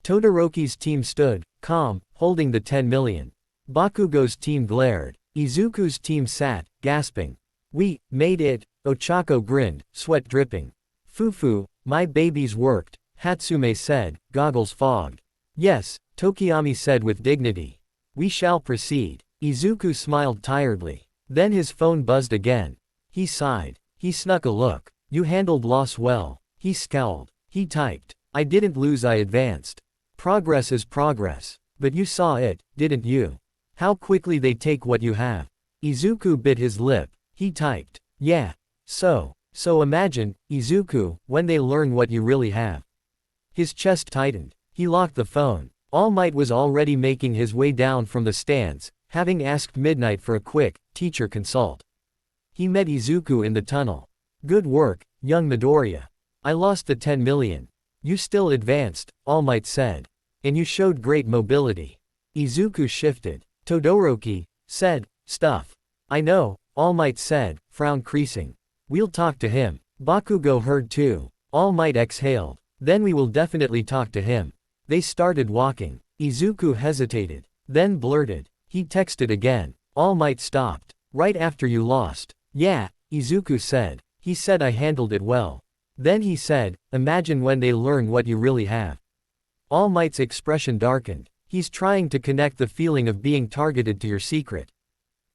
Todoroki's team stood, calm, holding the 10 million. Bakugo's team glared. Izuku's team sat, gasping. We made it, Ochako grinned, sweat dripping. Fufu, my baby's worked, Hatsume said, goggles fogged. Yes, Tokiyami said with dignity. We shall proceed. Izuku smiled tiredly. Then his phone buzzed again. He sighed. He snuck a look. You handled loss well. He scowled. He typed. I didn't lose, I advanced. Progress is progress. But you saw it, didn't you? How quickly they take what you have. Izuku bit his lip. He typed. Yeah. So imagine, Izuku, when they learn what you really have. His chest tightened. He locked the phone. All Might was already making his way down from the stands, having asked Midnight for a quick, teacher consult. He met Izuku in the tunnel. Good work, young Midoriya. I lost the 10 million. You still advanced, All Might said. And you showed great mobility. Izuku shifted. Todoroki said, stuff. I know, All Might said, frown creasing. We'll talk to him. Bakugo heard too. All Might exhaled. Then we will definitely talk to him. They started walking. Izuku hesitated. Then blurted. He texted again. All Might stopped. Right after you lost. Yeah, Izuku said. He said I handled it well. Then he said, imagine when they learn what you really have. All Might's expression darkened. He's trying to connect the feeling of being targeted to your secret.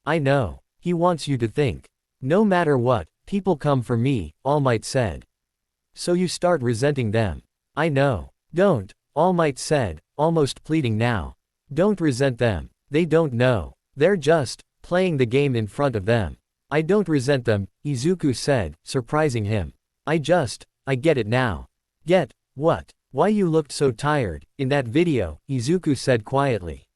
I know. He wants you to think. No matter what, people come for me, All Might said. So you start resenting them. I know. Don't, All Might said, almost pleading now. Don't resent them. They don't know. They're just playing the game in front of them. I don't resent them, Izuku said, surprising him. I get it now. Get what? Why you looked so tired, in that video, Izuku said quietly.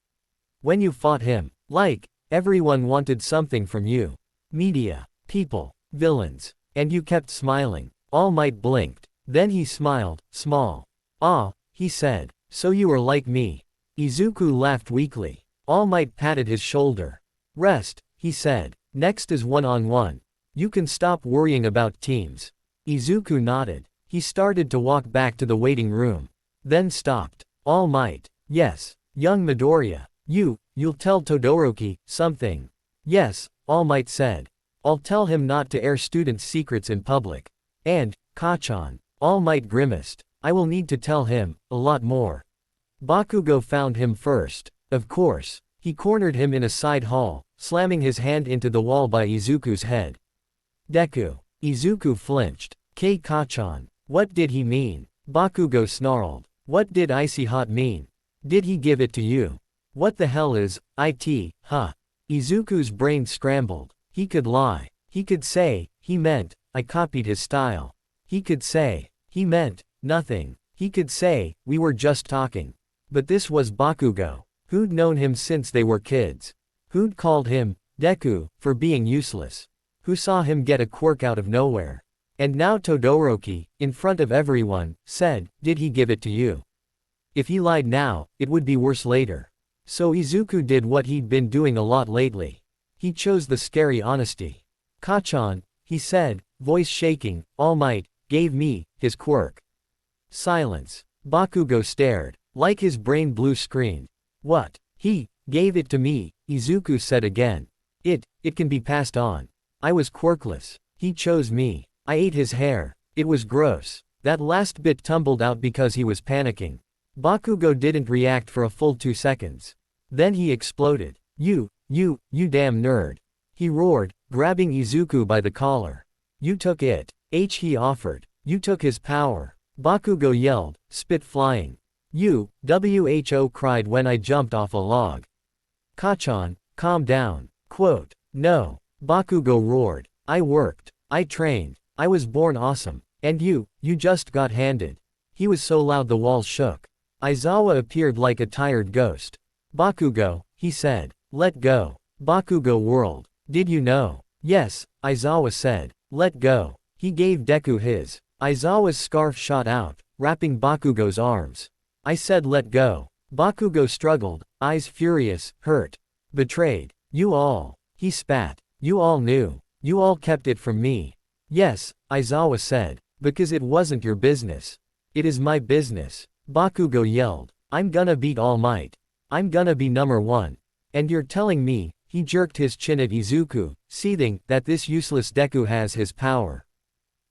When you fought him, like, everyone wanted something from you. Media, people, villains. And you kept smiling. All Might blinked. Then he smiled, small. Ah, he said. So you were like me. Izuku laughed weakly. All Might patted his shoulder. Rest, he said. Next is one-on-one. You can stop worrying about teams. Izuku nodded. He started to walk back to the waiting room. Then stopped. All Might. Yes, young Midoriya. You'll tell Todoroki something. Yes, All Might said. I'll tell him not to air students' secrets in public. And, Kachan. All Might grimaced. I will need to tell him a lot more. Bakugo found him first. Of course. He cornered him in a side hall, slamming his hand into the wall by Izuku's head. Deku. Izuku flinched. Kachan. What did he mean? Bakugo snarled. What did icy hot mean? Did he give it to you? What the hell is it, huh? Izuku's brain scrambled. He could lie. He could say, he meant, I copied his style. He could say, he meant, nothing. He could say, we were just talking. But this was Bakugo, who'd known him since they were kids. Who'd called him, Deku, for being useless. Who saw him get a quirk out of nowhere. And now Todoroki, in front of everyone, said, did he give it to you? If he lied now, it would be worse later. So Izuku did what he'd been doing a lot lately. He chose the scary honesty. Kachan, he said, voice shaking, All Might, gave me his quirk. Silence. Bakugo stared, like his brain blue screened. What? He gave it to me, Izuku said again. It can be passed on. I was quirkless. He chose me. I ate his hair. It was gross. That last bit tumbled out because he was panicking. Bakugo didn't react for a full 2 seconds. Then he exploded. You damn nerd. He roared, grabbing Izuku by the collar. You took it. He offered. You took his power. Bakugo yelled, spit flying. Who cried when I jumped off a log. Kachan, calm down. Quote. No. Bakugo roared. I worked. I trained. I was born awesome. And you just got handed. He was so loud the walls shook. Aizawa appeared like a tired ghost. Bakugo, he said. Let go. Bakugo whirled. Did you know? Yes, Aizawa said. Let go. He gave Deku his. Aizawa's scarf shot out, wrapping Bakugo's arms. I said let go. Bakugo struggled, eyes furious, hurt. Betrayed. You all. He spat. You all knew. You all kept it from me. Yes, Aizawa said. Because it wasn't your business. It is my business. Bakugo yelled. I'm gonna beat All Might. I'm gonna be number one. And you're telling me," he jerked his chin at Izuku, seething, "that this useless Deku has his power."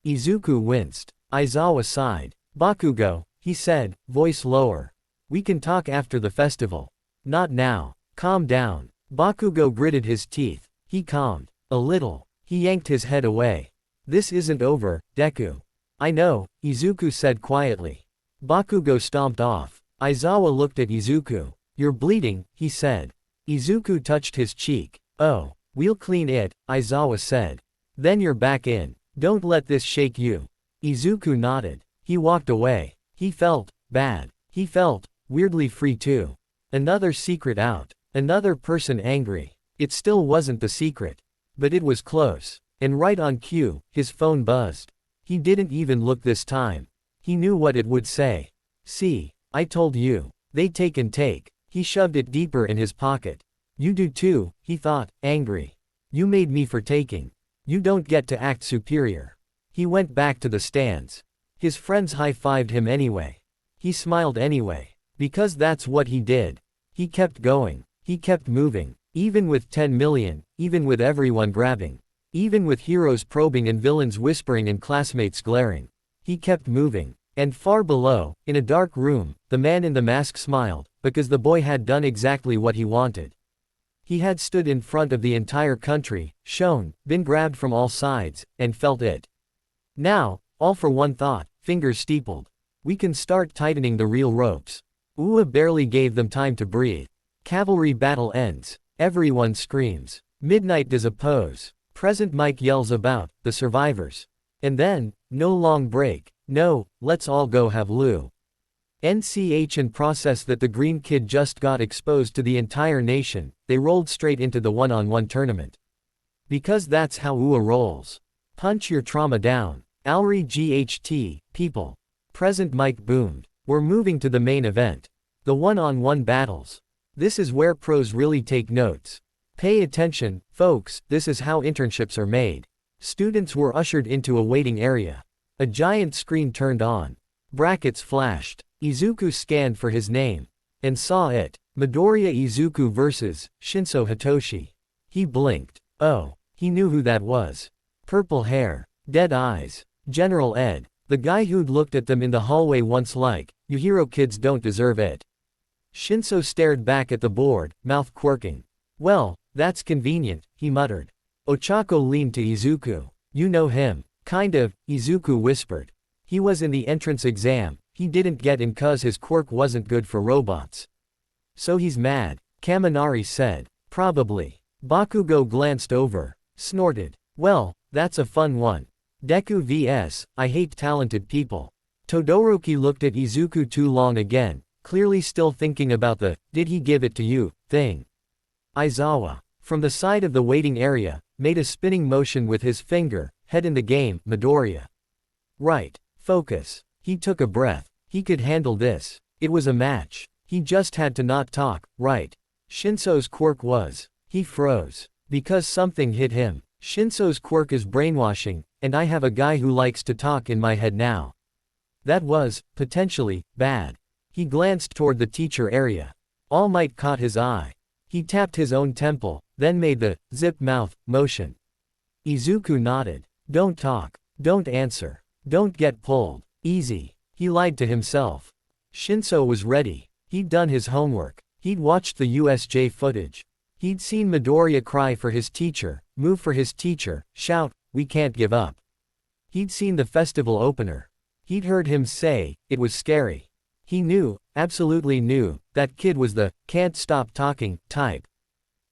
Izuku winced. Aizawa sighed. "Bakugo," he said, voice lower. "We can talk after the festival. Not now. Calm down." Bakugo gritted his teeth. He calmed. A little. He yanked his head away. "This isn't over, Deku." "I know," Izuku said quietly. Bakugo stomped off. Aizawa looked at Izuku. "You're bleeding," he said. Izuku touched his cheek. "Oh, we'll clean it," Aizawa said. "Then you're back in. Don't let this shake you." Izuku nodded. He walked away. He felt bad. He felt weirdly free too. Another secret out. Another person angry. It still wasn't the secret. But it was close. And right on cue, his phone buzzed. He didn't even look this time. He knew what it would say. "See, I told you. They take and take." He shoved it deeper in his pocket. "You do too," he thought, angry. "You made me for taking. You don't get to act superior." He went back to the stands. His friends high-fived him anyway. He smiled anyway. Because that's what he did. He kept going. He kept moving. Even with 10 million, even with everyone grabbing. Even with heroes probing and villains whispering and classmates glaring. He kept moving. And far below, in a dark room, the man in the mask smiled, because the boy had done exactly what he wanted. He had stood in front of the entire country, shown, been grabbed from all sides, and felt it. Now, all for one thought, fingers steepled. We can start tightening the real ropes. Ua barely gave them time to breathe. Cavalry battle ends. Everyone screams. Midnight does a pose. Present Mike yells about the survivors. And then, no long break. No, let's all go have Lou. NCH and process that the green kid just got exposed to the entire nation, they rolled straight into the one-on-one tournament. Because that's how Ua rolls. Punch your trauma down. Alri GHT, people. Present Mike boomed. We're moving to the main event. The one-on-one battles. This is where pros really take notes. Pay attention, folks, this is how internships are made. Students were ushered into a waiting area. A giant screen turned on. Brackets flashed. Izuku scanned for his name. And saw it. Midoriya Izuku vs. Shinso Hitoshi. He blinked. Oh, he knew who that was. Purple hair. Dead eyes. General Ed. The guy who'd looked at them in the hallway once like, "You hero kids don't deserve it." Shinso stared back at the board, mouth quirking. "Well, that's convenient," he muttered. Ochako leaned to Izuku. "You know him." "Kind of," Izuku whispered. "He was in the entrance exam. He didn't get in 'cause his quirk wasn't good for robots." "So he's mad," Kaminari said. "Probably." Bakugo glanced over. Snorted. "Well, that's a fun one. Deku vs. I hate talented people." Todoroki looked at Izuku too long again, clearly still thinking about the "did he give it to you" thing. Aizawa, from the side of the waiting area, made a spinning motion with his finger, "head in the game, Midoriya." "Right. Focus." He took a breath. He could handle this. It was a match. He just had to not talk, right? Shinso's quirk was. He froze. Because something hit him. Shinso's quirk is brainwashing, and I have a guy who likes to talk in my head now. That was, potentially, bad. He glanced toward the teacher area. All Might caught his eye. He tapped his own temple, then made the zip mouth motion. Izuku nodded. "Don't talk. Don't answer. Don't get pulled. Easy." He lied to himself. Shinso was ready. He'd done his homework. He'd watched the USJ footage. He'd seen Midoriya cry for his teacher, move for his teacher, shout, "We can't give up." He'd seen the festival opener. He'd heard him say, it was scary. He knew, absolutely knew, that kid was the "can't stop talking" type.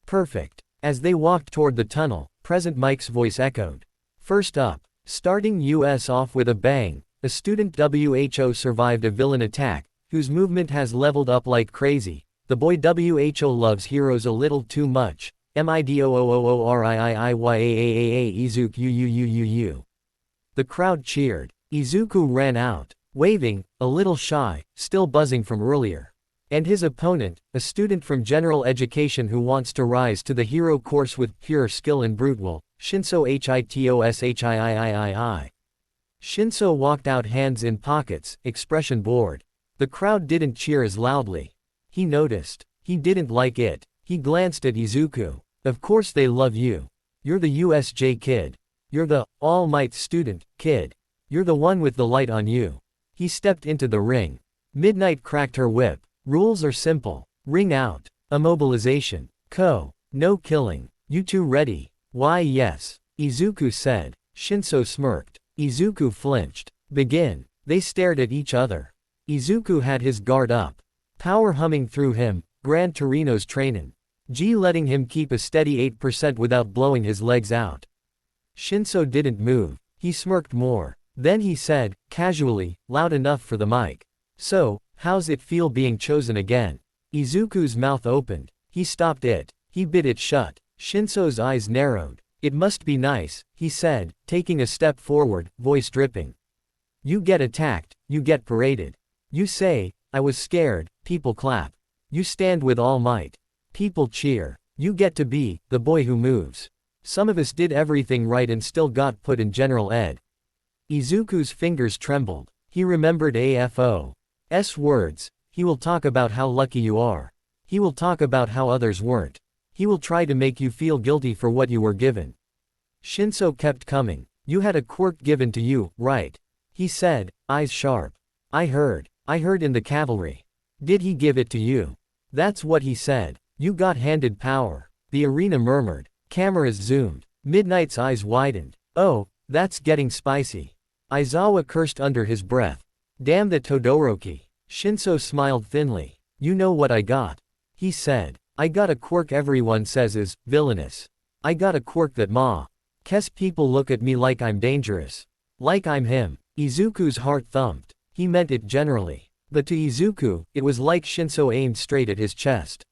Perfect. As they walked toward the tunnel, Present Mike's voice echoed. First up, starting US off with a bang, a student WHO survived a villain attack, whose movement has leveled up like crazy. The boy WHO loves heroes a little too much. MIDOOOORIIIYAAAA Izuku UUUUU. The crowd cheered. Izuku ran out, waving, a little shy, still buzzing from earlier. And his opponent, a student from general education who wants to rise to the hero course with pure skill and brute will, Shinso Hitoshiii. Shinso walked out hands in pockets, expression bored. The crowd didn't cheer as loudly. He noticed. He didn't like it. He glanced at Izuku. Of course they love you. You're the USJ kid. You're the All Might student, kid. You're the one with the light on you. He stepped into the ring. Midnight cracked her whip. Rules are simple. Ring out. Immobilization. No killing. You two ready? Why yes. Izuku said. Shinso smirked. Izuku flinched. Begin. They stared at each other. Izuku had his guard up. Power humming through him, Gran Torino's trainin'. Letting him keep a steady 8% without blowing his legs out. Shinso didn't move. He smirked more. Then he said, casually, loud enough for the mic. So, how's it feel being chosen again? Izuku's mouth opened. He stopped it. He bit it shut. Shinso's eyes narrowed. It must be nice, he said, taking a step forward, voice dripping. You get attacked, you get paraded. You say, I was scared, people clap. You stand with all might. People cheer. You get to be the boy who moves. Some of us did everything right and still got put in general ed. Izuku's fingers trembled. He remembered AFO's words. He will talk about how lucky you are. He will talk about how others weren't. He will try to make you feel guilty for what you were given. Shinso kept coming. You had a quirk given to you, right? He said, eyes sharp. I heard in the cavalry. Did he give it to you? That's what he said. You got handed power. The arena murmured. Cameras zoomed. Midnight's eyes widened. Oh, that's getting spicy. Aizawa cursed under his breath. Damn the Todoroki. Shinso smiled thinly. You know what I got? He said. I got a quirk everyone says is villainous. I got a quirk that Kes people look at me like I'm dangerous. Like I'm him. Izuku's heart thumped. He meant it generally. But to Izuku, it was like Shinso aimed straight at his chest.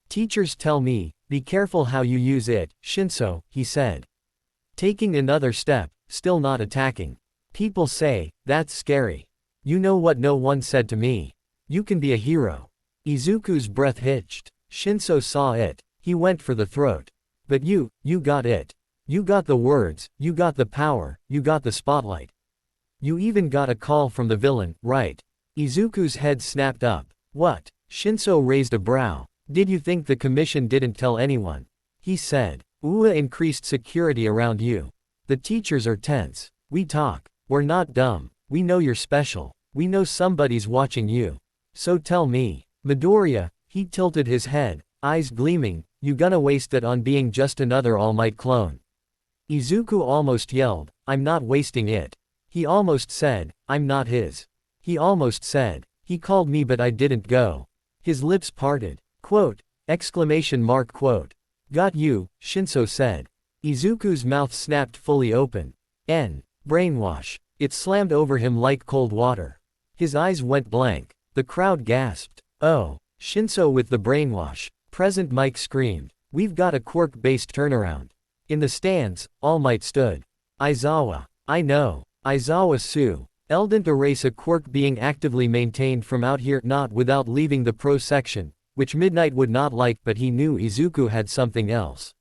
Teachers tell me, be careful how you use it, Shinso, he said. Taking another step, still not attacking. People say, that's scary. You know what no one said to me? You can be a hero. Izuku's breath hitched. Shinso saw it. He went for the throat. But you got it. You got the words, you got the power, you got the spotlight. You even got a call from the villain, right? Izuku's head snapped up. What? Shinso raised a brow. Did you think the commission didn't tell anyone? He said. UA increased security around you. The teachers are tense. We talk. We're not dumb. We know you're special. We know somebody's watching you. So tell me. Midoriya, he tilted his head, eyes gleaming, you gonna waste that on being just another All Might clone? Izuku almost yelled, I'm not wasting it. He almost said, I'm not his. He almost said, he called me but I didn't go. His lips parted. Quote, ! Got you, Shinso said. Izuku's mouth snapped fully open. Brainwash. It slammed over him like cold water. His eyes went blank. The crowd gasped. Oh, Shinso with the brainwash. Present Mike screamed. We've got a quirk-based turnaround. In the stands, All Might stood. Aizawa. I know. Aizawa Sue. Eldent erase a quirk being actively maintained from out here not without leaving the pro section, which Midnight would not like but he knew Izuku had something else.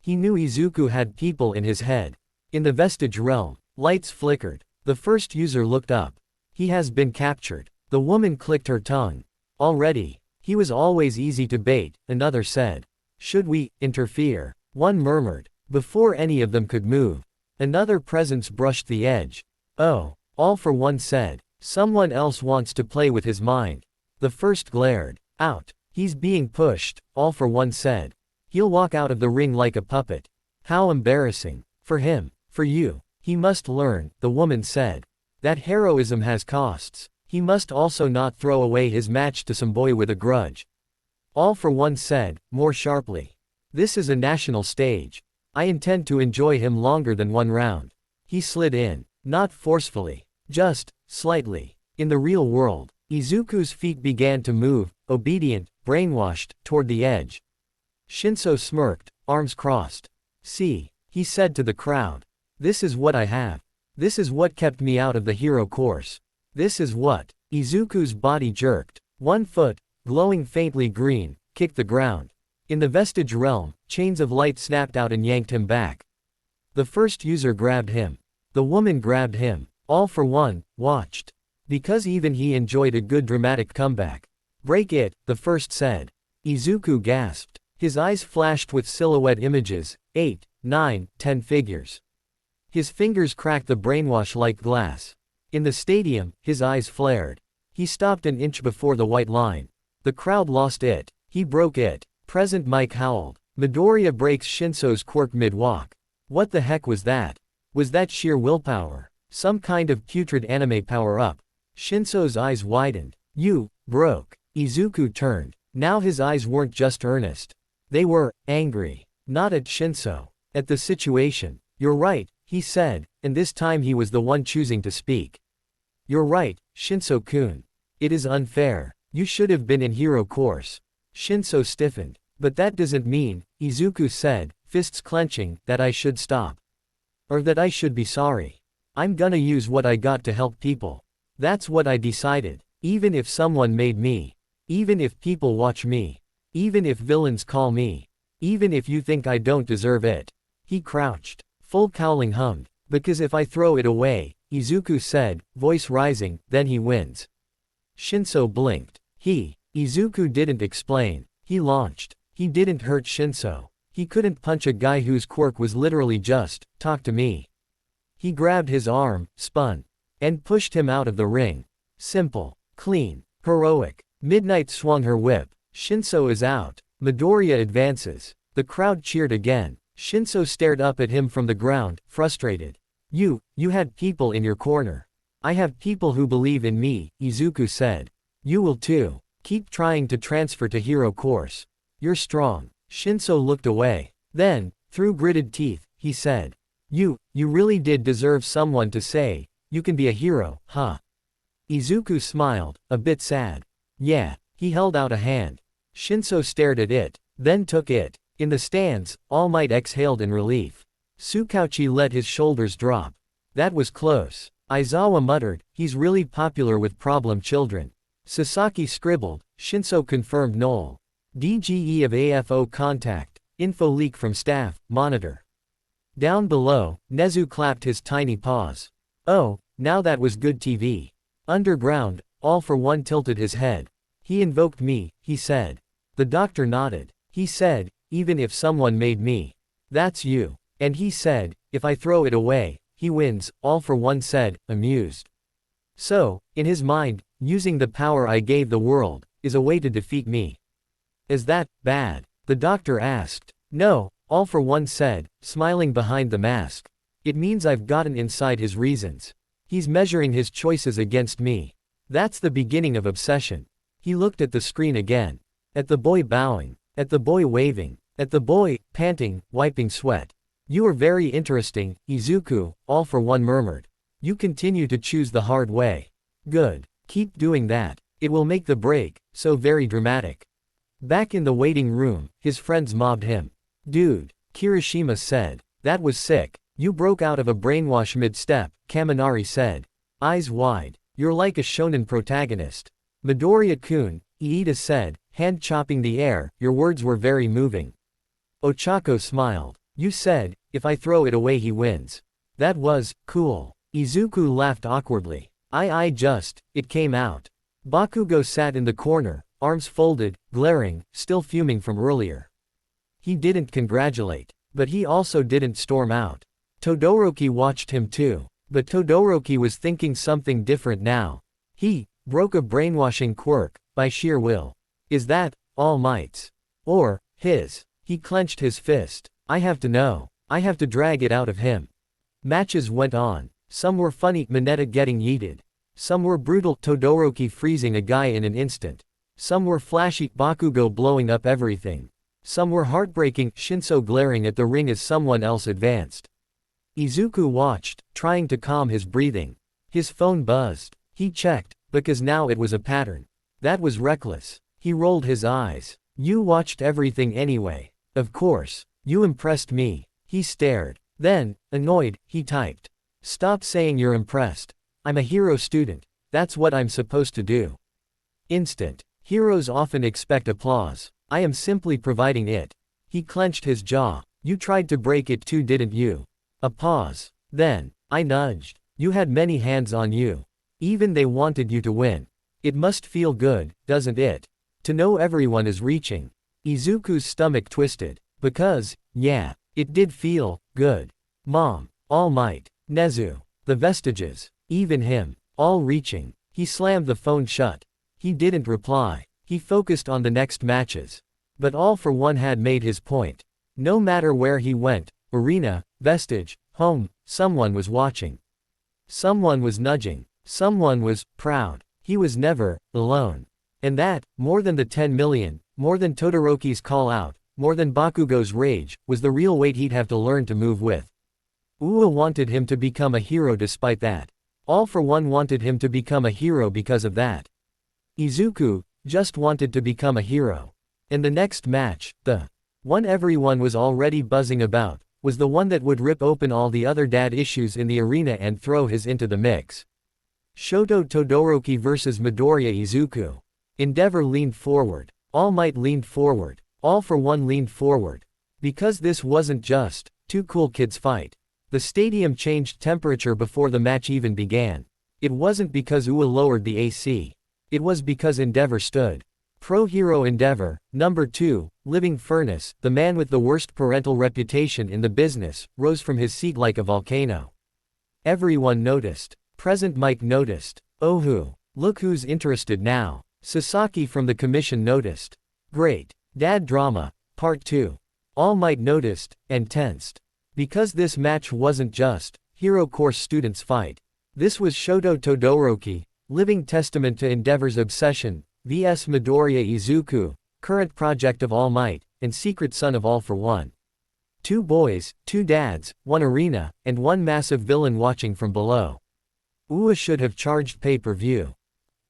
He knew Izuku had people in his head. In the Vestige realm, lights flickered. The first user looked up. He has been captured. The woman clicked her tongue. Already. He was always easy to bait, another said. Should we interfere? One murmured. Before any of them could move. Another presence brushed the edge. Oh. All for one said. Someone else wants to play with his mind. The first glared. Out. He's being pushed, all for one said. He'll walk out of the ring like a puppet. How embarrassing. For him. For you. He must learn, the woman said. That heroism has costs. He must also not throw away his match to some boy with a grudge. All for one said, more sharply. This is a national stage. I intend to enjoy him longer than one round. He slid in. Not forcefully. Just, slightly. In the real world, Izuku's feet began to move, obedient, brainwashed, toward the edge. Shinso smirked, arms crossed. See, he said to the crowd. This is what I have. This is what kept me out of the hero course. This is what. Izuku's body jerked. One foot, glowing faintly green, kicked the ground. In the Vestige realm, chains of light snapped out and yanked him back. The first user grabbed him. The woman grabbed him. All for one, watched. Because even he enjoyed a good dramatic comeback. Break it, the first said. Izuku gasped. His eyes flashed with silhouette images, 8, 9, 10 figures. His fingers cracked the brainwash like glass. In the stadium, his eyes flared. He stopped an inch before the white line. The crowd lost it. He broke it. Present Mike howled. Midoriya breaks Shinso's quirk mid-walk. What the heck was that? Was that sheer willpower? Some kind of putrid anime power-up? Shinso's eyes widened. You broke. Izuku turned. Now his eyes weren't just earnest. They were angry. Not at Shinso. At the situation. You're right, he said, and this time he was the one choosing to speak. You're right, Shinso-kun. It is unfair. You should have been in hero course. Shinso stiffened. But that doesn't mean, Izuku said, fists clenching, that I should stop. Or that I should be sorry. I'm gonna use what I got to help people. That's what I decided. Even if someone made me. Even if people watch me. Even if villains call me. Even if you think I don't deserve it. He crouched. Full cowling hummed. Because if I throw it away, Izuku said, voice rising, then he wins. Shinso blinked. Izuku didn't explain. He launched. He didn't hurt Shinso. He couldn't punch a guy whose quirk was literally just, talk to me. He grabbed his arm, spun, and pushed him out of the ring. Simple. Clean. Heroic. Midnight swung her whip. Shinso is out. Midoriya advances. The crowd cheered again. Shinso stared up at him from the ground, frustrated. You had people in your corner. I have people who believe in me, Izuku said. You will too. Keep trying to transfer to hero course. You're strong. Shinso looked away. Then, through gritted teeth, he said. You really did deserve someone to say, you can be a hero, huh? Izuku smiled, a bit sad. Yeah. He held out a hand. Shinso stared at it, then took it. In the stands, All Might exhaled in relief. Tsukauchi let his shoulders drop. That was close. Aizawa muttered, he's really popular with problem children. Sasaki scribbled, Shinso confirmed null. DGE of AFO contact. Info leak from staff, monitor. Down below, Nezu clapped his tiny paws. Oh, now that was good TV. Underground, All for One tilted his head. He invoked me, he said. The doctor nodded. He said, even if someone made me. That's you. And he said, if I throw it away, he wins, All for One said, amused. So, in his mind, using the power I gave the world, is a way to defeat me. Is that bad? The doctor asked. No, All for One said, smiling behind the mask. It means I've gotten inside his reasons. He's measuring his choices against me. That's the beginning of obsession. He looked at the screen again. At the boy bowing. At the boy waving. At the boy, panting, wiping sweat. You are very interesting, Izuku, All for One murmured. You continue to choose the hard way. Good. Keep doing that. It will make the break, so very dramatic. Back in the waiting room, his friends mobbed him. Dude, Kirishima said. That was sick. You broke out of a brainwash mid-step, Kaminari said. Eyes wide. You're like a shonen protagonist. Midoriya-kun, Iida said, hand-chopping the air, your words were very moving. Ochako smiled. You said, if I throw it away he wins. That was, cool. Izuku laughed awkwardly. It came out. Bakugo sat in the corner, arms folded, glaring, still fuming from earlier. He didn't congratulate. But he also didn't storm out. Todoroki watched him too. But Todoroki was thinking something different now. He broke a brainwashing quirk, by sheer will. Is that, All Might's? Or, his? He clenched his fist. I have to know. I have to drag it out of him. Matches went on. Some were funny, Mineta getting yeeted. Some were brutal, Todoroki freezing a guy in an instant. Some were flashy, Bakugo blowing up everything. Some were heartbreaking, Shinso glaring at the ring as someone else advanced. Izuku watched, trying to calm his breathing. His phone buzzed. He checked, because now it was a pattern. That was reckless. He rolled his eyes. You watched everything anyway. Of course. You impressed me. He stared. Then, annoyed, he typed. Stop saying you're impressed. I'm a hero student. That's what I'm supposed to do. Instant. Heroes often expect applause. I am simply providing it. He clenched his jaw. You tried to break it too, didn't you? A pause. Then, I nudged. You had many hands on you. Even they wanted you to win. It must feel good, doesn't it? To know everyone is reaching. Izuku's stomach twisted. Because, yeah, it did feel good. Mom, All Might, Nezu, the vestiges, even him, all reaching. He slammed the phone shut. He didn't reply. He focused on the next matches. But All for One had made his point. No matter where he went, arena, vestige, home, someone was watching. Someone was nudging. Someone was proud. He was never alone. And that, more than the 10 million, more than Todoroki's call out, more than Bakugo's rage, was the real weight he'd have to learn to move with. Ua wanted him to become a hero despite that. All for One wanted him to become a hero because of that. Izuku just wanted to become a hero. And the next match, the one everyone was already buzzing about, was the one that would rip open all the other dad issues in the arena and throw his into the mix. Shoto Todoroki vs Midoriya Izuku. Endeavor leaned forward. All Might leaned forward. All for One leaned forward. Because this wasn't just two cool kids fight. The stadium changed temperature before the match even began. It wasn't because Ua lowered the AC. It was because Endeavor stood. Pro Hero Endeavor, number 2, Living Furnace, the man with the worst parental reputation in the business, rose from his seat like a volcano. Everyone noticed. Present Mike noticed. Ohu, look who's interested now. Sasaki from the commission noticed. Great. Dad Drama, Part 2. All Might noticed, and tensed. Because this match wasn't just Hero Course students fight. This was Shoto Todoroki, living testament to Endeavor's obsession, vs Midoriya Izuku, current project of All Might, and secret son of All for One. Two boys, two dads, one arena, and one massive villain watching from below. Ua should have charged pay-per-view.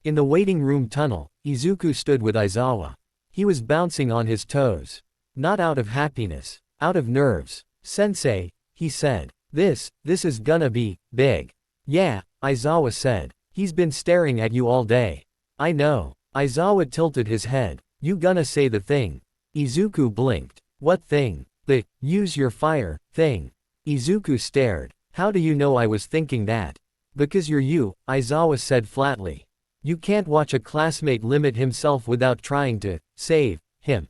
In the waiting room tunnel, Izuku stood with Aizawa. He was bouncing on his toes. Not out of happiness, out of nerves. Sensei, he said. This is gonna be big. Yeah, Aizawa said. He's been staring at you all day. I know. Aizawa tilted his head. You gonna say the thing? Izuku blinked. What thing? The use your fire thing. Izuku stared. How do you know I was thinking that? Because you're you, Aizawa said flatly. You can't watch a classmate limit himself without trying to save him.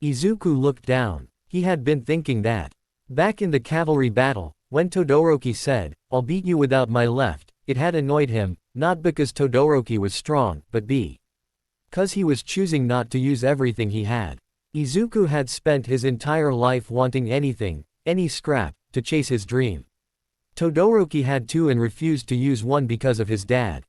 Izuku looked down. He had been thinking that. Back in the cavalry battle, when Todoroki said, I'll beat you without my left, it had annoyed him, not because Todoroki was strong, but because he was choosing not to use everything he had. Izuku had spent his entire life wanting anything, any scrap, to chase his dream. Todoroki had two and refused to use one because of his dad.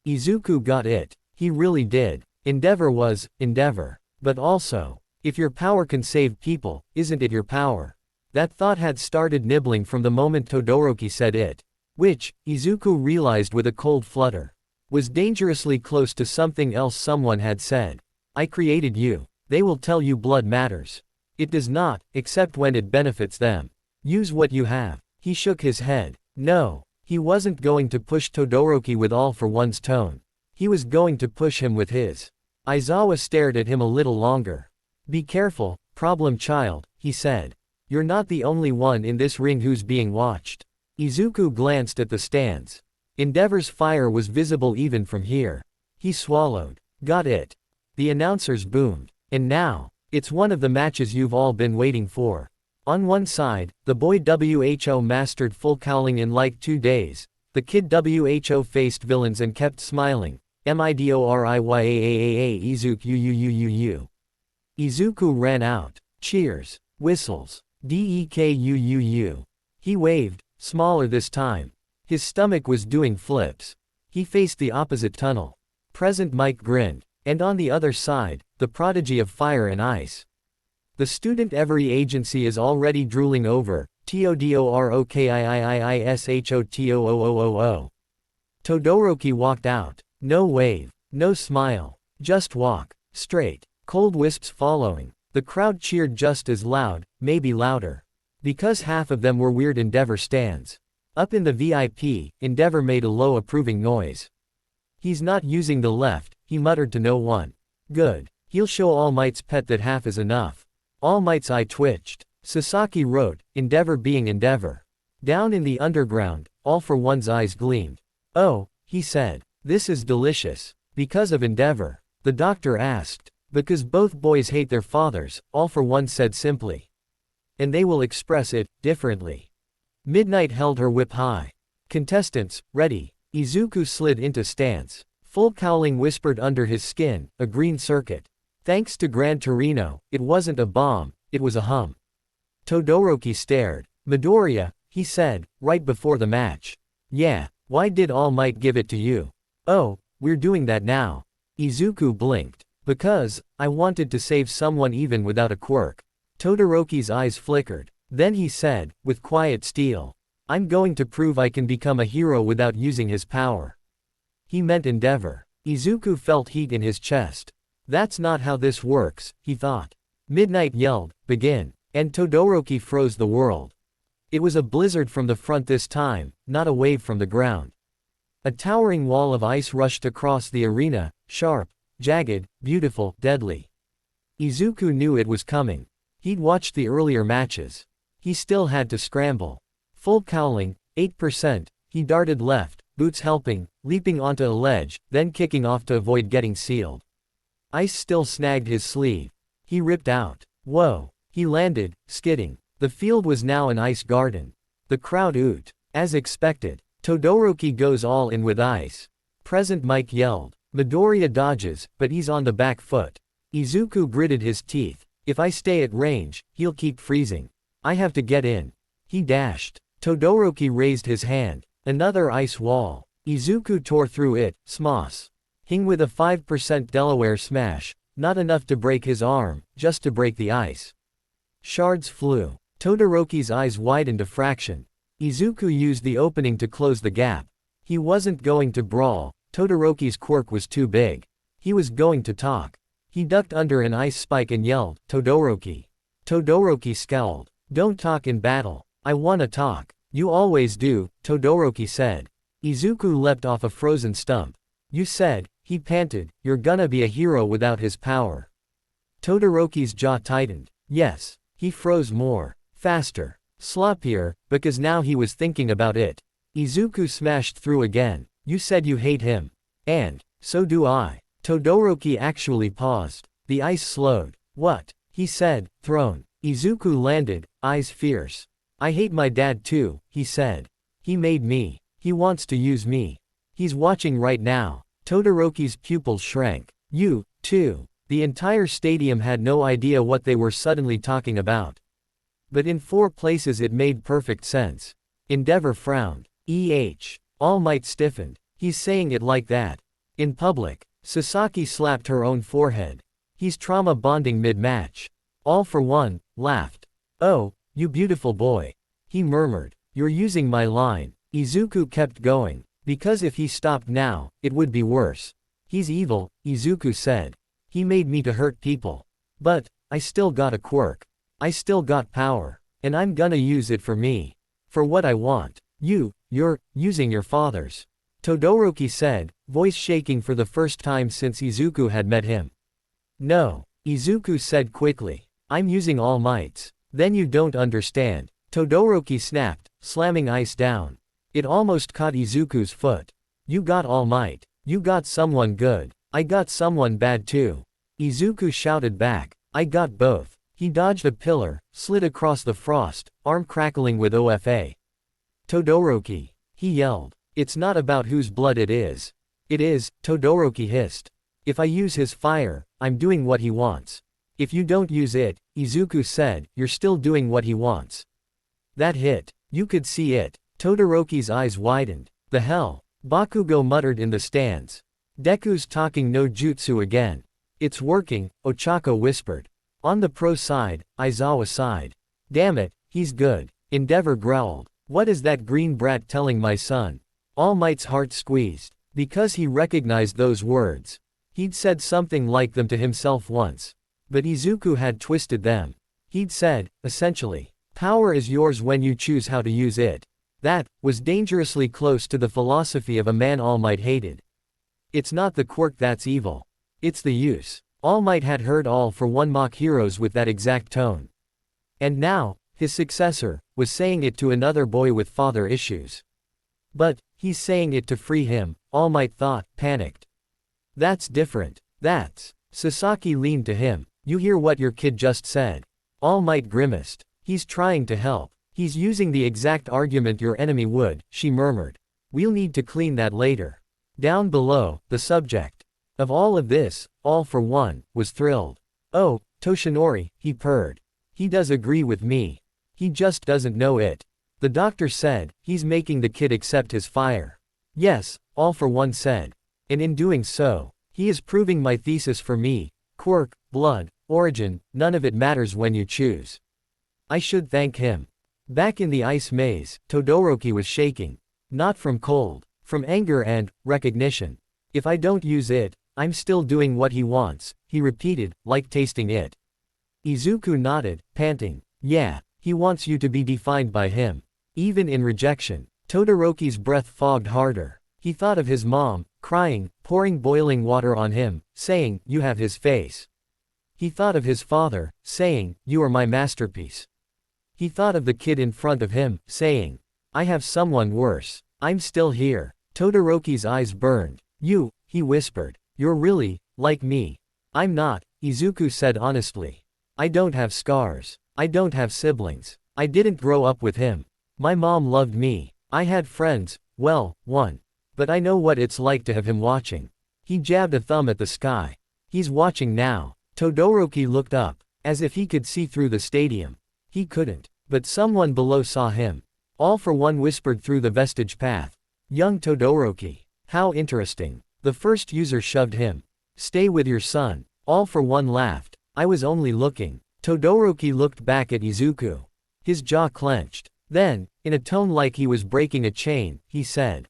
Izuku got it. He really did. Endeavor was Endeavor. But also, if your power can save people, isn't it your power? That thought had started nibbling from the moment Todoroki said it. Which, Izuku realized with a cold flutter, was dangerously close to something else someone had said. I created you. They will tell you blood matters. It does not, except when it benefits them. Use what you have. He shook his head. No, he wasn't going to push Todoroki with All for One's tone. He was going to push him with his. Aizawa stared at him a little longer. Be careful, problem child, he said. You're not the only one in this ring who's being watched. Izuku glanced at the stands. Endeavor's fire was visible even from here. He swallowed. Got it. The announcers boomed. And now, it's one of the matches you've all been waiting for. On one side, the boy WHO mastered full cowling in like 2 days. The kid WHO faced villains and kept smiling. Midoriya Izuku. Izuku ran out. Cheers. Whistles. Dekuuu. He waved, smaller this time. His stomach was doing flips. He faced the opposite tunnel. Present Mike grinned. And on the other side, the prodigy of fire and ice. The student every agency is already drooling over. Todorokiiishotoo. Todoroki walked out. No wave. No smile. Just walk. Straight. Cold wisps following. The crowd cheered just as loud, maybe louder. Because half of them were weird Endeavor stands. Up in the VIP, Endeavor made a low approving noise. He's not using the left, he muttered to no one. Good. He'll show All Might's pet that half is enough. All Might's eye twitched. Sasaki wrote, Endeavor being Endeavor. Down in the underground, All for One's eyes gleamed. Oh, he said. This is delicious. Because of Endeavor. The doctor asked. Because both boys hate their fathers, All for One said simply. And they will express it differently. Midnight held her whip high. Contestants, ready. Izuku slid into stance. Full cowling whispered under his skin, a green circuit. Thanks to Gran Torino, it wasn't a bomb, it was a hum. Todoroki stared. Midoriya, he said, right before the match. Yeah, why did All Might give it to you? Oh, we're doing that now. Izuku blinked. Because, I wanted to save someone even without a quirk. Todoroki's eyes flickered. Then he said, with quiet steel. I'm going to prove I can become a hero without using his power. He meant endeavor. Izuku felt heat in his chest. That's not how this works, he thought. Midnight yelled, begin. And Todoroki froze the world. It was a blizzard from the front this time, not a wave from the ground. A towering wall of ice rushed across the arena, sharp, jagged, beautiful, deadly. Izuku knew it was coming. He'd watched the earlier matches. He still had to scramble. Full cowling, 8%, he darted left, boots helping, leaping onto a ledge, then kicking off to avoid getting sealed. Ice still snagged his sleeve. He ripped out. Whoa. He landed, skidding. The field was now an ice garden. The crowd oot. As expected. Todoroki goes all in with ice. Present Mike yelled. Midoriya dodges, but he's on the back foot. Izuku gritted his teeth. If I stay at range, he'll keep freezing. I have to get in. He dashed. Todoroki raised his hand. Another ice wall. Izuku tore through it, smoss. Hing with a 5% Delaware smash, not enough to break his arm, just to break the ice. Shards flew. Todoroki's eyes widened a fraction. Izuku used the opening to close the gap. He wasn't going to brawl, Todoroki's quirk was too big. He was going to talk. He ducked under an ice spike and yelled, Todoroki. Todoroki scowled. Don't talk in battle. I wanna talk. You always do, Todoroki said. Izuku leapt off a frozen stump. You said, he panted, you're gonna be a hero without his power. Todoroki's jaw tightened. Yes. He froze more. Faster. Sloppier, because now he was thinking about it. Izuku smashed through again. You said you hate him. And, so do I. Todoroki actually paused. The ice slowed. What? He said, thrown. Izuku landed, eyes fierce. I hate my dad too, he said. He made me. He wants to use me. He's watching right now. Todoroki's pupils shrank. You, too. The entire stadium had no idea what they were suddenly talking about. But in 4 places it made perfect sense. Endeavor frowned. All Might stiffened. He's saying it like that. In public. Sasaki slapped her own forehead. He's trauma bonding mid-match. All for One laughed. Oh, you beautiful boy. He murmured. You're using my line. Izuku kept going. Because if he stopped now, it would be worse. He's evil, Izuku said. He made me to hurt people. But, I still got a quirk. I still got power. And I'm gonna use it for me. For what I want. You're using your father's. Todoroki said, voice shaking for the first time since Izuku had met him. No, Izuku said quickly. I'm using All Might's. Then you don't understand. Todoroki snapped, slamming ice down. It almost caught Izuku's foot. You got All Might. You got someone good. I got someone bad too. Izuku shouted back. I got both. He dodged a pillar, slid across the frost, arm crackling with OFA. Todoroki. He yelled. It's not about whose blood it is. It is, Todoroki hissed. If I use his fire, I'm doing what he wants. If you don't use it, Izuku said, you're still doing what he wants. That hit. You could see it. Todoroki's eyes widened. The hell? Bakugo muttered in the stands. Deku's talking no jutsu again. It's working, Ochako whispered. On the pro side, Aizawa sighed. Damn it, he's good. Endeavor growled. What is that green brat telling my son? All Might's heart squeezed. Because he recognized those words. He'd said something like them to himself once. But Izuku had twisted them. He'd said, essentially, power is yours when you choose how to use it. That was dangerously close to the philosophy of a man All Might hated. It's not the quirk that's evil. It's the use. All Might had heard All for One mock heroes with that exact tone. And now, his successor, was saying it to another boy with father issues. But, he's saying it to free him, All Might thought, panicked. That's different. That's Sasaki leaned to him. You hear what your kid just said? All Might grimaced. He's trying to help. He's using the exact argument your enemy would, she murmured. We'll need to clean that later. Down below, the subject of all of this, All for One, was thrilled. Oh, Toshinori, he purred. He does agree with me. He just doesn't know it. The doctor said, he's making the kid accept his fire. Yes, All for One said. And in doing so, he is proving my thesis for me. Quirk, blood, origin, none of it matters when you choose. I should thank him. Back in the ice maze, Todoroki was shaking. Not from cold, from anger and recognition. If I don't use it, I'm still doing what he wants, he repeated, like tasting it. Izuku nodded, panting. Yeah, he wants you to be defined by him. Even in rejection. Todoroki's breath fogged harder. He thought of his mom, crying, pouring boiling water on him, saying, you have his face. He thought of his father, saying, you are my masterpiece. He thought of the kid in front of him, saying, I have someone worse. I'm still here. Todoroki's eyes burned. You, he whispered. You're really, like me. I'm not, Izuku said honestly. I don't have scars. I don't have siblings. I didn't grow up with him. My mom loved me. I had friends, well, one. But I know what it's like to have him watching. He jabbed a thumb at the sky. He's watching now. Todoroki looked up, as if he could see through the stadium. He couldn't, but someone below saw him. All for One whispered through the vestige path. Young Todoroki. How interesting. The first user shoved him. Stay with your son. All for One laughed. I was only looking. Todoroki looked back at Izuku. His jaw clenched. Then, in a tone like he was breaking a chain, he said.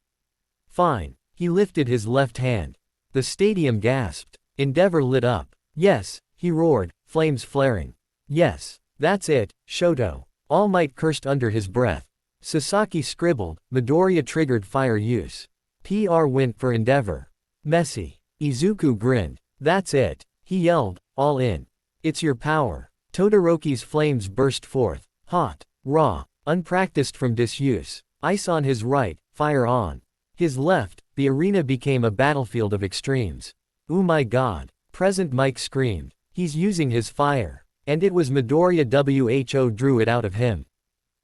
Fine. He lifted his left hand. The stadium gasped. Endeavor lit up. Yes, he roared, flames flaring. Yes, that's it, Shoto. All Might cursed under his breath. Sasaki scribbled, Midoriya triggered fire use. PR went for Endeavor. Messy. Izuku grinned. That's it. He yelled, all in. It's your power. Todoroki's flames burst forth. Hot, raw, unpracticed from disuse. Ice on his right, fire on his left. The arena became a battlefield of extremes. Oh my god. Present Mike screamed. He's using his fire. And it was Midoriya who drew it out of him.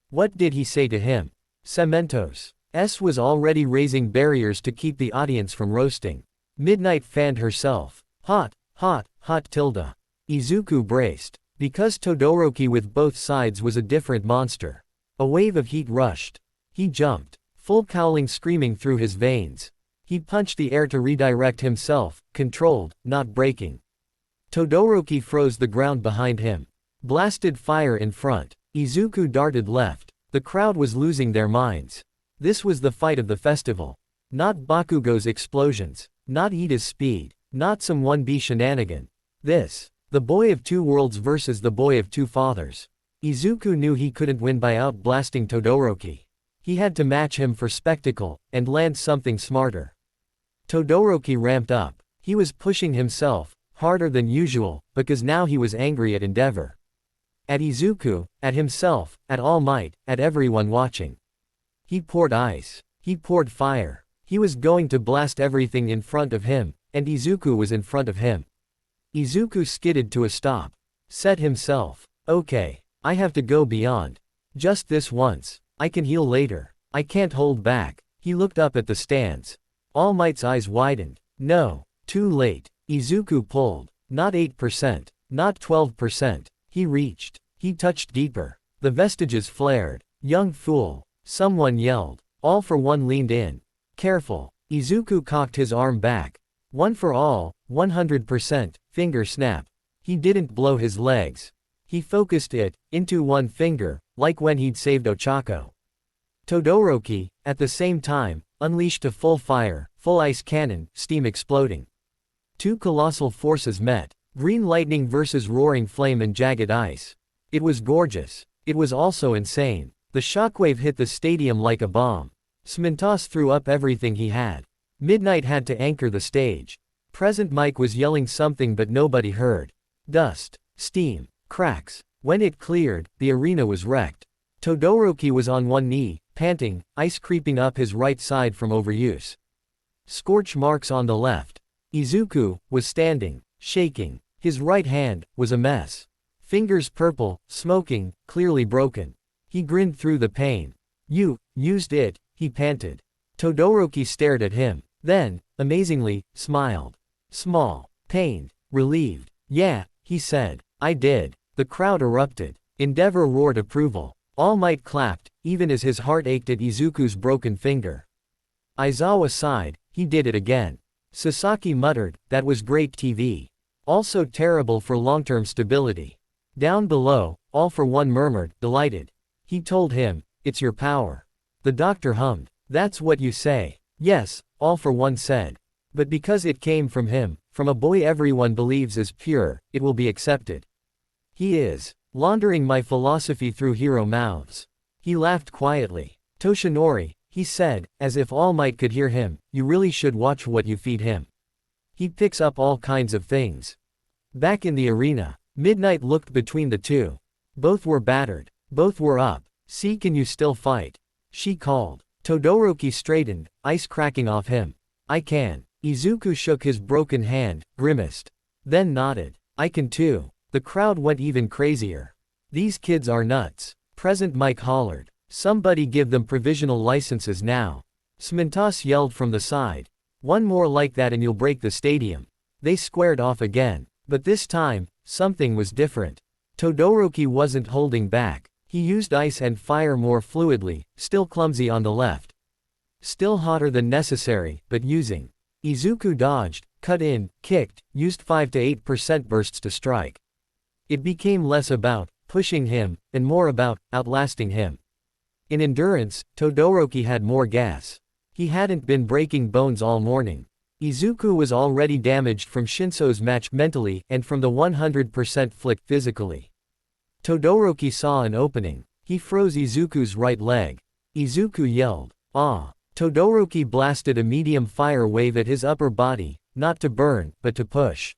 What did he say to him? Cementos. S was already raising barriers to keep the audience from roasting. Midnight fanned herself. Hot, hot, hot tilde. Izuku braced. Because Todoroki with both sides was a different monster. A wave of heat rushed. He jumped. Full cowling screaming through his veins. He punched the air to redirect himself, controlled, not breaking. Todoroki froze the ground behind him. Blasted fire in front. Izuku darted left. The crowd was losing their minds. This was the fight of the festival. Not Bakugo's explosions. Not Ida's speed. Not some 1B shenanigan. This. The boy of two worlds versus the boy of two fathers. Izuku knew he couldn't win by outblasting Todoroki. He had to match him for spectacle, and land something smarter. Todoroki ramped up. He was pushing himself, harder than usual, because now he was angry at Endeavor. At Izuku, at himself, at All Might, at everyone watching. He poured ice. He poured fire. He was going to blast everything in front of him, and Izuku was in front of him. Izuku skidded to a stop. Set himself. Okay, I have to go beyond. Just this once. I can heal later. I can't hold back. He looked up at the stands. All Might's eyes widened. No. Too late. Izuku pulled. Not 8%. Not 12%. He reached. He touched deeper. The vestiges flared. Young fool. Someone yelled. All for One leaned in. Careful. Izuku cocked his arm back. One for all, 100%, finger snap. He didn't blow his legs. He focused it, into one finger, like when he'd saved Ochako. Todoroki, at the same time, unleashed a full fire, full ice cannon, steam exploding. Two colossal forces met. Green lightning versus roaring flame and jagged ice. It was gorgeous. It was also insane. The shockwave hit the stadium like a bomb. Cementos threw up everything he had. Midnight had to anchor the stage. Present Mike was yelling something but nobody heard. Dust. Steam. Cracks. When it cleared, the arena was wrecked. Todoroki was on one knee, panting, ice creeping up his right side from overuse. Scorch marks on the left. Izuku was standing, shaking. His right hand was a mess. Fingers purple, smoking, clearly broken. He grinned through the pain. You used it, he panted. Todoroki stared at him. Then, amazingly, smiled. Small, pained, relieved. Yeah, he said. I did. The crowd erupted. Endeavor roared approval. All Might clapped, even as his heart ached at Izuku's broken finger. Aizawa sighed, he did it again. Sasaki muttered, that was great TV. Also terrible for long-term stability. Down below, All for One murmured, delighted. He told him, it's your power. The doctor hummed. That's what you say. Yes, All for One said. But because it came from him, from a boy everyone believes is pure, it will be accepted. He is laundering my philosophy through hero mouths. He laughed quietly. Toshinori, he said, as if All Might could hear him, you really should watch what you feed him. He picks up all kinds of things. Back in the arena, Midnight looked between the two. Both were battered. Both were up. See, can you still fight? She called. Todoroki straightened, ice cracking off him. I can. Izuku shook his broken hand, grimaced. Then nodded. I can too. The crowd went even crazier. These kids are nuts. Present Mike hollered. Somebody give them provisional licenses now. Smintas yelled from the side. One more like that and you'll break the stadium. They squared off again. But this time, something was different. Todoroki wasn't holding back. He used ice and fire more fluidly, still clumsy on the left. Still hotter than necessary, but using. Izuku dodged, cut in, kicked, used 5 to 8% bursts to strike. It became less about pushing him, and more about outlasting him. In endurance, Todoroki had more gas. He hadn't been breaking bones all morning. Izuku was already damaged from Shinso's match mentally and from the 100% flick physically. Todoroki saw an opening. He froze Izuku's right leg. Izuku yelled, ah. Todoroki blasted a medium fire wave at his upper body, not to burn, but to push.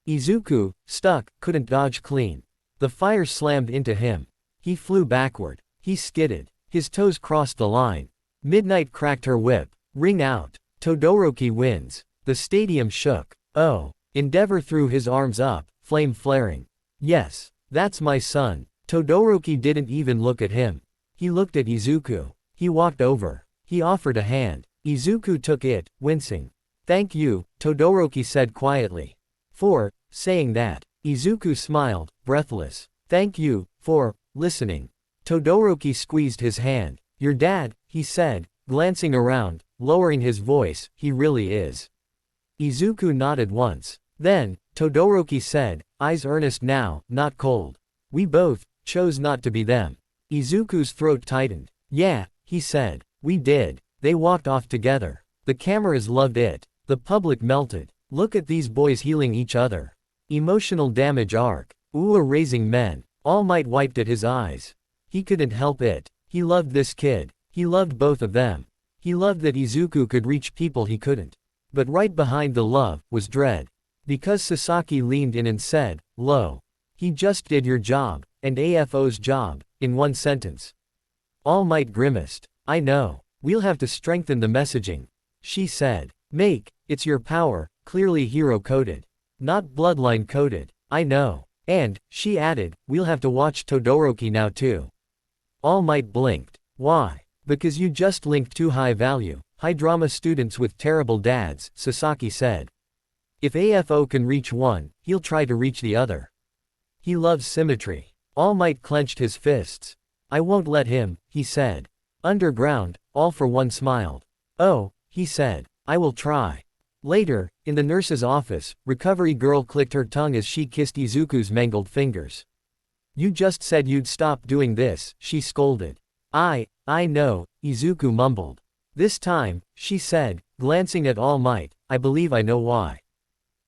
Izuku, stuck, couldn't dodge clean. The fire slammed into him. He flew backward. He skidded. His toes crossed the line. Midnight cracked her whip. Ring out. Todoroki wins. The stadium shook. Oh. Endeavor threw his arms up, flame flaring. Yes. That's my son. Todoroki didn't even look at him. He looked at Izuku. He walked over. He offered a hand. Izuku took it, wincing. Thank you, Todoroki said quietly. For saying that. Izuku smiled, breathless. Thank you for listening. Todoroki squeezed his hand. Your dad, he said, glancing around, lowering his voice, he really is. Izuku nodded once. Then, Todoroki said, eyes earnest now, not cold. We both chose not to be them. Izuku's throat tightened. Yeah, he said. We did. They walked off together. The cameras loved it. The public melted. Look at these boys healing each other. Emotional damage arc. Ooh, raising men. All Might wiped at his eyes. He couldn't help it. He loved this kid. He loved both of them. He loved that Izuku could reach people he couldn't. But right behind the love was dread. Because Sasaki leaned in and said, Lo. He just did your job, and AFO's job, in one sentence. All Might grimaced. I know. We'll have to strengthen the messaging. She said. Make, it's your power, clearly hero-coded. Not bloodline-coded. I know. And, she added, we'll have to watch Todoroki now too. All Might blinked. Why? Because you just linked two high-value, high-drama students with terrible dads, Sasaki said. If AFO can reach one, he'll try to reach the other. He loves symmetry. All Might clenched his fists. I won't let him, he said. Underground, All for One smiled. Oh, he said. I will try. Later, in the nurse's office, Recovery Girl clicked her tongue as she kissed Izuku's mangled fingers. You just said you'd stop doing this, she scolded. I know, Izuku mumbled. This time, she said, glancing at All Might, I believe I know why.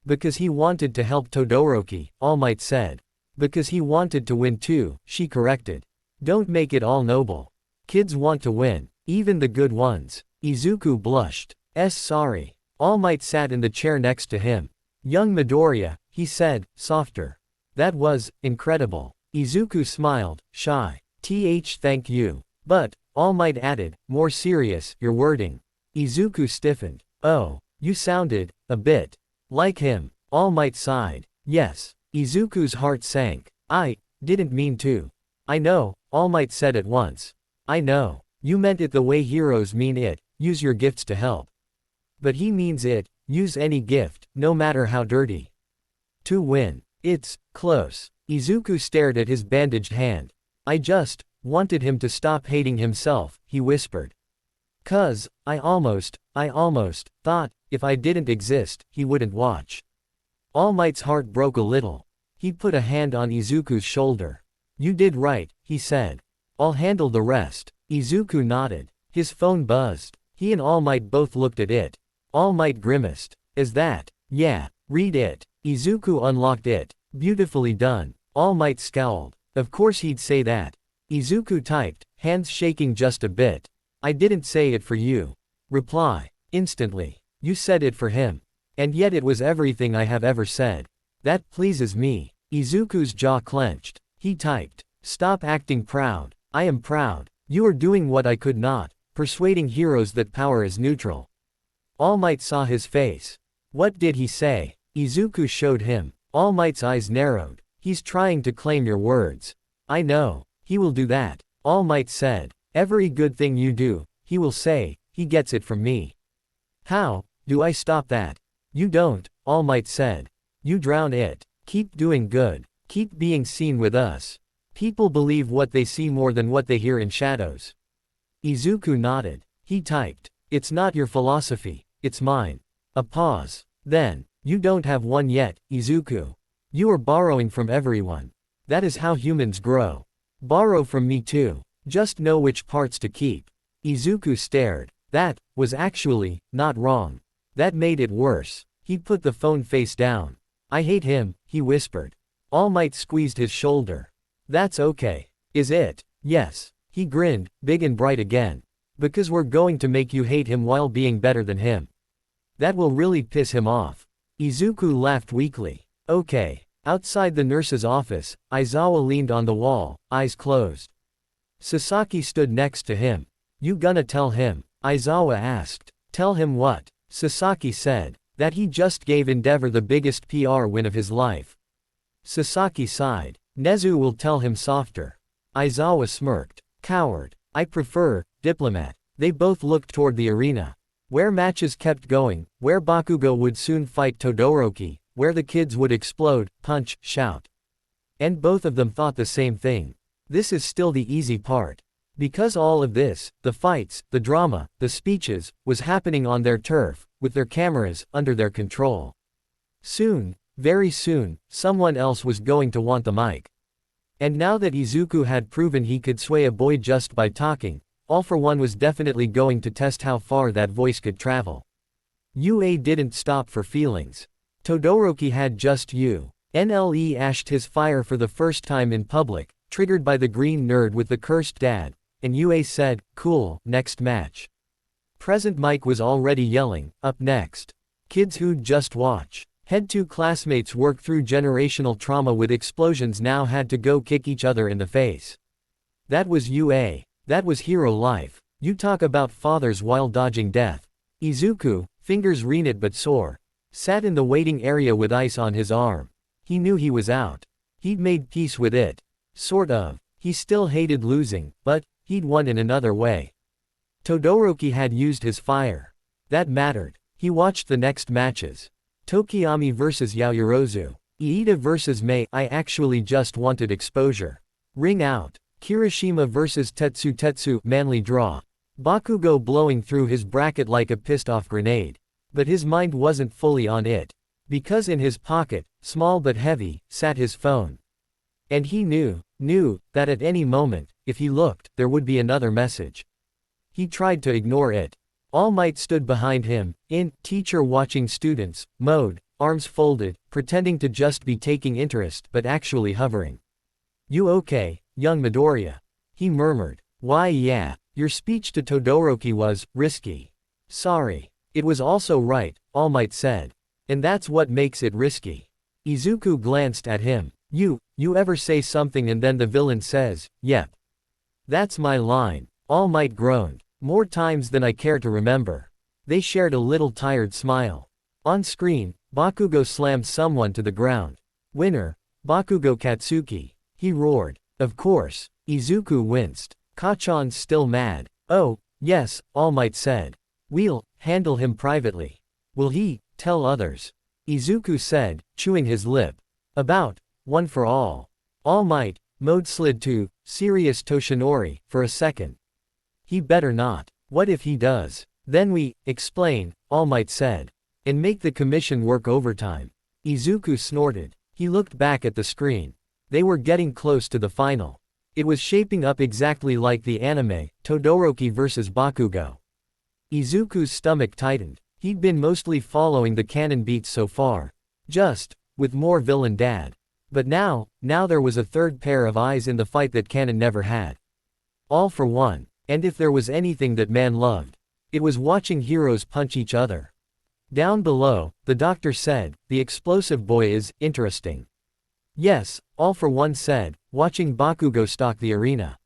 Because he wanted to help Todoroki, All Might said. Because he wanted to win too, she corrected. Don't make it all noble. Kids want to win, even the good ones. Izuku blushed. Sorry. All Might sat in the chair next to him. Young Midoriya, he said, softer. That was incredible. Izuku smiled, shy. Thank you. But, All Might added, more serious, your wording. Izuku stiffened. Oh, you sounded a bit like him. All Might sighed. Yes. Izuku's heart sank. I didn't mean to. I know, All Might said at once. I know. You meant it the way heroes mean it, use your gifts to help. But he means it, use any gift, no matter how dirty. To win. It's close. Izuku stared at his bandaged hand. I just wanted him to stop hating himself, he whispered. 'Cause I almost thought, if I didn't exist, he wouldn't watch. All Might's heart broke a little. He put a hand on Izuku's shoulder. You did right, he said. I'll handle the rest. Izuku nodded. His phone buzzed. He and All Might both looked at it. All Might grimaced. Is that? Yeah, read it. Izuku unlocked it. Beautifully done. All Might scowled. Of course he'd say that. Izuku typed, hands shaking just a bit. I didn't say it for you. Reply. Instantly. You said it for him. And yet it was everything I have ever said. That pleases me. Izuku's jaw clenched. He typed. Stop acting proud. I am proud. You are doing what I could not, persuading heroes that power is neutral. All Might saw his face. What did he say? Izuku showed him. All Might's eyes narrowed. He's trying to claim your words. I know. He will do that. All Might said. Every good thing you do, he will say, he gets it from me. How do I stop that? You don't, All Might said. You drown it. Keep doing good. Keep being seen with us. People believe what they see more than what they hear in shadows. Izuku nodded. He typed. It's not your philosophy, it's mine. A pause. Then, you don't have one yet, Izuku. You are borrowing from everyone. That is how humans grow. Borrow from me too. Just know which parts to keep. Izuku stared. That was actually not wrong. That made it worse. He put the phone face down. I hate him, he whispered. All Might squeezed his shoulder. That's okay. Is it? Yes. He grinned, big and bright again. Because we're going to make you hate him while being better than him. That will really piss him off. Izuku laughed weakly. Okay. Outside the nurse's office, Aizawa leaned on the wall, eyes closed. Sasaki stood next to him. You gonna tell him? Aizawa asked. Tell him what? Sasaki said. That he just gave Endeavor the biggest PR win of his life. Sasaki sighed. Nezu will tell him softer. Aizawa smirked. Coward. I prefer, diplomat. They both looked toward the arena. Where matches kept going, where Bakugo would soon fight Todoroki, where the kids would explode, punch, shout. And both of them thought the same thing. This is still the easy part. Because all of this, the fights, the drama, the speeches, was happening on their turf, with their cameras, under their control. Soon, very soon, someone else was going to want the mic. And now that Izuku had proven he could sway a boy just by talking, All for One was definitely going to test how far that voice could travel. UA didn't stop for feelings. Todoroki had just NLE ashed his fire for the first time in public, triggered by the green nerd with the cursed dad, and UA said, cool, next match. Present Mike was already yelling, up next. Kids who'd just watch. Head to classmates work through generational trauma with explosions now had to go kick each other in the face. That was UA. That was hero life. You talk about fathers while dodging death. Izuku, fingers renit but sore, sat in the waiting area with ice on his arm. He knew he was out. He'd made peace with it. Sort of. He still hated losing, but he'd won in another way. Todoroki had used his fire. That mattered. He watched the next matches. Tokiyami vs Yaoyorozu. Iida vs Mei. I actually just wanted exposure. Ring out. Kirishima vs Tetsu. Manly draw. Bakugo blowing through his bracket like a pissed-off grenade. But his mind wasn't fully on it. Because in his pocket, small but heavy, sat his phone. And he knew that at any moment, if he looked, there would be another message. He tried to ignore it. All Might stood behind him, in teacher watching students mode, arms folded, pretending to just be taking interest but actually hovering. You okay, young Midoriya? He murmured. Why yeah, your speech to Todoroki was risky. Sorry. It was also right, All Might said. And that's what makes it risky. Izuku glanced at him. You ever say something and then the villain says, yep. That's my line. All Might groaned. More times than I care to remember. They shared a little tired smile. On screen, Bakugo slammed someone to the ground. Winner, Bakugo Katsuki. He roared. Of course. Izuku winced. Kachan's still mad. Oh, yes, All Might said. We'll handle him privately. Will he tell others? Izuku said, chewing his lip. About one for all. All Might mode slid to serious Toshinori for a second. He better not. What if he does? Then we explain, All Might said. And make the commission work overtime. Izuku snorted. He looked back at the screen. They were getting close to the final. It was shaping up exactly like the anime, Todoroki vs. Bakugo. Izuku's stomach tightened. He'd been mostly following the canon beats so far. Just with more villain dad. But now there was a third pair of eyes in the fight that canon never had. All for one. And if there was anything that man loved, it was watching heroes punch each other. Down below, the doctor said, the explosive boy is interesting. Yes, All for One said, watching Bakugo stalk the arena.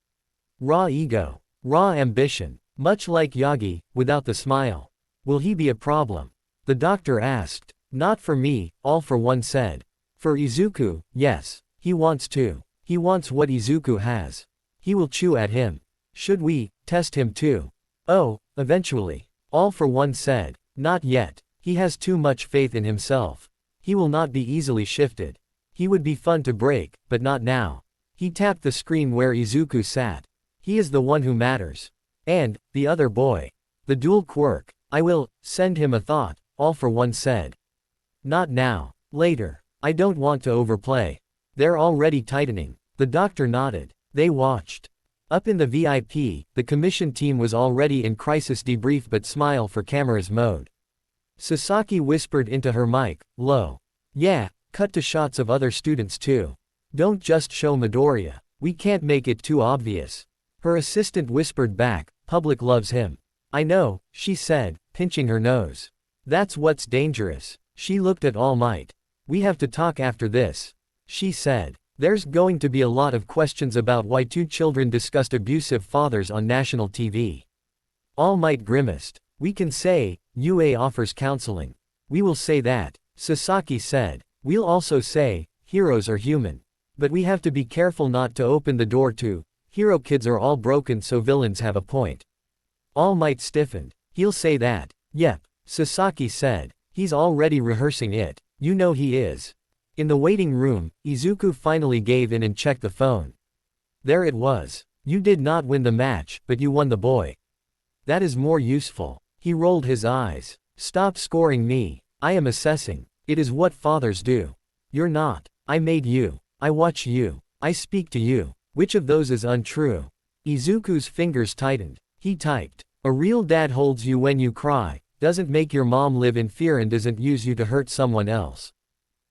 Raw ego. Raw ambition. Much like Yagi, without the smile. Will he be a problem? The doctor asked. Not for me, All for One said. For Izuku, yes. He wants to. He wants what Izuku has. He will chew at him. Should we test him too? Oh, eventually. All for One said. Not yet. He has too much faith in himself. He will not be easily shifted. He would be fun to break, but not now. He tapped the screen where Izuku sat. He is the one who matters. And the other boy. The dual quirk. I will send him a thought, All for One said. Not now. Later. I don't want to overplay. They're already tightening. The doctor nodded. They watched. Up in the VIP, the commission team was already in crisis debrief but smile for cameras mode. Sasaki whispered into her mic, low. Yeah, cut to shots of other students too. Don't just show Midoriya. We can't make it too obvious. Her assistant whispered back, public loves him. I know, she said, pinching her nose. That's what's dangerous. She looked at All Might. We have to talk after this. She said. There's going to be a lot of questions about why two children discussed abusive fathers on national TV. All Might grimaced. We can say, UA offers counseling. We will say that, Sasaki said. We'll also say, heroes are human. But we have to be careful not to open the door to, hero kids are all broken so villains have a point. All Might stiffened. He'll say that. Yep, Sasaki said. He's already rehearsing it. You know he is. In the waiting room, Izuku finally gave in and checked the phone. There it was. You did not win the match, but you won the boy. That is more useful. He rolled his eyes. Stop scoring me. I am assessing. It is what fathers do. You're not. I made you. I watch you. I speak to you. Which of those is untrue? Izuku's fingers tightened. He typed. A real dad holds you when you cry, doesn't make your mom live in fear and doesn't use you to hurt someone else.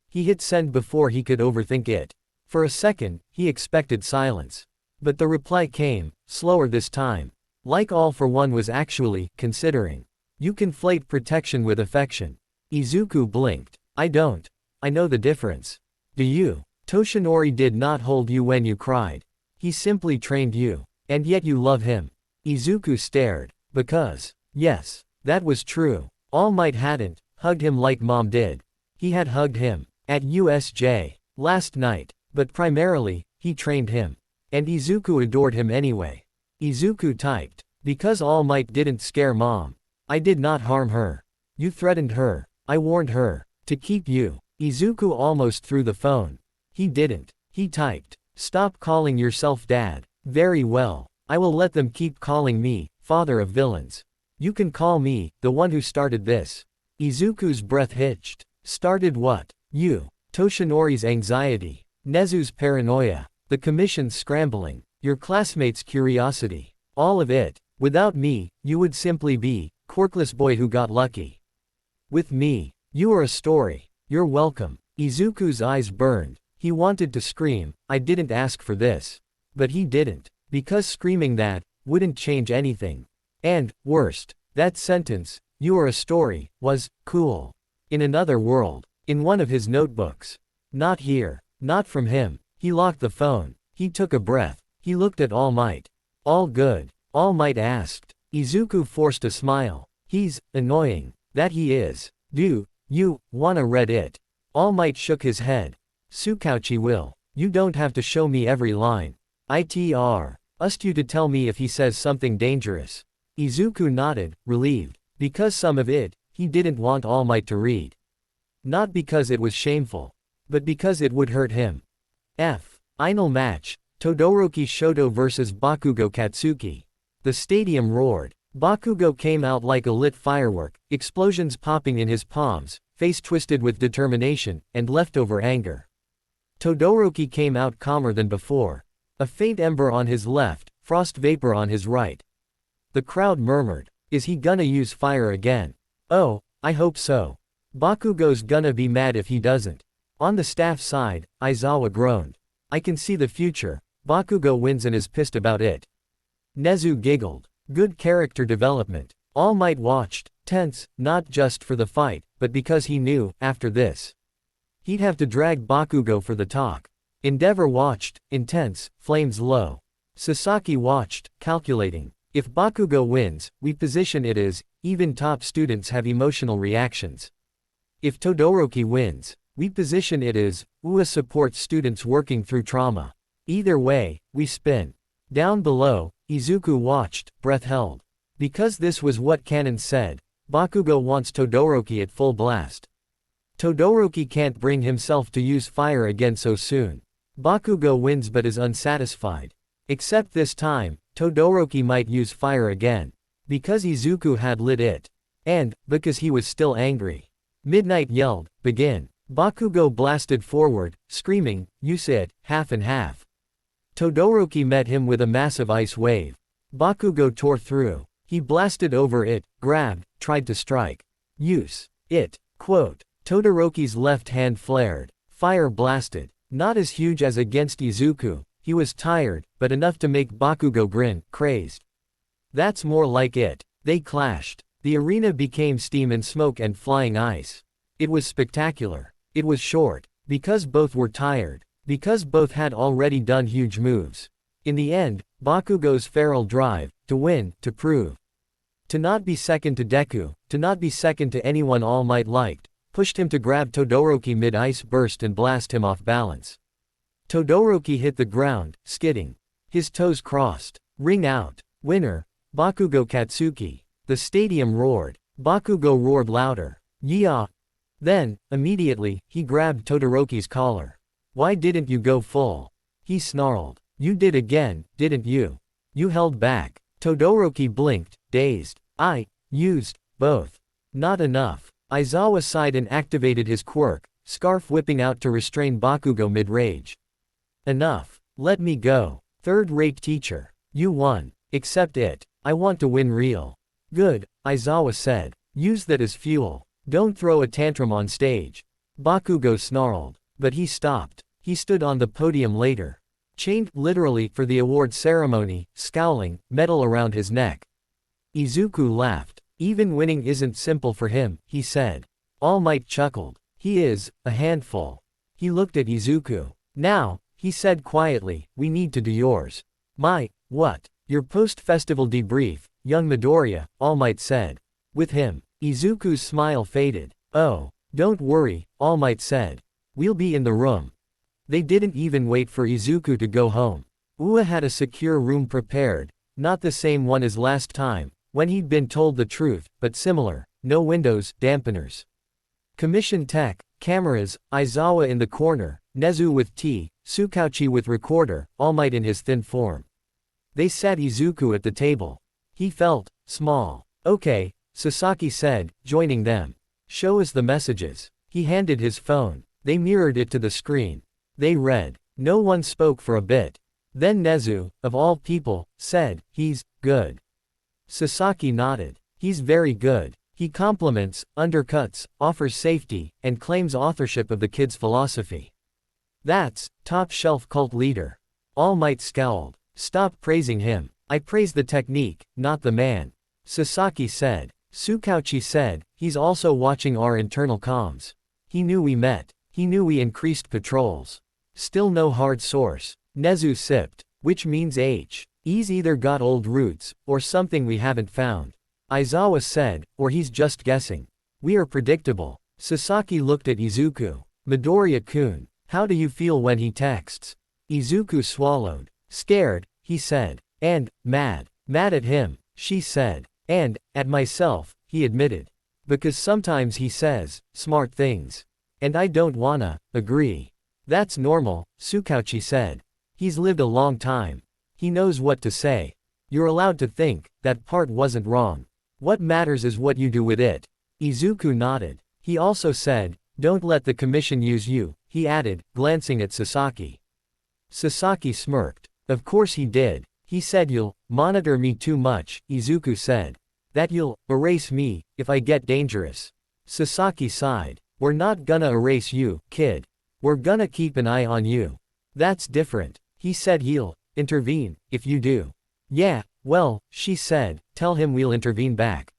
He hit send before he could overthink it. For a second, he expected silence. But the reply came, slower this time. Like All for One was actually considering. You conflate protection with affection. Izuku blinked. I don't. I know the difference. Do you? Toshinori did not hold you when you cried. He simply trained you. And yet you love him. Izuku stared. Because. Yes. That was true. All Might hadn't hugged him like mom did. He had hugged him. At USJ. Last night. But primarily, he trained him. And Izuku adored him anyway. Izuku typed. Because All Might didn't scare mom. I did not harm her. You threatened her. I warned her. To keep you. Izuku almost threw the phone. He didn't. He typed. Stop calling yourself dad. Very well. I will let them keep calling me, father of villains. You can call me, the one who started this. Izuku's breath hitched. Started what? You. Toshinori's anxiety. Nezu's paranoia. The commission's scrambling. Your classmates' curiosity. All of it. Without me, you would simply be, quirkless boy who got lucky. With me, you are a story. You're welcome. Izuku's eyes burned. He wanted to scream, I didn't ask for this. But he didn't. Because screaming that, wouldn't change anything. And, worst, that sentence, you are a story, was, cool. In another world. In one of his notebooks. Not here. Not from him. He locked the phone. He took a breath. He looked at All Might. All good? All Might asked. Izuku forced a smile. He's annoying. That he is. You, wanna read it? All Might shook his head. Tsukauchi will. You don't have to show me every line. ITR. Ust you to tell me if he says something dangerous. Izuku nodded, relieved. Because some of it, he didn't want All Might to read. Not because it was shameful. But because it would hurt him. Final match. Todoroki Shoto vs Bakugo Katsuki. The stadium roared. Bakugo came out like a lit firework, explosions popping in his palms, face twisted with determination, and leftover anger. Todoroki came out calmer than before. A faint ember on his left, frost vapor on his right. The crowd murmured. Is he gonna use fire again? Oh, I hope so. Bakugo's gonna be mad if he doesn't. On the staff side, Aizawa groaned. I can see the future. Bakugo wins and is pissed about it. Nezu giggled. Good character development. All Might watched, tense, not just for the fight, but because he knew, after this, he'd have to drag Bakugo for the talk. Endeavor watched, intense, flames low. Sasaki watched, calculating. If Bakugo wins, we position it as, even top students have emotional reactions. If Todoroki wins, we position it as, UA supports students working through trauma. Either way, we spin. Down below, Izuku watched, breath held. Because this was what Canon said, Bakugo wants Todoroki at full blast. Todoroki can't bring himself to use fire again so soon. Bakugo wins but is unsatisfied. Except this time, Todoroki might use fire again. Because Izuku had lit it. And, because he was still angry. Midnight yelled, begin. Bakugo blasted forward, screaming, use it, half and half. Todoroki met him with a massive ice wave. Bakugo tore through. He blasted over it, grabbed, tried to strike. Use it. Quote. Todoroki's left hand flared. Fire blasted. Not as huge as against Izuku, he was tired, but enough to make Bakugo grin, crazed. That's more like it. They clashed. The arena became steam and smoke and flying ice. It was spectacular. It was short. Because both were tired. Because both had already done huge moves. In the end, Bakugo's feral drive, to win, to prove. To not be second to Deku, to not be second to anyone All Might liked, pushed him to grab Todoroki mid-ice burst and blast him off balance. Todoroki hit the ground, skidding. His toes crossed. Ring out. Winner, Bakugo Katsuki. The stadium roared. Bakugo roared louder. Yeah. Then, immediately, he grabbed Todoroki's collar. Why didn't you go full? He snarled. You did again, didn't you? You held back. Todoroki blinked, dazed. I used both. Not enough. Aizawa sighed and activated his quirk, scarf whipping out to restrain Bakugo mid-rage. Enough. Let me go. Third-rate teacher. You won. Accept it. I want to win real. Good, Aizawa said. Use that as fuel. Don't throw a tantrum on stage. Bakugo snarled. But he stopped. He stood on the podium later. Chained, literally, for the award ceremony, scowling, metal around his neck. Izuku laughed. Even winning isn't simple for him, he said. All Might chuckled. He is, a handful. He looked at Izuku. Now, he said quietly, we need to do yours. What? Your post-festival debrief, young Midoriya, All Might said. With him. Izuku's smile faded. Oh, don't worry, All Might said. We'll be in the room. They didn't even wait for Izuku to go home. UA had a secure room prepared, not the same one as last time, when he'd been told the truth, but similar, no windows, dampeners. Commission tech, cameras, Aizawa in the corner, Nezu with tea, Tsukauchi with recorder, All Might in his thin form. They sat Izuku at the table. He felt small. Okay, Sasaki said, joining them. Show us the messages. He handed his phone. They mirrored it to the screen. They read. No one spoke for a bit. Then Nezu, of all people, said, he's good. Sasaki nodded. He's very good. He compliments, undercuts, offers safety, and claims authorship of the kid's philosophy. That's top-shelf cult leader. All Might scowled. Stop praising him. I praise the technique, not the man. Sasaki said. Tsukauchi said, he's also watching our internal comms. He knew we met. He knew we increased patrols. Still no hard source. Nezu sipped. Which means He's either got old roots, or something we haven't found. Aizawa said, or he's just guessing. We are predictable. Sasaki looked at Izuku. Midoriya-kun, how do you feel when he texts? Izuku swallowed. Scared, he said. And, mad. Mad at him, she said. And, at myself, he admitted. Because sometimes he says smart things. And I don't wanna agree. That's normal, Tsukauchi said. He's lived a long time. He knows what to say. You're allowed to think, that part wasn't wrong. What matters is what you do with it. Izuku nodded. He also said, don't let the commission use you, he added, glancing at Sasaki. Sasaki smirked. Of course he did. He said you'll monitor me too much, Izuku said. That you'll erase me, if I get dangerous. Sasaki sighed. We're not gonna erase you, kid. We're gonna keep an eye on you. That's different. He said he'll intervene, if you do. Yeah, well, she said, tell him we'll intervene back.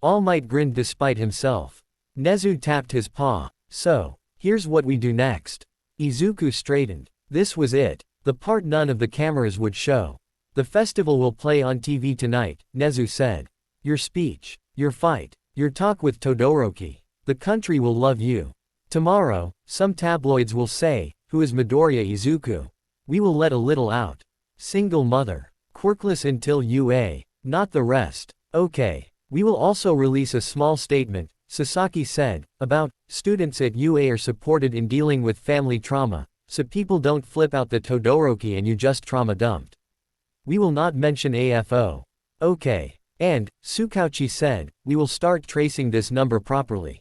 All Might grinned despite himself. Nezu tapped his paw. So, here's what we do next. Izuku straightened. This was it. The part none of the cameras would show. The festival will play on TV tonight, Nezu said. Your speech, your fight, your talk with Todoroki. The country will love you. Tomorrow, some tabloids will say, who is Midoriya Izuku? We will let a little out. Single mother. Quirkless until UA. Not the rest. Okay. We will also release a small statement, Sasaki said, about students at UA are supported in dealing with family trauma, so people don't flip out the Todoroki and you just trauma dumped. We will not mention AFO. Okay. And, Tsukauchi said, we will start tracing this number properly.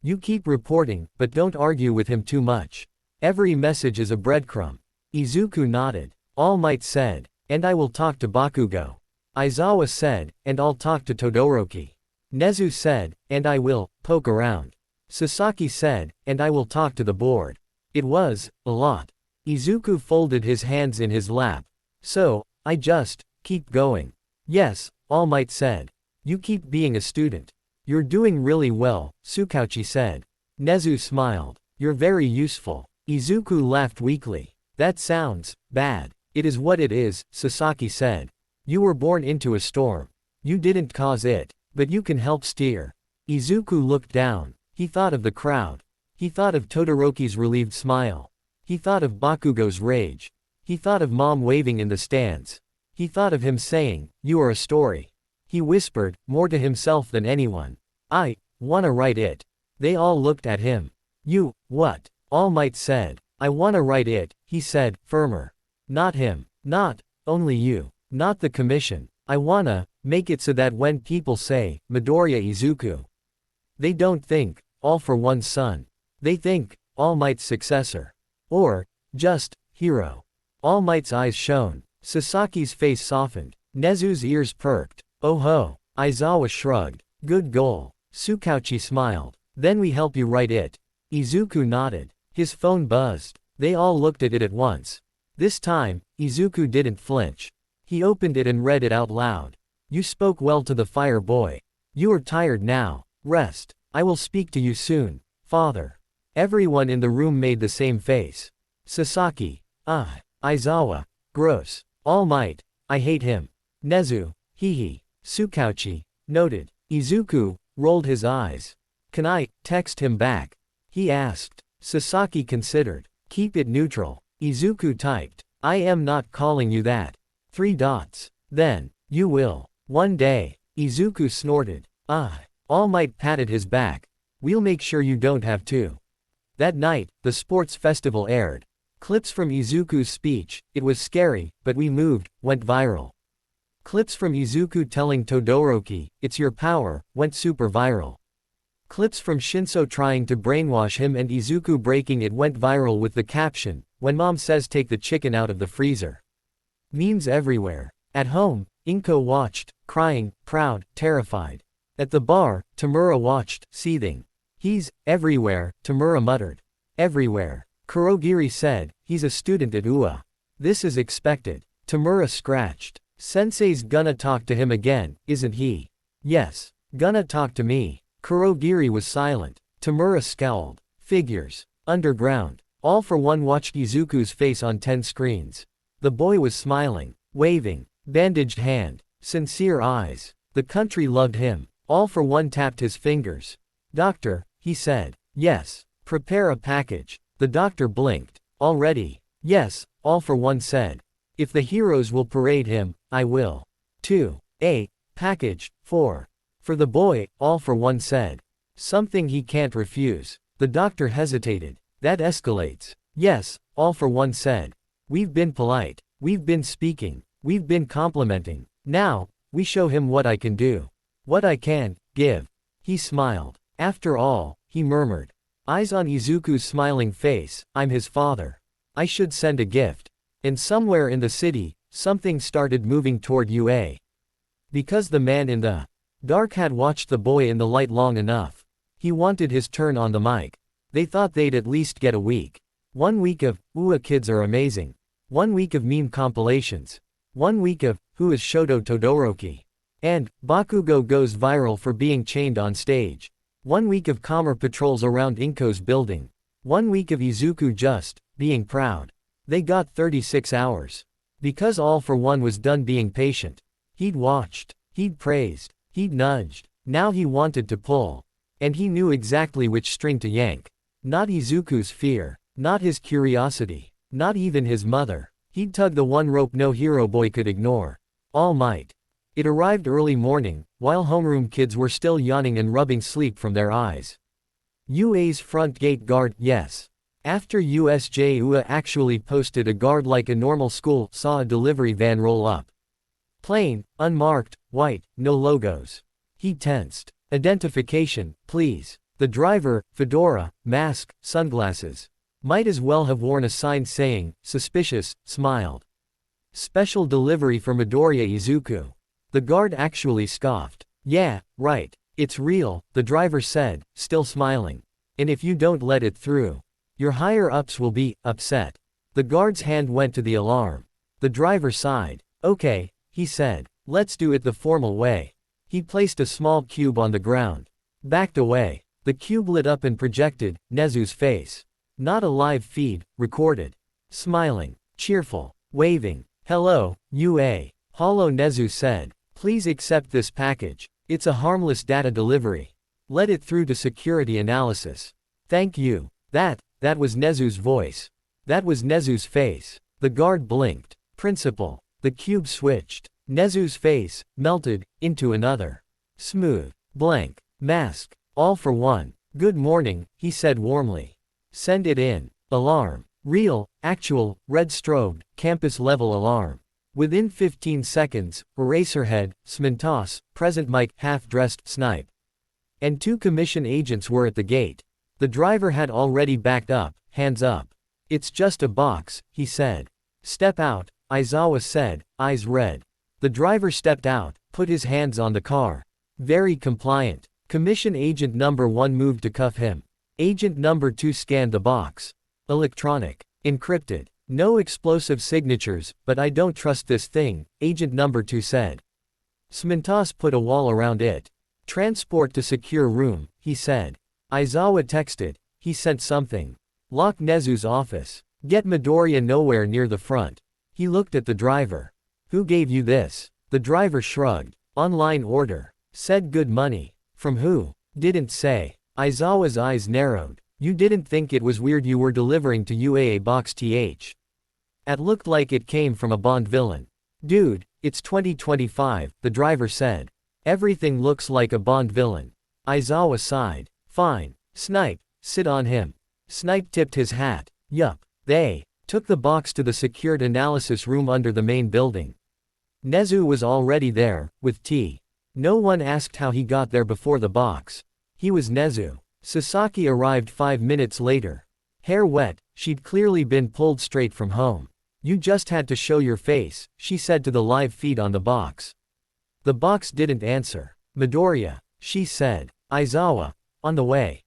You keep reporting, but don't argue with him too much. Every message is a breadcrumb. Izuku nodded. All Might said, and I will talk to Bakugo. Aizawa said, and I'll talk to Todoroki. Nezu said, and I will poke around. Sasaki said, and I will talk to the board. It was a lot. Izuku folded his hands in his lap. So, I just keep going. Yes, All Might said. You keep being a student. You're doing really well, Tsukauchi said. Nezu smiled. You're very useful. Izuku laughed weakly. That sounds bad. It is what it is, Sasaki said. You were born into a storm. You didn't cause it, but you can help steer. Izuku looked down. He thought of the crowd. He thought of Todoroki's relieved smile. He thought of Bakugo's rage. He thought of Mom waving in the stands. He thought of him saying, you are a story. He whispered, more to himself than anyone. I wanna write it. They all looked at him. You, what? All Might said. I wanna write it, he said, firmer. Not him. Not, only you. Not the commission. I wanna make it so that when people say, Midoriya Izuku, they don't think, all for one son. They think, All Might's successor. Or, just, hero. All Might's eyes shone. Sasaki's face softened. Nezu's ears perked. Oh ho. Aizawa shrugged. Good goal. Tsukauchi smiled. Then we help you write it. Izuku nodded. His phone buzzed. They all looked at it at once. This time, Izuku didn't flinch. He opened it and read it out loud. You spoke well to the fire boy. You are tired now. Rest. I will speak to you soon, father. Everyone in the room made the same face. Sasaki. Aizawa. Gross. All Might. I hate him. Nezu. Hee. Tsukauchi. Noted. Izuku rolled his eyes. Can I text him back? He asked. Sasaki considered. Keep it neutral. Izuku typed. I am not calling you that. 3 dots. Then, you will. One day. Izuku snorted. All Might patted his back. We'll make sure you don't have to. That night, the sports festival aired. Clips from Izuku's speech, it was scary, but we moved, went viral. Clips from Izuku telling Todoroki, it's your power, went super viral. Clips from Shinso trying to brainwash him and Izuku breaking it went viral with the caption, when mom says take the chicken out of the freezer. Memes everywhere. At home, Inko watched, crying, proud, terrified. At the bar, Tamura watched, seething. He's everywhere, Tamura muttered. Everywhere. Kurogiri said, he's a student at UA. This is expected. Tamura scratched. Sensei's gonna talk to him again, isn't he? Yes. Gonna talk to me. Kurogiri was silent. Tamura scowled. Figures. Underground. All for One watched Izuku's face on 10 screens. The boy was smiling. Waving. Bandaged hand. Sincere eyes. The country loved him. All for One tapped his fingers. Doctor, he said. Yes. Prepare a package. The doctor blinked. Already. Yes, All for One said. If the heroes will parade him, I will. 2. A. Package. 4. For the boy, All for One said. Something he can't refuse. The doctor hesitated. That escalates. Yes, All for One said. We've been polite. We've been speaking. We've been complimenting. Now, we show him what I can do. What I can give. He smiled. After all, he murmured. Eyes on Izuku's smiling face, I'm his father. I should send a gift. And somewhere in the city, something started moving toward UA. Because the man in the dark had watched the boy in the light long enough. He wanted his turn on the mic. They thought they'd at least get a week. 1 week of, "Ooh, kids are amazing." 1 week of meme compilations. 1 week of, "Who is Shoto Todoroki?" And, Bakugo goes viral for being chained on stage. 1 week of calmer patrols around Inko's building. 1 week of Izuku just being proud. They got 36 hours. Because All for One was done being patient. He'd watched. He'd praised. He'd nudged. Now he wanted to pull. And he knew exactly which string to yank. Not Izuku's fear. Not his curiosity. Not even his mother. He'd tug the one rope no hero boy could ignore. All Might. It arrived early morning, while homeroom kids were still yawning and rubbing sleep from their eyes. UA's front gate guard, yes. After USJ UA actually posted a guard like a normal school, saw a delivery van roll up. Plain, unmarked, white, no logos. He tensed. Identification, please. The driver, fedora, mask, sunglasses. Might as well have worn a sign saying, suspicious, smiled. Special delivery for Midoriya Izuku. The guard actually scoffed. Yeah, right. It's real, the driver said, still smiling. And if you don't let it through, your higher-ups will be upset. The guard's hand went to the alarm. The driver sighed. Okay, he said. Let's do it the formal way. He placed a small cube on the ground. Backed away. The cube lit up and projected Nezu's face. Not a live feed, recorded. Smiling. Cheerful. Waving. Hello, UA. Hollow Nezu said. Please accept this package. It's a harmless data delivery. Let it through to security analysis. Thank you. That was Nezu's voice. That was Nezu's face. The guard blinked. Principal. The cube switched. Nezu's face melted into another. Smooth. Blank. Mask. All for One. Good morning, he said warmly. Send it in. Alarm. Real, actual, red strobed, campus level alarm. Within 15 seconds, Eraserhead, Smintos, Present Mike, half-dressed Snipe. And 2 commission agents were at the gate. The driver had already backed up, hands up. It's just a box, he said. Step out, Aizawa said, eyes red. The driver stepped out, put his hands on the car. Very compliant. Commission agent number 1 moved to cuff him. Agent number 2 scanned the box. Electronic. Encrypted. No explosive signatures, but I don't trust this thing, agent number 2 said. Smintos put a wall around it. Transport to secure room, he said. Aizawa texted. He sent something. Lock Nezu's office. Get Midoriya nowhere near the front. He looked at the driver. Who gave you this? The driver shrugged. Online order. Said good money. From who? Didn't say. Aizawa's eyes narrowed. You didn't think it was weird you were delivering to UAA box th? It looked like it came from a Bond villain. Dude, it's 2025, the driver said. Everything looks like a Bond villain. Aizawa sighed. Fine. Snipe, sit on him. Snipe tipped his hat. Yup. They took the box to the secured analysis room under the main building. Nezu was already there, with tea. No one asked how he got there before the box. He was Nezu. Sasaki arrived 5 minutes later. Hair wet, she'd clearly been pulled straight from home. You just had to show your face, she said to the live feed on the box. The box didn't answer. Midoriya, she said. Aizawa, on the way.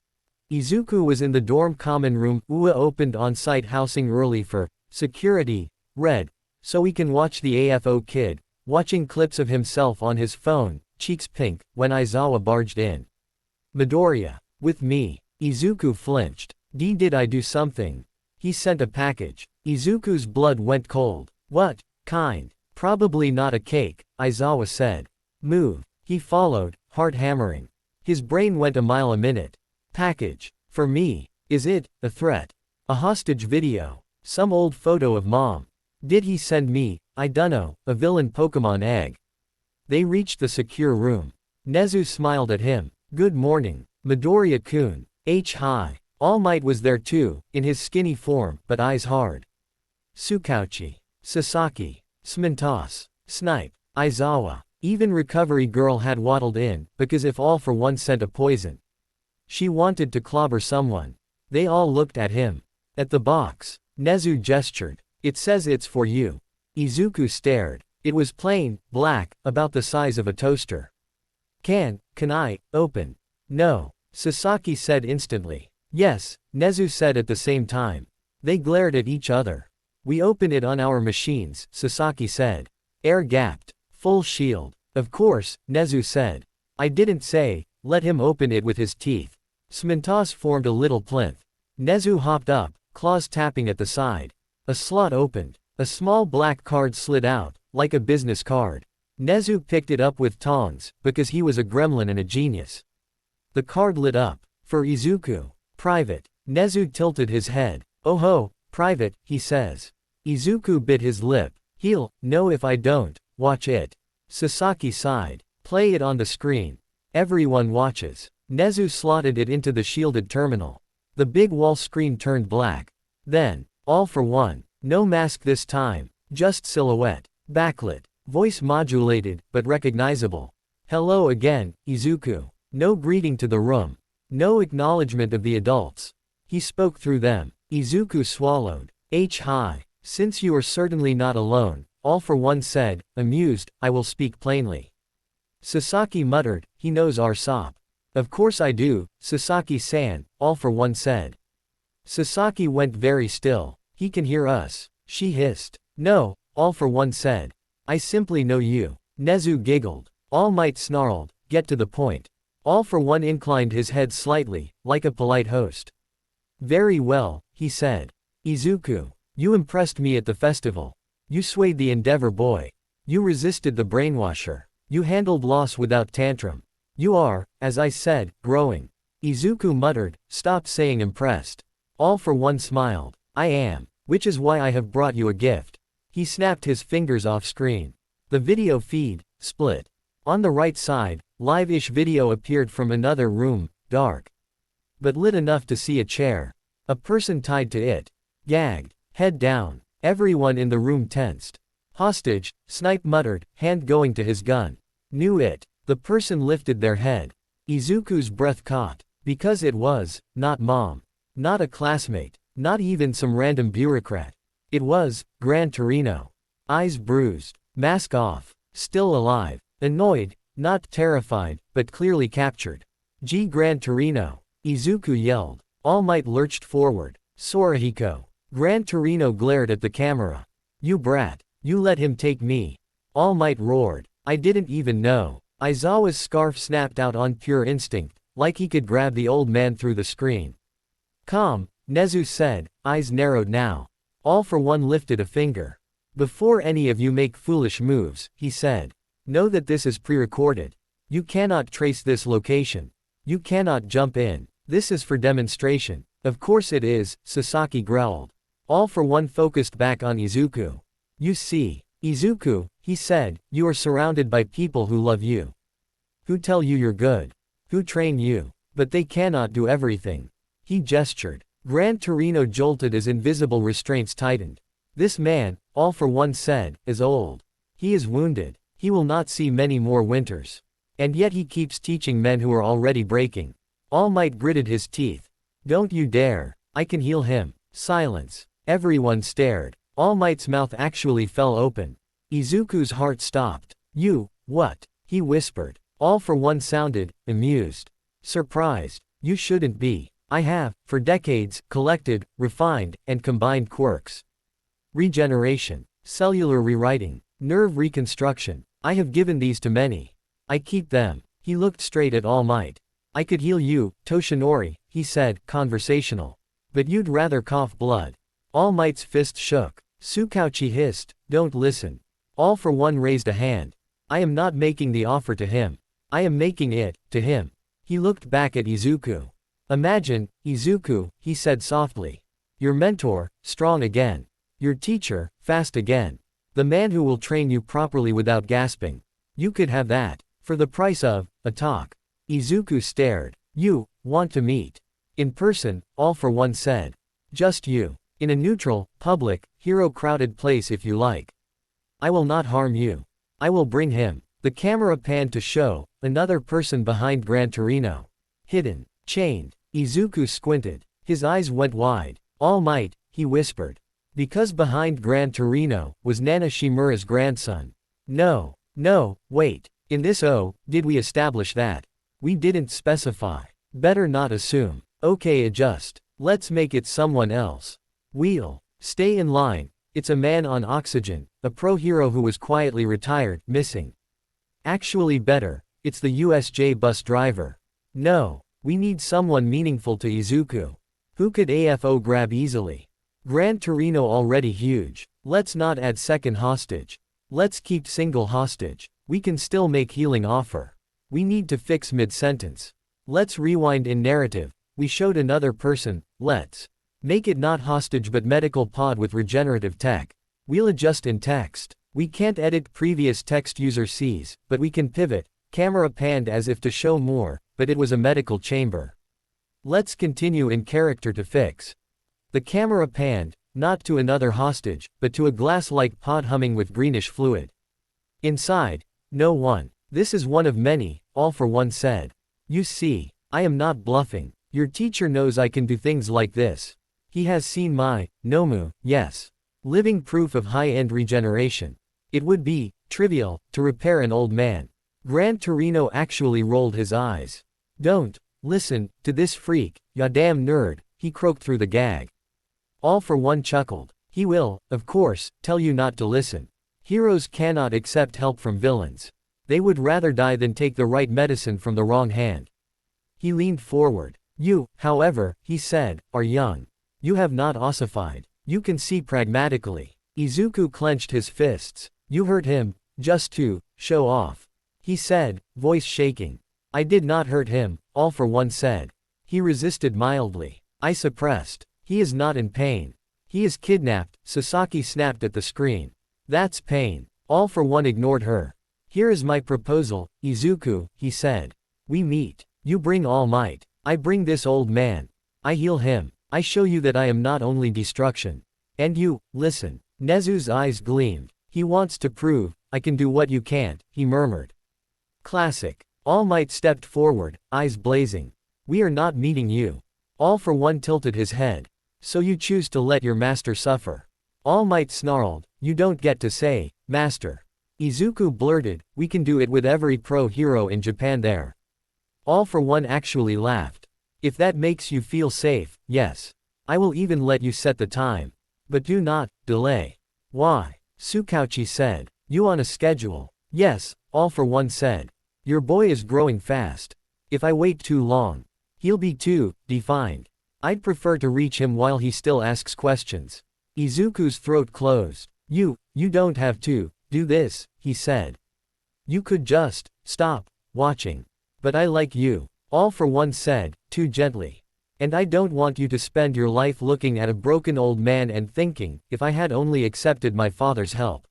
Izuku was in the dorm common room. UA opened on-site housing early for security, red, so we can watch the AFO kid, watching clips of himself on his phone, cheeks pink, when Aizawa barged in. Midoriya, with me. Izuku flinched. Did I do something? He sent a package. Izuku's blood went cold. What kind? Probably not a cake, Aizawa said. Move. He followed, heart hammering. His brain went a mile a minute. Package. For me. Is it a threat? A hostage video? Some old photo of mom? Did he send me, I dunno, a villain Pokemon egg? They reached the secure room. Nezu smiled at him. Good morning, Midoriya-kun. Hi. All Might was there too, in his skinny form, but eyes hard. Tsukauchi. Sasaki. Smintos. Snipe. Aizawa. Even Recovery Girl had waddled in, because if All for One sent a poison, she wanted to clobber someone. They all looked at him. At the box. Nezu gestured. It says it's for you. Izuku stared. It was plain, black, about the size of a toaster. Can I, open? No. Sasaki said instantly. Yes, Nezu said at the same time. They glared at each other. We open it on our machines, Sasaki said. Air gapped. Full shield. Of course, Nezu said. I didn't say, let him open it with his teeth. Smintos formed a little plinth. Nezu hopped up, claws tapping at the side. A slot opened. A small black card slid out, like a business card. Nezu picked it up with tongs, because he was a gremlin and a genius. The card lit up. For Izuku. Private. Nezu tilted his head. Oh ho, private, he says. Izuku bit his lip. He'll know if I don't. Watch it. Sasaki sighed. Play it on the screen. Everyone watches. Nezu slotted it into the shielded terminal. The big wall screen turned black. Then, All for One. No mask this time. Just silhouette. Backlit. Voice modulated, but recognizable. Hello again, Izuku. No greeting to the room. No acknowledgement of the adults. He spoke through them. Izuku swallowed. Hi. Since you are certainly not alone, All for One said, amused, I will speak plainly. Sasaki muttered, he knows our sop. Of course I do, Sasaki-san, All for One said. Sasaki went very still. He can hear us. She hissed. No, All for One said. I simply know you. Nezu giggled. All Might snarled, get to the point. All for One inclined his head slightly, like a polite host. Very well, he said. Izuku. You impressed me at the festival. You swayed the Endeavor boy. You resisted the brainwasher. You handled loss without tantrum. You are, as I said, growing. Izuku muttered, stop saying impressed. All for One smiled. I am. Which is why I have brought you a gift. He snapped his fingers off screen. The video feed split. On the right side, live-ish video appeared from another room, dark, but lit enough to see a chair. A person tied to it. Gagged. Head down. Everyone in the room tensed. Hostage, Snipe muttered, hand going to his gun. Knew it. The person lifted their head. Izuku's breath caught. Because it was, not mom. Not a classmate. Not even some random bureaucrat. It was, Gran Torino. Eyes bruised. Mask off. Still alive. Annoyed, not terrified, but clearly captured. Gran Torino. Izuku yelled. All Might lurched forward. Sorahiko. Gran Torino glared at the camera. You brat. You let him take me. All Might roared. I didn't even know. Aizawa's scarf snapped out on pure instinct, like he could grab the old man through the screen. Calm, Nezu said, eyes narrowed now. All for One lifted a finger. Before any of you make foolish moves, he said. Know that this is pre-recorded. You cannot trace this location. You cannot jump in. This is for demonstration. Of course it is, Sasaki growled. All for One focused back on Izuku. You see, Izuku, he said, you are surrounded by people who love you. Who tell you you're good. Who train you. But they cannot do everything. He gestured. Gran Torino jolted as invisible restraints tightened. This man, All for One said, is old. He is wounded. He will not see many more winters. And yet he keeps teaching men who are already breaking. All Might gritted his teeth. Don't you dare. I can heal him. Silence. Everyone stared. All Might's mouth actually fell open. Izuku's heart stopped. You, what? He whispered. All for One sounded, amused. Surprised. You shouldn't be. I have, for decades, collected, refined, and combined quirks. Regeneration. Cellular rewriting. Nerve reconstruction. I have given these to many. I keep them. He looked straight at All Might. I could heal you, Toshinori, he said, conversational. But you'd rather cough blood. All Might's fist shook. Tsukauchi hissed, don't listen. All for One raised a hand. I am not making the offer to him. I am making it, to him. He looked back at Izuku. Imagine, Izuku, he said softly. Your mentor, strong again. Your teacher, fast again. The man who will train you properly without gasping. You could have that. For the price of a talk. Izuku stared. You want to meet? In person, All for One said. Just you. In a neutral, public, hero-crowded place if you like. I will not harm you. I will bring him. The camera panned to show another person behind Gran Torino. Hidden. Chained. Izuku squinted. His eyes went wide. All Might, he whispered. Because behind Gran Torino was Nana Shimura's grandson. No, wait. In this did we establish that? We didn't specify. Better not assume. Okay, adjust. Let's make it someone else. Wheel. Stay in line. It's a man on oxygen, a pro-hero who was quietly retired, missing. Actually better, it's the USJ bus driver. No, we need someone meaningful to Izuku. Who could AFO grab easily? Gran Torino already huge. Let's not add second hostage. Let's keep single hostage. We can still make healing offer. We need to fix mid-sentence. Let's rewind in narrative. We showed another person, let's make it not hostage but medical pod with regenerative tech. We'll adjust in text. We can't edit previous text user sees, but we can pivot. Camera panned as if to show more, but it was a medical chamber. Let's continue in character to fix. The camera panned, not to another hostage, but to a glass-like pod humming with greenish fluid. Inside, no one. This is one of many, All for One said. You see, I am not bluffing. Your teacher knows I can do things like this. He has seen my Nomu, yes. Living proof of high-end regeneration. It would be trivial to repair an old man. Gran Torino actually rolled his eyes. Don't listen to this freak, ya damn nerd, he croaked through the gag. All for One chuckled. He will, of course, tell you not to listen. Heroes cannot accept help from villains. They would rather die than take the right medicine from the wrong hand. He leaned forward. You, however, he said, are young. You have not ossified. You can see pragmatically. Izuku clenched his fists. You hurt him, just to show off. He said, voice shaking. I did not hurt him, All for One said. He resisted mildly. I suppressed. He is not in pain. He is kidnapped, Sasaki snapped at the screen. That's pain. All for One ignored her. Here is my proposal, Izuku, he said. We meet. You bring All Might. I bring this old man. I heal him. I show you that I am not only destruction. And you, listen. Nezu's eyes gleamed. He wants to prove, I can do what you can't, he murmured. Classic. All Might stepped forward, eyes blazing. We are not meeting you. All for One tilted his head. So you choose to let your master suffer. All Might snarled, you don't get to say, master. Izuku blurted, we can do it with every pro-hero in Japan there. All for One actually laughed. If that makes you feel safe, yes. I will even let you set the time. But do not delay. Why? Tsukauchi said. You on a schedule? Yes, All for One said. Your boy is growing fast. If I wait too long, he'll be too defined. I'd prefer to reach him while he still asks questions. Izuku's throat closed. You don't have to do this, he said. You could just stop watching. But I like you, All for One said, too gently. And I don't want you to spend your life looking at a broken old man and thinking, if I had only accepted my father's help.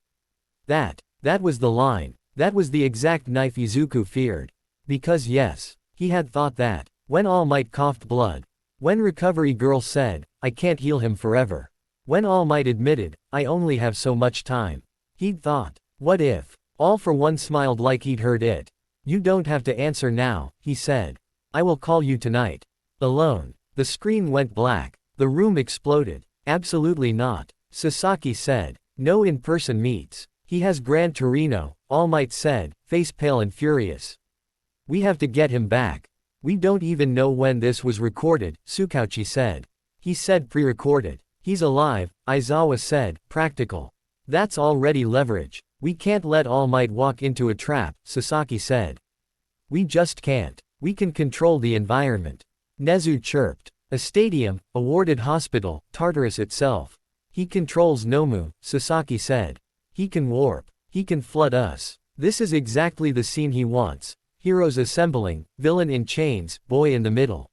That was the line. That was the exact knife Izuku feared. Because yes, he had thought that. When All Might coughed blood. When Recovery Girl said, I can't heal him forever. When All Might admitted, I only have so much time. He'd thought, what if? All for One smiled like he'd heard it. You don't have to answer now, he said. I will call you tonight. Alone. The screen went black. The room exploded. Absolutely not, Sasaki said. No in-person meets. He has Gran Torino, All Might said, face pale and furious. We have to get him back. We don't even know when this was recorded, Tsukauchi said. He said pre-recorded. He's alive, Aizawa said, practical. That's already leverage. We can't let All Might walk into a trap, Sasaki said. We just can't. We can control the environment. Nezu chirped. A stadium, a warded hospital, Tartarus itself. He controls Nomu, Sasaki said. He can warp. He can flood us. This is exactly the scene he wants. Heroes assembling, villain in chains, boy in the middle.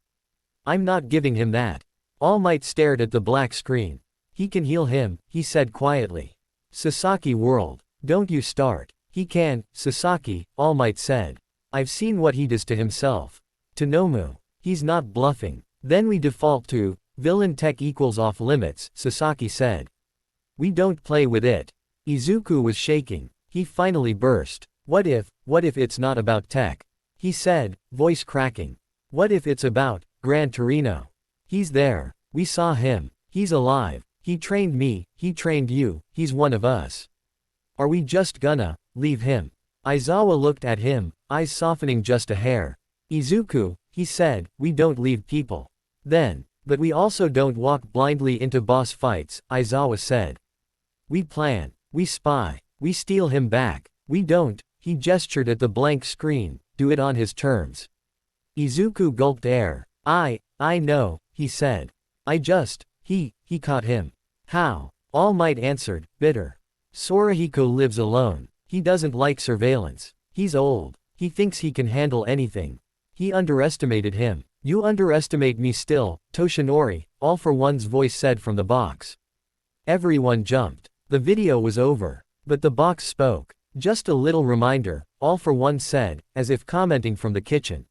I'm not giving him that. All Might stared at the black screen. He can heal him, he said quietly. Sasaki whirled. Don't you start. He can, Sasaki, All Might said. I've seen what he does to himself. To Nomu. He's not bluffing. Then we default to, villain tech equals off limits, Sasaki said. We don't play with it. Izuku was shaking. He finally burst. What if it's not about tech? He said, voice cracking. What if it's about, Gran Torino? He's there. We saw him. He's alive. He trained me, he trained you, he's one of us. Are we just gonna leave him? Aizawa looked at him, eyes softening just a hair. Izuku, he said, we don't leave people. Then, but we also don't walk blindly into boss fights, Aizawa said. We plan, we spy, we steal him back. We don't, he gestured at the blank screen, do it on his terms. Izuku gulped air. I know, he said. He caught him. How? All Might answered, bitter. Sorahiko lives alone. He doesn't like surveillance. He's old. He thinks he can handle anything. He underestimated him. You underestimate me still, Toshinori, All for One's voice said from the box. Everyone jumped. The video was over. But the box spoke. Just a little reminder, All for One said, as if commenting from the kitchen.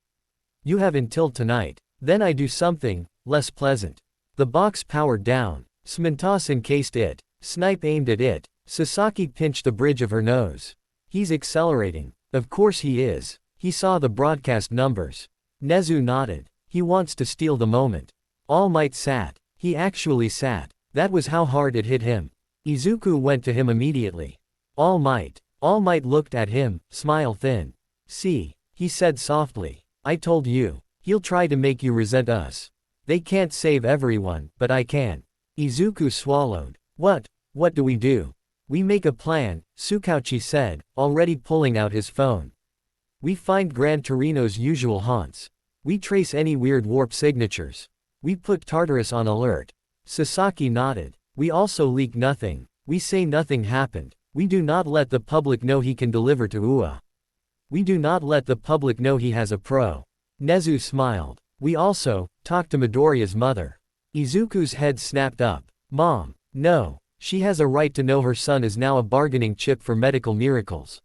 You have until tonight. Then I do something less pleasant. The box powered down. Smintos encased it. Snipe aimed at it. Sasaki pinched the bridge of her nose. He's accelerating. Of course he is. He saw the broadcast numbers. Nezu nodded. He wants to steal the moment. All Might sat. He actually sat. That was how hard it hit him. Izuku went to him immediately. All Might looked at him, smile thin. See, he said softly. I told you. He'll try to make you resent us. They can't save everyone, but I can. Izuku swallowed. What do we do? We make a plan, Tsukauchi said, already pulling out his phone. We find Gran Torino's usual haunts. We trace any weird warp signatures. We put Tartarus on alert. Sasaki nodded. We also leak nothing. We say nothing happened. We do not let the public know he can deliver to Ua. We do not let the public know he has a pro. Nezu smiled. We also talk to Midoriya's mother. Izuku's head snapped up. Mom, no. She has a right to know her son is now a bargaining chip for medical miracles.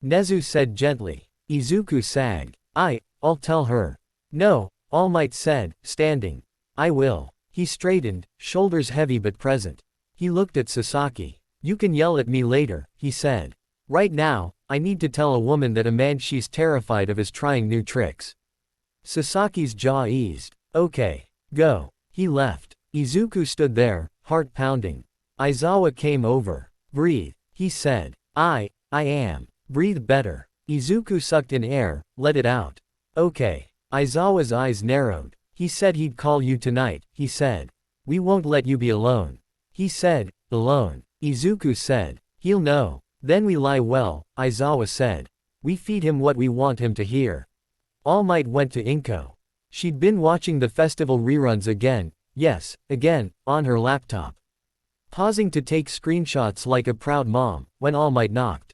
Nezu said gently. Izuku sagged. I'll tell her. No, All Might said, standing. I will. He straightened, shoulders heavy but present. He looked at Sasaki. You can yell at me later, he said. Right now, I need to tell a woman that a man she's terrified of is trying new tricks. Sasaki's jaw eased. Okay. Go. He left. Izuku stood there, heart pounding. Aizawa came over. Breathe, he said. I am. Breathe better. Izuku sucked in air, let it out. Okay. Aizawa's eyes narrowed. He said he'd call you tonight, he said. We won't let you be alone. He said, alone. Izuku said. He'll know. Then we lie well, Aizawa said. We feed him what we want him to hear. All Might went to Inko. She'd been watching the festival reruns again, yes, again, on her laptop. Pausing to take screenshots like a proud mom, when All Might knocked.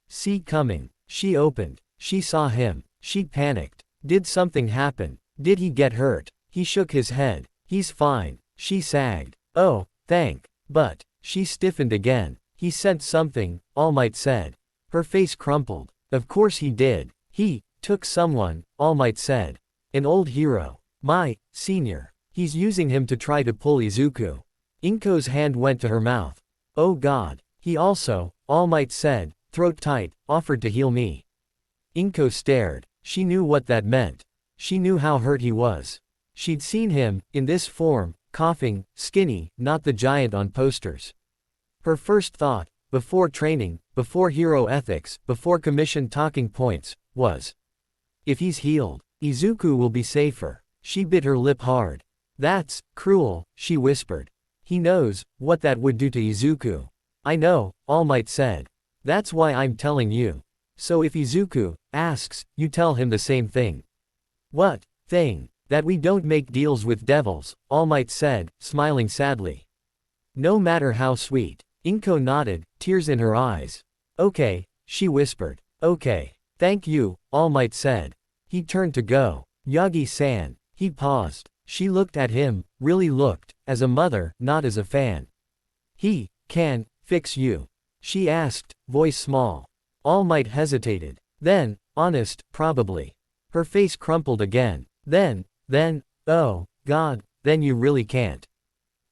See coming. She opened. She saw him. She panicked. Did something happen? Did he get hurt? He shook his head. He's fine. She sagged. Oh, but, she stiffened again. He sent something, All Might said. Her face crumpled. Of course he did. He took someone, All Might said. An old hero. My senior. He's using him to try to pull Izuku. Inko's hand went to her mouth. Oh God. He also, All Might said, throat tight, offered to heal me. Inko stared. She knew what that meant. She knew how hurt he was. She'd seen him, in this form, coughing, skinny, not the giant on posters. Her first thought, before training, before hero ethics, before commission talking points, was, if he's healed, Izuku will be safer. She bit her lip hard. That's cruel, she whispered. He knows what that would do to Izuku. I know, All Might said. That's why I'm telling you. So if Izuku asks, you tell him the same thing. What thing? That we don't make deals with devils, All Might said, smiling sadly. No matter how sweet. Inko nodded, tears in her eyes. Okay, she whispered. Okay. Thank you, All Might said. He turned to go. Yagi-san. He paused. She looked at him, really looked, as a mother, not as a fan. He can fix you? She asked, voice small. All Might hesitated. Then, honest, probably. Her face crumpled again. Then, oh, God, then you really can't.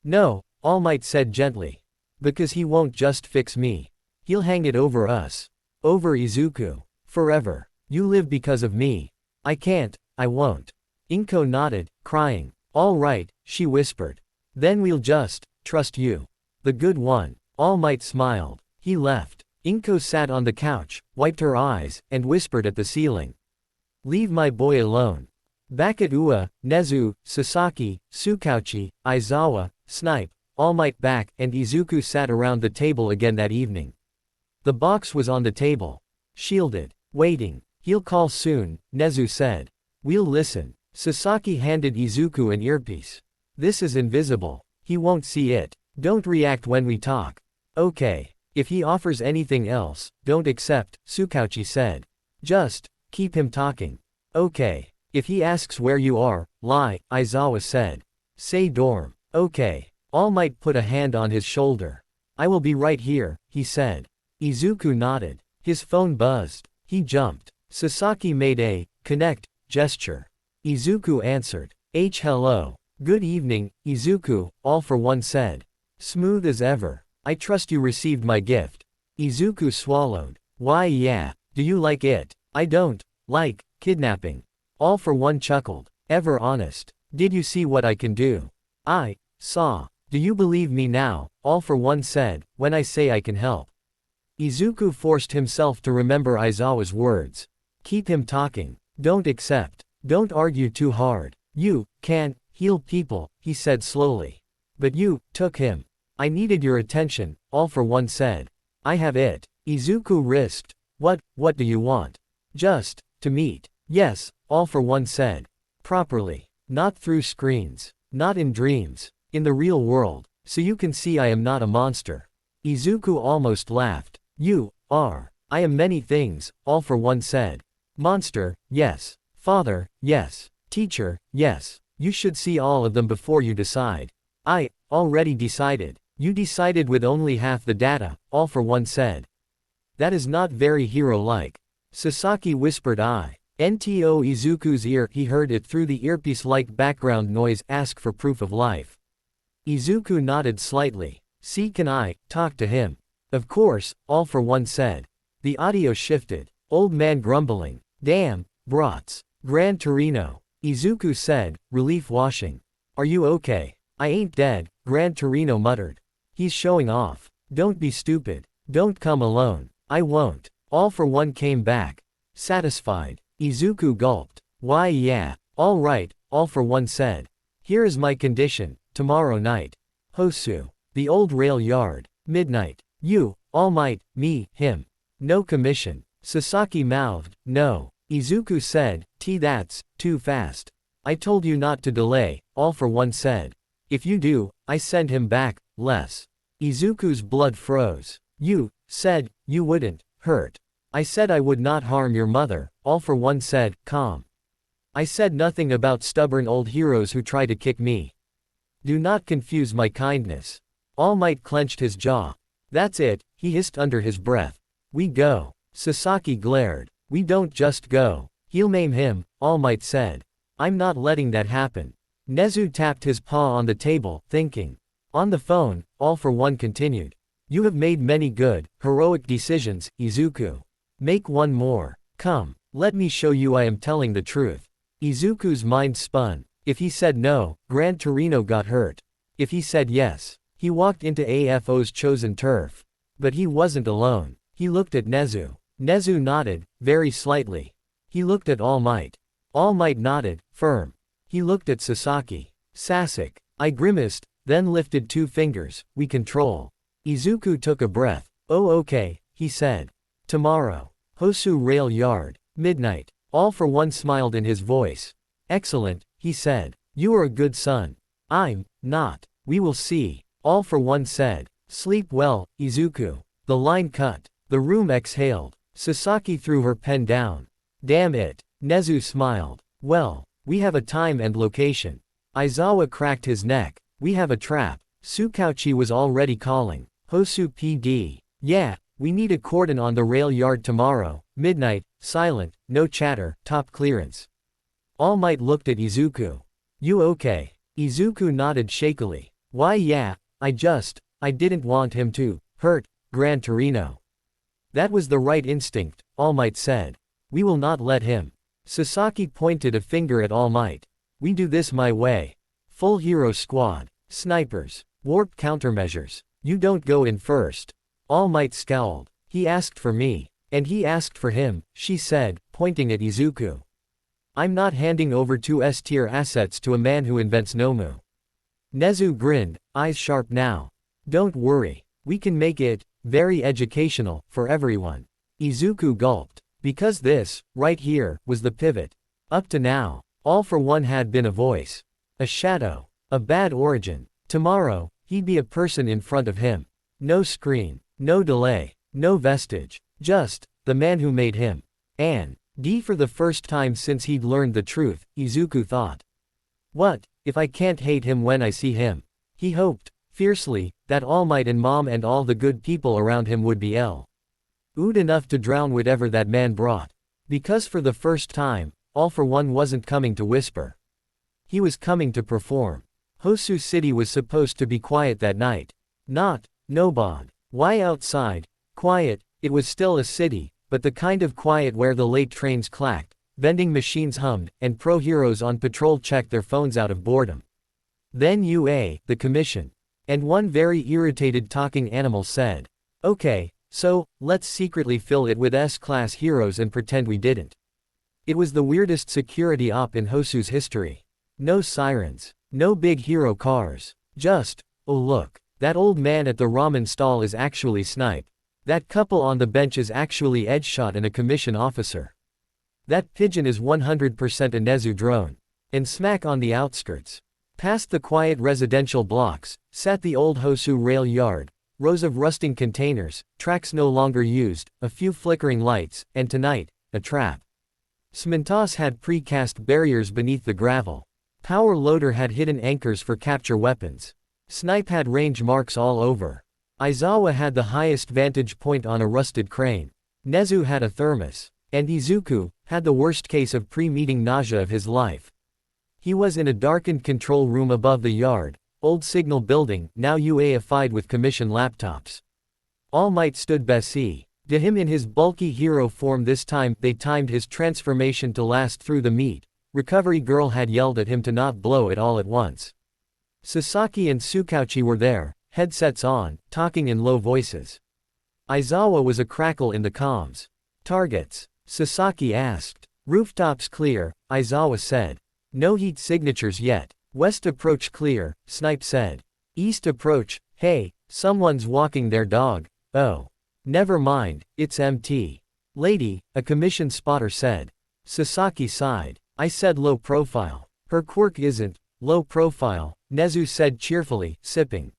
No, All Might said gently. Because he won't just fix me. He'll hang it over us. Over Izuku. Forever. You live because of me. I can't, I won't. Inko nodded, crying. All right, she whispered. Then we'll just trust you. The good one. All Might smiled. He left. Inko sat on the couch, wiped her eyes, and whispered at the ceiling. Leave my boy alone. Back at Ua, Nezu, Sasaki, Tsukauchi, Aizawa, Snipe, All Might back, and Izuku sat around the table again that evening. The box was on the table. Shielded. Waiting. He'll call soon, Nezu said. We'll listen. Sasaki handed Izuku an earpiece. This is invisible. He won't see it. Don't react when we talk. Okay. If he offers anything else, don't accept, Tsukauchi said. Just keep him talking. Okay. If he asks where you are, lie, Aizawa said. Say dorm. Okay. All Might put a hand on his shoulder. I will be right here, he said. Izuku nodded. His phone buzzed. He jumped. Sasaki made a connect gesture. Izuku answered. Hello. Good evening, Izuku, All for One said. Smooth as ever. I trust you received my gift. Izuku swallowed. Why yeah, do you like it? I don't like kidnapping. All for One chuckled. Ever honest. Did you see what I can do? I saw. Do you believe me now? All for One said, when I say I can help. Izuku forced himself to remember Aizawa's words. Keep him talking. Don't accept. Don't argue too hard. You can't heal people, he said slowly. But you took him. I needed your attention, All for One said. I have it. Izuku risked. What do you want? Just to meet. Yes, All for One said. Properly. Not through screens. Not in dreams. In the real world. So you can see I am not a monster. Izuku almost laughed. You are. I am many things, All for One said. Monster, yes. Father, yes. Teacher, yes. You should see all of them before you decide. I already decided. You decided with only half the data, All for One said. That is not very hero-like. Sasaki whispered Nto Izuku's ear. He heard it through the earpiece-like background noise. Ask for proof of life. Izuku nodded slightly. See, can I talk to him? Of course, All for One said. The audio shifted. Old man grumbling. Damn, brats. Gran Torino. Izuku said, relief washing. Are you okay? I ain't dead, Gran Torino muttered. He's showing off. Don't be stupid. Don't come alone. I won't. All for One came back. Satisfied. Izuku gulped. Why yeah. All right, All for One said. Here is my condition. Tomorrow night. Hosu. The old rail yard. Midnight. You, All Might, me, him. No commission. Sasaki mouthed. No. Izuku said, that's too fast. I told you not to delay, All for One said. If you do, I send him back, less. Izuku's blood froze. You said you wouldn't hurt. I said I would not harm your mother, All for One said, calm. I said nothing about stubborn old heroes who try to kick me. Do not confuse my kindness. All Might clenched his jaw. That's it, he hissed under his breath. We go. Sasaki glared. We don't just go. He'll maim him, All Might said. I'm not letting that happen. Nezu tapped his paw on the table, thinking. On the phone, All for One continued. You have made many good, heroic decisions, Izuku. Make one more. Come, let me show you I am telling the truth. Izuku's mind spun. If he said no, Gran Torino got hurt. If he said yes, he walked into AFO's chosen turf. But he wasn't alone. He looked at Nezu. Nezu nodded, very slightly. He looked at All Might. All Might nodded, firm. He looked at Sasaki. Sasuke. I grimaced, then lifted 2 fingers. We control. Izuku took a breath. Oh okay, he said. Tomorrow. Hosu Rail Yard. Midnight. All for One smiled in his voice. Excellent, he said. You are a good son. I'm not. We will see. All for One said. Sleep well, Izuku. The line cut. The room exhaled. Sasaki threw her pen down. Damn it. Nezu smiled. Well, we have a time and location. Aizawa cracked his neck. We have a trap. Tsukauchi was already calling. Hosu PD. Yeah, we need a cordon on the rail yard tomorrow, midnight, silent, no chatter, top clearance. All Might looked at Izuku. You okay? Izuku nodded shakily. Why yeah, I didn't want him to hurt Gran Torino. That was the right instinct, All Might said. We will not let him. Sasaki pointed a finger at All Might. We do this my way. Full hero squad. Snipers. Warp countermeasures. You don't go in first. All Might scowled. He asked for me. And he asked for him, she said, pointing at Izuku. I'm not handing over 2 S-tier assets to a man who invents Nomu. Nezu grinned, eyes sharp now. Don't worry. We can make it very educational for everyone. Izuku gulped. Because this, right here, was the pivot. Up to now, All for One had been a voice. A shadow. A bad origin. Tomorrow, he'd be a person in front of him. No screen. No delay. No vestige. Just, the man who made him. And, for the first time since he'd learned the truth, Izuku thought. What, if I can't hate him when I see him? He hoped, fiercely, that All Might and Mom and all the good people around him would be Ood enough to drown whatever that man brought. Because for the first time, All for One wasn't coming to whisper. He was coming to perform. Hosu City was supposed to be quiet that night. Not, Nobod. Why outside? Quiet, it was still a city, but the kind of quiet where the late trains clacked, vending machines hummed, and pro-heroes on patrol checked their phones out of boredom. Then UA, the commission. And one very irritated talking animal said. Okay, so, let's secretly fill it with S-class heroes and pretend we didn't. It was the weirdest security op in Hosu's history. No sirens. No big hero cars. Just, oh look, that old man at the ramen stall is actually Snipe. That couple on the bench is actually Edgeshot and a commission officer. That pigeon is 100% a Nezu drone. And smack on the outskirts. Past the quiet residential blocks, sat the old Hosu rail yard, rows of rusting containers, tracks no longer used, a few flickering lights, and tonight, a trap. Smintos had precast barriers beneath the gravel. Power Loader had hidden anchors for capture weapons. Snipe had range marks all over. Aizawa had the highest vantage point on a rusted crane. Nezu had a thermos. And Izuku had the worst case of pre-meeting nausea of his life. He was in a darkened control room above the yard, old signal building, now UAFI'd with commission laptops. All Might stood beside him in his bulky hero form. This time, they timed his transformation to last through the meet. Recovery Girl had yelled at him to not blow it all at once. Sasaki and Tsukauchi were there, headsets on, talking in low voices. Aizawa was a crackle in the comms. Targets? Sasaki asked. Rooftops clear, Aizawa said. No heat signatures yet. West approach clear, Snipe said. East approach, hey, someone's walking their dog. Oh. Never mind, it's MT. Lady, a commission spotter said. Sasaki sighed. I said low profile. Her quirk isn't low profile, Nezu said cheerfully, sipping.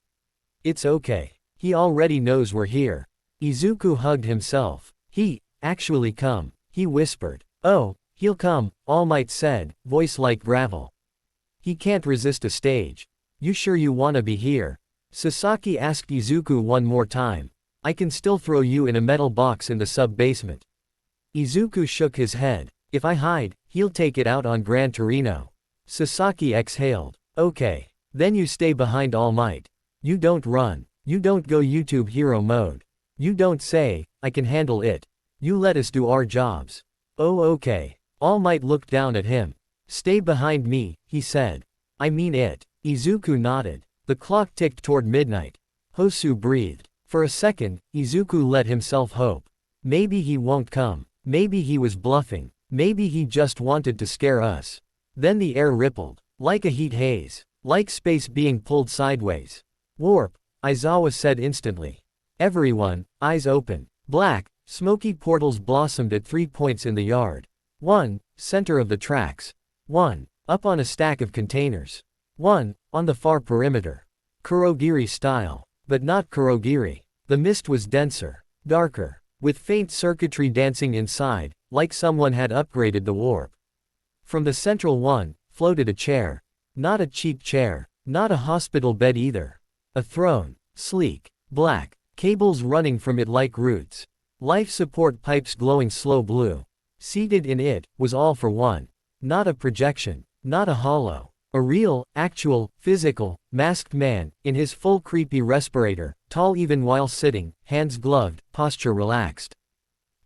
It's okay. He already knows we're here. Izuku hugged himself. He, actually come, he whispered. Oh, he'll come, All Might said, voice like gravel. He can't resist a stage. You sure you wanna be here? Sasaki asked Izuku one more time. I can still throw you in a metal box in the sub-basement. Izuku shook his head. If I hide, he'll take it out on Gran Torino. Sasaki exhaled. Okay. Then you stay behind All Might. You don't run. You don't go YouTube hero mode. You don't say, I can handle it. You let us do our jobs. Oh okay. All Might looked down at him. Stay behind me, he said. I mean it. Izuku nodded. The clock ticked toward midnight. Hosu breathed. For a second, Izuku let himself hope. Maybe he won't come. Maybe he was bluffing. Maybe he just wanted to scare us. Then the air rippled. Like a heat haze. Like space being pulled sideways. Warp, Aizawa said instantly. Everyone, eyes open. Black, smoky portals blossomed at 3 points in the yard. 1, center of the tracks. 1, up on a stack of containers. 1, on the far perimeter. Kurogiri style. But not Kurogiri. The mist was denser. Darker. With faint circuitry dancing inside, like someone had upgraded the warp. From the central one, floated a chair. Not a cheap chair. Not a hospital bed either. A throne. Sleek. Black. Cables running from it like roots. Life support pipes glowing slow blue. Seated in it, was All for One. Not a projection. Not a hollow. A real, actual, physical, masked man, in his full creepy respirator, tall even while sitting, hands gloved, posture relaxed.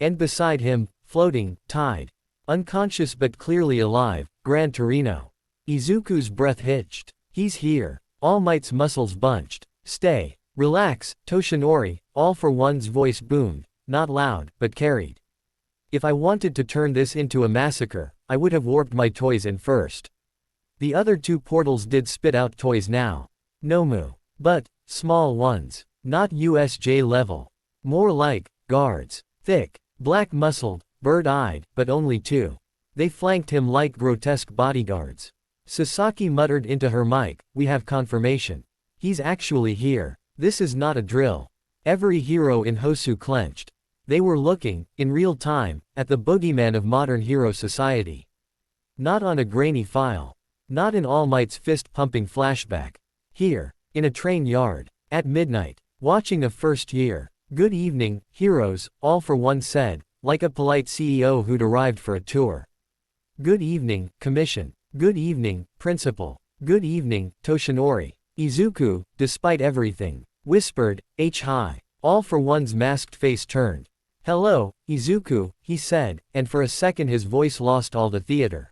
And beside him, floating, tied, unconscious but clearly alive, Gran Torino. Izuku's breath hitched. He's here. All Might's muscles bunched. Stay. Relax, Toshinori, All for One's voice boomed, not loud, but carried. If I wanted to turn this into a massacre, I would have warped my toys in first. The other two portals did spit out toys now. Nomu. But, small ones. Not USJ level. More like, guards. Thick, black-muscled, bird-eyed, but only two. They flanked him like grotesque bodyguards. Sasaki muttered into her mic, "We have confirmation. He's actually here. This is not a drill." Every hero in Hosu clenched. They were looking, in real time, at the boogeyman of modern hero society. Not on a grainy file. Not in All Might's fist-pumping flashback. Here, in a train yard, at midnight, watching a first year. "Good evening, heroes," All for One said, like a polite CEO who'd arrived for a tour. "Good evening, Commission. Good evening, Principal. Good evening, Toshinori." Izuku, despite everything, whispered, "H high." All for One's masked face turned. "Hello, Izuku," he said, and for a second his voice lost all the theater.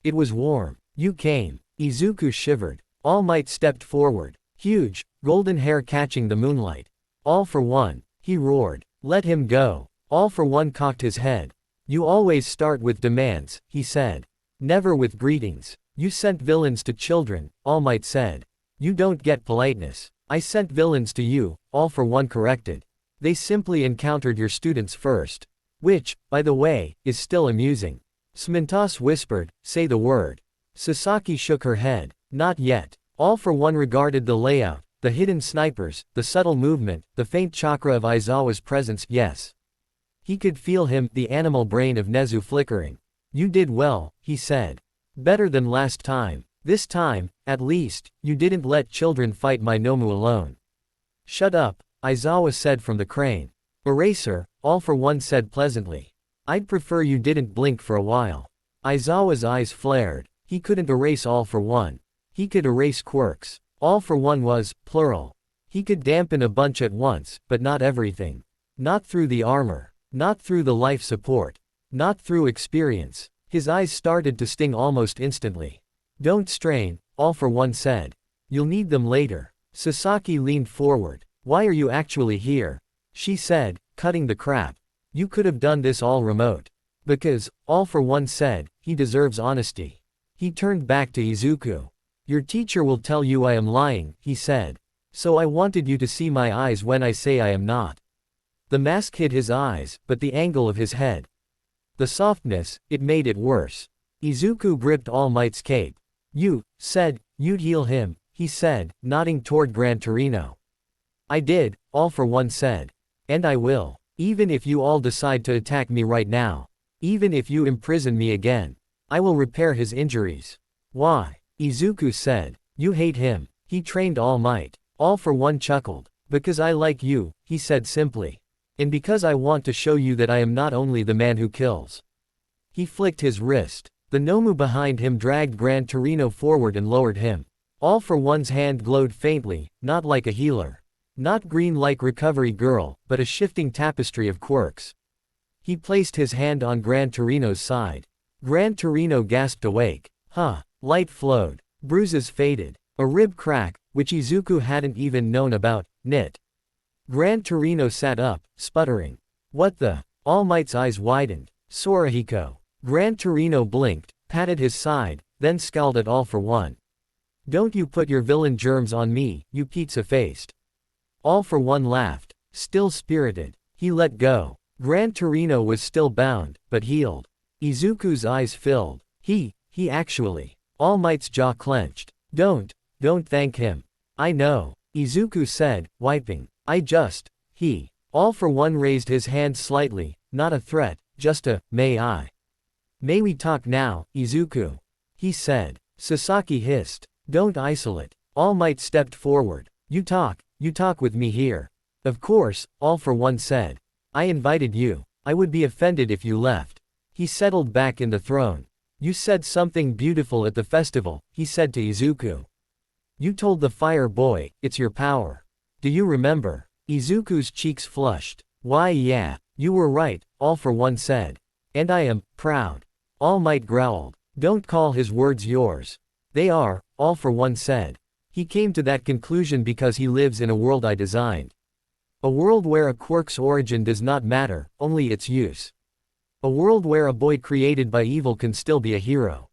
It was warm. "You came." Izuku shivered. All Might stepped forward. Huge, golden hair catching the moonlight. "All for One," he roared. "Let him go." All for One cocked his head. "You always start with demands," he said. "Never with greetings. You sent villains to children," All Might said. "You don't get politeness." "I sent villains to you," All for One corrected. "They simply encountered your students first. Which, by the way, is still amusing." Smintos whispered, "Say the word." Sasaki shook her head. "Not yet." All for One regarded the layout, the hidden snipers, the subtle movement, the faint chakra of Aizawa's presence. Yes. He could feel him, the animal brain of Nezu flickering. "You did well," he said. "Better than last time. This time, at least, you didn't let children fight my Nomu alone." "Shut up," Aizawa said from the crane. "Eraser," All for One said pleasantly. "I'd prefer you didn't blink for a while." Aizawa's eyes flared. He couldn't erase All for One. He could erase quirks. All for One was, plural. He could dampen a bunch at once, but not everything. Not through the armor. Not through the life support. Not through experience. His eyes started to sting almost instantly. "Don't strain," All for One said. "You'll need them later." Sasaki leaned forward. "Why are you actually here?" she said, cutting the crap. "You could have done this all remote." "Because," All for One said, "he deserves honesty." He turned back to Izuku. "Your teacher will tell you I am lying," he said. "So I wanted you to see my eyes when I say I am not." The mask hid his eyes, but the angle of his head. The softness, it made it worse. Izuku gripped All Might's cape. "You said you'd heal him," he said, nodding toward Gran Torino. "I did," All for One said. "And I will. Even if you all decide to attack me right now. Even if you imprison me again. I will repair his injuries." "Why?" Izuku said. "You hate him. He trained All Might." All for One chuckled. "Because I like you," he said simply. "And because I want to show you that I am not only the man who kills." He flicked his wrist. The Nomu behind him dragged Gran Torino forward and lowered him. All for One's hand glowed faintly, not like a healer. Not green like Recovery Girl, but a shifting tapestry of quirks. He placed his hand on Gran Torino's side. Gran Torino gasped awake. Huh. Light flowed. Bruises faded. A rib crack, which Izuku hadn't even known about, knit. Gran Torino sat up, sputtering. "What the?" All Might's eyes widened. "Sorahiko." Gran Torino blinked, patted his side, then scowled at All for One. "Don't you put your villain germs on me, you pizza-faced." All for One laughed. Still spirited. He let go. Gran Torino was still bound, but healed. Izuku's eyes filled. He actually. All Might's jaw clenched. Don't thank him." "I know," Izuku said, wiping. He. All for One raised his hand slightly, not a threat, just a, "May I?" "May we talk now, Izuku?" he said. Sasaki hissed. Don't isolate. All Might stepped forward. You talk with me here. Of course, All for One said. I invited you. I would be offended if you left. He settled back in the throne. You said something beautiful at the festival, he said to Izuku. You told the fire boy, it's your power. Do you remember? Izuku's cheeks flushed. Why yeah, you were right, All for One said. And I am proud. All Might growled. Don't call his words yours. They are, All for One said. He came to that conclusion because he lives in a world I designed. A world where a quirk's origin does not matter, only its use. A world where a boy created by evil can still be a hero.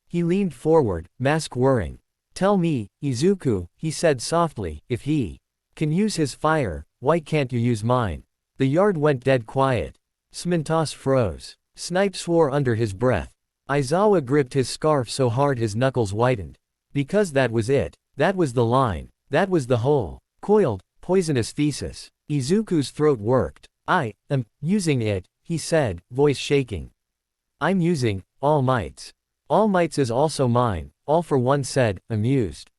He leaned forward, mask whirring. Tell me, Izuku, he said softly, if he can use his fire, why can't you use mine? The yard went dead quiet. Smintos froze. Snipe swore under his breath. Aizawa gripped his scarf so hard his knuckles whitened. Because that was it. That was the line. That was the whole, coiled, poisonous thesis. Izuku's throat worked. I am using it, he said, voice shaking. I'm using All Might's. All Might's is also mine, All for One said, amused.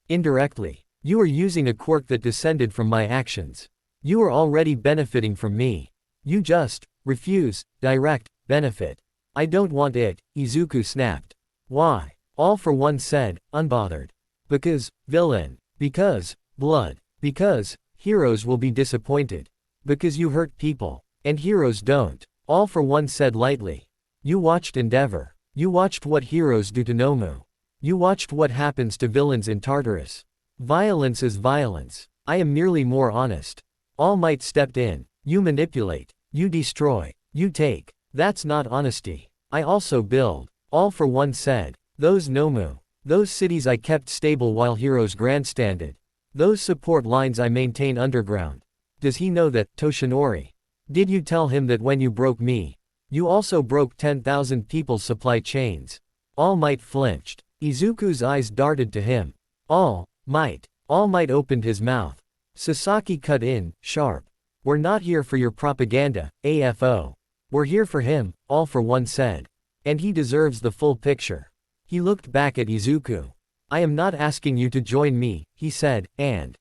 Indirectly. You are using a quirk that descended from my actions. You are already benefiting from me. You just refuse direct benefit. I don't want it, Izuku snapped. Why? All for One said, unbothered. Because, villain. Because, blood. Because, heroes will be disappointed. Because you hurt people. And heroes don't. All for One said lightly. You watched Endeavor. You watched what heroes do to Nomu. You watched what happens to villains in Tartarus. Violence is violence. I am merely more honest. All Might stepped in. You manipulate. You destroy. You take. That's not honesty. I also build. All for One said. Those Nomu. Those cities I kept stable while heroes grandstanded. Those support lines I maintain underground. Does he know that, Toshinori? Did you tell him that when you broke me, you also broke 10,000 people's supply chains? All Might flinched. Izuku's eyes darted to him. All Might. All Might opened his mouth. Sasaki cut in, sharp. We're not here for your propaganda, AFO. We're here for him, All for One said. And he deserves the full picture. He looked back at Izuku. I am not asking you to join me, he said, and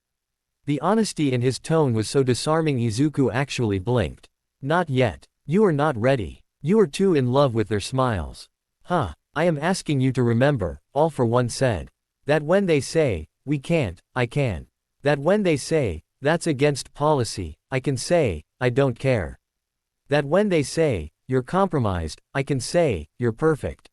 the honesty in his tone was so disarming Izuku actually blinked. Not yet. You are not ready. You are too in love with their smiles. Huh. I am asking you to remember, All for One said. That when they say, we can't, I can. That when they say, that's against policy, I can say, I don't care. That when they say, you're compromised, I can say, you're perfect.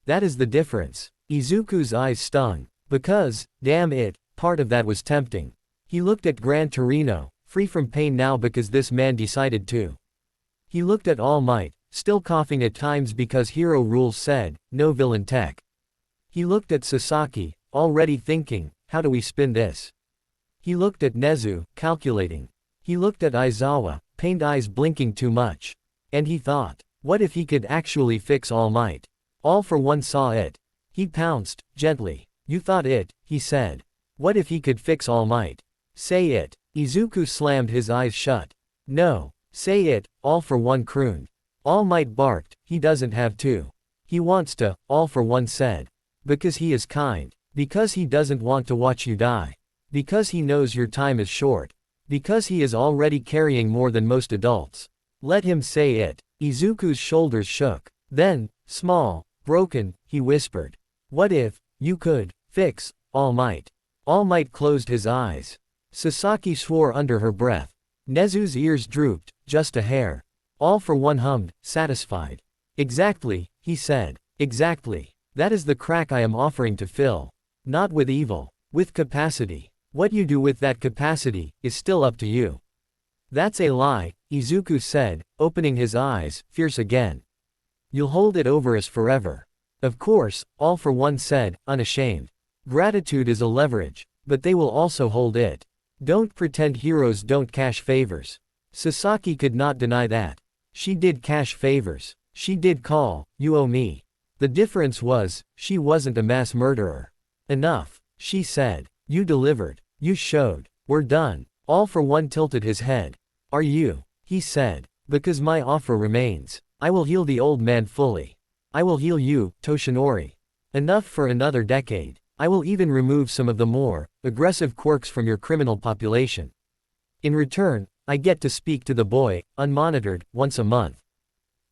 That is the difference. Izuku's eyes stung. Because, damn it, part of that was tempting. He looked at Gran Torino, free from pain now because this man decided to. He looked at All Might, still coughing at times because hero rules said, no villain tech. He looked at Sasaki, already thinking, how do we spin this? He looked at Nezu, calculating. He looked at Aizawa, pained eyes blinking too much. And he thought, what if he could actually fix All Might? All for One saw it. He pounced, gently. You thought it, he said. What if he could fix All Might? Say it. Izuku slammed his eyes shut. No. Say it, All for One crooned. All Might barked, he doesn't have to. He wants to, All for One said. Because he is kind. Because he doesn't want to watch you die. Because he knows your time is short. Because he is already carrying more than most adults. Let him say it. Izuku's shoulders shook. Then, small, broken, he whispered. What if, you could, fix, All Might? All Might closed his eyes. Sasaki swore under her breath. Nezu's ears drooped, just a hair. All for One hummed, satisfied. Exactly, he said. Exactly. That is the crack I am offering to fill. Not with evil. With capacity. What you do with that capacity, is still up to you. That's a lie, Izuku said, opening his eyes, fierce again. You'll hold it over us forever. Of course, All for One said, unashamed. Gratitude is a leverage, but they will also hold it. Don't pretend heroes don't cash favors. Sasaki could not deny that. She did cash favors. She did call, you owe me. The difference was, she wasn't a mass murderer. Enough, she said. You delivered. You showed. We're done. All for One tilted his head. Are you? He said. Because my offer remains. I will heal the old man fully. I will heal you, Toshinori. Enough for another decade. I will even remove some of the more aggressive quirks from your criminal population. In return, I get to speak to the boy, unmonitored, once a month.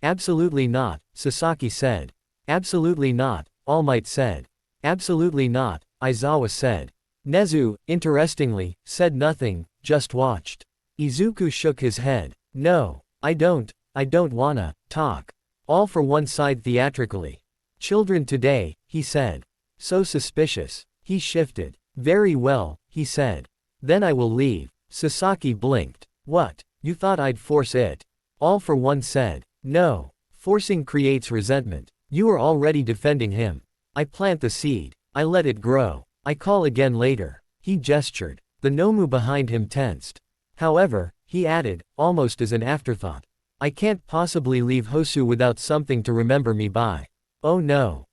Absolutely not, Sasaki said. Absolutely not, All Might said. Absolutely not, Aizawa said. Nezu, interestingly, said nothing, just watched. Izuku shook his head. No, I don't wanna talk. All for One sighed theatrically. Children today, he said. So suspicious. He shifted. Very well, he said. Then I will leave. Sasaki blinked. What, you thought I'd force it? All for One said. No. Forcing creates resentment. You are already defending him. I plant the seed. I let it grow. I call again later. He gestured. The Nomu behind him tensed. However, he added, almost as an afterthought. I can't possibly leave Hosu without something to remember me by. Oh no,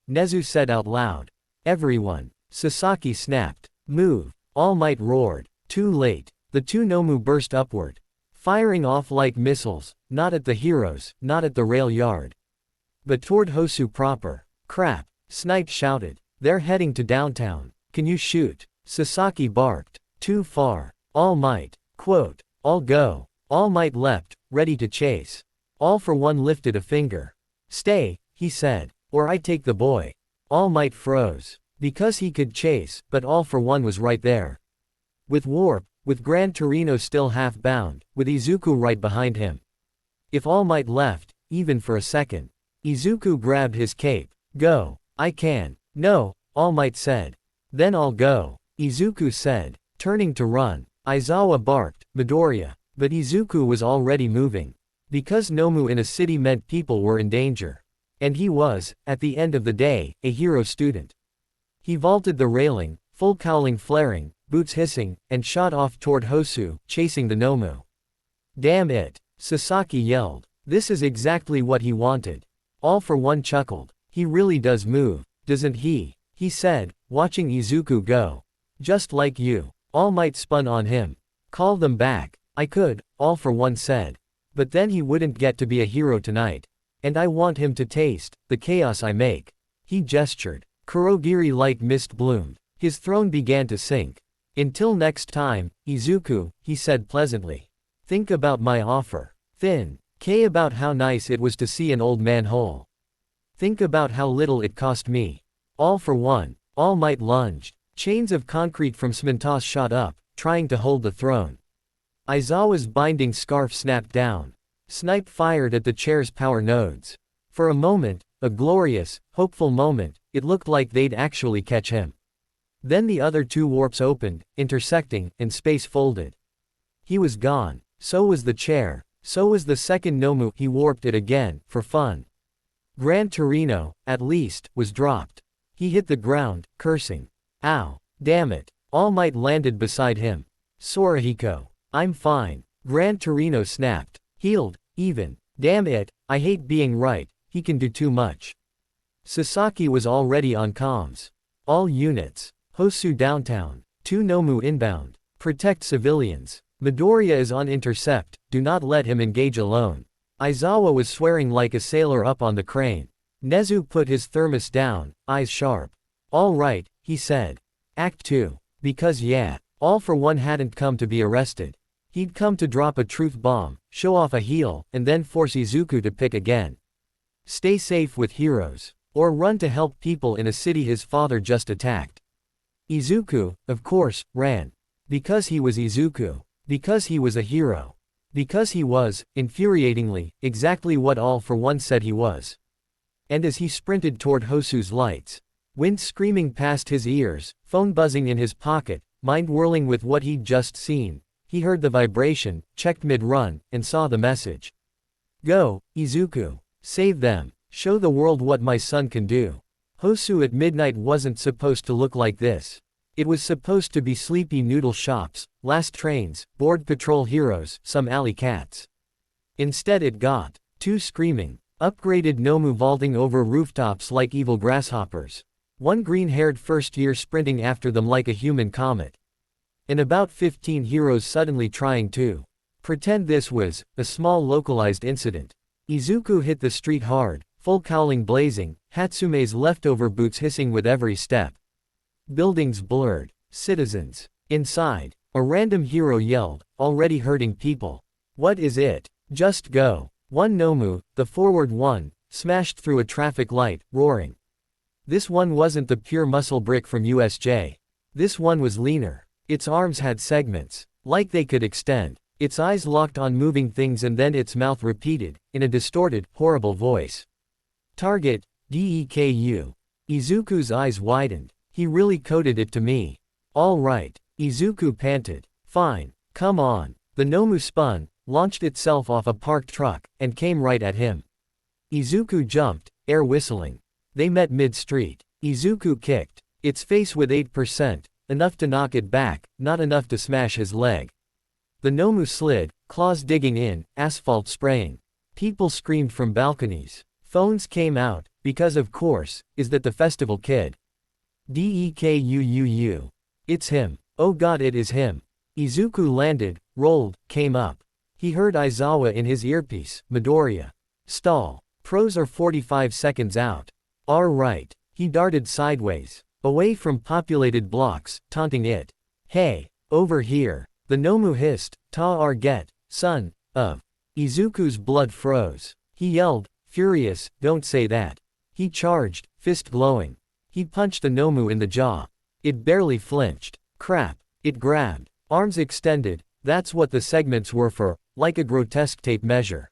Nezu said out loud. Everyone. Sasaki snapped. Move. All Might roared. Too late. The two Nomu burst upward. Firing off like missiles, not at the heroes, not at the rail yard, but toward Hosu proper. Crap. Snipe shouted. They're heading to downtown. Can you shoot? Sasaki barked. Too far. All Might. Quote. I'll go. All Might leapt, ready to chase. All for One lifted a finger. Stay, he said, or I take the boy. All Might froze. Because he could chase, but All for One was right there. With Warp, with Gran Torino still half bound, with Izuku right behind him. If All Might left, even for a second. Izuku grabbed his cape. Go. I can. No, All Might said. Then I'll go. Izuku said, turning to run. Aizawa barked, Midoriya. But Izuku was already moving. Because Nomu in a city meant people were in danger. And he was, at the end of the day, a hero student. He vaulted the railing, full cowling flaring, boots hissing, and shot off toward Hosu, chasing the Nomu. Damn it! Sasaki yelled. This is exactly what he wanted. All for One chuckled. He really does move, doesn't he? He said, watching Izuku go. Just like you. All Might spun on him. Call them back. I could, All for One said. But then he wouldn't get to be a hero tonight. And I want him to taste the chaos I make. He gestured. Kurogiri like mist bloomed. His throne began to sink. Until next time, Izuku, he said pleasantly. Think about my offer. Thin. K about how nice it was to see an old man whole. Think about how little it cost me. All for One. All Might lunged. Chains of concrete from Smintos shot up, trying to hold the throne. Aizawa's binding scarf snapped down. Snipe fired at the chair's power nodes. For a moment, a glorious, hopeful moment, it looked like they'd actually catch him. Then the other two warps opened, intersecting, and space folded. He was gone. So was the chair. So was the second Nomu. He warped it again, for fun. Gran Torino, at least, was dropped. He hit the ground, cursing. Ow. Damn it. All Might landed beside him. Sorahiko. I'm fine. Gran Torino snapped. Healed, even. Damn it, I hate being right, he can do too much. Sasaki was already on comms. All units. Hosu downtown. 2 Nomu inbound. Protect civilians. Midoriya is on intercept, do not let him engage alone. Aizawa was swearing like a sailor up on the crane. Nezu put his thermos down, eyes sharp. All right, he said. Act 2. Because yeah, All for One hadn't come to be arrested. He'd come to drop a truth bomb, show off a heel, and then force Izuku to pick again. Stay safe with heroes. Or run to help people in a city his father just attacked. Izuku, of course, ran. Because he was Izuku. Because he was a hero. Because he was, infuriatingly, exactly what All for One said he was. And as he sprinted toward Hosu's lights, wind screaming past his ears, phone buzzing in his pocket, mind whirling with what he'd just seen, he heard the vibration, checked mid-run, and saw the message. Go, Izuku. Save them. Show the world what my son can do. Hosu at midnight wasn't supposed to look like this. It was supposed to be sleepy noodle shops, last trains, bored patrol heroes, some alley cats. Instead it got 2 screaming, upgraded Nomu vaulting over rooftops like evil grasshoppers. 1 green-haired first-year sprinting after them like a human comet. And about 15 heroes suddenly trying to pretend this was a small localized incident. Izuku hit the street hard, full cowling blazing, Hatsume's leftover boots hissing with every step. Buildings blurred. Citizens. Inside. A random hero yelled, already hurting people. What is it? Just go. One Nomu, the forward one, smashed through a traffic light, roaring. This one wasn't the pure muscle brick from USJ. This one was leaner. Its arms had segments, like they could extend. Its eyes locked on moving things and then its mouth repeated, in a distorted, horrible voice. Target, Deku. Izuku's eyes widened. He really coded it to me. All right. Izuku panted. Fine. Come on. The Nomu spun, launched itself off a parked truck, and came right at him. Izuku jumped, air whistling. They met mid-street. Izuku kicked its face with 8%, enough to knock it back, not enough to smash his leg. The Nomu slid, claws digging in, asphalt spraying. People screamed from balconies. Phones came out, because of course, is that the festival kid? Dekuuu. It's him. Oh god, it is him. Izuku landed, rolled, came up. He heard Aizawa in his earpiece. Midoriya. Stall. Pros are 45 seconds out. Right. He darted sideways, away from populated blocks, taunting it. Hey, over here. The Nomu hissed, get, son, of. Izuku's blood froze. He yelled, furious, don't say that. He charged, fist glowing. He punched the Nomu in the jaw. It barely flinched. Crap. It grabbed. Arms extended, that's what the segments were for, like a grotesque tape measure.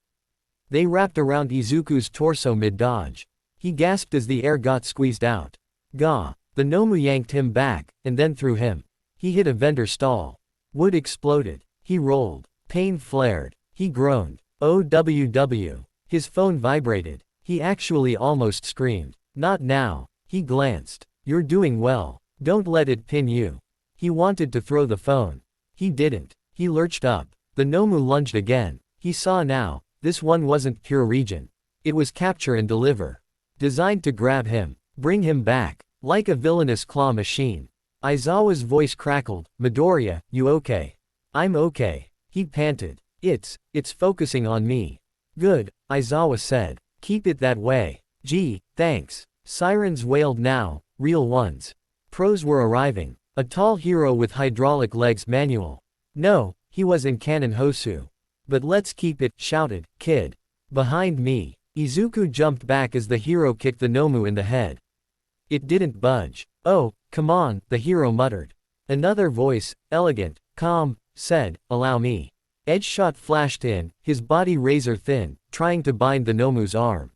They wrapped around Izuku's torso mid-dodge. He gasped as the air got squeezed out. Gah. The Nomu yanked him back, and then threw him. He hit a vendor stall. Wood exploded. He rolled. Pain flared. He groaned. OWW. His phone vibrated. He actually almost screamed. Not now. He glanced. You're doing well. Don't let it pin you. He wanted to throw the phone. He didn't. He lurched up. The Nomu lunged again. He saw now, this one wasn't pure regen. It was capture and deliver. Designed to grab him. Bring him back. Like a villainous claw machine. Aizawa's voice crackled. Midoriya, you okay? I'm okay. He panted. It's focusing on me. Good, Aizawa said. Keep it that way. Gee, thanks. Sirens wailed now, real ones. Pros were arriving. A tall hero with hydraulic legs manual. No, he was in Kanon Hosu. But let's keep it, shouted, kid. Behind me. Izuku jumped back as the hero kicked the Nomu in the head. It didn't budge. Oh, come on, the hero muttered. Another voice, elegant, calm, said, allow me. Edge shot flashed in, his body razor thin, trying to bind the Nomu's arm.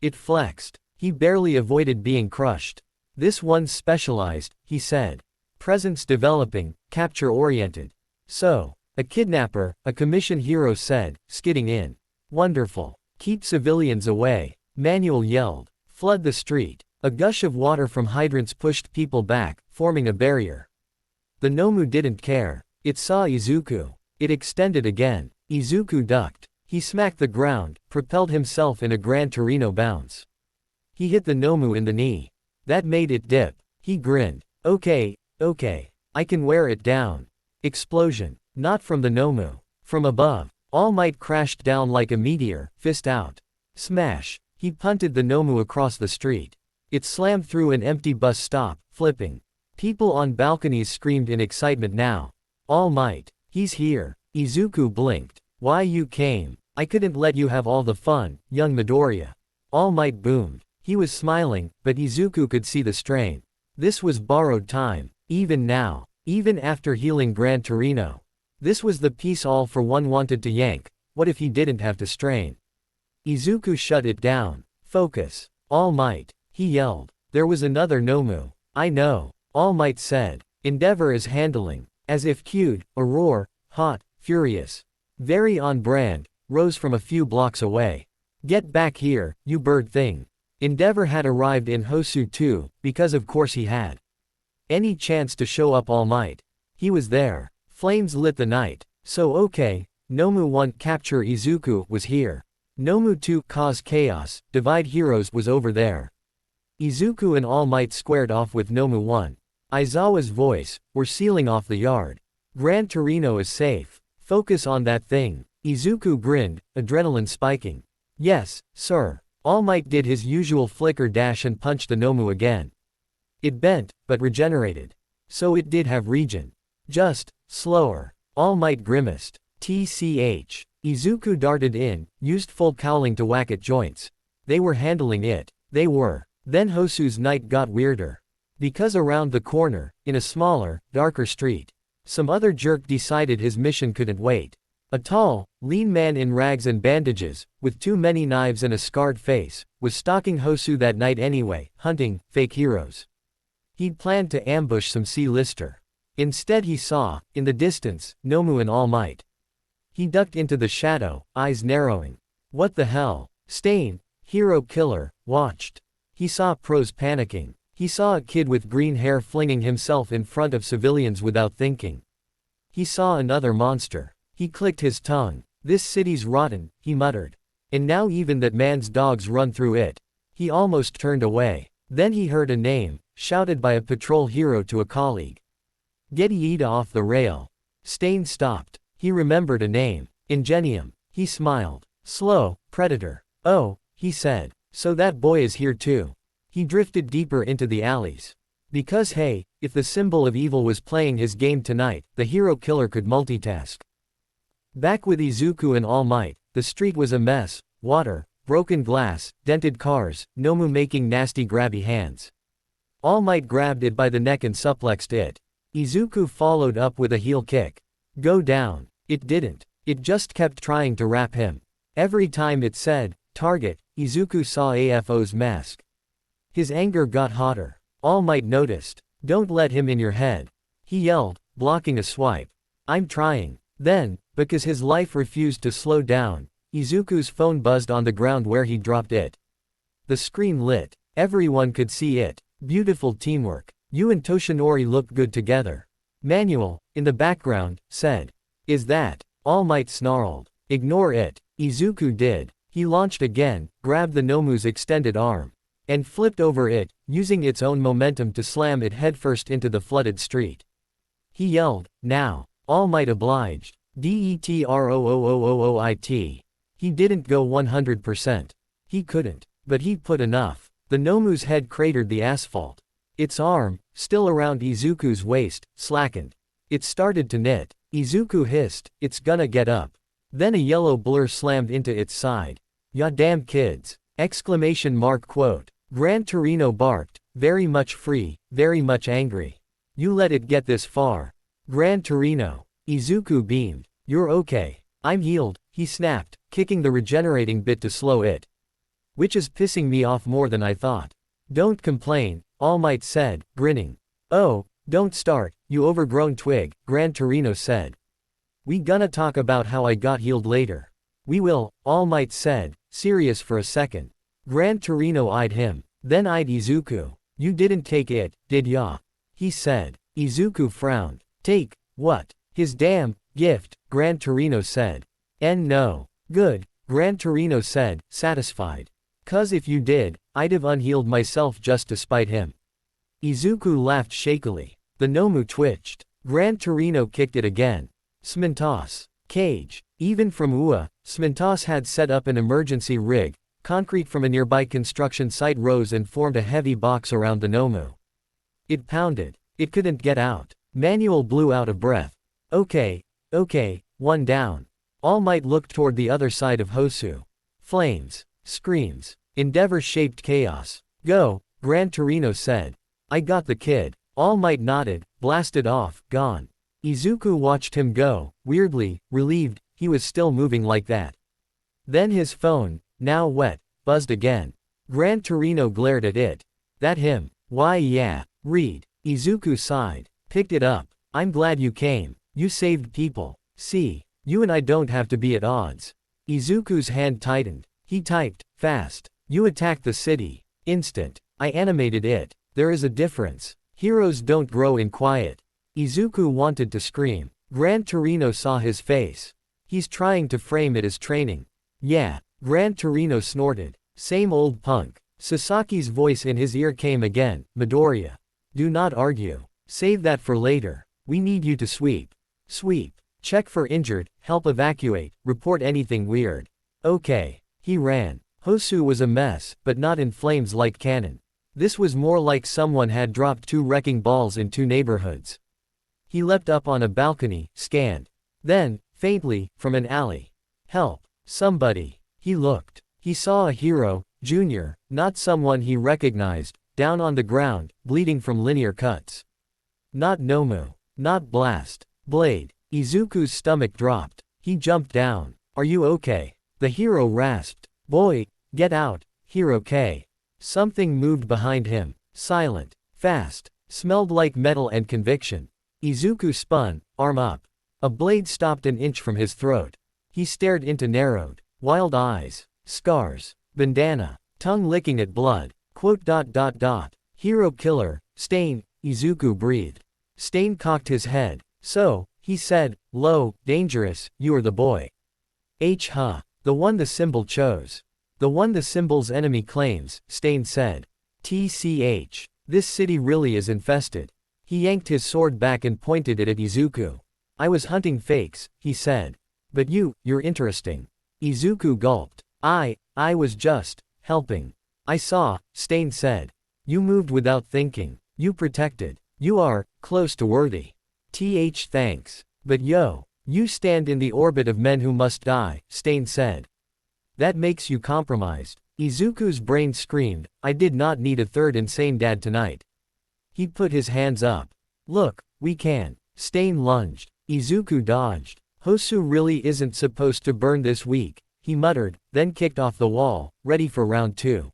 It flexed. He barely avoided being crushed. This one's specialized, he said. Presence developing, capture-oriented. So, a kidnapper, a commission hero said, skidding in. Wonderful. Keep civilians away. Manual yelled. Flood the street. A gush of water from hydrants pushed people back, forming a barrier. The Nomu didn't care. It saw Izuku. It extended again. Izuku ducked. He smacked the ground, propelled himself in a Gran Torino bounce. He hit the Nomu in the knee. That made it dip. He grinned. Okay, I can wear it down. Explosion. Not from the Nomu. From above. All Might crashed down like a meteor, fist out. Smash. He punted the Nomu across the street. It slammed through an empty bus stop, flipping. People on balconies screamed in excitement now. All Might. He's here. Izuku blinked. Why you came? I couldn't let you have all the fun, young Midoriya. All Might boomed. He was smiling, but Izuku could see the strain. This was borrowed time. Even now. Even after healing Gran Torino. This was the piece all for one wanted to yank. What if he didn't have to strain? Izuku shut it down. Focus. All Might. He yelled. There was another Nomu. I know. All Might said. Endeavor is handling. As if cued, a roar, hot, furious. Very on brand, rose from a few blocks away. Get back here, you bird thing. Endeavor had arrived in Hosu too, because of course he had. Any chance to show up All Might. He was there. Flames lit the night. So okay, Nomu 1 capture Izuku was here. Nomu 2 cause chaos, divide heroes was over there. Izuku and All Might squared off with Nomu 1. Aizawa's voice, we're sealing off the yard. Gran Torino is safe. Focus on that thing. Izuku grinned, adrenaline spiking. Yes, sir. All Might did his usual flicker dash and punched the Nomu again. It bent, but regenerated. So it did have regen. Just slower. All Might grimaced. TCH. Izuku darted in, used full cowling to whack at joints. They were handling it. They were. Then Hosu's night got weirder. Because around the corner, in a smaller, darker street, some other jerk decided his mission couldn't wait. A tall, lean man in rags and bandages, with too many knives and a scarred face, was stalking Hosu that night anyway, hunting fake heroes. He'd planned to ambush some C-lister. Instead he saw, in the distance, Nomu and All Might. He ducked into the shadow, eyes narrowing. What the hell? Stain, hero killer, watched. He saw pros panicking. He saw a kid with green hair flinging himself in front of civilians without thinking. He saw another monster. He clicked his tongue. This city's rotten, he muttered. And now even that man's dogs run through it. He almost turned away. Then he heard a name, shouted by a patrol hero to a colleague. Get Iida off the rail. Stain stopped. He remembered a name. Ingenium. He smiled. Slow, Predator. Oh, he said. So that boy is here too. He drifted deeper into the alleys. Because hey, if the symbol of evil was playing his game tonight, the hero killer could multitask. Back with Izuku and All Might, the street was a mess, water, broken glass, dented cars, Nomu making nasty grabby hands. All Might grabbed it by the neck and suplexed it. Izuku followed up with a heel kick. Go down. It didn't. It just kept trying to wrap him. Every time it said, target, Izuku saw AFO's mask. His anger got hotter. All Might noticed. Don't let him in your head. He yelled, blocking a swipe. I'm trying. Then, because his life refused to slow down, Izuku's phone buzzed on the ground where he dropped it. The screen lit. Everyone could see it. Beautiful teamwork. You and Toshinori look good together. Manual, in the background, said. Is that? All Might snarled. Ignore it. Izuku did. He launched again, grabbed the Nomu's extended arm, and flipped over it, using its own momentum to slam it headfirst into the flooded street. He yelled, now. All Might obliged. DETROOOOOIT. He didn't go 100%. He couldn't. But he put enough. The Nomu's head cratered the asphalt. Its arm, still around Izuku's waist, slackened. It started to knit. Izuku hissed, it's gonna get up. Then a yellow blur slammed into its side. Ya damn kids! Exclamation mark quote. Gran Torino barked, very much free, very much angry. You let it get this far. Gran Torino. Izuku beamed. You're okay. I'm healed, he snapped, kicking the regenerating bit to slow it. Which is pissing me off more than I thought. Don't complain, All Might said, grinning. Oh, don't start, you overgrown twig, Gran Torino said. We gonna talk about how I got healed later. We will, All Might said, serious for a second. Gran Torino eyed him, then eyed Izuku. You didn't take it, did ya? He said. Izuku frowned. Take, what? His damn gift, Gran Torino said. No. Good, Gran Torino said, satisfied. 'Cause if you did, I'd have unhealed myself just to spite him. Izuku laughed shakily. The Nomu twitched. Gran Torino kicked it again. Smintos. Cage. Even from Ua, Smintos had set up an emergency rig. Concrete from a nearby construction site rose and formed a heavy box around the Nomu. It pounded. It couldn't get out. Manuel blew out a breath. Okay, one down. All Might looked toward the other side of Hosu. Flames. Screams. Endeavor-shaped chaos. Go, Gran Torino said. I got the kid. All Might nodded, blasted off, gone. Izuku watched him go, weirdly, relieved, he was still moving like that. Then his phone, now wet, buzzed again. Gran Torino glared at it. That him? Why yeah, read. Izuku sighed, picked it up. I'm glad you came. You saved people. See, you and I don't have to be at odds. Izuku's hand tightened. He typed, fast. You attacked the city. Instant. I animated it. There is a difference. Heroes don't grow in quiet. Izuku wanted to scream. Gran Torino saw his face. He's trying to frame it as training. Yeah. Gran Torino snorted. Same old punk. Sasaki's voice in his ear came again. Midoriya. Do not argue. Save that for later. We need you to sweep. Sweep. Check for injured, help evacuate, report anything weird. Okay. He ran. Hosu was a mess, but not in flames like cannon. This was more like someone had dropped 2 wrecking balls in 2 neighborhoods. He leapt up on a balcony, scanned. Then, faintly, from an alley. Help! Somebody! He looked. He saw a hero, Junior, not someone he recognized, down on the ground, bleeding from linear cuts. Not Nomu. Not Blast. Blade. Izuku's stomach dropped. He jumped down. Are you okay? The hero rasped. Boy, get out, Hero K. Something moved behind him. Silent. Fast. Smelled like metal and conviction. Izuku spun, arm up. A blade stopped an inch from his throat. He stared into narrowed, wild eyes. Scars. Bandana. Tongue licking at blood. Hero killer, Stain, Izuku breathed. Stain cocked his head. So, he said, low, dangerous, you are the boy. Huh. The one the symbol chose. The one the symbol's enemy claims, Stain said. TCH. This city really is infested. He yanked his sword back and pointed it at Izuku. I was hunting fakes, he said. But you're interesting. Izuku gulped. I was just helping. I saw, Stain said. You moved without thinking. You protected. You are close to worthy. Thanks. But you stand in the orbit of men who must die, Stain said. That makes you compromised. Izuku's brain screamed, I did not need a third insane dad tonight. He put his hands up. Look, we can. Stain lunged. Izuku dodged. Hosu really isn't supposed to burn this week, he muttered, then kicked off the wall, ready for round 2.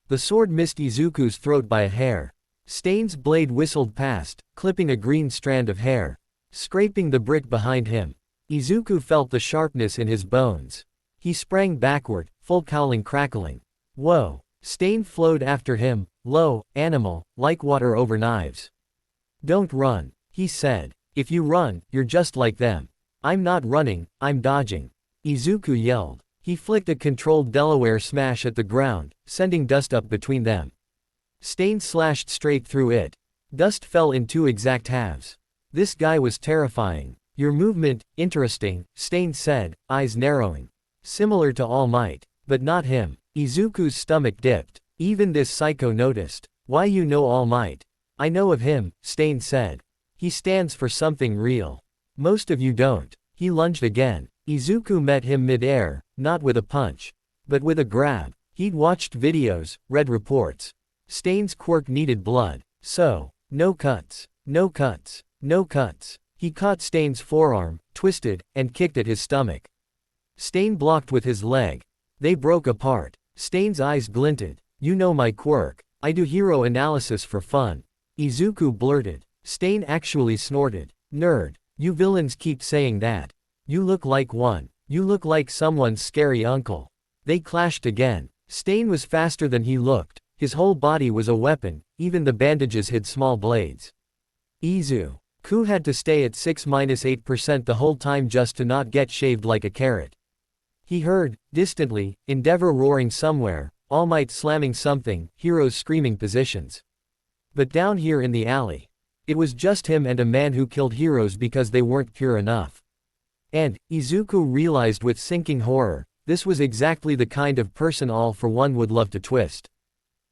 The sword missed Izuku's throat by a hair. Stain's blade whistled past, clipping a green strand of hair. Scraping the brick behind him. Izuku felt the sharpness in his bones. He sprang backward, full cowling crackling. Whoa! Stain flowed after him, low, animal, like water over knives. Don't run, he said. If you run, you're just like them. I'm not running, I'm dodging. Izuku yelled. He flicked a controlled Delaware smash at the ground, sending dust up between them. Stain slashed straight through it. Dust fell in 2 exact halves. This guy was terrifying. Your movement, interesting, Stain said, eyes narrowing. Similar to All Might, but not him. Izuku's stomach dipped. Even this psycho noticed. Why you know All Might? I know of him, Stain said. He stands for something real. Most of you don't. He lunged again. Izuku met him mid-air, not with a punch, but with a grab. He'd watched videos, read reports. Stain's quirk needed blood. So, no cuts. No cuts. No cuts. He caught Stain's forearm, twisted, and kicked at his stomach. Stain blocked with his leg. They broke apart. Stain's eyes glinted. You know my quirk. I do hero analysis for fun. Izuku blurted. Stain actually snorted. Nerd. You villains keep saying that. You look like one. You look like someone's scary uncle. They clashed again. Stain was faster than he looked. His whole body was a weapon, even the bandages hid small blades. Izuku had to stay at 6-8% the whole time just to not get shaved like a carrot. He heard, distantly, Endeavor roaring somewhere, All Might slamming something, heroes screaming positions. But down here in the alley, it was just him and a man who killed heroes because they weren't pure enough. And, Izuku realized with sinking horror, this was exactly the kind of person All for One would love to twist.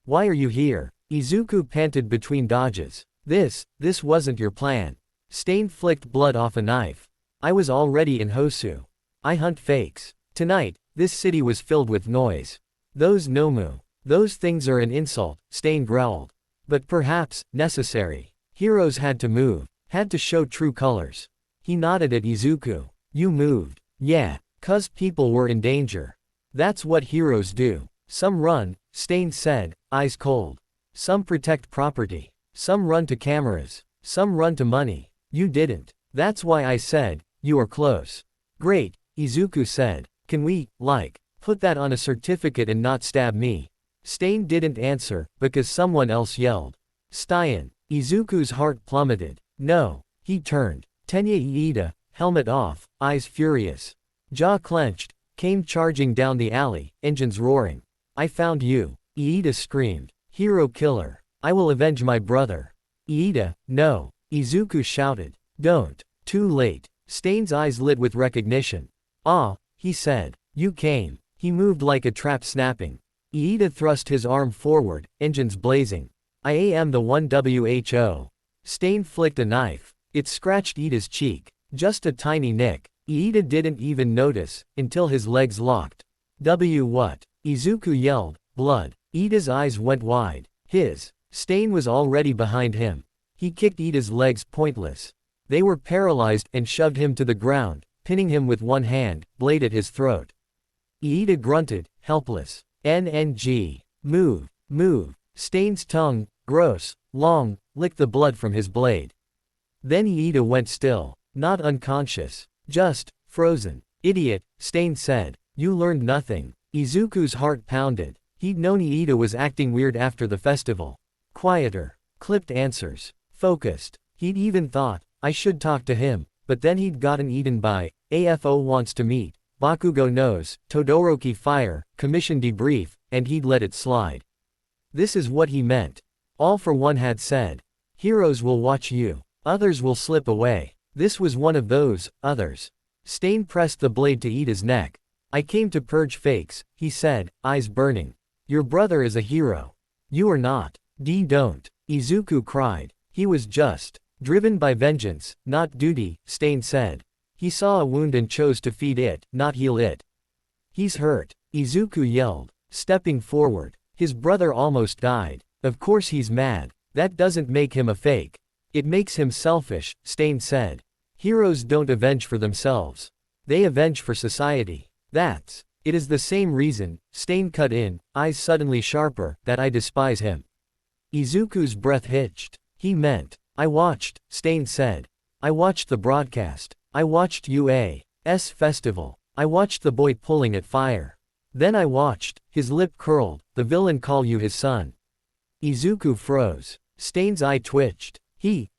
Why are you here? Izuku panted between dodges. This wasn't your plan. Stain flicked blood off a knife. I was already in Hosu. I hunt fakes. Tonight, this city was filled with noise. Those Nomu. Those things are an insult, Stain growled. But perhaps, necessary. Heroes had to move. Had to show true colors. He nodded at Izuku. You moved. Yeah, 'cause people were in danger. That's what heroes do. Some run, Stain said, eyes cold. Some protect property. Some run to cameras. Some run to money. You didn't. That's why I said, you are close. Great, Izuku said. Can we, put that on a certificate and not stab me? Stain didn't answer, because someone else yelled. Stein. Izuku's heart plummeted. No. He turned. Tenya Iida, helmet off, eyes furious. Jaw clenched, came charging down the alley, engines roaring. I found you. Iida screamed. Hero killer. I will avenge my brother. Iida, no. Izuku shouted. Don't. Too late. Stain's eyes lit with recognition. Ah, he said. You came. He moved like a trap snapping. Iida thrust his arm forward, engines blazing. I am the one WHO. Stain flicked a knife. It scratched Iida's cheek. Just a tiny nick. Iida didn't even notice, until his legs locked. What? Izuku yelled, blood. Iida's eyes went wide. Stain was already behind him. He kicked Iida's legs pointless. They were paralyzed and shoved him to the ground, pinning him with one hand, blade at his throat. Iida grunted, helpless. NNG. Move. Stain's tongue, gross, long, licked the blood from his blade. Then Iida went still. Not unconscious. Just, frozen. Idiot, Stain said. You learned nothing. Izuku's heart pounded. He'd known Iida was acting weird after the festival. Quieter. Clipped answers. Focused. He'd even thought, I should talk to him, but then he'd gotten eaten by, AFO wants to meet, Bakugo knows, Todoroki fire, commission debrief, and he'd let it slide. This is what he meant. All for One had said. Heroes will watch you. Others will slip away. This was one of those, others. Stain pressed the blade to Iida's neck. I came to purge fakes, he said, eyes burning. Your brother is a hero. You are not. Don't. Izuku cried. He was just. Driven by vengeance, not duty, Stain said. He saw a wound and chose to feed it, not heal it. He's hurt. Izuku yelled, stepping forward. His brother almost died. Of course he's mad. That doesn't make him a fake. It makes him selfish, Stain said. Heroes don't avenge for themselves. They avenge for society. It is the same reason, Stain cut in, eyes suddenly sharper, that I despise him. Izuku's breath hitched. He meant. I watched, Stain said. I watched the broadcast. I watched UA's festival. I watched the boy pulling at fire. Then I watched, his lip curled, the villain call you his son. Izuku froze. Stain's eye twitched.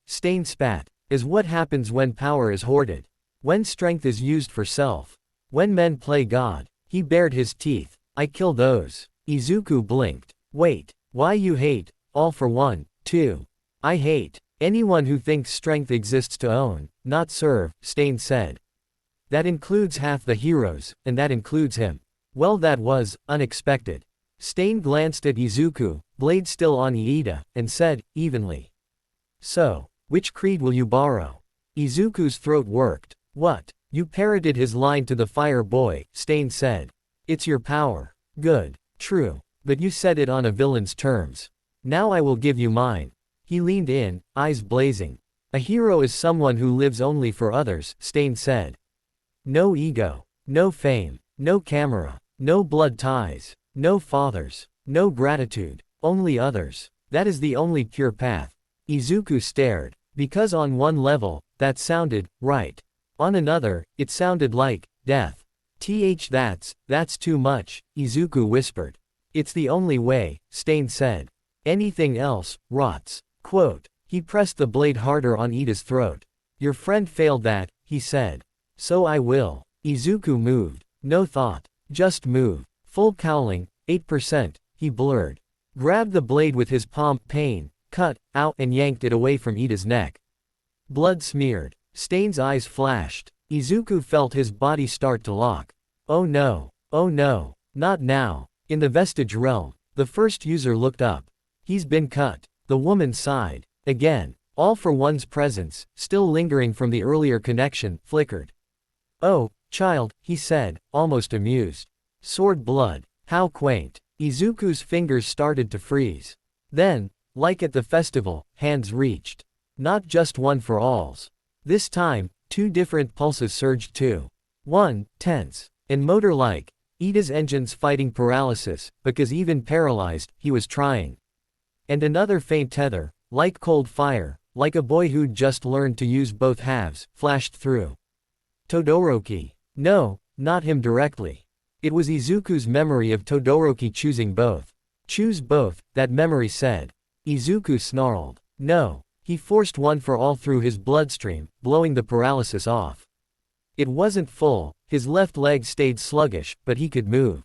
Stain spat, is what happens when power is hoarded. When strength is used for self. When men play God. He bared his teeth. I kill those. Izuku blinked. Wait, why you hate, All for One, too? I hate anyone who thinks strength exists to own, not serve, Stain said. That includes half the heroes, and that includes him. Well, that was unexpected. Stain glanced at Izuku, blade still on Iida, and said, evenly. So, which creed will you borrow? Izuku's throat worked. What? You parroted his line to the fire boy, Stain said. It's your power. Good. True. But you said it on a villain's terms. Now I will give you mine. He leaned in, eyes blazing. A hero is someone who lives only for others, Stain said. No ego. No fame. No camera. No blood ties. No fathers. No gratitude. Only others. That is the only pure path. Izuku stared. Because on one level, that sounded right. On another, it sounded like death. That's too much, Izuku whispered. It's the only way, Stain said. Anything else rots. Quote. He pressed the blade harder on Iida's throat. Your friend failed that, he said. So I will. Izuku moved. No thought. Just move. Full cowling, 8%, he blurred. Grabbed the blade with his palm, pain, cut, out and yanked it away from Iida's neck. Blood smeared. Stain's eyes flashed. Izuku felt his body start to lock. Oh no. Oh no. Not now. In the vestige realm, the first user looked up. He's been cut. The woman sighed. Again. All for One's presence, still lingering from the earlier connection, flickered. Oh, child, he said, almost amused. Sword blood. How quaint. Izuku's fingers started to freeze. Then, like at the festival, hands reached. Not just one for alls. This time, two different pulses surged too. One, tense, and motor-like, Iida's engines fighting paralysis, because even paralyzed, he was trying. And another faint tether, like cold fire, like a boy who'd just learned to use both halves, flashed through. Todoroki. No, not him directly. It was Izuku's memory of Todoroki choosing both. Choose both, that memory said. Izuku snarled. No. He forced one for all through his bloodstream, blowing the paralysis off. It wasn't full, his left leg stayed sluggish, but he could move.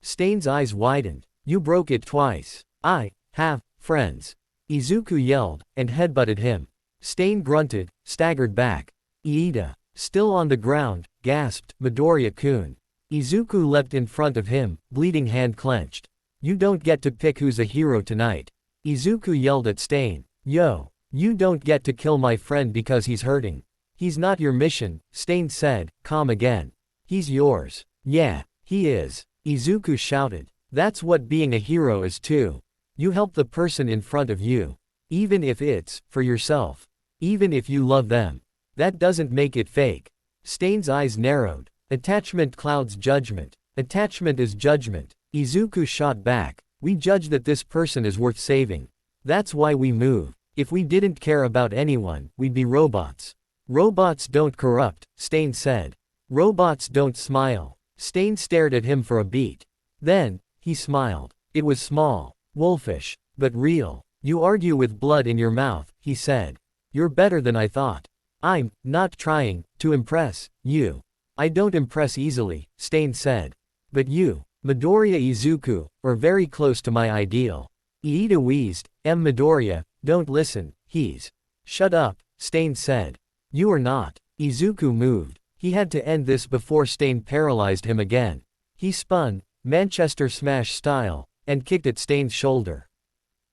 Stain's eyes widened. You broke it twice. I have friends. Izuku yelled, and headbutted him. Stain grunted, staggered back. Iida, still on the ground, gasped, Midoriya-kun. Izuku leapt in front of him, bleeding hand clenched. You don't get to pick who's a hero tonight. Izuku yelled at Stain. Yo. You don't get to kill my friend because he's hurting. He's not your mission, Stain said, calm again. He's yours. Yeah, he is. Izuku shouted. That's what being a hero is too. You help the person in front of you. Even if it's for yourself. Even if you love them. That doesn't make it fake. Stain's eyes narrowed. Attachment clouds judgment. Attachment is judgment. Izuku shot back. We judge that this person is worth saving. That's why we move. If we didn't care about anyone, we'd be robots. Robots don't corrupt, Stain said. Robots don't smile. Stain stared at him for a beat. Then, he smiled. It was small, wolfish, but real. You argue with blood in your mouth, he said. You're better than I thought. I'm not trying to impress you. I don't impress easily, Stain said. But you, Midoriya Izuku, are very close to my ideal. Iida wheezed. Midoriya, don't listen, he's. Shut up, Stain said. You are not. Izuku moved. He had to end this before Stain paralyzed him again. He spun, Manchester Smash style, and kicked at Stain's shoulder.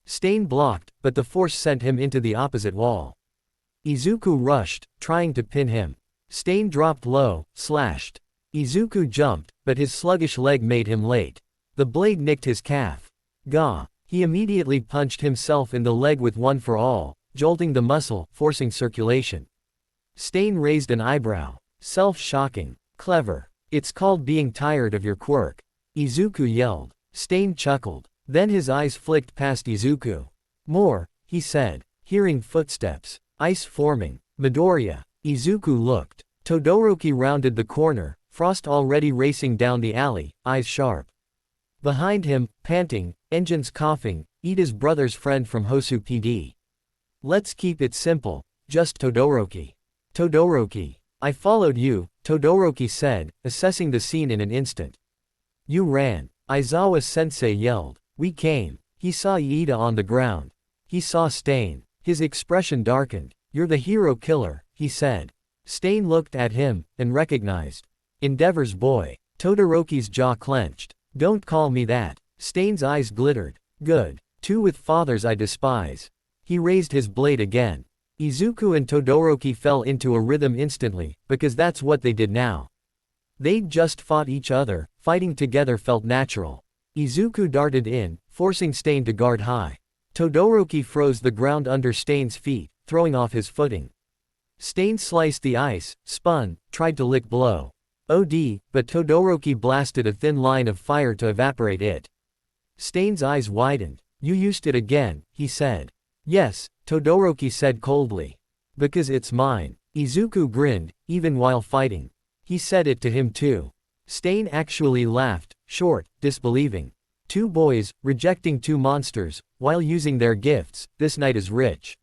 Stain blocked, but the force sent him into the opposite wall. Izuku rushed, trying to pin him. Stain dropped low, slashed. Izuku jumped, but his sluggish leg made him late. The blade nicked his calf. Gah! He immediately punched himself in the leg with one for all, jolting the muscle, forcing circulation. Stain raised an eyebrow. Self-shocking. Clever. It's called being tired of your quirk. Izuku yelled. Stain chuckled. Then his eyes flicked past Izuku. More, he said. Hearing footsteps. Ice forming. Midoriya. Izuku looked. Todoroki rounded the corner, Frost already racing down the alley, eyes sharp. Behind him, panting, engines coughing, Iida's brother's friend from Hosu PD. Let's keep it simple, just Todoroki. Todoroki. I followed you, Todoroki said, assessing the scene in an instant. You ran. Aizawa-sensei yelled. We came. He saw Iida on the ground. He saw Stain. His expression darkened. You're the hero killer, he said. Stain looked at him, and recognized. Endeavor's boy. Todoroki's jaw clenched. Don't call me that. Stain's eyes glittered. Good. Two with fathers I despise. He raised his blade again. Izuku and Todoroki fell into a rhythm instantly, because that's what they did now. They'd just fought each other, fighting together felt natural. Izuku darted in, forcing Stain to guard high. Todoroki froze the ground under Stain's feet, throwing off his footing. Stain sliced the ice, spun, tried to lick blow. OD, but Todoroki blasted a thin line of fire to evaporate it. Stain's eyes widened. You used it again, he said. Yes, Todoroki said coldly. Because it's mine. Izuku grinned, even while fighting. He said it to him too. Stain actually laughed, short, disbelieving. Two boys, rejecting two monsters, while using their gifts, this night is rich.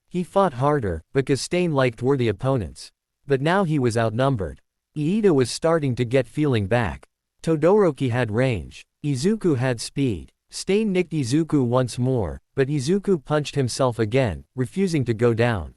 He fought harder, because Stain liked worthy opponents. But now he was outnumbered. Iida was starting to get feeling back. Todoroki had range. Izuku had speed. Stain nicked Izuku once more, but Izuku punched himself again, refusing to go down.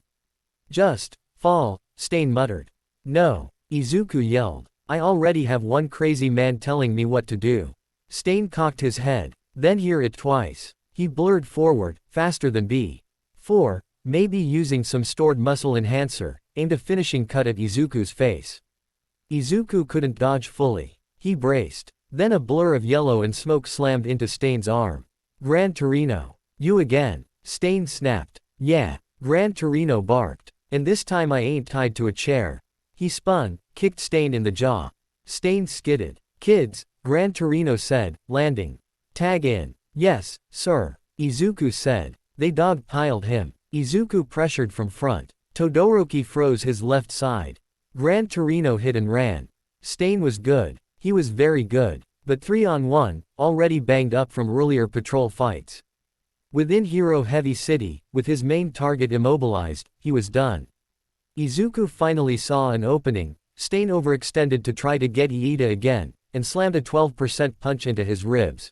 Just fall, Stain muttered. No, Izuku yelled. I already have one crazy man telling me what to do. Stain cocked his head, then hear it twice. He blurred forward, faster than B4, maybe using some stored muscle enhancer, aimed a finishing cut at Izuku's face. Izuku couldn't dodge fully. He braced. Then a blur of yellow and smoke slammed into Stain's arm. Gran Torino. You again. Stain snapped. Yeah. Gran Torino barked. And this time I ain't tied to a chair. He spun, kicked Stain in the jaw. Stain skidded. Kids, Gran Torino said, landing. Tag in. Yes, sir. Izuku said. They dog-piled him. Izuku pressured from front. Todoroki froze his left side. Gran Torino hit and ran. Stain was good. He was very good. But 3-on-1, already banged up from earlier patrol fights. Within Hero Heavy City, with his main target immobilized, he was done. Izuku finally saw an opening. Stain overextended to try to get Iida again, and slammed a 12% punch into his ribs.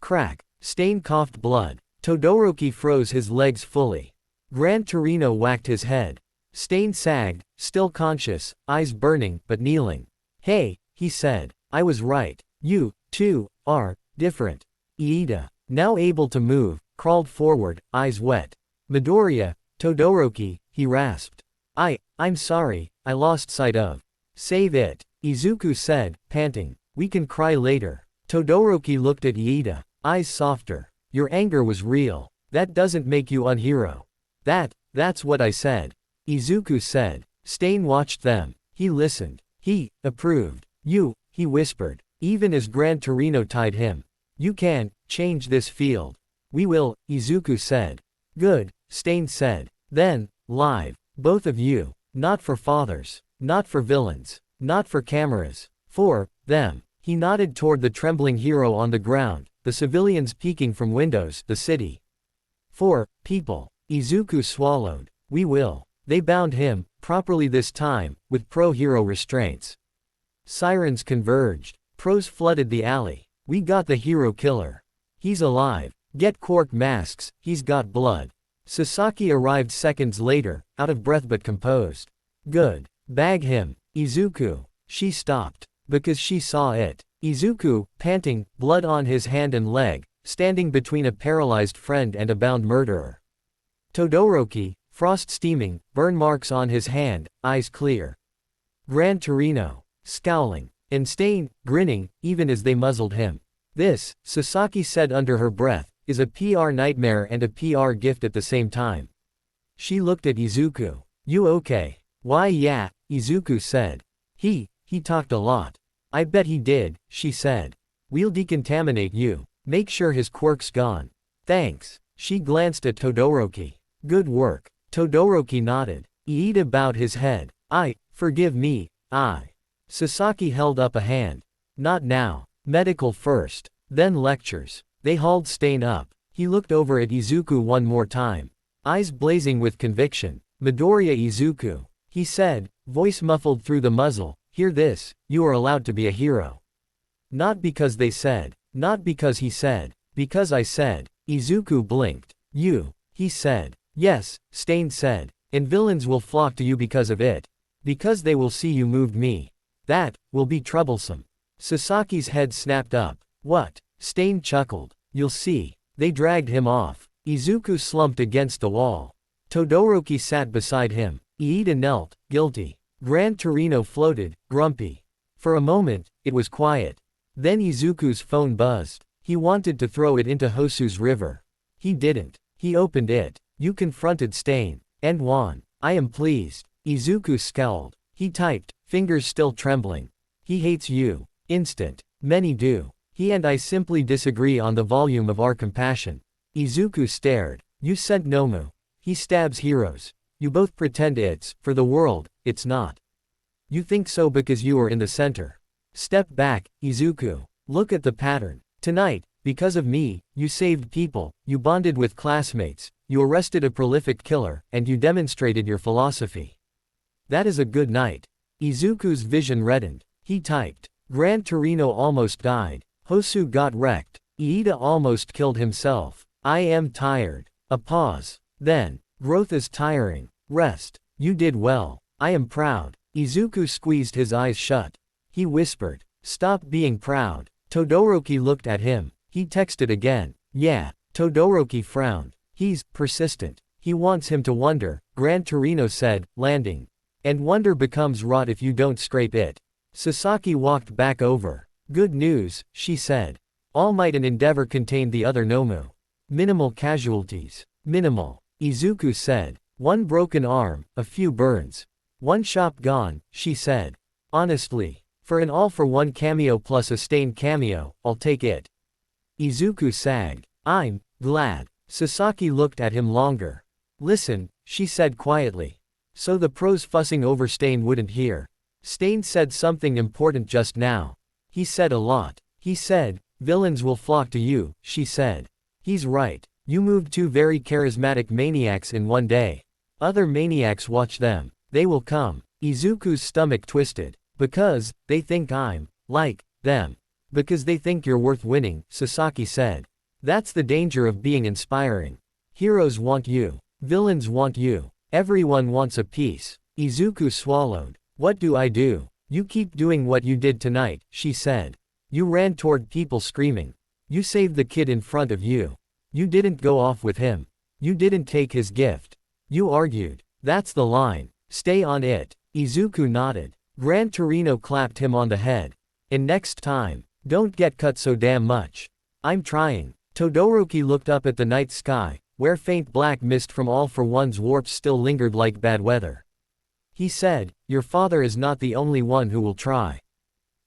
Crack. Stain coughed blood. Todoroki froze his legs fully. Gran Torino whacked his head. Stain sagged, still conscious, eyes burning, but kneeling. Hey, he said. I was right. You, too, are different. Iida, now able to move, crawled forward, eyes wet. Midoriya, Todoroki, he rasped. I'm sorry, I lost sight of. Save it, Izuku said, panting. We can cry later. Todoroki looked at Iida, eyes softer. Your anger was real. That doesn't make you unhero. That's what I said. Izuku said. Stain watched them. He listened. He approved. You, he whispered, even as Gran Torino tied him. You can change this field. We will, Izuku said. Good, Stain said. Then, live, both of you. Not for fathers. Not for villains. Not for cameras. For them. He nodded toward the trembling hero on the ground, the civilians peeking from windows, the city. For people. Izuku swallowed. We will. They bound him, properly this time, with pro-hero restraints. Sirens converged. Pros flooded the alley. We got the hero killer. He's alive. Get cork masks, he's got blood. Sasaki arrived seconds later, out of breath but composed. Good. Bag him. Izuku. She stopped. Because she saw it. Izuku, panting, blood on his hand and leg, standing between a paralyzed friend and a bound murderer. Todoroki, frost steaming, burn marks on his hand, eyes clear. Gran Torino, scowling. And Stain, grinning, even as they muzzled him. This, Sasaki said under her breath, is a PR nightmare and a PR gift at the same time. She looked at Izuku. You okay? Why yeah, Izuku said. He talked a lot. I bet he did, she said. We'll decontaminate you. Make sure his quirk's gone. Thanks. She glanced at Todoroki. Good work. Todoroki nodded. Iida bowed his head. Forgive me, Sasaki held up a hand. Not now. Medical first. Then lectures. They hauled Stain up. He looked over at Izuku one more time. Eyes blazing with conviction. Midoriya Izuku. He said, voice muffled through the muzzle. Hear this, you are allowed to be a hero. Not because they said. Not because he said. Because I said. Izuku blinked. You. He said. Yes, Stain said. And villains will flock to you because of it. Because they will see you moved me. That will be troublesome. Sasaki's head snapped up. What? Stain chuckled. You'll see. They dragged him off. Izuku slumped against the wall. Todoroki sat beside him. Iida knelt, guilty. Gran Torino floated, grumpy. For a moment, it was quiet. Then Izuku's phone buzzed. He wanted to throw it into Hosu's river. He didn't. He opened it. You confronted Stain. And won. I am pleased. Izuku scowled. He typed, fingers still trembling. He hates you. Instant. Many do. He and I simply disagree on the volume of our compassion. Izuku stared. You sent Nomu. He stabs heroes. You both pretend it's, for the world, it's not. You think so because you are in the center. Step back, Izuku. Look at the pattern. Tonight, because of me, you saved people, you bonded with classmates, you arrested a prolific killer, and you demonstrated your philosophy. That is a good night. Izuku's vision reddened. He typed. Gran Torino almost died. Hosu got wrecked. Iida almost killed himself. I am tired. A pause. Then, growth is tiring. Rest. You did well. I am proud. Izuku squeezed his eyes shut. He whispered. Stop being proud. Todoroki looked at him. He texted again. Yeah. Todoroki frowned. He's persistent. He wants him to wonder, Gran Torino said, landing. And wonder becomes rot if you don't scrape it. Sasaki walked back over. Good news, she said. All Might and Endeavor contained the other Nomu. Minimal casualties. Minimal. Izuku said. One broken arm, a few burns. One shop gone, she said. Honestly. For an all-for-one cameo plus a Stain cameo, I'll take it. Izuku sagged. I'm glad. Sasaki looked at him longer. Listen, she said quietly. So the pros fussing over Stain wouldn't hear. Stain said something important just now. He said a lot. He said, villains will flock to you, she said. He's right. You moved two very charismatic maniacs in one day. Other maniacs watch them. They will come. Izuku's stomach twisted. Because, they think I'm, like, them. Because they think you're worth winning, Sasaki said. That's the danger of being inspiring. Heroes want you. Villains want you. Everyone wants a piece. Izuku swallowed. What do I do? You keep doing what you did tonight, she said. You ran toward people screaming. You saved the kid in front of you. You didn't go off with him. You didn't take his gift. You argued. That's the line. Stay on it. Izuku nodded. Gran Torino clapped him on the head. And next time, don't get cut so damn much. I'm trying. Todoroki looked up at the night sky, where faint black mist from All for One's warps still lingered like bad weather. He said, your father is not the only one who will try.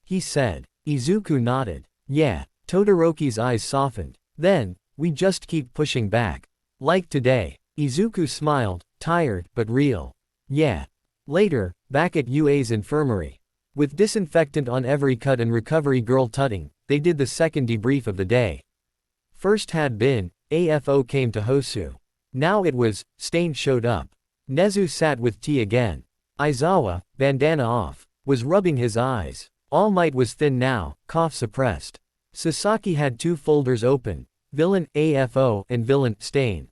He said. Izuku nodded. Yeah. Todoroki's eyes softened. Then, we just keep pushing back. Like today. Izuku smiled, tired but real. Yeah. Later, back at UA's infirmary. With disinfectant on every cut and recovery girl tutting, they did the second debrief of the day. First had been, AFO came to Hosu. Now it was, Stain showed up. Nezu sat with tea again. Aizawa, bandana off, was rubbing his eyes. All Might was thin now, cough suppressed. Sasaki had 2 folders open, Villain, AFO, and Villain, Stain.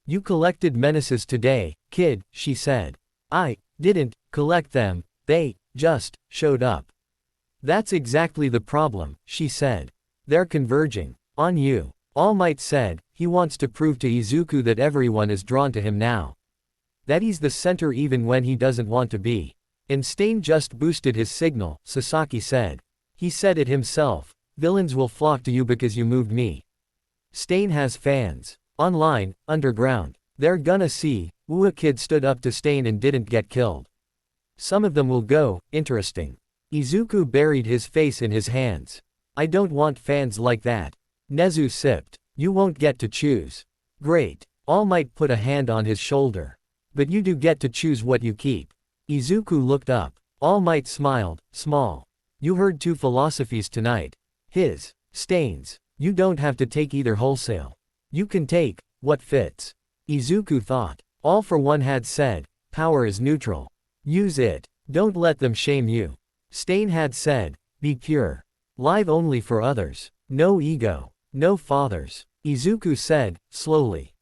You collected menaces today, kid, she said. I didn't collect them, they just showed up. That's exactly the problem, she said. They're converging on you. All Might said, he wants to prove to Izuku that everyone is drawn to him now. That he's the center even when he doesn't want to be. And Stain just boosted his signal, Sasaki said. He said it himself, villains will flock to you because you moved me. Stain has fans. Online, underground. They're gonna see, a kid stood up to Stain and didn't get killed. Some of them will go, interesting. Izuku buried his face in his hands. I don't want fans like that. Nezu sipped. You won't get to choose. Great. All Might put a hand on his shoulder. But you do get to choose what you keep. Izuku looked up. All Might smiled, small. You heard 2 philosophies tonight. His, Stain's. You don't have to take either wholesale. You can take what fits. Izuku thought. All for One had said, power is neutral. Use it. Don't let them shame you. Stain had said, be pure. Live only for others. No ego. No fathers. Izuku said, slowly.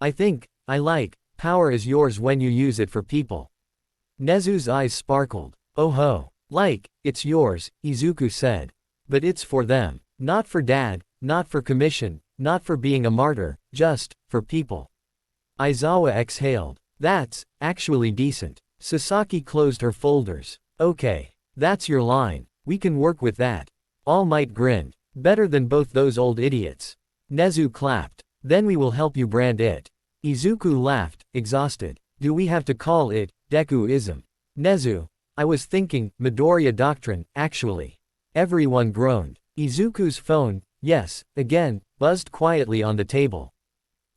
I think, I like, power is yours when you use it for people. Nezu's eyes sparkled. Oh ho. Like, it's yours, Izuku said. But it's for them. Not for dad, not for commission, not for being a martyr, just, for people. Aizawa exhaled. That's, actually decent. Sasaki closed her folders. Okay. That's your line. We can work with that. All Might grinned. Better than both those old idiots. Nezu clapped. Then we will help you brand it. Izuku laughed, exhausted. Do we have to call it, Deku-ism? Nezu. I was thinking, Midoriya Doctrine, actually. Everyone groaned. Izuku's phone, yes, again, buzzed quietly on the table.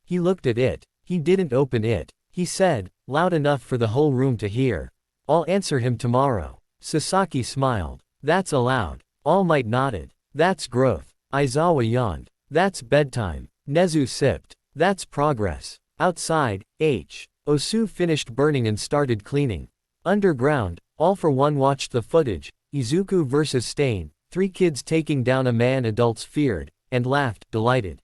He looked at it. He didn't open it. He said, loud enough for the whole room to hear. I'll answer him tomorrow. Sasaki smiled. That's allowed. All Might nodded. That's growth. Aizawa yawned. That's bedtime. Nezu sipped. That's progress. Outside, Osu finished burning and started cleaning. Underground, All for One watched the footage, Izuku versus Stain, 3 kids taking down a man adults feared, and laughed, delighted.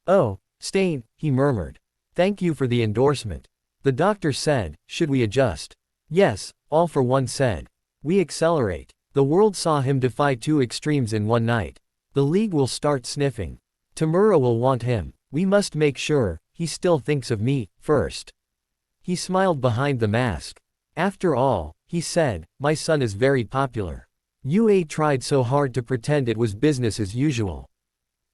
Oh, Stain, he murmured. Thank you for the endorsement. The doctor said, should we adjust? Yes, All for One said. We accelerate. The world saw him defy 2 extremes in one night. The league will start sniffing. Tamura will want him. We must make sure, he still thinks of me, first. He smiled behind the mask. After all, he said, my son is very popular. UA tried so hard to pretend it was business as usual.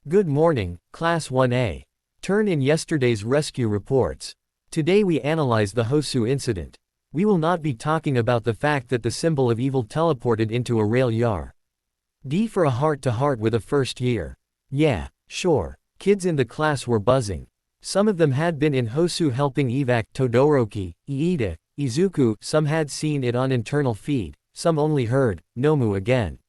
Good morning, Class 1A. Turn in yesterday's rescue reports. Today we analyze the Hosu incident. We will not be talking about the fact that the symbol of evil teleported into a rail yar. D for a heart-to-heart with a first year. Yeah, sure. Kids in the class were buzzing. Some of them had been in Hosu helping evac Todoroki, Iida, Izuku, some had seen it on internal feed, some only heard, Nomu again.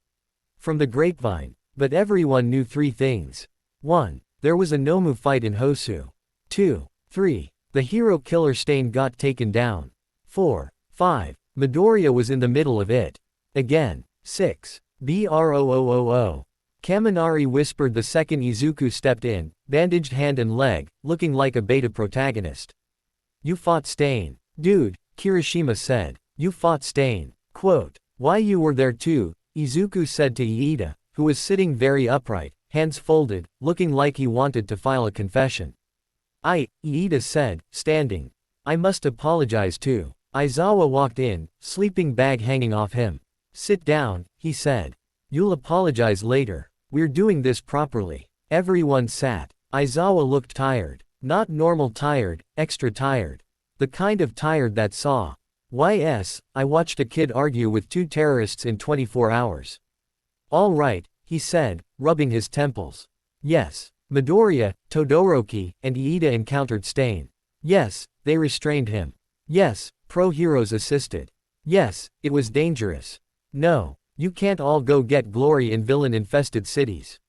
From the grapevine. But everyone knew 3 things. 1. There was a Nomu fight in Hosu. 2. 3. The hero killer Stain got taken down. 4. 5. Midoriya was in the middle of it. Again. 6. BROOOO. Kaminari whispered the second Izuku stepped in, bandaged hand and leg, looking like a beta protagonist. You fought Stain. Dude, Kirishima said. You fought Stain. Quote, "Why you were there too," Izuku said to Iida, who was sitting very upright, hands folded, looking like he wanted to file a confession. Iida said, standing. "I must apologize too." Aizawa walked in, sleeping bag hanging off him. "Sit down," he said. "You'll apologize later. We're doing this properly." Everyone sat. Aizawa looked tired. Not normal tired, extra tired. The kind of tired that saw. I watched a kid argue with 2 terrorists in 24 hours. "All right," he said, rubbing his temples. "Yes. Midoriya, Todoroki, and Iida encountered Stain. Yes, they restrained him. Yes, pro-heroes assisted. Yes, it was dangerous. No, you can't all go get glory in villain-infested cities."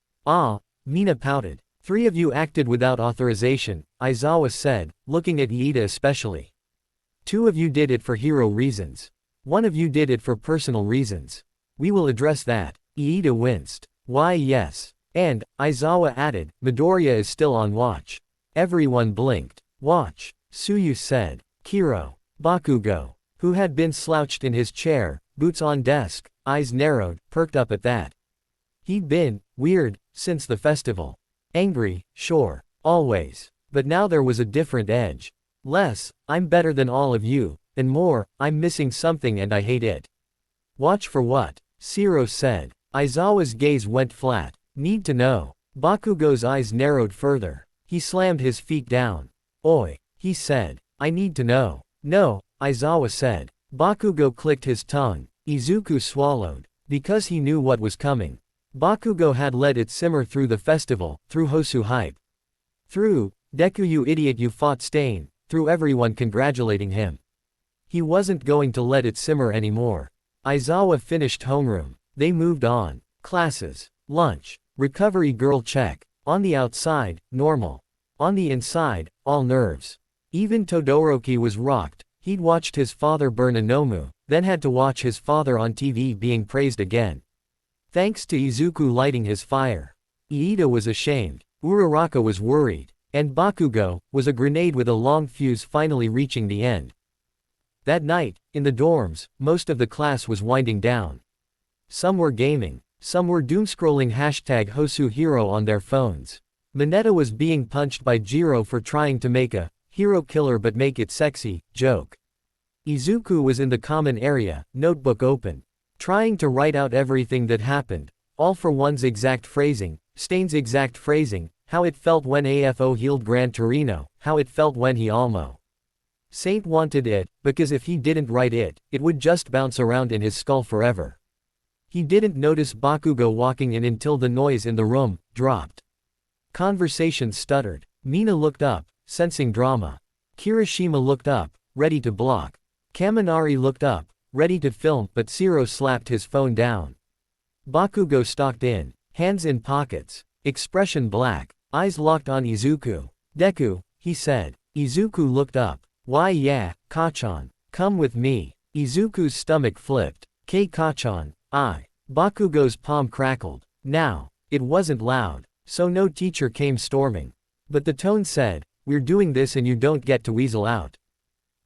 Mina pouted. "3 of you acted without authorization," Aizawa said, looking at Iida especially. "2 of you did it for hero reasons. 1 of you did it for personal reasons. We will address that." Iida winced. "Why yes." And, Aizawa added, "Midoriya is still on watch." Everyone blinked. "Watch," Tsuyu said. Kiro. Bakugo, who had been slouched in his chair, boots on desk, eyes narrowed, perked up at that. He'd been weird since the festival. Angry, sure, always. But now there was a different edge. Less, "I'm better than all of you," and more, "I'm missing something and I hate it." "Watch for what?" Shiro said. Aizawa's gaze went flat. "Need to know." Bakugo's eyes narrowed further. He slammed his feet down. "Oi," he said. "I need to know." "No," Aizawa said. Bakugo clicked his tongue. Izuku swallowed. Because he knew what was coming. Bakugo had let it simmer through the festival, through Hosu hype. Through, "Deku you idiot you fought Stain," through everyone congratulating him. He wasn't going to let it simmer anymore. Aizawa finished homeroom. They moved on. Classes. Lunch. Recovery girl check. On the outside, normal. On the inside, all nerves. Even Todoroki was rocked. He'd watched his father burn a Nomu, then had to watch his father on TV being praised again. Thanks to Izuku lighting his fire. Iida was ashamed. Uraraka was worried. And Bakugo was a grenade with a long fuse finally reaching the end. That night, in the dorms, most of the class was winding down. Some were gaming. Some were doomscrolling #HosuHero on their phones. Mineta was being punched by Jiro for trying to make a hero killer but make it sexy joke. Izuku was in the common area, notebook open. Trying to write out everything that happened. All for one's exact phrasing, Stain's exact phrasing, how it felt when AFO healed Gran Torino, how it felt when he almost. Saint wanted it, because if he didn't write it, it would just bounce around in his skull forever. He didn't notice Bakugo walking in until the noise in the room dropped. Conversation stuttered. Mina looked up, sensing drama. Kirishima looked up, ready to block. Kaminari looked up, ready to film, but Shiro slapped his phone down. Bakugo stalked in, hands in pockets, expression black, eyes locked on Izuku. "Deku," he said. Izuku looked up. "Why yeah, Kachan. Come with me." Izuku's stomach flipped. Kachan, I. Bakugo's palm crackled. Now, it wasn't loud, so no teacher came storming. But the tone said, "We're doing this and you don't get to weasel out."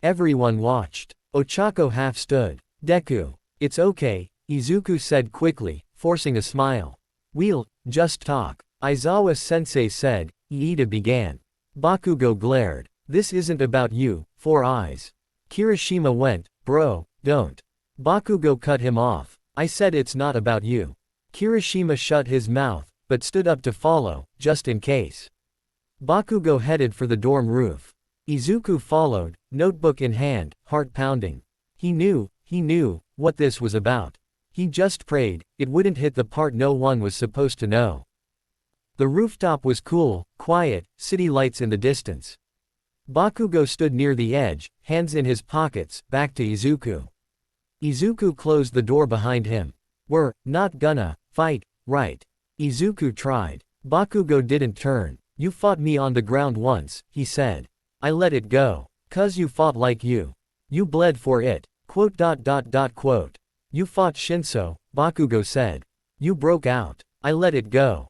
Everyone watched. Ochako half stood. "Deku. It's okay," Izuku said quickly, forcing a smile. "We'll just talk." Aizawa-sensei said. Iida began. Bakugo glared. "This isn't about you." 4 eyes. Kirishima went, "Bro, don't." Bakugo cut him off. "I said it's not about you." Kirishima shut his mouth, but stood up to follow, just in case. Bakugo headed for the dorm roof. Izuku followed, notebook in hand, heart pounding. He knew what this was about. He just prayed it wouldn't hit the part no one was supposed to know. The rooftop was cool, quiet, city lights in the distance. Bakugo stood near the edge, hands in his pockets, back to Izuku. Izuku closed the door behind him. "We're not gonna fight, right?" Izuku tried. Bakugo didn't turn. "You fought me on the ground once," he said. "I let it go. 'Cause you fought like you. You bled for it." "You fought Shinso," Bakugo said. "You broke out. I let it go."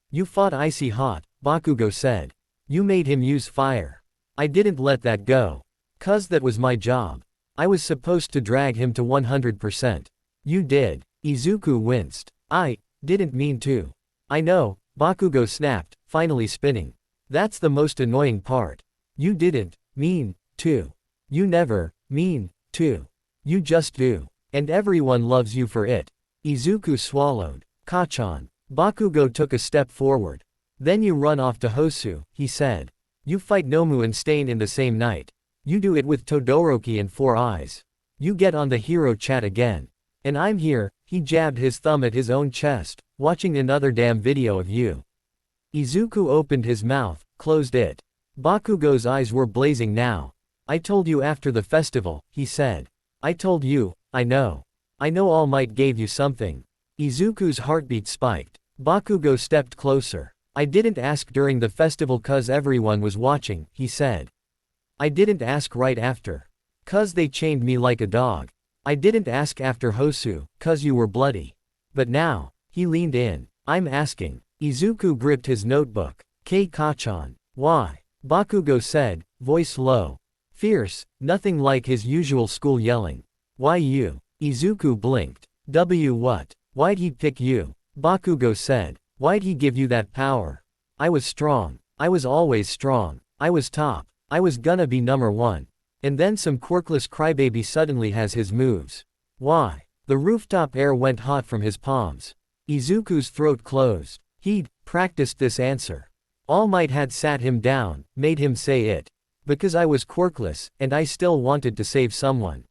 "You fought Icy Hot," Bakugo said. "You made him use fire. I didn't let that go. 'Cause that was my job. I was supposed to drag him to 100%. You did. Izuku winced. I didn't mean to. I know, Bakugo snapped, finally spinning. That's the most annoying part. You didn't mean to. You never mean to. You just do. And everyone loves you for it. Izuku swallowed. Kachan. Bakugo took a step forward. Then you run off to Hosu, he said. You fight Nomu and Stain in the same night. You do it with Todoroki and Four Eyes. You get on the hero chat again. And I'm here, he jabbed his thumb at his own chest, watching another damn video of you. Izuku opened his mouth, closed it. Bakugo's eyes were blazing now. I told you after the festival, he said. I told you, I know. I know All Might gave you something. Izuku's heartbeat spiked. Bakugo stepped closer. I didn't ask during the festival cause everyone was watching, he said. I didn't ask right after. Cause they chained me like a dog. I didn't ask after Hosu, cause you were bloody. But now, he leaned in. I'm asking. Izuku gripped his notebook. Kachan. Why? Bakugo said, voice low. Fierce, nothing like his usual school yelling. Why you? Izuku blinked. What? Why'd he pick you? Bakugo said. Why'd he give you that power? I was strong. I was always strong. I was top. I was gonna be number one. And then some quirkless crybaby suddenly has his moves. Why? The rooftop air went hot from his palms. Izuku's throat closed. He'd practiced this answer. All Might had sat him down, made him say it. Because I was quirkless, and I still wanted to save someone.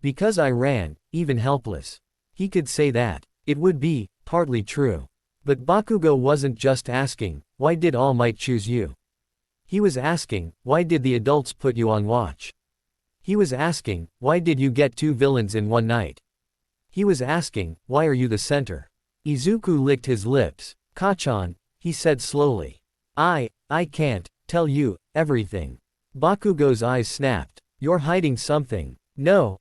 Because I ran, even helpless. He could say that. It would be partly true. But Bakugo wasn't just asking, why did All Might choose you? He was asking, why did the adults put you on watch? He was asking, why did you get 2 villains in one night? He was asking, why are you the center? Izuku licked his lips. Kachan, he said slowly. I can't tell you everything. Bakugo's eyes snapped. You're hiding something. No,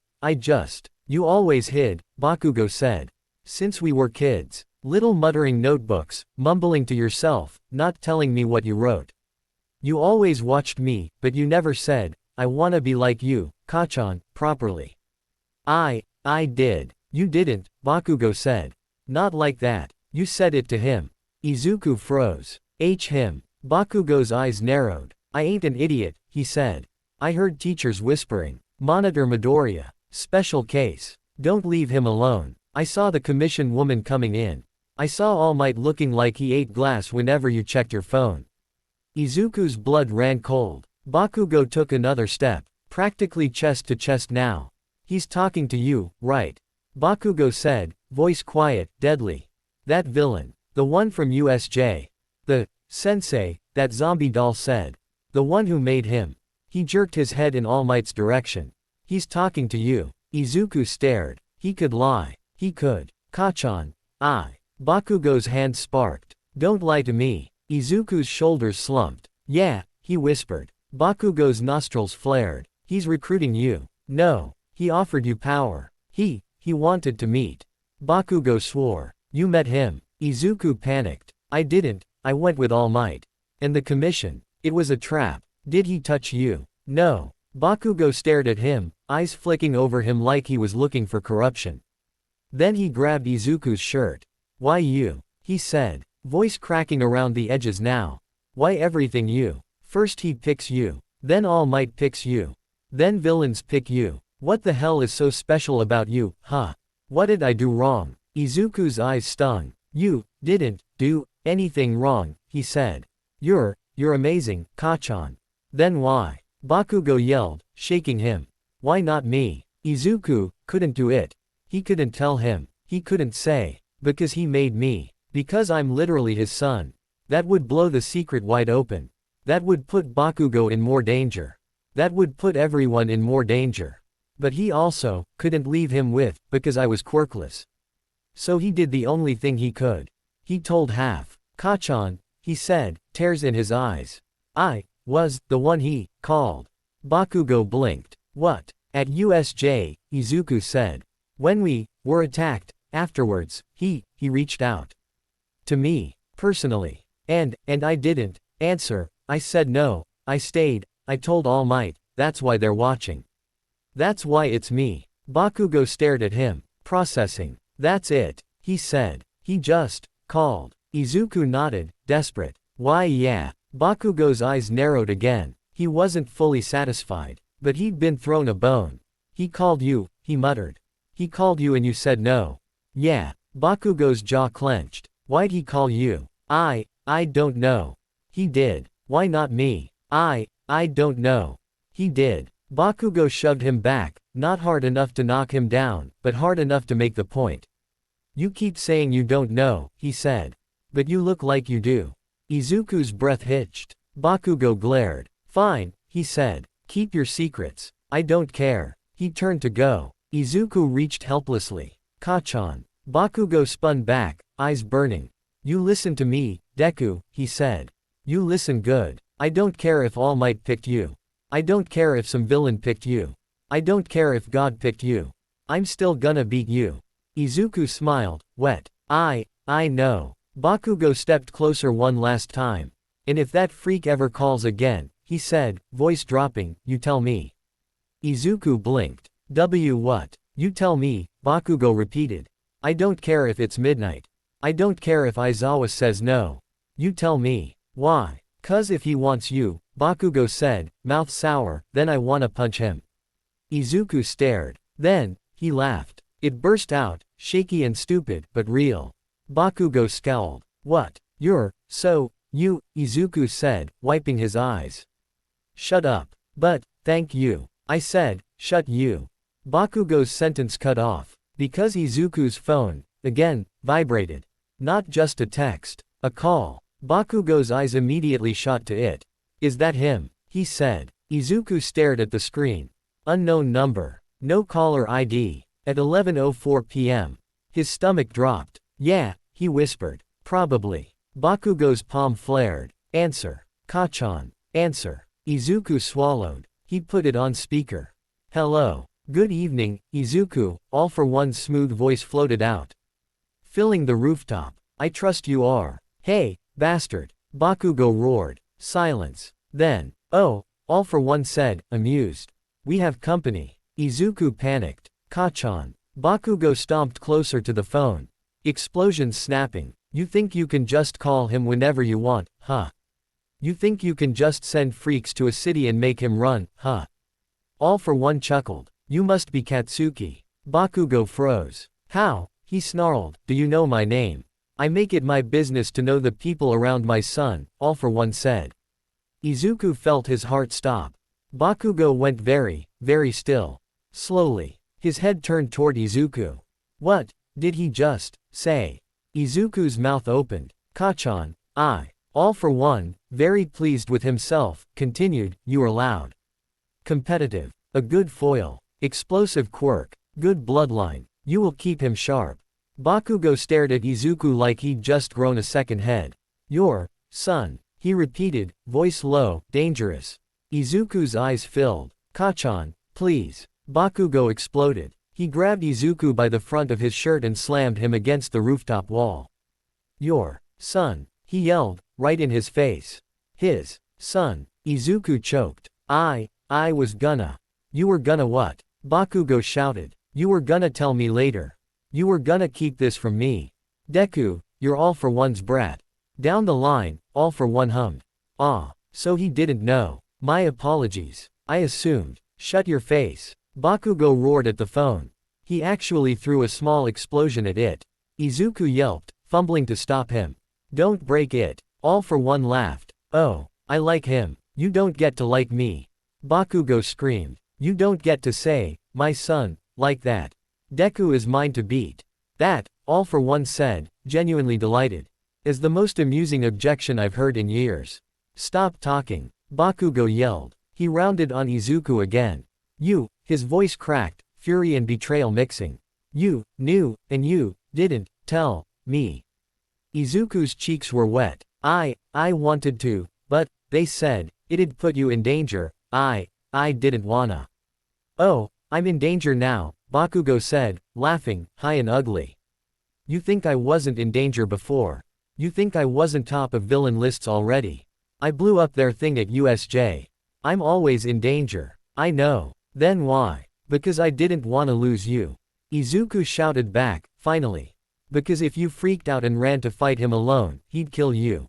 you always hid, Bakugo said. Since we were kids. Little muttering notebooks, mumbling to yourself, not telling me what you wrote. You always watched me, but you never said, I wanna be like you, Kachan, properly. I did. You didn't, Bakugo said. Not like that. You said it to him. Izuku froze. Him. Bakugo's eyes narrowed. I ain't an idiot, he said. I heard teachers whispering. Monitor Midoriya. Special case. Don't leave him alone. I saw the commission woman coming in. I saw All Might looking like he ate glass whenever you checked your phone. Izuku's blood ran cold. Bakugo took another step. Practically chest to chest now. He's talking to you, right? Bakugo said, voice quiet, deadly. That villain. The one from USJ. The sensei, that zombie doll said. The one who made him. He jerked his head in All Might's direction. He's talking to you. Izuku stared. He could lie. He could. Kachan. Bakugo's hand sparked. Don't lie to me. Izuku's shoulders slumped. Yeah, he whispered. Bakugo's nostrils flared. He's recruiting you. No. He offered you power. He wanted to meet. Bakugo swore. You met him. Izuku panicked. I didn't. I went with All Might. And the commission. It was a trap. Did he touch you? No. Bakugo stared at him, eyes flicking over him like he was looking for corruption. Then he grabbed Izuku's shirt. Why you? He said, voice cracking around the edges now. Why everything you? First he picks you. Then All Might picks you. Then villains pick you. What the hell is so special about you, huh? What did I do wrong? Izuku's eyes stung. You didn't do anything wrong, he said. You're amazing, Kachan. Then why? Bakugo yelled, shaking him. Why not me? Izuku couldn't do it. He couldn't tell him. He couldn't say. Because he made me. Because I'm literally his son. That would blow the secret wide open. That would put Bakugo in more danger. That would put everyone in more danger. But he also couldn't leave him with, because I was quirkless. So he did the only thing he could. He told half. Kachan, he said, tears in his eyes. I was the one he called. Bakugo blinked. What? At USJ, Izuku said. When we were attacked, afterwards, he reached out. To me, personally. And I didn't answer. I said no. I stayed. I told All Might, that's why they're watching. That's why it's me. Bakugo stared at him. Processing. That's it, he said. He just called. Izuku nodded, desperate. Why yeah. Bakugo's eyes narrowed again. He wasn't fully satisfied. But he'd been thrown a bone. He called you, he muttered. He called you and you said no. Yeah. Bakugo's jaw clenched. Why'd he call you? I don't know. He did. Why not me? I don't know. He did. Bakugo shoved him back, not hard enough to knock him down, but hard enough to make the point. You keep saying you don't know, he said. But you look like you do. Izuku's breath hitched. Bakugo glared. Fine, he said. Keep your secrets. I don't care. He turned to go. Izuku reached helplessly. Kachan. Bakugo spun back, eyes burning. You listen to me, Deku, he said. You listen good. I don't care if All Might picked you. I don't care if some villain picked you. I don't care if God picked you. I'm still gonna beat you. Izuku smiled, wet. I know. Bakugo stepped closer one last time. And if that freak ever calls again, he said, voice dropping, you tell me. Izuku blinked. What? You tell me, Bakugo repeated. I don't care if it's midnight. I don't care if Aizawa says no. You tell me. Why? 'Cause if he wants you, Bakugo said, mouth sour, then I wanna punch him. Izuku stared. Then, he laughed. It burst out, shaky and stupid, but real. Bakugo scowled. What? You, Izuku said, wiping his eyes. Shut up. But, thank you. I said, shut you. Bakugo's sentence cut off. Because Izuku's phone, again, vibrated. Not just a text. A call. Bakugo's eyes immediately shot to it. Is that him? He said. Izuku stared at the screen. Unknown number. No caller ID. At 11:04 p.m. His stomach dropped. Yeah, he whispered. Probably. Bakugo's palm flared. Answer. Kachan. Answer. Izuku swallowed. He put it on speaker. Hello. Good evening, Izuku, All for One's smooth voice floated out. Filling the rooftop. I trust you are. Hey, bastard. Bakugo roared. Silence. Then, oh, All for One said, amused. We have company. Izuku panicked. Kachan. Bakugo stomped closer to the phone. Explosions snapping. You think you can just call him whenever you want, huh? You think you can just send freaks to a city and make him run, huh? All for One chuckled. You must be Katsuki. Bakugo froze. How? He snarled. Do you know my name? I make it my business to know the people around my son, All for One said. Izuku felt his heart stop. Bakugo went very, very still. Slowly. His head turned toward Izuku. What did he just say? Izuku's mouth opened. Kachan, All for One, very pleased with himself, continued, you are loud. Competitive. A good foil. Explosive quirk. Good bloodline. You will keep him sharp. Bakugo stared at Izuku like he'd just grown a second head. Your son, he repeated, voice low, dangerous. Izuku's eyes filled. Kachan, please. Bakugo exploded. He grabbed Izuku by the front of his shirt and slammed him against the rooftop wall. Your son, he yelled, right in his face. His son. Izuku choked. I was gonna. You were gonna what? Bakugo shouted. You were gonna tell me later. You were gonna keep this from me. Deku, you're All for One's brat. Down the line, All for One hummed. So he didn't know. My apologies. I assumed. Shut your face. Bakugo roared at the phone. He actually threw a small explosion at it. Izuku yelped, fumbling to stop him. Don't break it. All for One laughed. Oh, I like him. You don't get to like me. Bakugo screamed. You don't get to say, my son, like that. Deku is mine to beat. That, All for One said, genuinely delighted. Is the most amusing objection I've heard in years. Stop talking. Bakugo yelled. He rounded on Izuku again. You, his voice cracked, fury and betrayal mixing. You knew, and you didn't tell me. Izuku's cheeks were wet. I wanted to, but they said it'd put you in danger. I didn't wanna. Oh, I'm in danger now, Bakugo said, laughing, high and ugly. You think I wasn't in danger before. You think I wasn't top of villain lists already. I blew up their thing at USJ. I'm always in danger. I know. Then why? Because I didn't wanna lose you. Izuku shouted back, finally. Because if you freaked out and ran to fight him alone, he'd kill you.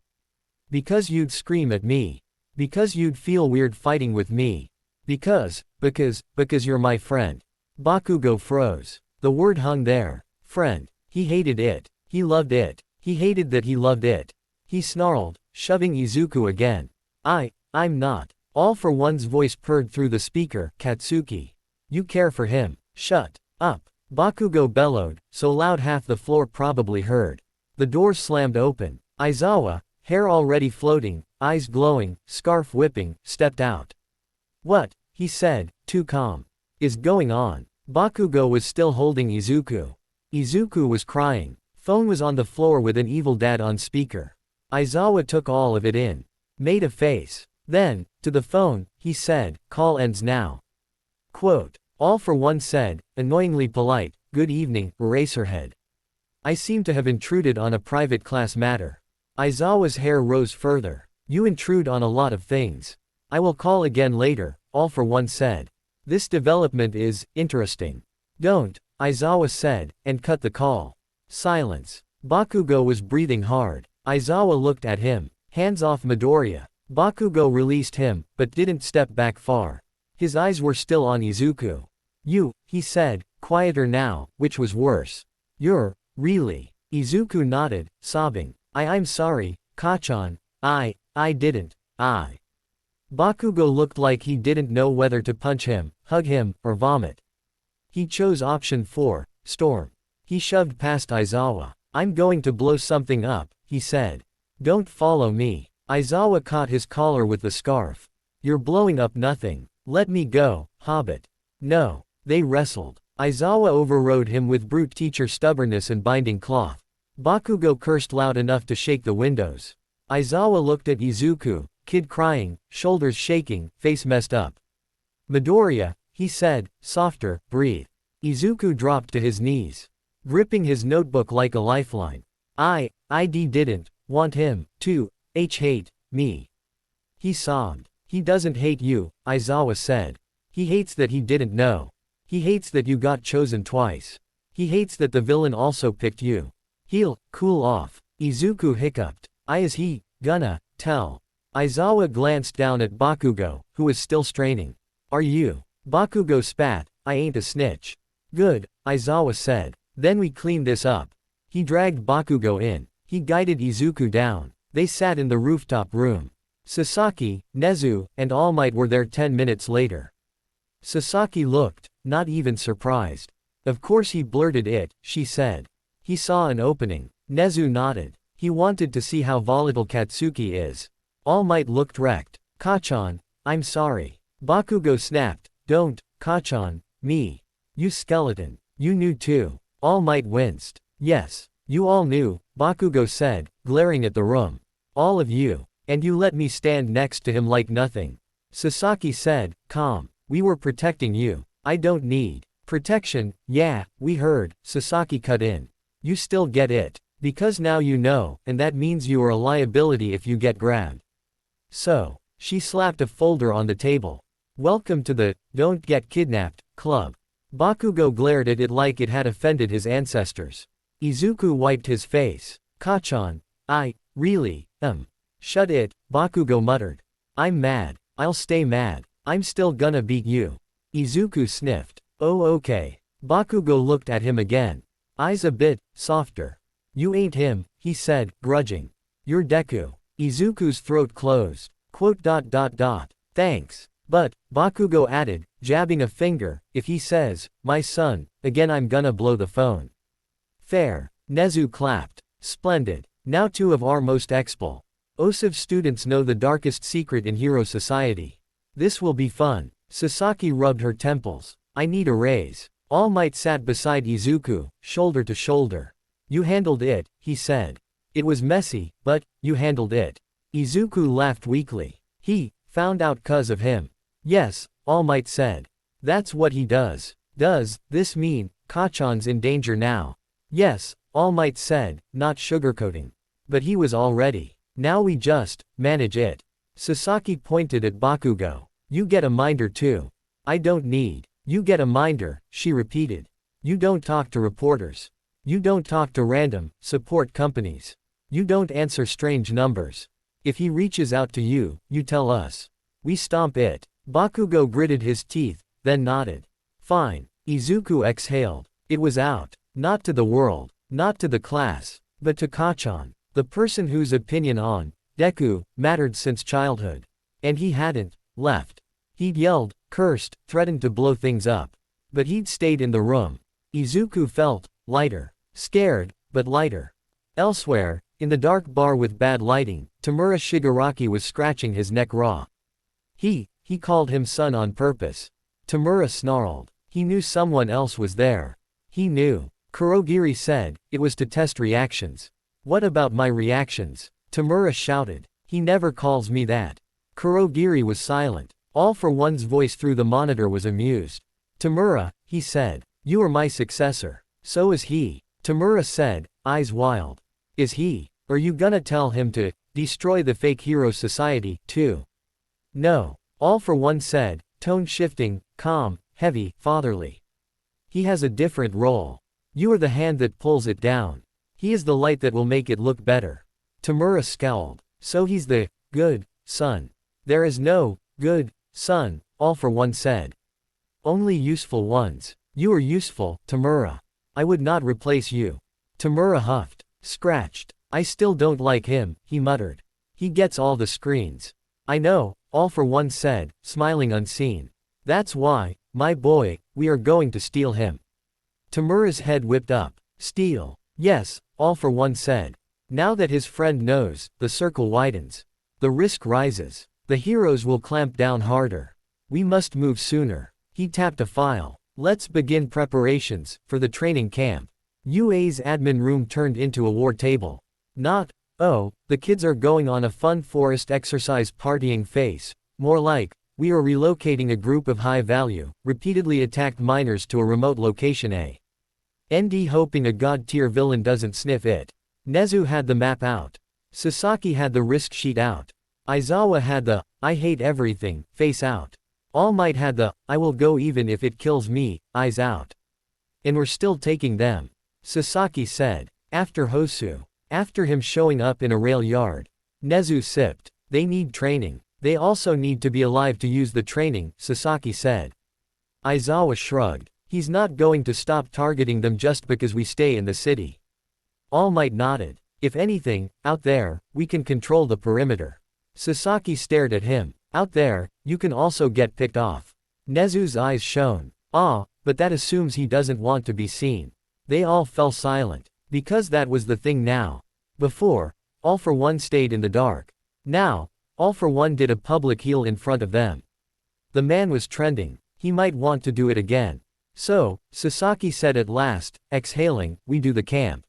Because you'd scream at me. Because you'd feel weird fighting with me. Because you're my friend. Bakugo froze. The word hung there. Friend. He hated it. He loved it. He hated that he loved it. He snarled, shoving Izuku again. I'm not. All for One's voice purred through the speaker, Katsuki. You care for him. Shut up. Bakugo bellowed, so loud half the floor probably heard. The door slammed open. Aizawa, hair already floating, eyes glowing, scarf whipping, stepped out. What, he said, too calm, is going on? Bakugo was still holding Izuku. Izuku was crying. Phone was on the floor with an evil dad on speaker. Aizawa took all of it in. Made a face. Then, to the phone, he said, call ends now. Quote. All for One said, annoyingly polite, good evening, Eraserhead. I seem to have intruded on a private class matter. Aizawa's hair rose further. You intrude on a lot of things. I will call again later, All for One said. This development is interesting. Don't, Aizawa said, and cut the call. Silence. Bakugo was breathing hard. Aizawa looked at him. Hands off Midoriya. Bakugo released him, but didn't step back far. His eyes were still on Izuku. You, he said, quieter now, which was worse. You're, really. Izuku nodded, sobbing. I'm sorry, Kachan. I didn't. Bakugo looked like he didn't know whether to punch him, hug him, or vomit. He chose option 4, storm. He shoved past Aizawa. I'm going to blow something up, he said. Don't follow me. Aizawa caught his collar with the scarf. You're blowing up nothing. Let me go, Hobbit. No. They wrestled. Aizawa overrode him with brute teacher stubbornness and binding cloth. Bakugo cursed loud enough to shake the windows. Aizawa looked at Izuku, kid crying, shoulders shaking, face messed up. Midoriya, he said, softer, breathe. Izuku dropped to his knees, gripping his notebook like a lifeline. I didn't want him to hate me. He sobbed. He doesn't hate you, Aizawa said. He hates that he didn't know. He hates that you got chosen twice. He hates that the villain also picked you. He'll cool off. Izuku hiccuped. Is he gonna tell? Aizawa glanced down at Bakugo, who was still straining. Are you? Bakugo spat. I ain't a snitch. Good, Aizawa said. Then we clean this up. He dragged Bakugo in. He guided Izuku down. They sat in the rooftop room. Sasaki, Nezu, and All Might were there 10 minutes later. Sasaki looked, not even surprised. Of course he blurted it, she said. He saw an opening. Nezu nodded. He wanted to see how volatile Katsuki is. All Might looked wrecked. Kachan, I'm sorry. Bakugo snapped. Don't, Kachan, me. You skeleton. You knew too. All Might winced. Yes. You all knew, Bakugo said, glaring at the room. All of you. And you let me stand next to him like nothing. Sasaki said, calm. We were protecting you. I don't need protection. Yeah, we heard, Sasaki cut in. You still get it. Because now you know, and that means you are a liability if you get grabbed. So, she slapped a folder on the table. Welcome to the Don't Get Kidnapped Club. Bakugo glared at it like it had offended his ancestors. Izuku wiped his face. Kachan, I really am. Shut it, Bakugo muttered. I'm mad. I'll stay mad. I'm still gonna beat you. Izuku sniffed. Oh okay. Bakugo looked at him again. Eyes a bit softer. You ain't him, he said, grudging. You're Deku. Izuku's throat closed. Quote. Thanks. But, Bakugo added, jabbing a finger, if he says, my son, again I'm gonna blow the phone. Fair. Nezu clapped. Splendid. Now two of our most explosive students know the darkest secret in Hero Society. This will be fun. Sasaki rubbed her temples. I need a raise. All Might sat beside Izuku, shoulder to shoulder. You handled it, he said. It was messy, but, you handled it. Izuku laughed weakly. He found out 'cause of him. Yes, All Might said. That's what he does. Does this mean Kachan's in danger now? Yes, All Might said, not sugarcoating. But he was already. Now we just manage it. Sasaki pointed at Bakugo. You get a minder too. I don't need You get a minder, she repeated. You don't talk to reporters. You don't talk to random support companies. You don't answer strange numbers. If he reaches out to you, you tell us. We stomp it. Bakugo gritted his teeth, then nodded. Fine. Izuku exhaled. It was out. Not to the world, not to the class, but to Kachan, the person whose opinion on Deku mattered since childhood. And he hadn't left. He'd yelled, cursed, threatened to blow things up. But he'd stayed in the room. Izuku felt lighter. Scared, but lighter. Elsewhere, in the dark bar with bad lighting, Tamura Shigaraki was scratching his neck raw. He called him son on purpose. Tamura snarled. He knew someone else was there. He knew. Kurogiri said, it was to test reactions. What about my reactions? Tamura shouted. He never calls me that. Kurogiri was silent. All for One's voice through the monitor was amused. Tamura, he said. You are my successor. So is he. Tamura said, eyes wild. Is he? Are you gonna tell him to destroy the fake hero society, too? No. All for One said, tone shifting, calm, heavy, fatherly. He has a different role. You are the hand that pulls it down. He is the light that will make it look better. Tamura scowled. So he's the good son. There is no good son, All for One said. Only useful ones. You are useful, Tamura. I would not replace you. Tamura huffed. Scratched. I still don't like him, he muttered. He gets all the screens. I know, All for One said, smiling unseen. That's why, my boy, we are going to steal him. Tamura's head whipped up. Steal. Yes, All for One said. Now that his friend knows, the circle widens. The risk rises. The heroes will clamp down harder. We must move sooner. He tapped a file. Let's begin preparations for the training camp. UA's admin room turned into a war table. Not, oh, the kids are going on a fun forest exercise partying phase. More like, we are relocating a group of high-value, repeatedly attacked miners to a remote location A. ND hoping a god-tier villain doesn't sniff it. Nezu had the map out. Sasaki had the risk sheet out. Aizawa had the, I hate everything, face out. All Might had the, I will go even if it kills me, eyes out. And we're still taking them. Sasaki said. After Hosu. After him showing up in a rail yard. Nezu sipped. They need training. They also need to be alive to use the training, Sasaki said. Aizawa shrugged. He's not going to stop targeting them just because we stay in the city. All Might nodded. If anything, out there, we can control the perimeter. Sasaki stared at him. Out there, you can also get picked off. Nezu's eyes shone. Ah, but that assumes he doesn't want to be seen. They all fell silent. Because that was the thing now. Before, All for One stayed in the dark. Now, All for One did a public heal in front of them. The man was trending. He might want to do it again. So, Sasaki said at last, exhaling, we do the camp.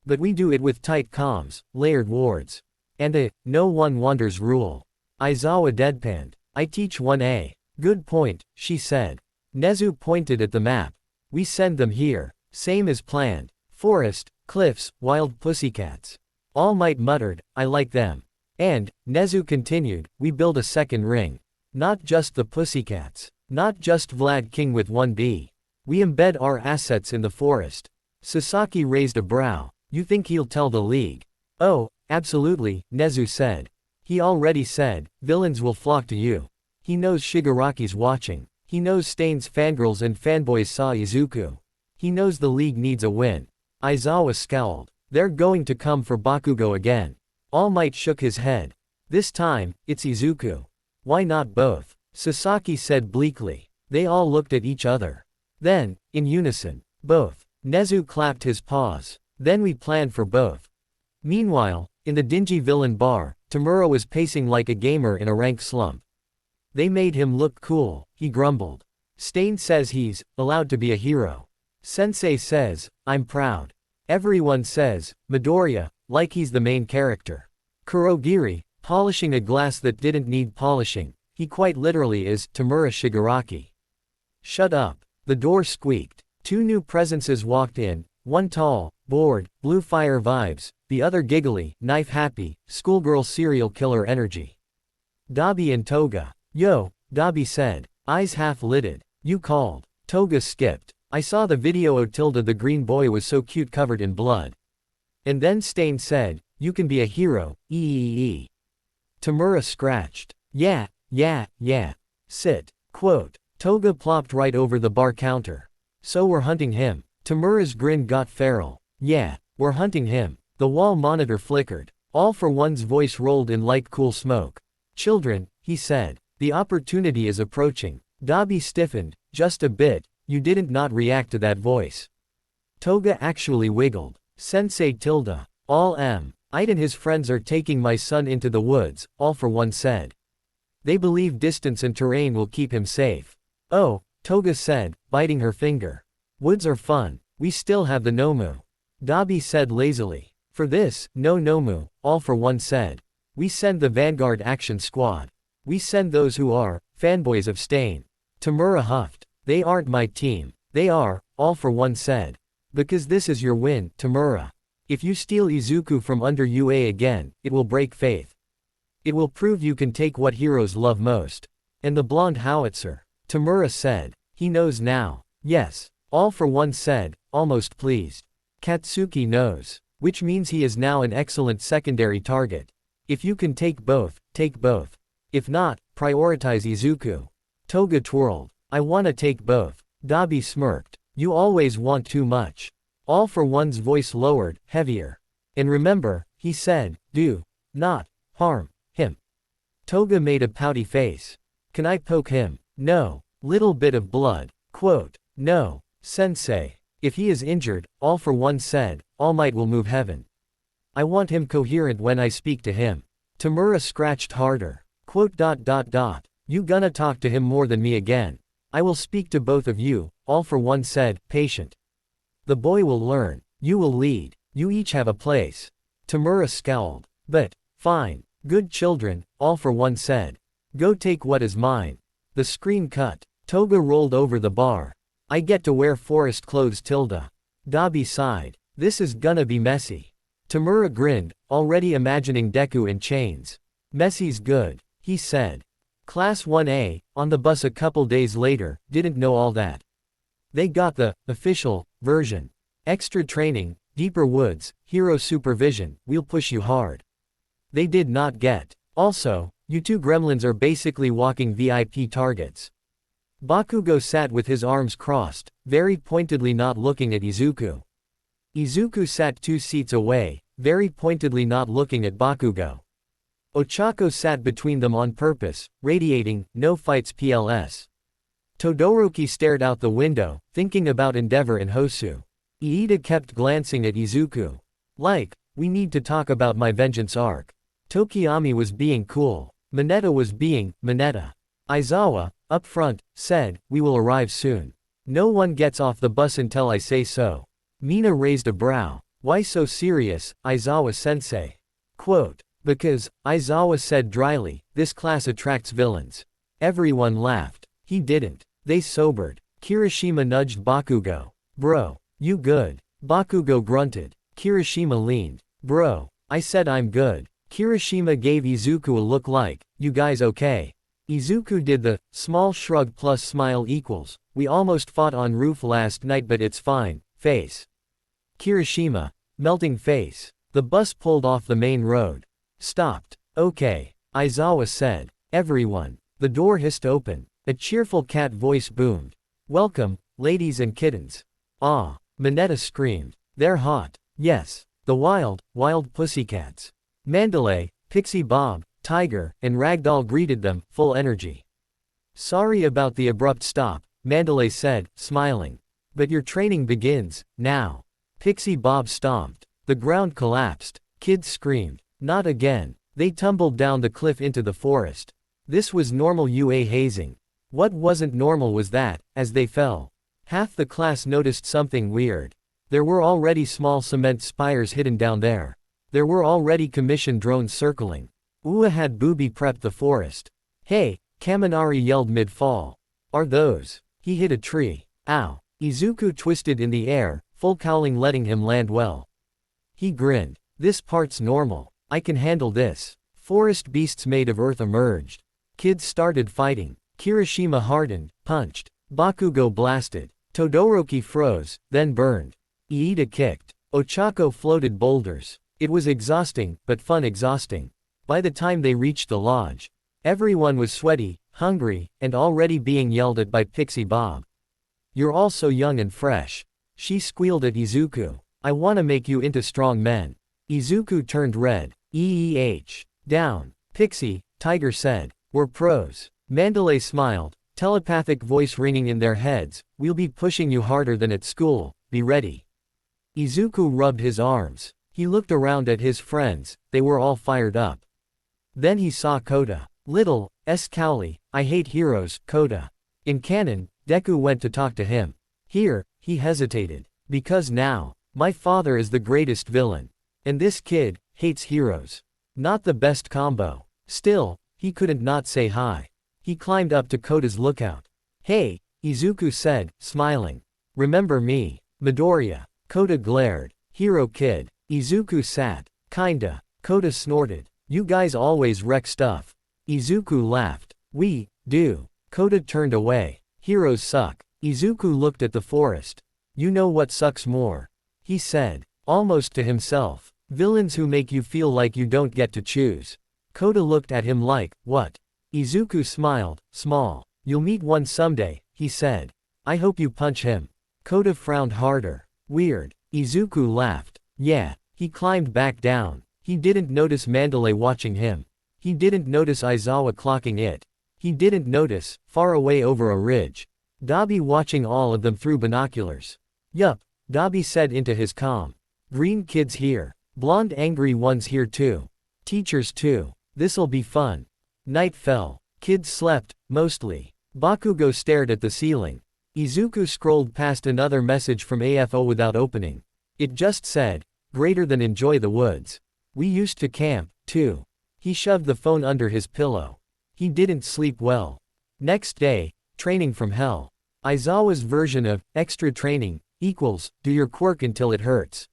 But we do it with tight comms, layered wards. And a, no one wanders rule. Aizawa deadpanned. I teach 1A. Good point, she said. Nezu pointed at the map. We send them here. Same as planned. Forest, cliffs, wild pussycats. All Might muttered, I like them. And, Nezu continued, we build a second ring. Not just the pussycats. Not just Vlad King with 1B. We embed our assets in the forest. Sasaki raised a brow. You think he'll tell the League? Oh, absolutely, Nezu said. He already said, villains will flock to you. He knows Shigaraki's watching. He knows Stain's fangirls and fanboys saw Izuku. He knows the League needs a win. Aizawa scowled. They're going to come for Bakugo again. All Might shook his head. This time, it's Izuku. Why not both? Sasaki said bleakly. They all looked at each other. Then, in unison, both. Nezu clapped his paws. Then we planned for both. Meanwhile, in the dingy villain bar, Tamura was pacing like a gamer in a rank slump. They made him look cool, he grumbled. Stain says he's allowed to be a hero. Sensei says, I'm proud. Everyone says, Midoriya, like he's the main character. Kurogiri, polishing a glass that didn't need polishing, he quite literally is Tamura Shigaraki. Shut up. The door squeaked. Two new presences walked in, one tall, bored, blue fire vibes, the other giggly, knife happy, schoolgirl serial killer energy. Dabi and Toga. Yo, Dabi said, eyes half lidded. You called. Toga skipped. I saw the video. Tilda the green boy was so cute covered in blood. And then Stain said, you can be a hero, eeeee. Tamura scratched. Yeah. Sit. Quote. Toga plopped right over the bar counter. So we're hunting him. Tamura's grin got feral. Yeah, we're hunting him. The wall monitor flickered. All for One's voice rolled in like cool smoke. Children, he said. The opportunity is approaching. Dabi stiffened, just a bit. You didn't not react to that voice. Toga actually wiggled. Sensei Tilda. All Ide and his friends are taking my son into the woods, All for One said. They believe distance and terrain will keep him safe. Oh, Toga said, biting her finger. Woods are fun. We still have the Nomu. Dabi said lazily. For this, no Nomu, All for One said. We send the Vanguard Action Squad. We send those who are fanboys of Stain. Tamura huffed. They aren't my team. They are, All for One said. Because this is your win, Tamura. If you steal Izuku from under UA again, it will break faith. It will prove you can take what heroes love most. And the blonde howitzer. Tamura said. He knows now. Yes. All for One said, almost pleased. Katsuki knows. Which means he is now an excellent secondary target. If you can take both, take both. If not, prioritize Izuku. Toga twirled. I wanna take both. Dabi smirked. You always want too much. All for One's voice lowered, heavier. And remember, he said, do not harm him. Toga made a pouty face. Can I poke him? No. Little bit of blood. Quote. No. Sensei. If he is injured, All for One said, All Might will move heaven. I want him coherent when I speak to him. Tamura scratched harder. Quote. You gonna talk to him more than me again. I will speak to both of you, All for One said, patient. The boy will learn. You will lead. You each have a place. Tamura scowled. But, fine. Good children, All for One said. Go take what is mine. The screen cut. Toga rolled over the bar. I get to wear forest clothes. Tilda. Dabi sighed. This is gonna be messy. Tamura grinned, already imagining Deku in chains. Messy's good, he said. Class 1A, on the bus a couple days later, didn't know all that. They got the official version. Extra training, deeper woods, hero supervision, we'll push you hard. They did not get. Also, you two gremlins are basically walking VIP targets. Bakugo sat with his arms crossed, very pointedly not looking at Izuku. Izuku sat 2 seats away, very pointedly not looking at Bakugo. Ochako sat between them on purpose, radiating, no fights PLS. Todoroki stared out the window, thinking about Endeavor and Hosu. Iida kept glancing at Izuku. Like, we need to talk about my vengeance arc. Tokiyami was being cool. Mineta was being, Mineta. Aizawa, up front, said, we will arrive soon. No one gets off the bus until I say so. Mina raised a brow. Why so serious, Aizawa-sensei? Quote. Because, Aizawa said dryly, this class attracts villains. Everyone laughed. He didn't. They sobered. Kirishima nudged Bakugo. Bro. You good. Bakugo grunted. Kirishima leaned. Bro. I said I'm good. Kirishima gave Izuku a look like, you guys okay? Izuku did the small shrug plus smile equals, we almost fought on roof last night but it's fine, face. Kirishima. Melting face. The bus pulled off the main road. Stopped. Okay. Aizawa said. Everyone. The door hissed open. A cheerful cat voice boomed. Welcome, ladies and kittens. Ah. Mineta screamed. They're hot. Yes. The wild pussycats. Mandalay, Pixie Bob, Tiger, and Ragdoll greeted them, full energy. Sorry about the abrupt stop, Mandalay said, smiling. But your training begins, now. Pixie Bob stomped. The ground collapsed. Kids screamed. Not again. They tumbled down the cliff into the forest. This was normal UA hazing. What wasn't normal was that, as they fell, half the class noticed something weird. There were already small cement spires hidden down there. There were already commission drones circling. Ua had booby-prepped the forest. Hey, Kaminari yelled mid-fall. Are those? He hit a tree. Ow. Izuku twisted in the air, full cowling letting him land well. He grinned. This part's normal. I can handle this. Forest beasts made of earth emerged. Kids started fighting. Kirishima hardened, punched. Bakugo blasted. Todoroki froze, then burned. Iida kicked. Ochako floated boulders. It was exhausting, but fun exhausting. By the time they reached the lodge, everyone was sweaty, hungry, and already being yelled at by Pixie Bob. "You're all so young and fresh," she squealed at Izuku. "I wanna make you into strong men." Izuku turned red. Down. Pixie, Tiger said. "We're pros." Mandalay smiled, telepathic voice ringing in their heads. "We'll be pushing you harder than at school, be ready." Izuku rubbed his arms. He looked around at his friends, they were all fired up. Then he saw Kota. "Little, Cowley, I hate heroes, Kota." In canon, Deku went to talk to him. Here, he hesitated. "Because now, my father is the greatest villain. And this kid, hates heroes." Not the best combo. Still, he couldn't not say hi. He climbed up to Kota's lookout. "Hey," Izuku said, smiling. "Remember me, Midoriya?" Kota glared. "Hero kid." Izuku sat. "Kinda." Kota snorted. "You guys always wreck stuff." Izuku laughed. "We do." Kota turned away. "Heroes suck." Izuku looked at the forest. "You know what sucks more?" he said, almost to himself. "Villains who make you feel like you don't get to choose." Kota looked at him like, "What?" Izuku smiled, small. "You'll meet one someday," he said. "I hope you punch him." Kota frowned harder. "Weird." Izuku laughed. "Yeah." He climbed back down. He didn't notice Mandalay watching him. He didn't notice Aizawa clocking it. He didn't notice, far away over a ridge, Dabi watching all of them through binoculars. "Yup," Dabi said into his comm. "Green kids here. Blonde angry ones here too. Teachers too. This'll be fun." Night fell. Kids slept, mostly. Bakugo stared at the ceiling. Izuku scrolled past another message from AFO without opening. It just said, "Greater than enjoy the woods. We used to camp, too." He shoved the phone under his pillow. He didn't sleep well. Next day, training from hell. Aizawa's version of extra training equals do your quirk until it hurts.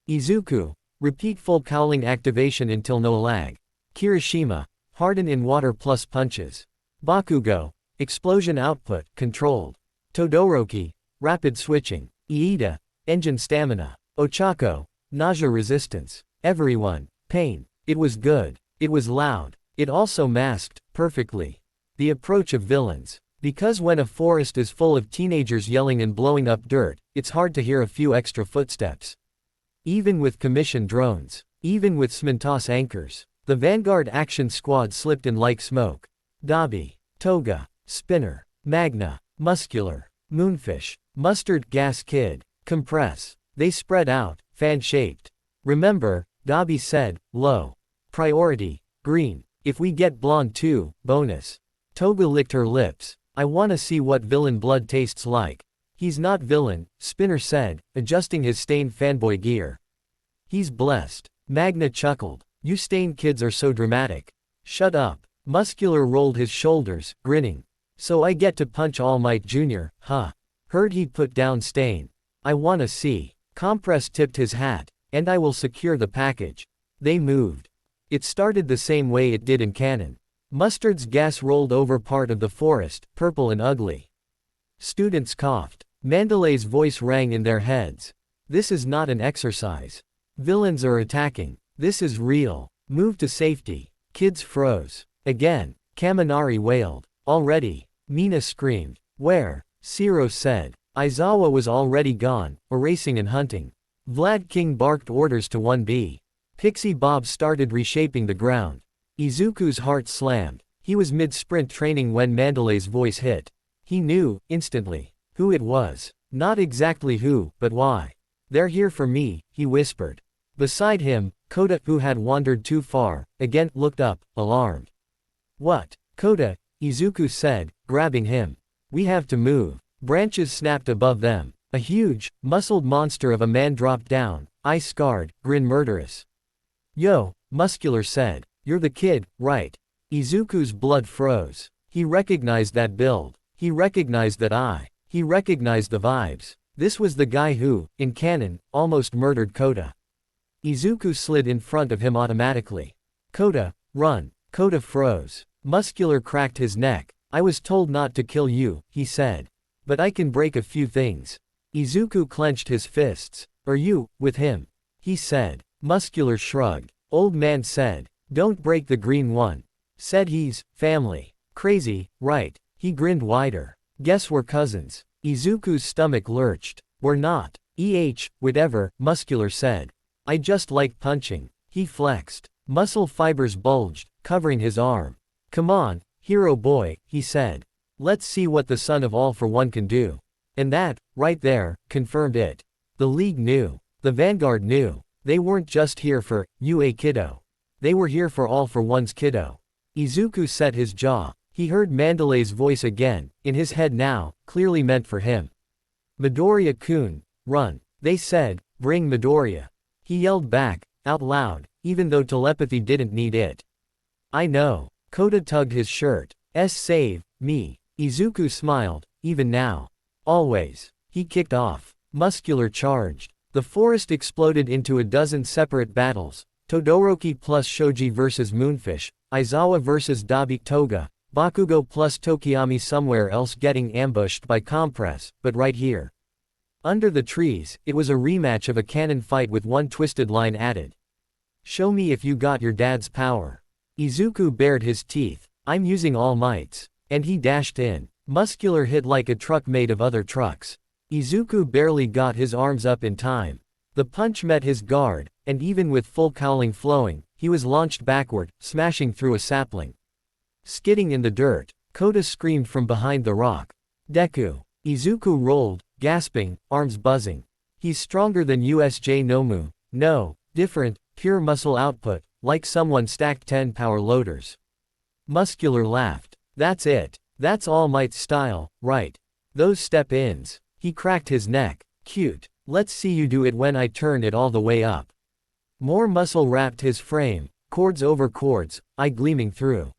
Izuku, repeat full cowling activation until no lag. Kirishima, harden in water plus punches. Bakugo, explosion output controlled. Todoroki, rapid switching. Iida, engine stamina. Ochako, nausea resistance. Everyone, pain. It was good. It was loud. It also masked, perfectly, the approach of villains. Because when a forest is full of teenagers yelling and blowing up dirt, it's hard to hear a few extra footsteps. Even with commissioned drones. Even with Smintos anchors. The Vanguard Action Squad slipped in like smoke. Dabi, Toga, Spinner, Magna, Muscular, Moonfish, Mustard Gas Kid, Compress. They spread out, fan-shaped. "Remember," Dabi said, "low priority, green. If we get blonde too, bonus." Toga licked her lips. "I wanna see what villain blood tastes like." "He's not villain," Spinner said, adjusting his stained fanboy gear. "He's blessed." Magna chuckled. "You stained kids are so dramatic." "Shut up." Muscular rolled his shoulders, grinning. "So I get to punch All Might Jr., huh? Heard he put down Stain. I wanna see." Compress tipped his hat. "And I will secure the package." They moved. It started the same way it did in canon. Mustard's gas rolled over part of the forest, purple and ugly. Students coughed. Mandalay's voice rang in their heads. "This is not an exercise. Villains are attacking. This is real. Move to safety." Kids froze. Again, Kaminari wailed. "Already." Mina screamed. "Where?" Siro said. Aizawa was already gone, erasing and hunting. Vlad King barked orders to 1B. Pixie Bob started reshaping the ground. Izuku's heart slammed. He was mid-sprint training when Mandalay's voice hit. He knew, instantly, who it was. Not exactly who, but why. "They're here for me," he whispered. Beside him, Kota, who had wandered too far, again looked up, alarmed. "What?" "Kota," Izuku said, grabbing him. "We have to move." Branches snapped above them. A huge, muscled monster of a man dropped down, eye scarred, grin murderous. "Yo," Muscular said. "You're the kid, right?" Izuku's blood froze. He recognized that build. He recognized that eye. He recognized the vibes. This was the guy who, in canon, almost murdered Kota. Izuku slid in front of him automatically. "Kota, run." Kota froze. Muscular cracked his neck. "I was told not to kill you," he said. But I can break a few things. Izuku clenched his fists. Are you, with him? He said. Muscular shrugged. Old man said. Don't break the green one. Said he's, family. Crazy, right? He grinned wider. Guess we're cousins. Izuku's stomach lurched. We're not. Whatever, Muscular said. I just like punching. He flexed. Muscle fibers bulged, covering his arm. Come on, hero boy, he said. Let's see what the son of All for One can do. And that, right there, confirmed it. The League knew. The Vanguard knew. They weren't just here for, you a kiddo. They were here for All for One's kiddo. Izuku set his jaw. He heard Mandalay's voice again, in his head now, clearly meant for him. Midoriya-kun, run. They said, bring Midoriya. He yelled back, out loud, even though telepathy didn't need it. I know. Kota tugged his shirt. Save me. Izuku smiled, even now. Always. He kicked off. Muscular charged. The forest exploded into a dozen separate battles. Todoroki plus Shoji versus Moonfish, Aizawa versus Dabi Toga, Bakugo plus Tokiyami somewhere else getting ambushed by Compress, but right here. Under the trees, it was a rematch of a cannon fight with one twisted line added. Show me if you got your dad's power. Izuku bared his teeth. I'm using all mights. And he dashed in. Muscular hit like a truck made of other trucks. Izuku barely got his arms up in time. The punch met his guard, and even with full cowling flowing, he was launched backward, smashing through a sapling. Skidding in the dirt, Kota screamed from behind the rock. Deku. Izuku rolled, gasping, arms buzzing. He's stronger than USJ Nomu. No, different, pure muscle output, like someone stacked 10 power loaders. Muscular laughed. That's it. That's All Might's style, right? Those step-ins. He cracked his neck. Cute. Let's see you do it when I turn it all the way up. More muscle wrapped his frame, cords over cords, eye gleaming through.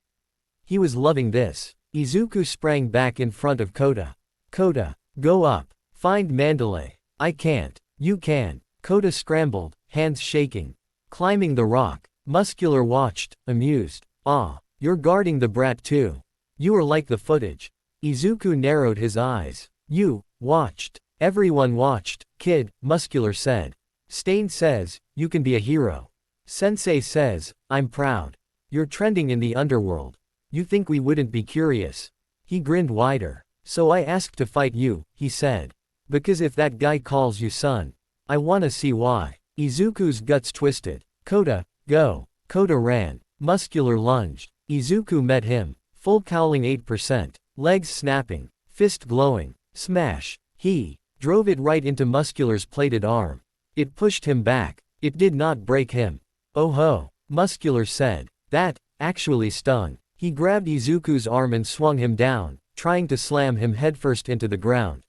He was loving this. Izuku sprang back in front of Kota. Kota, go up. Find Mandalay. I can't. You can. Kota scrambled, hands shaking. Climbing the rock. Muscular watched, amused. Ah, you're guarding the brat too. You are like the footage. Izuku narrowed his eyes. You watched. Everyone watched, kid, Muscular said. Stain says, you can be a hero. Sensei says, I'm proud. You're trending in the underworld. You think we wouldn't be curious? He grinned wider. So I asked to fight you, he said. Because if that guy calls you son, I wanna see why. Izuku's guts twisted. Kota, go. Kota ran. Muscular lunged. Izuku met him. Full cowling 8%. Legs snapping. Fist glowing. Smash. He drove it right into Muscular's plated arm. It pushed him back. It did not break him. Oh ho. Muscular said. That actually stung. He grabbed Izuku's arm and swung him down, trying to slam him headfirst into the ground.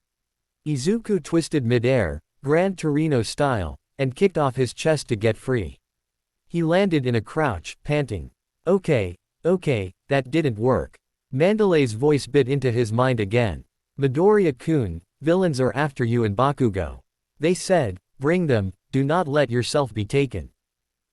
Izuku twisted midair, Gran Torino style, and kicked off his chest to get free. He landed in a crouch, panting. Okay, that didn't work. Mandalay's voice bit into his mind again. Midoriya-kun, villains are after you and Bakugo. They said, bring them, do not let yourself be taken.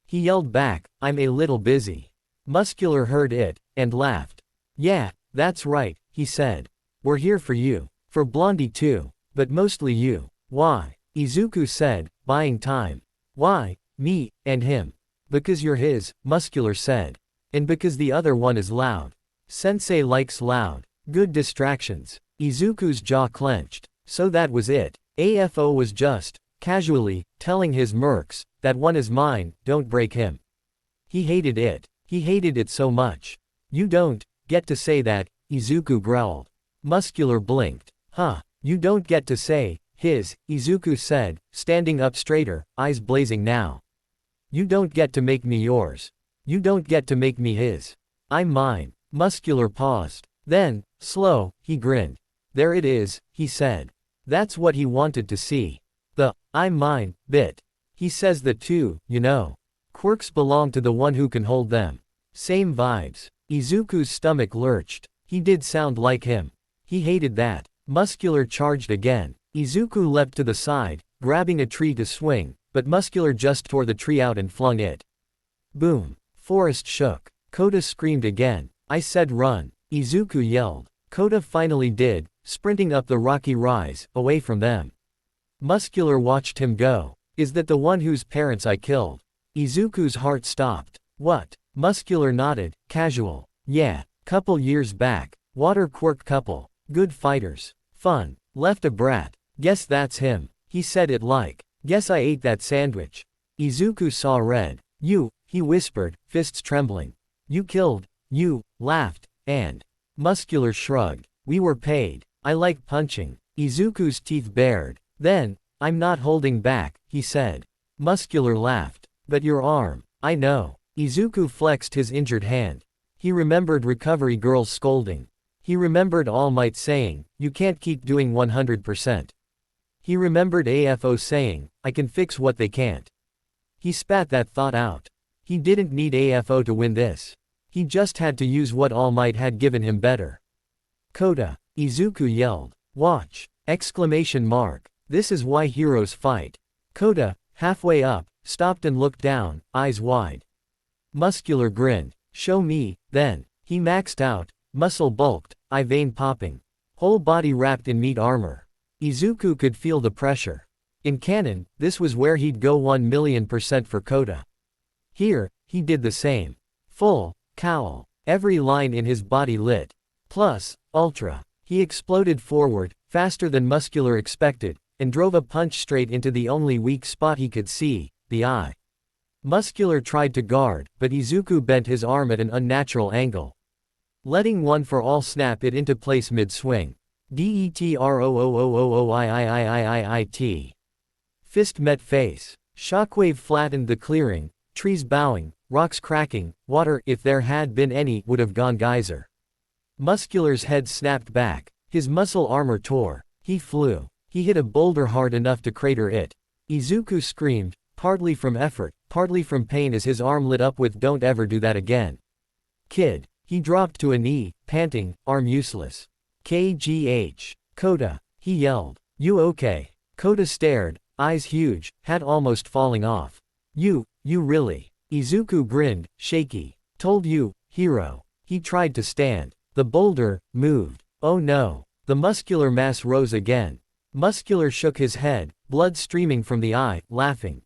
He yelled back, I'm a little busy. Muscular heard it, and laughed. Yeah, that's right, he said. We're here for you. For Blondie too. But mostly you. Why? Izuku said, buying time. Why? Me, and him. Because you're his, Muscular said. And because the other one is loud. Sensei likes loud. Good distractions. Izuku's jaw clenched. So that was it. AFO was just, casually, telling his mercs, that one is mine, don't break him. He hated it. He hated it so much. You don't get to say that, Izuku growled. Muscular blinked. Huh, you don't get to say, his, Izuku said, standing up straighter, eyes blazing now. You don't get to make me yours. You don't get to make me his. I'm mine. Muscular paused. Then, slow, he grinned. There it is, he said. That's what he wanted to see. The, I'm mine, bit. He says that too, you know. Quirks belong to the one who can hold them. Same vibes. Izuku's stomach lurched. He did sound like him. He hated that. Muscular charged again. Izuku leapt to the side, grabbing a tree to swing, but Muscular just tore the tree out and flung it. Boom. Forest shook. Kota screamed again. I said run. Izuku yelled. Kota finally did, sprinting up the rocky rise, away from them. Muscular watched him go. Is that the one whose parents I killed? Izuku's heart stopped. What? Muscular nodded, casual. Yeah, couple years back. Water quirk couple. Good fighters. Fun. Left a brat. Guess that's him. He said it like. Guess I ate that sandwich. Izuku saw red. You, he whispered, fists trembling. You killed. You, laughed, and. Muscular shrugged. We were paid. I like punching. Izuku's teeth bared. Then, I'm not holding back, he said. Muscular laughed. But your arm. I know. Izuku flexed his injured hand. He remembered Recovery Girl's scolding. He remembered All Might saying, you can't keep doing 100%. He remembered AFO saying, I can fix what they can't. He spat that thought out. He didn't need AFO to win this. He just had to use what All Might had given him better. Kota, Izuku yelled. Watch! Exclamation mark. This is why heroes fight. Kota, halfway up, stopped and looked down, eyes wide. Muscular grinned. Show me, then. He maxed out, muscle bulked, eye vein popping. Whole body wrapped in meat armor. Izuku could feel the pressure. In canon, this was where he'd go 1,000,000% for Kota. Here, he did the same. Full, cowl. Every line in his body lit. Plus, ultra. He exploded forward, faster than Muscular expected, and drove a punch straight into the only weak spot he could see, the eye. Muscular tried to guard, but Izuku bent his arm at an unnatural angle. Letting One for All snap it into place mid-swing. DETROOOOOOIIIIIIT. Fist met face. Shockwave flattened the clearing, trees bowing, rocks cracking, water, if there had been any, would have gone geyser. Muscular's head snapped back. His muscle armor tore. He flew. He hit a boulder hard enough to crater it. Izuku screamed, partly from effort, partly from pain as his arm lit up with "Don't ever do that again, kid." He dropped to a knee, panting, arm useless. KGH. Kota. He yelled. You okay? Kota stared, eyes huge, hat almost falling off. You really. Izuku grinned, shaky. Told you, hero. He tried to stand. The boulder moved. Oh no. The muscular mass rose again. Muscular shook his head, blood streaming from the eye, laughing.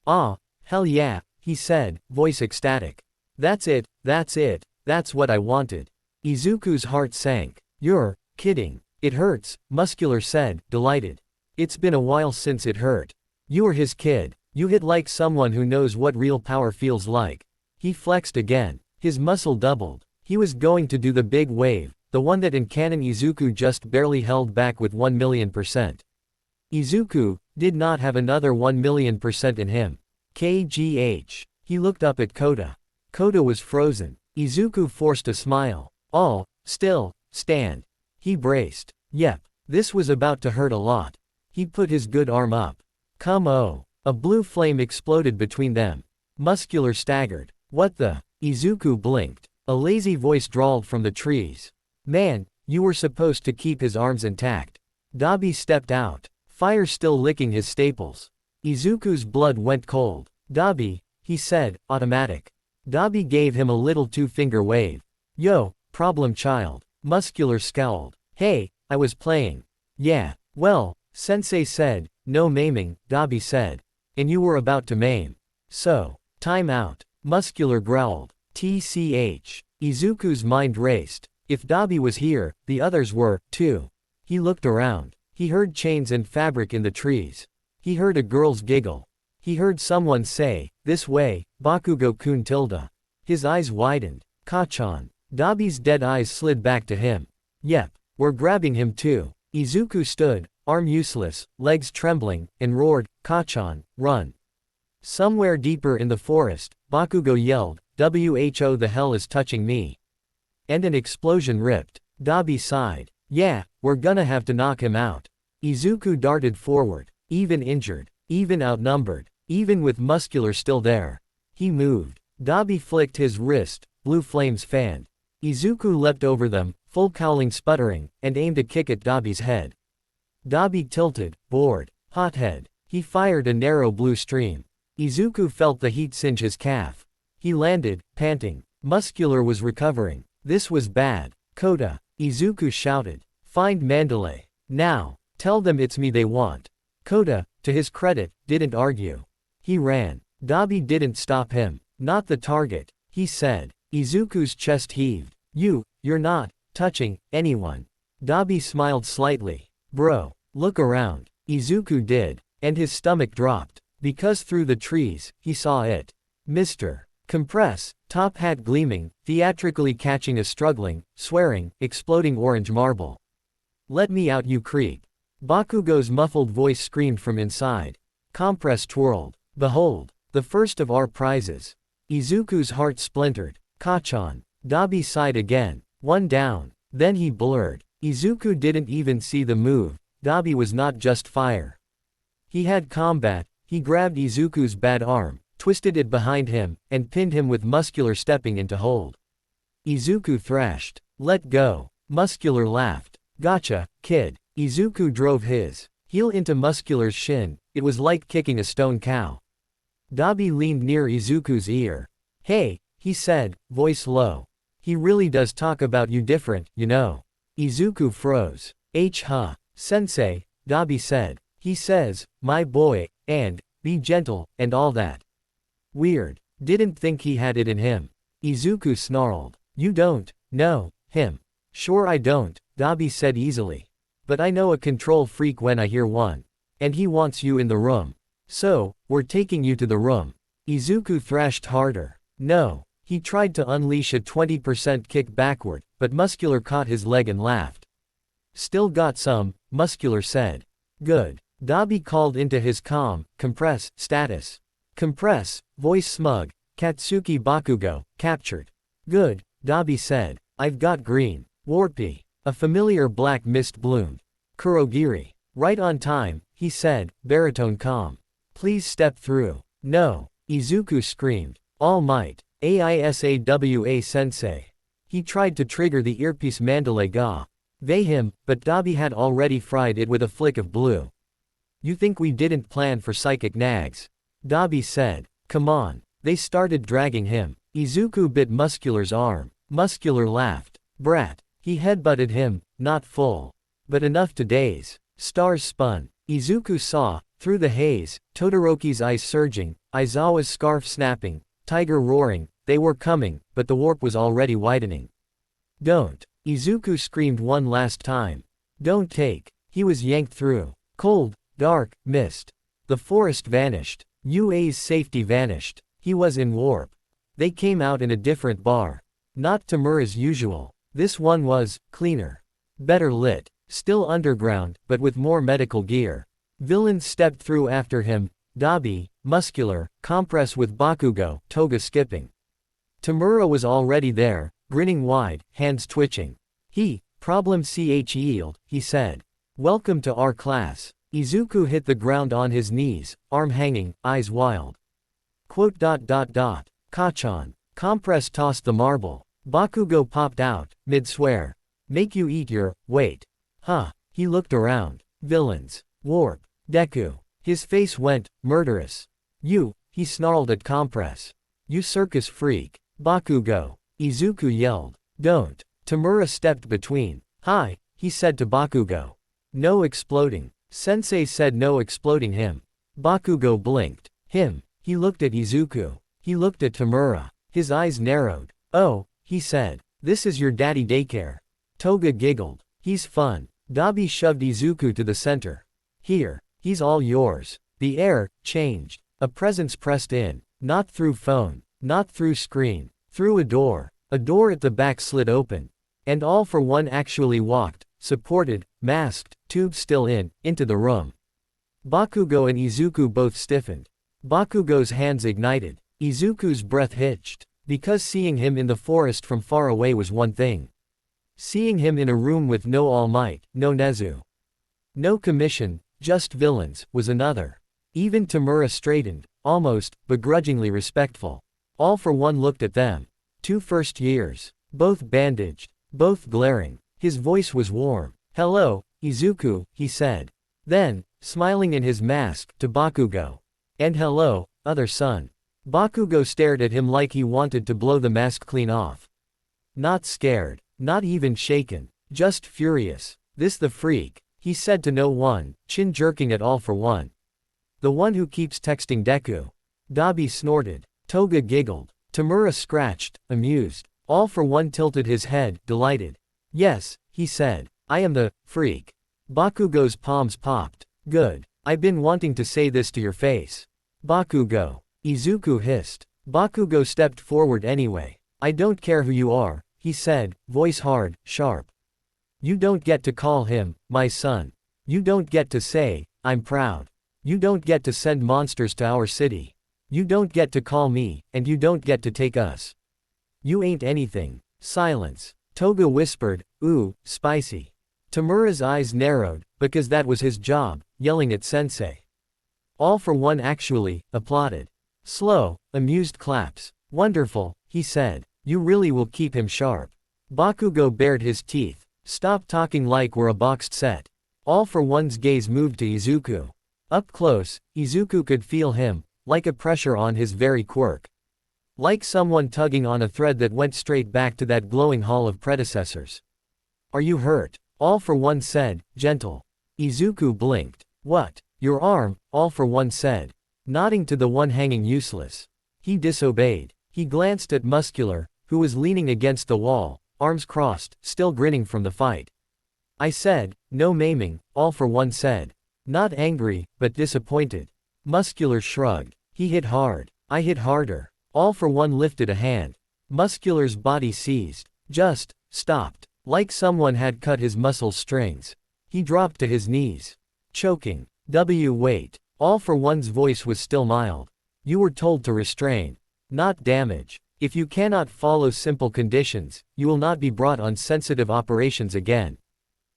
Ah, hell yeah, he said, voice ecstatic. That's it, that's what I wanted. Izuku's heart sank. You're kidding. It hurts, Muscular said, delighted. It's been a while since it hurt. You were his kid. You hit like someone who knows what real power feels like. He flexed again. His muscle doubled. He was going to do the big wave, the one that in canon Izuku just barely held back with 1,000,000%. Izuku did not have another 1,000,000% in him. KGH. He looked up at Kota. Kota was frozen. Izuku forced a smile. All, still, stand. He braced. Yep, this was about to hurt a lot. He put his good arm up. Come oh. A blue flame exploded between them. Muscular staggered. What the? Izuku blinked. A lazy voice drawled from the trees. Man, you were supposed to keep his arms intact. Dabi stepped out. Fire still licking his staples. Izuku's blood went cold. Dabi, he said, automatic. Dabi gave him a little two-finger wave. Yo, problem child. Muscular scowled. Hey, I was playing. Yeah, well, Sensei said, no maiming, Dabi said. And you were about to maim. So, time out. Muscular growled. TCH. Izuku's mind raced. If Dabi was here, the others were, too. He looked around. He heard chains and fabric in the trees. He heard a girl's giggle. He heard someone say, this way, Bakugo-kun tilde. His eyes widened. Kachan. Dabi's dead eyes slid back to him. Yep, we're grabbing him too. Izuku stood, arm useless, legs trembling, and roared, Kachan, run. Somewhere deeper in the forest, Bakugo yelled, "Who the hell is touching me?" And an explosion ripped. Dabi sighed. Yeah, we're gonna have to knock him out. Izuku darted forward. Even injured. Even outnumbered. Even with Muscular still there. He moved. Dabi flicked his wrist, blue flames fanned. Izuku leapt over them, full cowling sputtering, and aimed a kick at Dabi's head. Dabi tilted, bored. Hothead. He fired a narrow blue stream. Izuku felt the heat singe his calf. He landed, panting. Muscular was recovering. This was bad. Kota. Izuku shouted. Find Mandalay. Now. Tell them it's me they want. Kota, to his credit, didn't argue. He ran. Dabi didn't stop him. Not the target, he said. Izuku's chest heaved. You're not touching anyone. Dabi smiled slightly. Bro, look around. Izuku did. And his stomach dropped. Because through the trees, he saw it. Mr. Compress, top hat gleaming, theatrically catching a struggling, swearing, exploding orange marble. Let me out, you creep. Bakugo's muffled voice screamed from inside. Compress twirled. Behold, the first of our prizes. Izuku's heart splintered. Kachan. Dabi sighed again. One down. Then he blurred. Izuku didn't even see the move. Dabi was not just fire. He had combat. He grabbed Izuku's bad arm, twisted it behind him, and pinned him with Muscular stepping into hold. Izuku thrashed. Let go. Muscular laughed. Gotcha, kid. Izuku drove his heel into Muscular's shin. It was like kicking a stone cow. Dabi leaned near Izuku's ear. Hey, he said, voice low. He really does talk about you different, you know. Izuku froze. Sensei, Dabi said. He says, my boy, and, be gentle, and all that. Weird. Didn't think he had it in him. Izuku snarled. You don't know him. Sure I don't, Dabi said easily. But I know a control freak when I hear one. And he wants you in the room. So, we're taking you to the room. Izuku thrashed harder. No. He tried to unleash a 20% kick backward, but Muscular caught his leg and laughed. Still got some, Muscular said. Good. Dabi called into his compress, status. Compress, voice smug, Katsuki Bakugo, captured. Good, Dabi said. I've got green. Warpy. A familiar black mist bloomed. Kurogiri. Right on time, he said, baritone calm. Please step through. No. Izuku screamed. All might. Aisawa sensei. He tried to trigger the earpiece Mandalay Ga. They him, but Dabi had already fried it with a flick of blue. You think we didn't plan for psychic nags? Dabi said. Come on. They started dragging him. Izuku bit Muscular's arm. Muscular laughed. Brat. He headbutted him, not full. But enough to daze. Stars spun. Izuku saw, through the haze, Todoroki's eyes surging, Aizawa's scarf snapping, Tiger roaring. They were coming, but the warp was already widening. Don't. Izuku screamed one last time. Don't take. He was yanked through. Cold, dark, mist. The forest vanished. UA's safety vanished. He was in warp. They came out in a different bar. Not Tamura's usual. This one was cleaner. Better lit. Still underground, but with more medical gear. Villains stepped through after him. Dabi, Muscular, Compress with Bakugo, toga skipping. Tamura was already there, grinning wide, hands twitching. Problem yield, he said. Welcome to our class. Izuku hit the ground on his knees, arm hanging, eyes wild. Kachan. Compress tossed the marble. Bakugo popped out, mid-swear. Make you eat your weight. He looked around. Villains. Warp. Deku. His face went murderous. He snarled at Compress. You circus freak. Bakugo. Izuku yelled. Don't. Tamura stepped between. Hi, he said to Bakugo. No exploding. Sensei said no exploding him. Bakugo blinked. Him. He looked at Izuku. He looked at Tamura. His eyes narrowed. Oh, he said. This is your daddy daycare. Toga giggled. He's fun. Dabi shoved Izuku to the center. Here. He's all yours. The air changed. A presence pressed in. Not through phone. Not through screen. Through a door. A door at the back slid open. And all for one actually walked, supported, masked, tube still into the room. Bakugo and Izuku both stiffened. Bakugo's hands ignited. Izuku's breath hitched. Because seeing him in the forest from far away was one thing. Seeing him in a room with no All Might, no Nezu, no commission, just villains, was another. Even Tamura straightened, almost, begrudgingly respectful. All for one looked at them. 2 first years. Both bandaged. Both glaring. His voice was warm. Hello, Izuku, he said. Then, smiling in his mask, to Bakugo. And hello, other son. Bakugo stared at him like he wanted to blow the mask clean off. Not scared. Not even shaken. Just furious. This the freak, he said to no one, chin jerking at all for one. The one who keeps texting Deku. Dabi snorted. Toga giggled. Tamura scratched, amused. All for one tilted his head, delighted. Yes, he said. I am the freak. Bakugo's palms popped. Good. I've been wanting to say this to your face. Bakugo. Izuku hissed. Bakugo stepped forward anyway. I don't care who you are, he said, voice hard, sharp. You don't get to call him, my son. You don't get to say, I'm proud. You don't get to send monsters to our city. You don't get to call me, and you don't get to take us. You ain't anything. Silence. Toga whispered, ooh, spicy. Tamura's eyes narrowed, because that was his job, yelling at Sensei. All for one actually applauded. Slow, amused claps. Wonderful, he said. You really will keep him sharp. Bakugo bared his teeth. Stop talking like we're a boxed set. All for one's gaze moved to Izuku. Up close, Izuku could feel him, like a pressure on his very quirk. Like someone tugging on a thread that went straight back to that glowing hall of predecessors. Are you hurt? All for one said, gentle. Izuku blinked. What? Your arm, all for one said. Nodding to the one hanging useless. He disobeyed. He glanced at Muscular, who was leaning against the wall, arms crossed, still grinning from the fight. I said, no maiming, all for one said. Not angry, but disappointed. Muscular shrugged. He hit hard. I hit harder. All for one lifted a hand. Muscular's body seized. Just stopped. Like someone had cut his muscle strings. He dropped to his knees. Choking. Wait. All for one's voice was still mild. You were told to restrain. Not damage. If you cannot follow simple conditions, you will not be brought on sensitive operations again.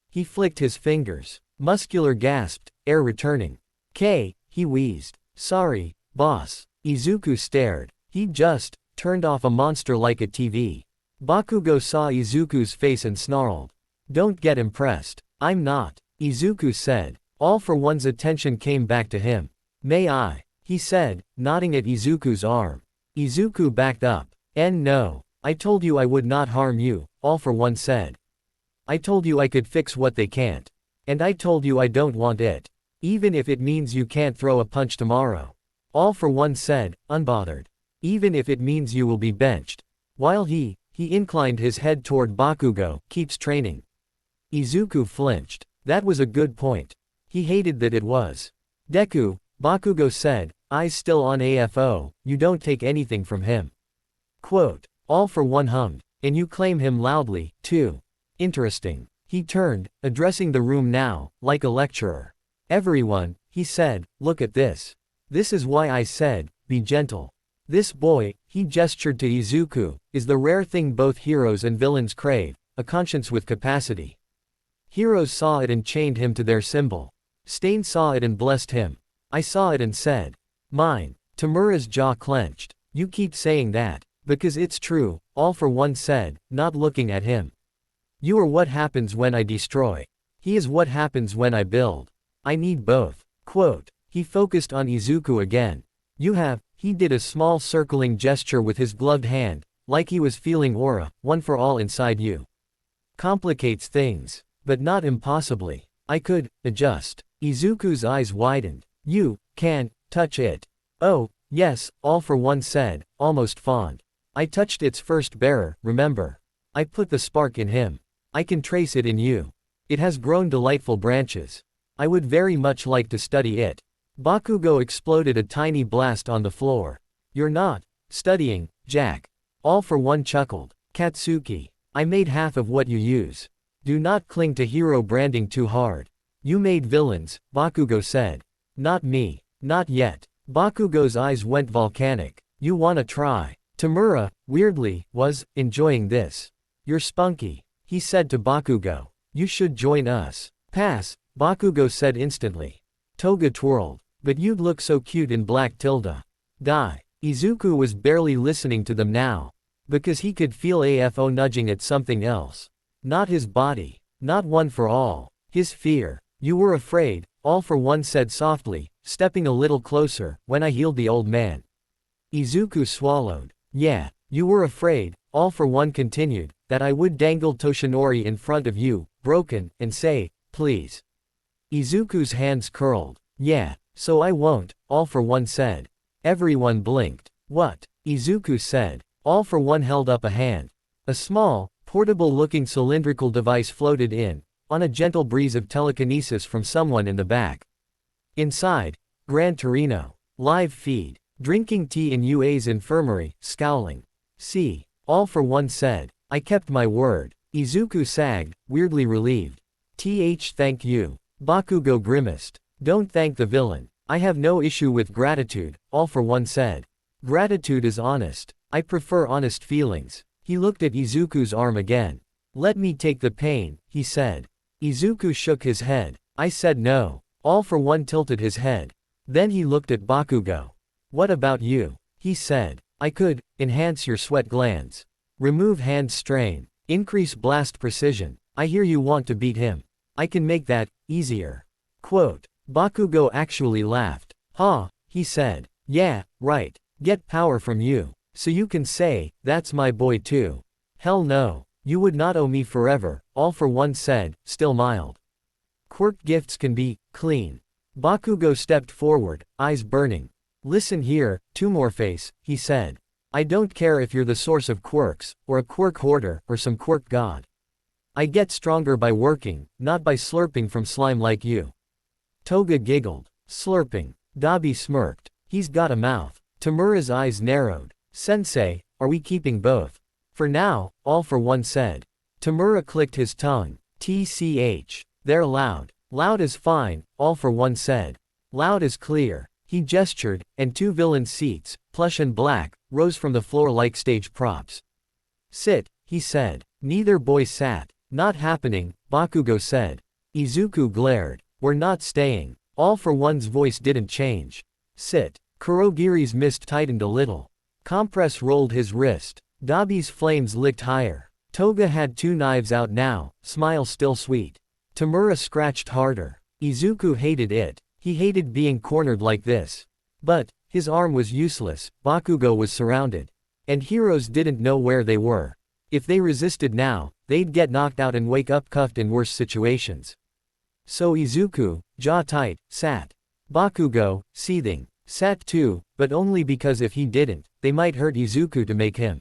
He flicked his fingers. Muscular gasped, air returning. He wheezed. Sorry, boss. Izuku stared. He'd just turned off a monster like a TV. Bakugo saw Izuku's face and snarled. Don't get impressed. I'm not. Izuku said. All for one's attention came back to him. May I? He said, nodding at Izuku's arm. Izuku backed up. No. I told you I would not harm you, all for one said. I told you I could fix what they can't. And I told you I don't want it. Even if it means you can't throw a punch tomorrow. All for one said, unbothered. Even if it means you will be benched. While he inclined his head toward Bakugo, keeps training. Izuku flinched. That was a good point. He hated that it was. Deku, Bakugo said, eyes still on AFO, you don't take anything from him. Quote. All for one hummed. And you claim him loudly, too. Interesting. He turned, addressing the room now, like a lecturer. Everyone, he said, look at this. This is why I said, be gentle. This boy, he gestured to Izuku, is the rare thing both heroes and villains crave, a conscience with capacity. Heroes saw it and chained him to their symbol. Stain saw it and blessed him. I saw it and said, mine. Tamura's jaw clenched. You keep saying that, because it's true, all for one said, not looking at him. You are what happens when I destroy. He is what happens when I build. I need both. Quote. He focused on Izuku again. You have, he did a small circling gesture with his gloved hand, like he was feeling aura, one for all inside you. Complicates things. But not impossibly. I could adjust. Izuku's eyes widened. You can't touch it. Oh, yes, all for one said, almost fond. I touched its first bearer, remember? I put the spark in him. I can trace it in you. It has grown delightful branches. I would very much like to study it. Bakugo exploded a tiny blast on the floor. You're not studying, Jack. All for one chuckled. Katsuki. I made half of what you use. Do not cling to hero branding too hard. You made villains, Bakugo said. Not me. Not yet. Bakugo's eyes went volcanic. You wanna try? Tamura, weirdly, was enjoying this. You're spunky, he said to Bakugo. You should join us. Pass, Bakugo said instantly. Toga twirled. But you'd look so cute in black tilde. Die. Izuku was barely listening to them now. Because he could feel AFO nudging at something else. Not his body. Not one for all. His fear. You were afraid, all for one said softly, stepping a little closer, when I healed the old man. Izuku swallowed. Yeah, you were afraid, all for one continued, that I would dangle Toshinori in front of you, broken, and say, please. Izuku's hands curled. Yeah, so I won't, All for One said. Everyone blinked. What? Izuku said. All for One held up a hand. A small, portable-looking cylindrical device floated in, on a gentle breeze of telekinesis from someone in the back. Inside, Gran Torino. Live feed. Drinking tea in UA's infirmary, scowling. See. All for One said. I kept my word. Izuku sagged, weirdly relieved. Thank you. Bakugo grimaced. Don't thank the villain. I have no issue with gratitude, All for One said. Gratitude is honest. I prefer honest feelings. He looked at Izuku's arm again. Let me take the pain, he said. Izuku shook his head. I said no. All for One tilted his head. Then he looked at Bakugo. What about you? He said. I could enhance your sweat glands. Remove hand strain. Increase blast precision. I hear you want to beat him. I can make that easier. Quote. Bakugo actually laughed. Huh, he said. Yeah, right. Get power from you. So you can say, that's my boy too. Hell no. You would not owe me forever, All for One said, still mild. Quirk gifts can be clean. Bakugo stepped forward, eyes burning. Listen here, Two-More-Face, he said. I don't care if you're the source of quirks, or a quirk hoarder, or some quirk god. I get stronger by working, not by slurping from slime like you. Toga giggled. Slurping. Dabi smirked. He's got a mouth. Tamura's eyes narrowed. Sensei, are we keeping both? For now, All for One said. Tamura clicked his tongue. TCH. They're loud. Loud is fine, All for One said. Loud is clear. He gestured, and two villain seats, plush and black, rose from the floor like stage props. Sit, he said. Neither boy sat. Not happening, Bakugo said. Izuku glared. We're not staying. All for One's voice didn't change. Sit. Kurogiri's mist tightened a little. Compress rolled his wrist. Dabi's flames licked higher. Toga had two knives out now, smile still sweet. Tamura scratched harder. Izuku hated it. He hated being cornered like this. But his arm was useless, Bakugo was surrounded. And heroes didn't know where they were. If they resisted now, they'd get knocked out and wake up cuffed in worse situations. So Izuku, jaw tight, sat. Bakugo, seething, sat too, but only because if he didn't, they might hurt Izuku to make him.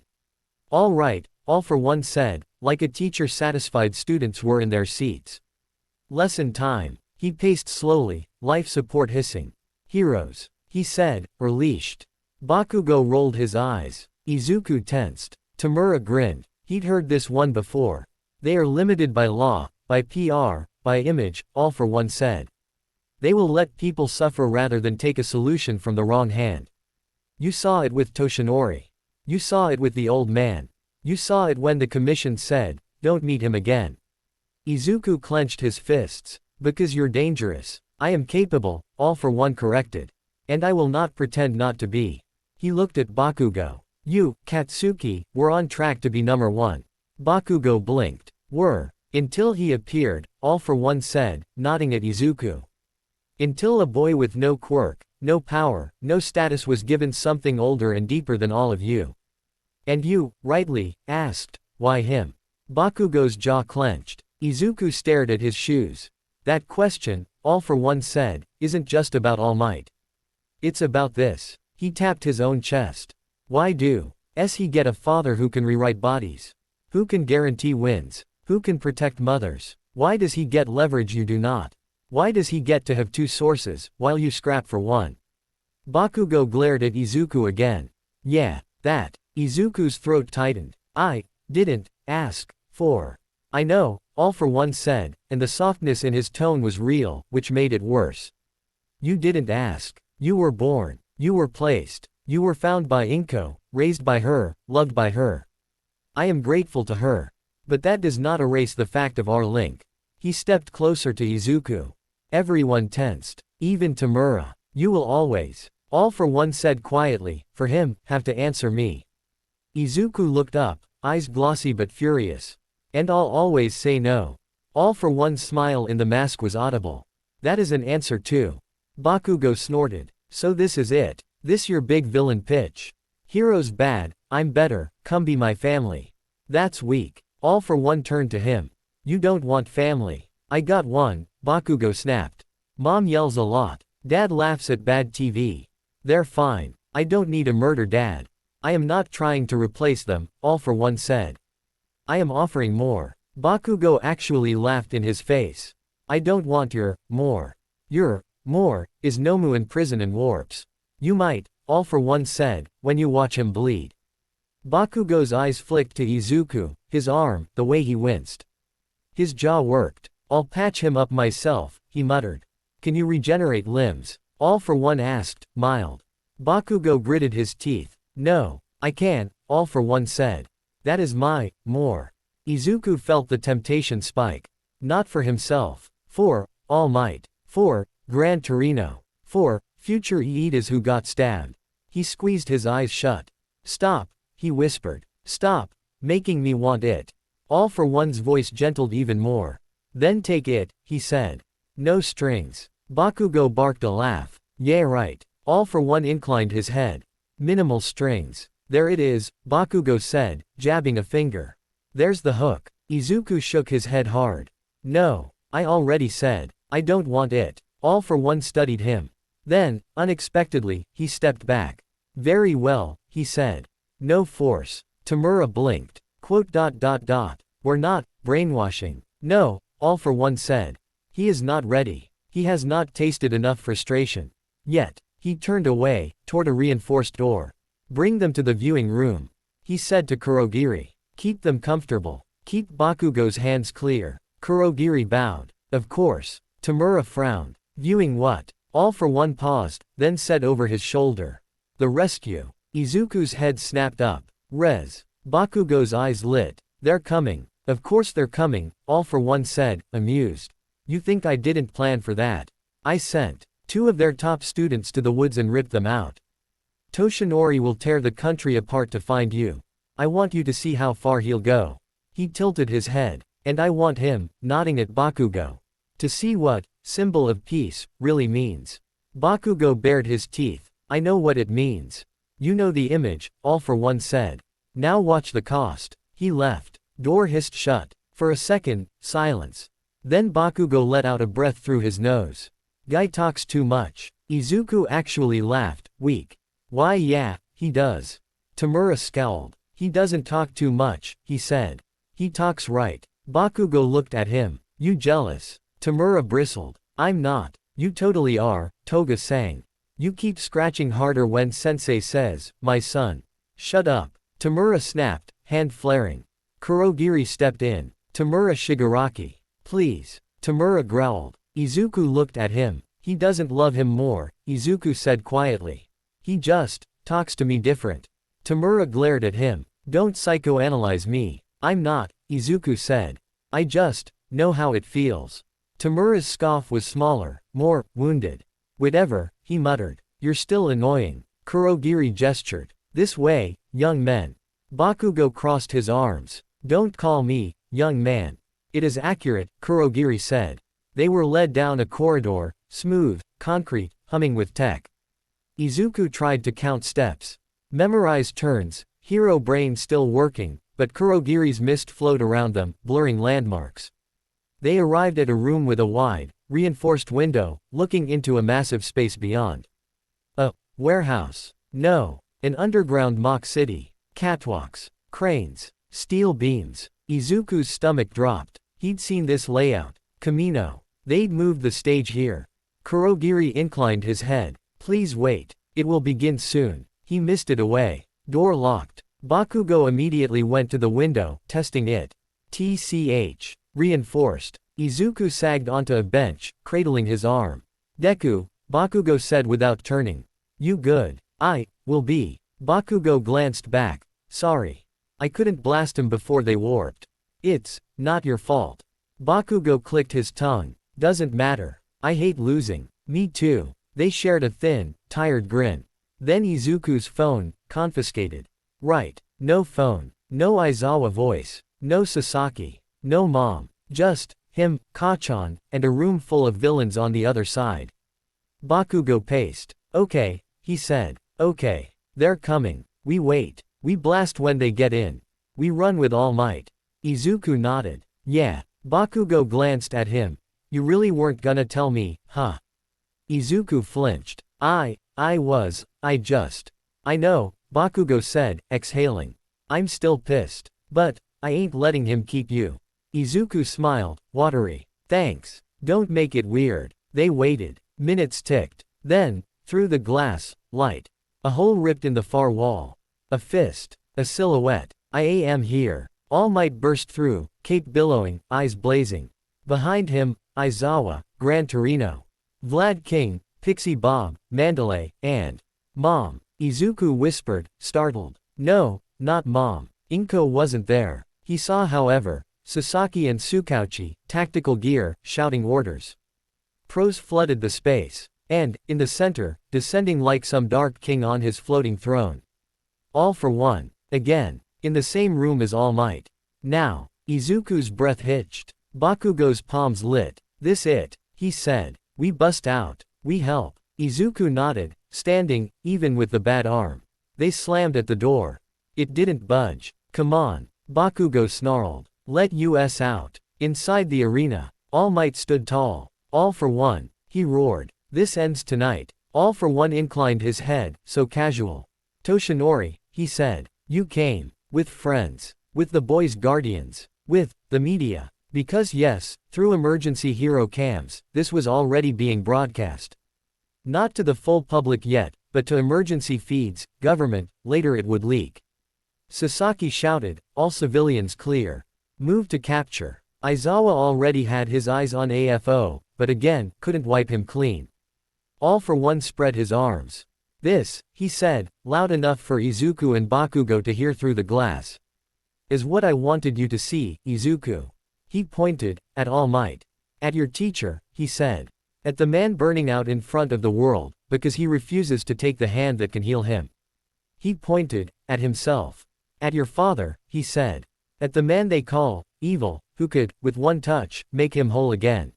All right, All for One said, like a teacher satisfied students were in their seats. Lesson time. He paced slowly, life support hissing. Heroes, he said, or leashed. Bakugo rolled his eyes. Izuku tensed. Tamura grinned. He'd heard this one before. They are limited by law, by PR, by image, All for One said. They will let people suffer rather than take a solution from the wrong hand. You saw it with Toshinori. You saw it with the old man. You saw it when the commission said, don't meet him again. Izuku clenched his fists. Because you're dangerous. I am capable, All for One corrected. And I will not pretend not to be. He looked at Bakugo. You, Katsuki, were on track to be number one. Bakugo blinked. Were. Until he appeared, All for One said, nodding at Izuku. Until a boy with no quirk, no power, no status was given something older and deeper than all of you. And you, rightly, asked, why him? Bakugo's jaw clenched. Izuku stared at his shoes. That question, All for One said, isn't just about All Might. It's about this. He tapped his own chest. Why do he get a father who can rewrite bodies? Who can guarantee wins? Who can protect mothers? Why does he get leverage you do not? Why does he get to have two sources, while you scrap for one? Bakugo glared at Izuku again. Yeah, that. Izuku's throat tightened. I didn't ask for. I know, All for One said, and the softness in his tone was real, which made it worse. You didn't ask. You were born. You were placed. You were found by Inko, raised by her, loved by her. I am grateful to her. But that does not erase the fact of our link. He stepped closer to Izuku. Everyone tensed. Even Tamura. You will always, All for One said quietly, for him, have to answer me. Izuku looked up, eyes glossy but furious. And I'll always say no. All for One's smile in the mask was audible. That is an answer too. Bakugo snorted. So this is it. This your big villain pitch. Heroes bad, I'm better, come be my family. That's weak. All for One turned to him. You don't want family. I got one, Bakugo snapped. Mom yells a lot. Dad laughs at bad TV. They're fine. I don't need a murder dad. I am not trying to replace them, All for One said. I am offering more. Bakugo actually laughed in his face. I don't want your more. Your more is Nomu in prison and warps. You might, All for One said, when you watch him bleed. Bakugo's eyes flicked to Izuku, his arm, the way he winced. His jaw worked. I'll patch him up myself, he muttered. Can you regenerate limbs? All for One asked, mild. Bakugo gritted his teeth. No, I can't, All for One said. That is my more. Izuku felt the temptation spike. Not for himself. For All Might. For Gran Torino. For future Iidas who got stabbed. He squeezed his eyes shut. Stop, he whispered. Stop, making me want it. All for One's voice gentled even more. Then take it, he said. No strings. Bakugo barked a laugh. Yeah right. All for One inclined his head. Minimal strings. There it is, Bakugo said, jabbing a finger. There's the hook. Izuku shook his head hard. No, I already said. I don't want it. All for One studied him. Then, unexpectedly, he stepped back. Very well, he said. No force. Tamura blinked. We're not brainwashing. No, All for One said. He is not ready. He has not tasted enough frustration. Yet. He turned away, toward a reinforced door. Bring them to the viewing room. He said to Kurogiri. Keep them comfortable. Keep Bakugo's hands clear. Kurogiri bowed. Of course. Tamura frowned. Viewing what? All for One paused, then said over his shoulder. The rescue. Izuku's head snapped up. Res. Bakugo's eyes lit. They're coming. Of course they're coming, All for One said, amused. You think I didn't plan for that? I sent 2 of their top students to the woods and ripped them out. Toshinori will tear the country apart to find you. I want you to see how far he'll go. He tilted his head. And I want him, nodding at Bakugo. To see what, symbol of peace, really means. Bakugo bared his teeth. I know what it means. You know the image, All for One said. Now watch the cost. He left. Door hissed shut. For a second, silence. Then Bakugo let out a breath through his nose. Guy talks too much. Izuku actually laughed, weak. Why yeah, he does. Tamura scowled. He doesn't talk too much, he said. He talks right. Bakugo looked at him. You jealous? Tamura bristled. I'm not. You totally are, Toga sang. You keep scratching harder when sensei says, my son. Shut up. Tamura snapped, hand flaring. Kurogiri stepped in. Tamura Shigaraki. Please. Tamura growled. Izuku looked at him. He doesn't love him more, Izuku said quietly. He just talks to me different. Tamura glared at him. Don't psychoanalyze me. I'm not, Izuku said. I just know how it feels. Tamura's scoff was smaller, more wounded. Whatever, he muttered. You're still annoying. Kurogiri gestured. This way, young men. Bakugo crossed his arms. Don't call me, young man. It is accurate, Kurogiri said. They were led down a corridor, smooth, concrete, humming with tech. Izuku tried to count steps. Memorize turns, hero brain still working, but Kurogiri's mist flowed around them, blurring landmarks. They arrived at a room with a wide, reinforced window, looking into a massive space beyond. A warehouse. No. An underground mock city. Catwalks. Cranes. Steel beams. Izuku's stomach dropped. He'd seen this layout. Camino. They'd moved the stage here. Kurogiri inclined his head. Please wait. It will begin soon. He missed it away. Door locked. Bakugo immediately went to the window, testing it. TCH. Reinforced. Izuku sagged onto a bench, cradling his arm. Deku, Bakugo said without turning. You good? I will be. Bakugo glanced back. Sorry. I couldn't blast him before they warped. It's not your fault. Bakugo clicked his tongue. Doesn't matter. I hate losing. Me too. They shared a thin, tired grin. Then Izuku's phone, confiscated. Right. No phone. No Aizawa voice. No Sasaki. No mom. Just him, Kachan, and a room full of villains on the other side. Bakugo paced. Okay, he said. Okay. They're coming. We wait. We blast when they get in. We run with all might. Izuku nodded. Yeah. Bakugo glanced at him. You really weren't gonna tell me, huh? Izuku flinched. I know, Bakugo said, exhaling. I'm still pissed. But, I ain't letting him keep you. Izuku smiled, watery. Thanks. Don't make it weird. They waited. Minutes ticked. Then, through the glass, light. A hole ripped in the far wall. A fist. A silhouette. I am here. All Might burst through, cape billowing, eyes blazing. Behind him, Aizawa, Gran Torino. Vlad King, Pixie Bob, Mandalay, and Mom. Izuku whispered, startled. No, not Mom. Inko wasn't there. He saw, however, Sasaki and Tsukauchi, tactical gear, shouting orders. Pros flooded the space. And, in the center, descending like some dark king on his floating throne. All for one. Again. In the same room as All Might. Now. Izuku's breath hitched. Bakugo's palms lit. This it, he said. We bust out. We help. Izuku nodded, standing, even with the bad arm. They slammed at the door. It didn't budge. Come on. Bakugo snarled. Let us out. Inside the arena, All Might stood tall. All for one, he roared. This ends tonight. All for one inclined his head, so casual. Toshinori, he said. You came. With friends. With the boys' guardians. With the media. Because yes, through emergency hero cams, this was already being broadcast. Not to the full public yet, but to emergency feeds, government, later it would leak. Sasaki shouted, all civilians clear. Move to capture. Aizawa already had his eyes on AFO, but again, couldn't wipe him clean. All for one spread his arms. This, he said, loud enough for Izuku and Bakugo to hear through the glass. Is what I wanted you to see, Izuku. He pointed, at All Might. At your teacher, he said. At the man burning out in front of the world, because he refuses to take the hand that can heal him. He pointed, at himself. At your father, he said. At the man they call, evil, who could, with one touch, make him whole again.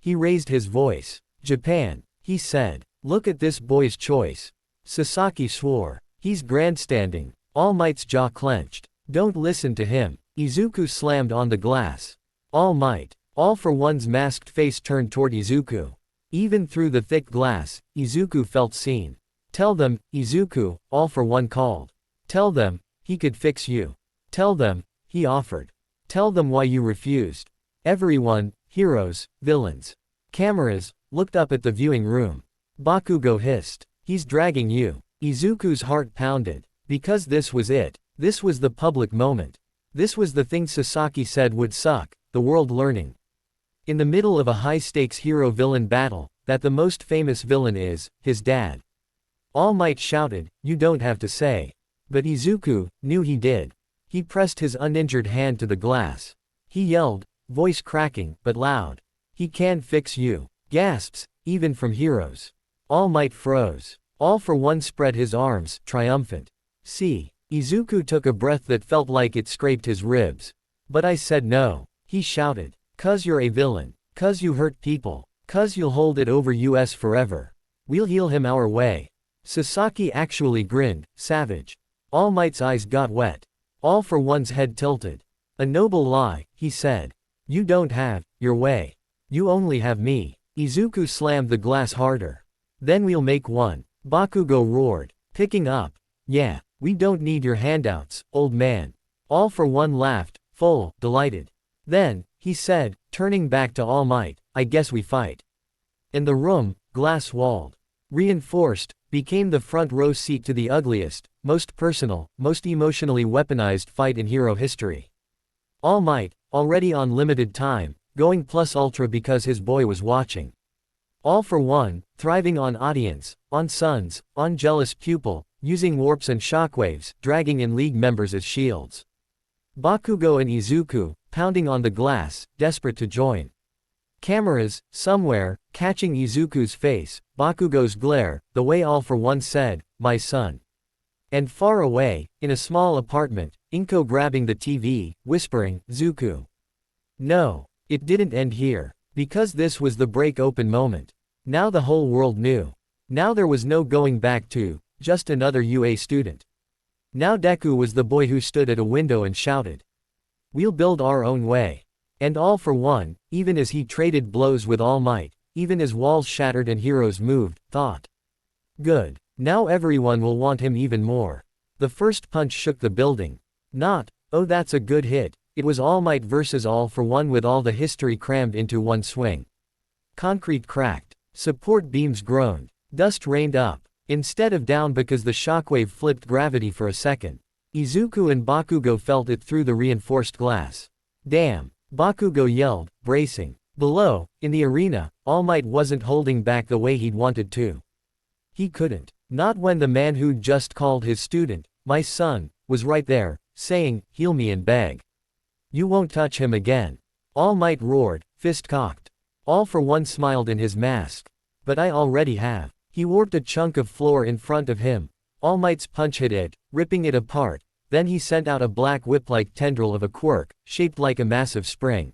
He raised his voice. Japan, he said. Look at this boy's choice. Sasaki swore. He's grandstanding. All Might's jaw clenched. Don't listen to him. Izuku slammed on the glass. All Might. All for one's masked face turned toward Izuku. Even through the thick glass, Izuku felt seen. Tell them, Izuku, All for one called. Tell them, he could fix you. Tell them, he offered. Tell them why you refused. Everyone, heroes, villains. Cameras, looked up at the viewing room. Bakugo hissed. He's dragging you. Izuku's heart pounded. Because this was it. This was the public moment. This was the thing Sasaki said would suck, the world learning. In the middle of a high-stakes hero-villain battle, that the most famous villain is, his dad. All Might shouted, you don't have to say. But Izuku, knew he did. He pressed his uninjured hand to the glass. He yelled, voice cracking, but loud. He can fix you. Gasps, even from heroes. All Might froze. All for one spread his arms, triumphant. See. Izuku took a breath that felt like it scraped his ribs. But I said no. He shouted. 'Cause you're a villain. 'Cause you hurt people. 'Cause you'll hold it over us forever. We'll heal him our way. Sasaki actually grinned, savage. All Might's eyes got wet. All for one's head tilted. A noble lie, he said. You don't have your way. You only have me. Izuku slammed the glass harder. Then we'll make one. Bakugo roared, picking up. Yeah, we don't need your handouts, old man. All for one laughed, full, delighted. Then, he said, turning back to All Might, I guess we fight. And the room, glass-walled, reinforced, became the front row seat to the ugliest, most personal, most emotionally weaponized fight in hero history. All Might, already on limited time, going plus ultra because his boy was watching. All for one, thriving on audience, on sons, on jealous pupil, using warps and shockwaves, dragging in league members as shields. Bakugo and Izuku, pounding on the glass, desperate to join. Cameras, somewhere, catching Izuku's face, Bakugo's glare, the way All for one said, my son. And far away, in a small apartment, Inko grabbing the TV, whispering, Zuku. No, it didn't end here. Because this was the break-open moment. Now the whole world knew. Now there was no going back to, just another UA student. Now Deku was the boy who stood at a window and shouted. We'll build our own way. And All For One, even as he traded blows with All Might, even as walls shattered and heroes moved, thought. Good. Now everyone will want him even more. The first punch shook the building. Not, oh that's a good hit, it was All Might versus All For One with all the history crammed into one swing. Concrete cracked. Support beams groaned. Dust rained up, instead of down because the shockwave flipped gravity for a second. Izuku and Bakugo felt it through the reinforced glass. Damn, Bakugo yelled, bracing. Below, in the arena, All Might wasn't holding back the way he'd wanted to. He couldn't. Not when the man who'd just called his student, my son, was right there, saying, heal me and beg. You won't touch him again. All Might roared, fist cocked. All For One smiled in his mask. But I already have. He warped a chunk of floor in front of him. All Might's punch hit it, ripping it apart. Then he sent out a black whip-like tendril of a quirk, shaped like a massive spring.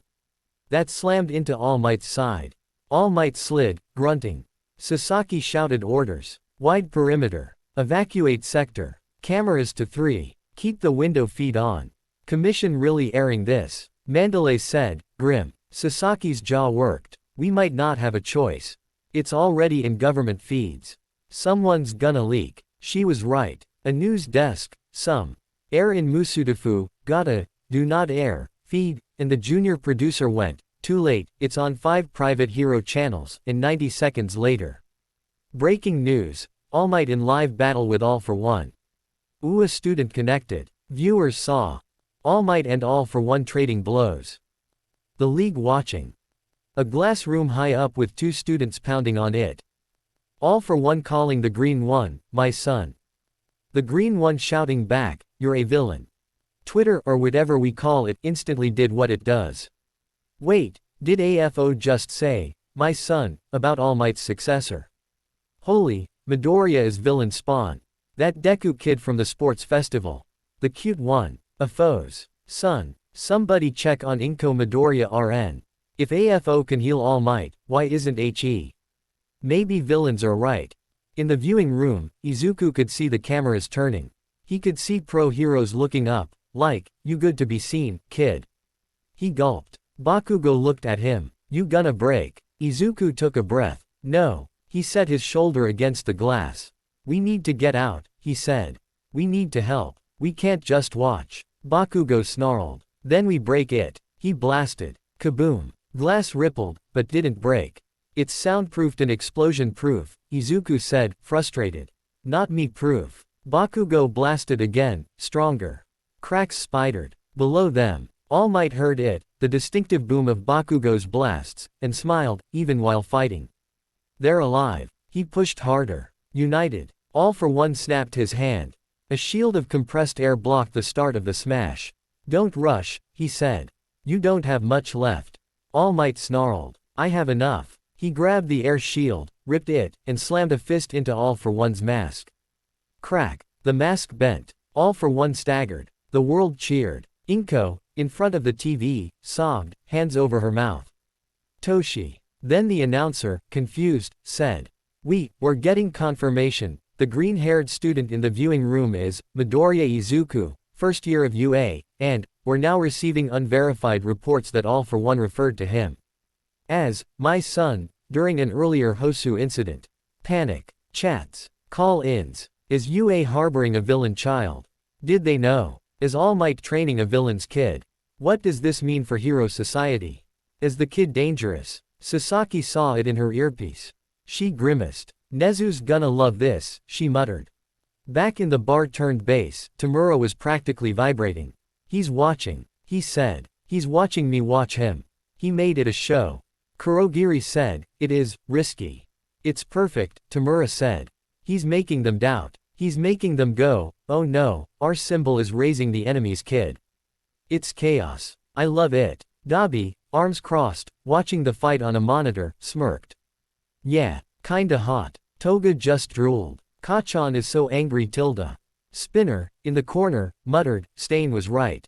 That slammed into All Might's side. All Might slid, grunting. Sasaki shouted orders. Wide perimeter. Evacuate sector. Cameras to 3. Keep the window feed on. Commission really airing this? Mandalay said, grim. Sasaki's jaw worked. We might not have a choice. It's already in government feeds. Someone's gonna leak. She was right. A news desk. Some. Air in Musudafu, gotta, do not air, feed, and the junior producer went, too late, it's on 5 private hero channels, and 90 seconds later. Breaking news, All Might in live battle with All For One. A student connected. Viewers saw. All Might and All For One trading blows. The league watching. A glass room high up with 2 students pounding on it. All For One calling the green one, my son. The green one shouting back, you're a villain. Twitter or whatever we call it instantly did what it does. Wait, did AFO just say, my son, about All Might's successor? Holy, Midoriya is villain spawn. That Deku kid from the sports festival. The cute one. AFO's son. Somebody check on Inko Midoriya RN. If AFO can heal All Might, why isn't HE? Maybe villains are right. In the viewing room, Izuku could see the cameras turning. He could see pro heroes looking up, like, you good to be seen, kid. He gulped. Bakugo looked at him. You gonna break? Izuku took a breath. No. He set his shoulder against the glass. We need to get out, he said. We need to help. We can't just watch. Bakugo snarled. Then we break it. He blasted. Kaboom. Glass rippled, but didn't break. It's soundproofed and explosion-proof, Izuku said, frustrated. Not me proof. Bakugo blasted again, stronger. Cracks spidered. Below them, All Might heard it, the distinctive boom of Bakugo's blasts, and smiled, even while fighting. They're alive. He pushed harder. United. All For One snapped his hand. A shield of compressed air blocked the start of the smash. Don't rush, he said. You don't have much left. All Might snarled. I have enough. He grabbed the air shield, ripped it, and slammed a fist into All For One's mask. Crack. The mask bent. All For One staggered. The world cheered. Inko, in front of the TV, sobbed, hands over her mouth. Toshi. Then the announcer, confused, said. We're getting confirmation. The green-haired student in the viewing room is Midoriya Izuku, first year of UA, and we're now receiving unverified reports that All For One referred to him as my son during an earlier Hosu incident. Panic. Chats. Call-ins. Is UA harboring a villain child? Did they know? Is All Might training a villain's kid? What does this mean for hero society? Is the kid dangerous? Sasaki saw it in her earpiece. She grimaced. Nezu's gonna love this, she muttered. Back in the bar-turned base, Tamura was practically vibrating. He's watching, he said. He's watching me watch him. He made it a show. Kurogiri said, it is risky. It's perfect, Tamura said. He's making them doubt. He's making them go, oh no, our symbol is raising the enemy's kid. It's chaos. I love it. Dabi, arms crossed, watching the fight on a monitor, smirked. Yeah, kinda hot. Toga just drooled. Kachan is so angry tilde. Spinner, in the corner, muttered, Stain was right.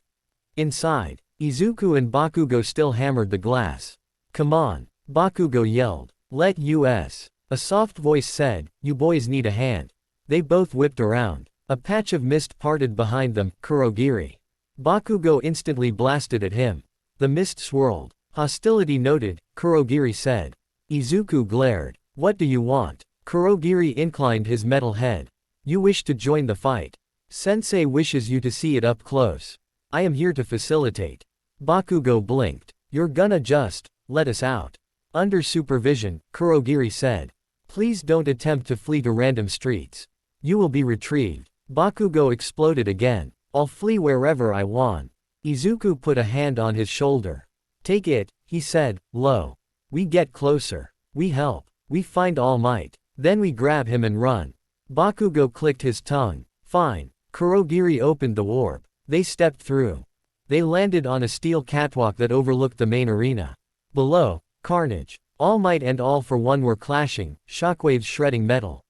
Inside, Izuku and Bakugo still hammered the glass. Come on, Bakugo yelled. Let us. A soft voice said, you boys need a hand. They both whipped around. A patch of mist parted behind them, Kurogiri. Bakugo instantly blasted at him. The mist swirled. Hostility noted, Kurogiri said. Izuku glared. What do you want? Kurogiri inclined his metal head. You wish to join the fight. Sensei wishes you to see it up close. I am here to facilitate. Bakugo blinked. You're gonna just let us out. Under supervision, Kurogiri said. Please don't attempt to flee to random streets. You will be retrieved. Bakugo exploded again. I'll flee wherever I want. Izuku put a hand on his shoulder. Take it, he said, low. We get closer. We help. We find All Might. Then we grab him and run. Bakugo clicked his tongue. Fine. Kurogiri opened the warp. They stepped through. They landed on a steel catwalk that overlooked the main arena. Below, carnage. All Might and All for One were clashing, shockwaves shredding metal.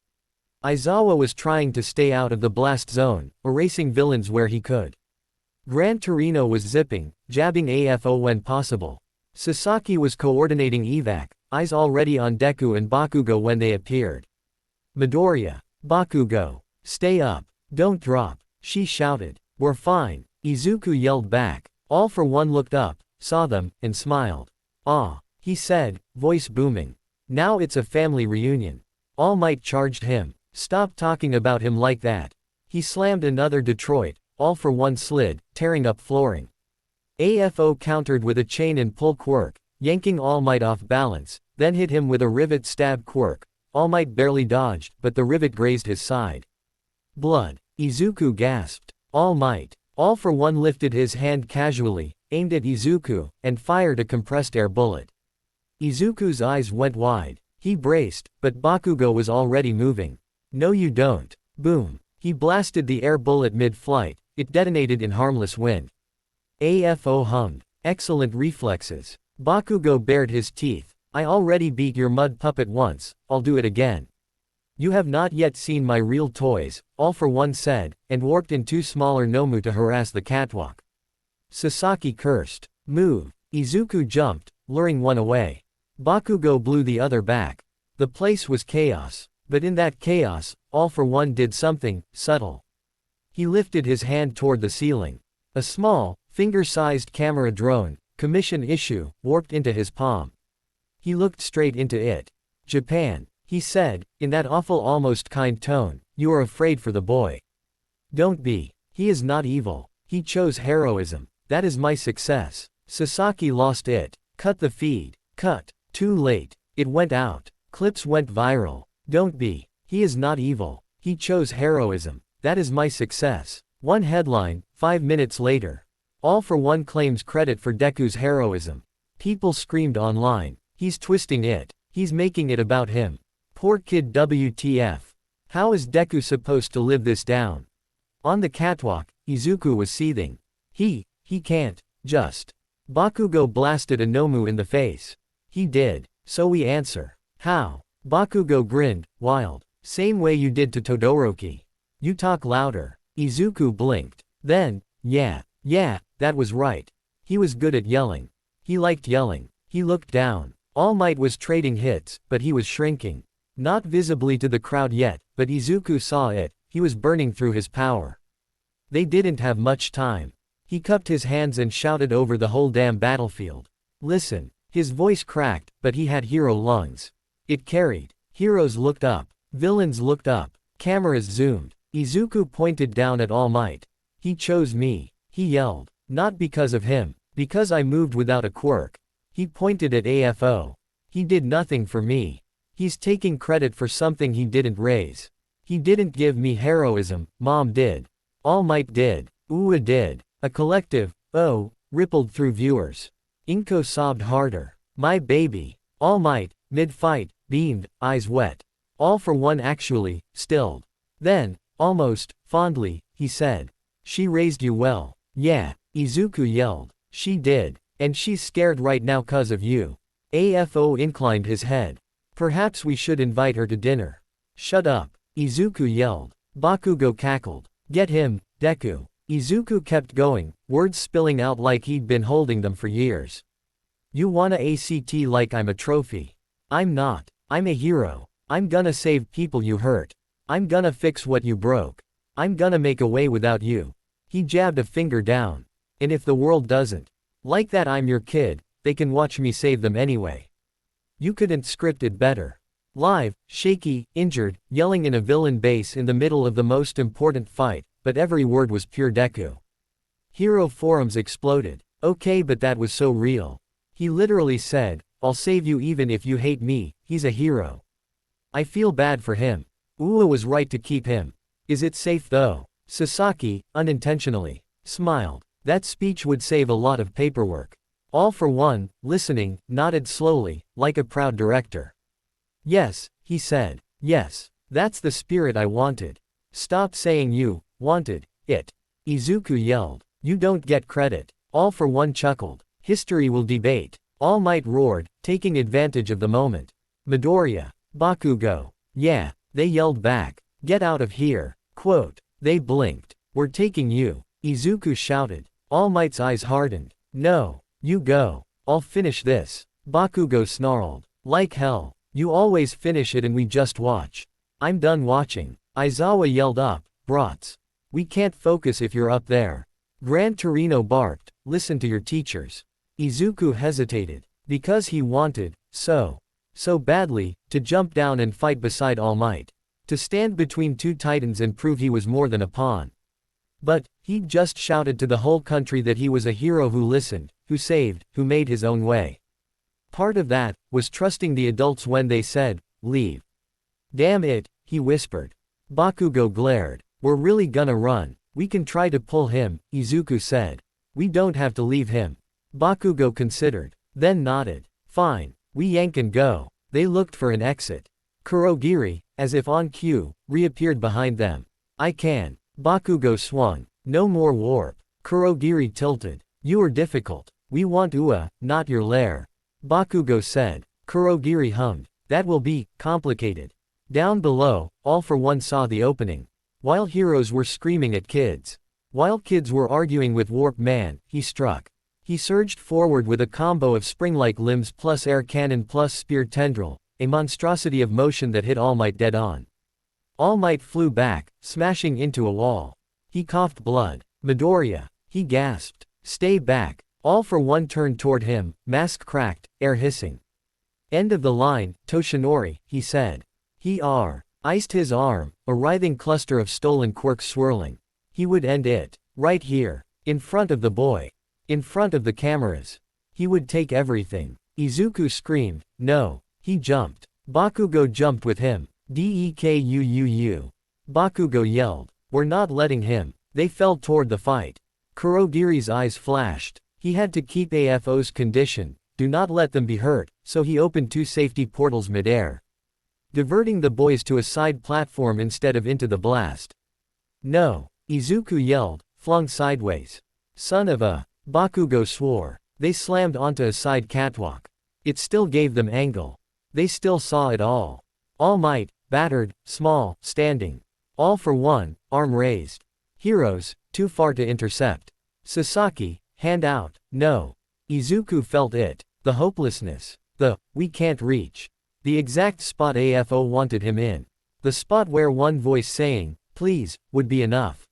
Aizawa was trying to stay out of the blast zone, erasing villains where he could. Gran Torino was zipping, jabbing AFO when possible. Sasaki was coordinating evac, eyes already on Deku and Bakugo when they appeared. Midoriya. Bakugo. Stay up. Don't drop. She shouted. We're fine. Izuku yelled back. All for One looked up, saw them, and smiled. Ah, he said, voice booming. Now it's a family reunion. All Might charged him. Stop talking about him like that. He slammed another Detroit. All for One slid, tearing up flooring. AFO countered with a chain and pull quirk, yanking All Might off balance, then hit him with a rivet stab quirk. All Might barely dodged, but the rivet grazed his side. Blood. Izuku gasped. All Might. All for One lifted his hand casually, aimed at Izuku, and fired a compressed air bullet. Izuku's eyes went wide. He braced, but Bakugo was already moving. No you don't. Boom. He blasted the air bullet mid-flight. It detonated in harmless wind. AFO hummed. Excellent reflexes. Bakugo bared his teeth. I already beat your mud puppet once, I'll do it again. You have not yet seen my real toys, All for One said, and warped in two smaller Nomu to harass the catwalk. Sasaki cursed. Move. Izuku jumped, luring one away. Bakugo blew the other back. The place was chaos, but in that chaos, All for One did something subtle. He lifted his hand toward the ceiling. A small, finger-sized camera drone, commission issue, warped into his palm. He looked straight into it. Japan, he said, in that awful almost kind tone, you are afraid for the boy. Don't be. He is not evil. He chose heroism. That is my success. Sasaki lost it. Cut the feed. Cut. Too late. It went out. Clips went viral. Don't be. He is not evil. He chose heroism. That is my success. One headline, 5 minutes later. All for One claims credit for Deku's heroism. People screamed online. He's twisting it. He's making it about him. Poor kid WTF. How is Deku supposed to live this down? On the catwalk, Izuku was seething. He can't, just. Bakugo blasted a Nomu in the face. He did. So we answer. How? Bakugo grinned, wild. Same way you did to Todoroki. You talk louder. Izuku blinked. Then, yeah, that was right. He was good at yelling. He liked yelling. He looked down. All Might was trading hits, but he was shrinking. Not visibly to the crowd yet, but Izuku saw it. He was burning through his power. They didn't have much time. He cupped his hands and shouted over the whole damn battlefield. Listen. His voice cracked, but he had hero lungs. It carried. Heroes looked up. Villains looked up. Cameras zoomed. Izuku pointed down at All Might. He chose me. He yelled. Not because of him. Because I moved without a quirk. He pointed at AFO. He did nothing for me. He's taking credit for something he didn't raise. He didn't give me heroism, Mom did. All Might did. Uwa did. A collective, oh, rippled through viewers. Inko sobbed harder. My baby. All Might, mid-fight, beamed, eyes wet. All for One actually, stilled. Then, almost, fondly, he said. She raised you well. Yeah, Izuku yelled. She did. And she's scared right now 'cause of you. AFO inclined his head. Perhaps we should invite her to dinner. Shut up. Izuku yelled. Bakugo cackled. Get him, Deku. Izuku kept going, words spilling out like he'd been holding them for years. You wanna act like I'm a trophy. I'm not. I'm a hero. I'm gonna save people you hurt. I'm gonna fix what you broke. I'm gonna make a way without you. He jabbed a finger down. And if the world doesn't Like that I'm your kid, they can watch me save them anyway. You couldn't script it better. Live, shaky, injured, yelling in a villain base in the middle of the most important fight, but every word was pure Deku. Hero forums exploded. Okay, but that was so real. He literally said, I'll save you even if you hate me, he's a hero. I feel bad for him. Uwa was right to keep him. Is it safe though? Sasaki, unintentionally, smiled. That speech would save a lot of paperwork. All for One, listening, nodded slowly, like a proud director. Yes, he said. Yes, that's the spirit I wanted. Stop saying you wanted it. Izuku yelled. You don't get credit. All for One chuckled. History will debate. All Might roared, taking advantage of the moment. Midoriya. Bakugo. Yeah, they yelled back. Get out of here. Quote. They blinked. We're taking you. Izuku shouted. All Might's eyes hardened. No. You go. I'll finish this. Bakugo snarled. Like hell. You always finish it and we just watch. I'm done watching. Aizawa yelled up. Brats. We can't focus if you're up there. Gran Torino barked. Listen to your teachers. Izuku hesitated. Because he wanted, so badly, to jump down and fight beside All Might. To stand between two titans and prove he was more than a pawn. But, he'd just shouted to the whole country that he was a hero who listened, who saved, who made his own way. Part of that, was trusting the adults when they said, leave. Damn it, he whispered. Bakugo glared. We're really gonna run. We can try to pull him, Izuku said. We don't have to leave him. Bakugo considered, then nodded. Fine, we yank and go. They looked for an exit. Kurogiri, as if on cue, reappeared behind them. I can. Bakugo swung. No more warp. Kurogiri tilted. You are difficult. We want Ua, not your lair. Bakugo said. Kurogiri hummed. That will be complicated. Down below, All for One saw the opening. While heroes were screaming at kids. While kids were arguing with Warp Man, he struck. He surged forward with a combo of spring-like limbs plus air cannon plus spear tendril, a monstrosity of motion that hit All Might dead on. All Might flew back, smashing into a wall. He coughed blood. Midoriya. He gasped. Stay back. All for One turned toward him, mask cracked, air hissing. End of the line, Toshinori, he said. He iced his arm, a writhing cluster of stolen quirks swirling. He would end it. Right here. In front of the boy. In front of the cameras. He would take everything. Izuku screamed. No. He jumped. Bakugo jumped with him. Dekuuu. Bakugo yelled. We're not letting him. They fell toward the fight. Kurogiri's eyes flashed. He had to keep AFO's condition. Do not let them be hurt, so he opened two safety portals midair, diverting the boys to a side platform instead of into the blast. No. Izuku yelled, flung sideways. Son of a. Bakugo swore. They slammed onto a side catwalk. It still gave them angle. They still saw it all. All Might, battered, small, standing. All for One, arm raised. Heroes, too far to intercept. Sasaki, hand out. No. Izuku felt it. The hopelessness. The, we can't reach. The exact spot AFO wanted him in. The spot where one voice saying, please, would be enough.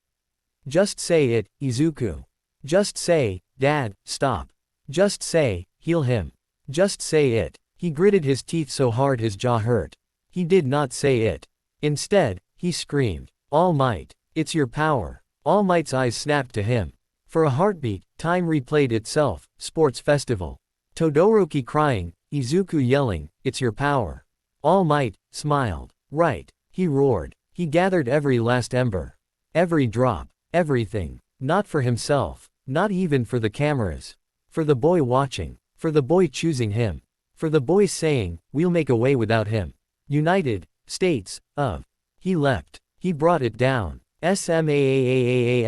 Just say it, Izuku. Just say, Dad, stop. Just say, heal him. Just say it. He gritted his teeth so hard his jaw hurt. He did not say it. Instead, he screamed, All Might, it's your power. All Might's eyes snapped to him. For a heartbeat, time replayed itself, sports festival. Todoroki crying, Izuku yelling, it's your power. All Might smiled. Right, he roared. He gathered every last ember. Every drop. Everything. Not for himself. Not even for the cameras. For the boy watching. For the boy choosing him. For the boy saying, we'll make a way without him. United States of. He leapt. He brought it down. SMAAAASH.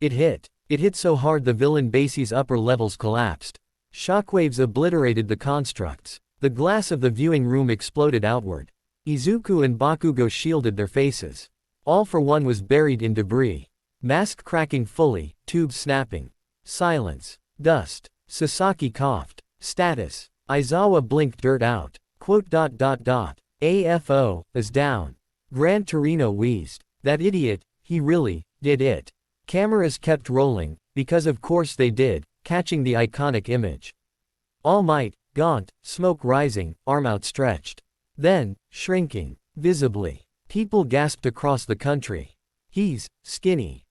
It hit. It hit so hard the villain base's upper levels collapsed. Shockwaves obliterated the constructs. The glass of the viewing room exploded outward. Izuku and Bakugo shielded their faces. All for One was buried in debris. Mask cracking fully, tubes snapping. Silence. Dust. Sasaki coughed. Status. Aizawa blinked dirt out. Quote. AFO is down. Gran Torino wheezed. That idiot, he really did it. Cameras kept rolling, because of course they did, catching the iconic image. All Might, gaunt, smoke rising, arm outstretched. Then, shrinking, visibly. People gasped across the country. He's skinny.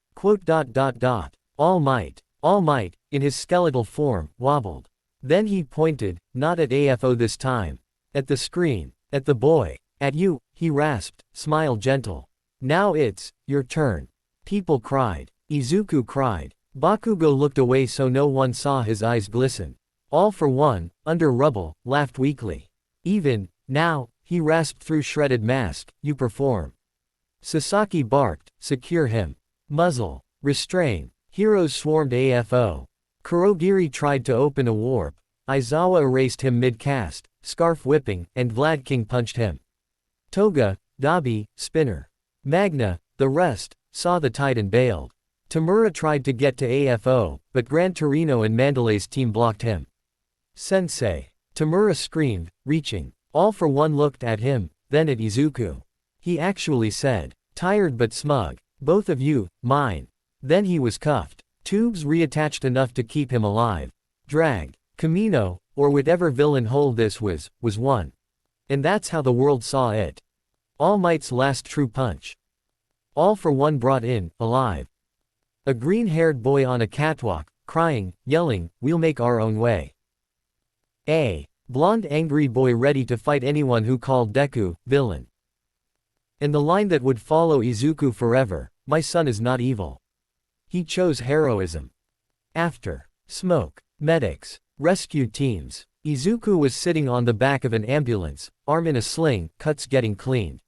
All Might, in his skeletal form, wobbled. Then he pointed, not at AFO this time. At the screen. At the boy. At you, he rasped, smile gentle. Now it's your turn. People cried. Izuku cried. Bakugo looked away so no one saw his eyes glisten. All for One, under rubble, laughed weakly. Even, now, he rasped through shredded mask, you perform. Sasaki barked, secure him. Muzzle. Restrain. Heroes swarmed AFO. Kurogiri tried to open a warp. Aizawa erased him mid-cast, scarf whipping, and Vlad King punched him. Toga, Dabi, Spinner. Magna, the rest, saw the tide and bailed. Tamura tried to get to AFO, but Gran Torino and Mandalay's team blocked him. Sensei. Tamura screamed, reaching. All for One looked at him, then at Izuku. He actually said, tired but smug, both of you, mine. Then he was cuffed. Tubes reattached enough to keep him alive. Dragged. Kamino, or whatever villain hole this was won. And that's how the world saw it. All Might's last true punch. All for One brought in, alive. A green-haired boy on a catwalk, crying, yelling, we'll make our own way. A blonde angry boy ready to fight anyone who called Deku, villain. And the line that would follow Izuku forever, my son is not evil. He chose heroism. After. Smoke. Medics. Rescue teams. Izuku was sitting on the back of an ambulance, arm in a sling, cuts getting cleaned.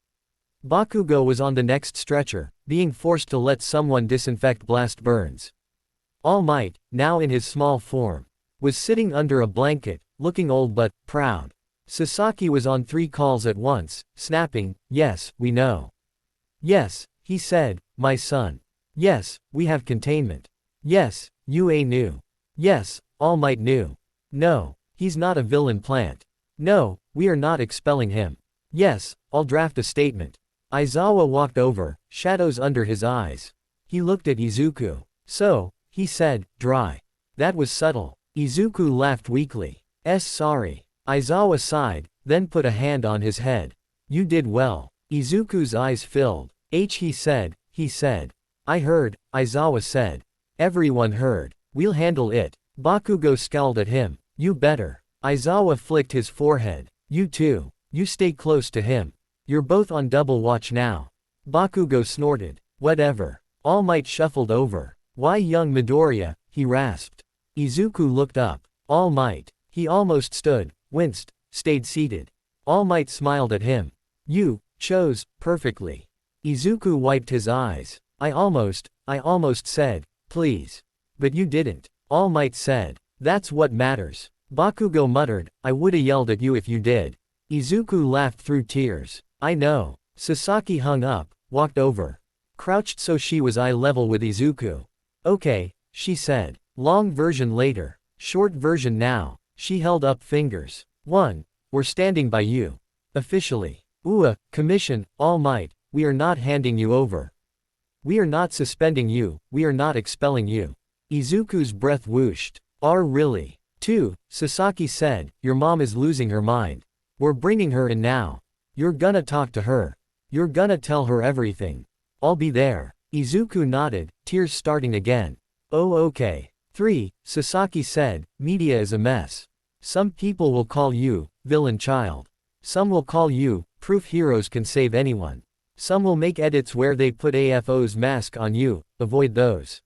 Bakugo was on the next stretcher, being forced to let someone disinfect blast burns. All Might, now in his small form, was sitting under a blanket, looking old but proud. Sasaki was on 3 calls at once, snapping, yes, we know. Yes, he said, my son. Yes, we have containment. Yes, UA knew. Yes, All Might knew. No, he's not a villain plant. No, we are not expelling him. Yes, I'll draft a statement. Aizawa walked over, shadows under his eyes. He looked at Izuku. So, he said, dry. That was subtle. Izuku laughed weakly. Sorry. Aizawa sighed, then put a hand on his head. You did well. Izuku's eyes filled. He said. I heard, Aizawa said. Everyone heard. We'll handle it. Bakugo scowled at him. You better. Aizawa flicked his forehead. You too. You stay close to him. You're both on double watch now. Bakugo snorted. Whatever. All Might shuffled over. Why young Midoriya, he rasped. Izuku looked up. All Might. He almost stood, winced, stayed seated. All Might smiled at him. You chose perfectly. Izuku wiped his eyes. I almost said, please. But you didn't. All Might said. That's what matters. Bakugo muttered, I woulda yelled at you if you did. Izuku laughed through tears. I know. Sasaki hung up, walked over. Crouched so she was eye level with Izuku. Okay, she said. Long version later. Short version now. She held up fingers. 1. We're standing by you. Officially. Commission, All Might, we are not handing you over. We are not suspending you, we are not expelling you. Izuku's breath whooshed. Really? 2. Sasaki said, your mom is losing her mind. We're bringing her in now. You're gonna talk to her. You're gonna tell her everything. I'll be there. Izuku nodded, tears starting again. Oh okay. 3. Sasaki said, media is a mess. Some people will call you, villain child. Some will call you, proof heroes can save anyone. Some will make edits where they put AFO's mask on you, avoid those.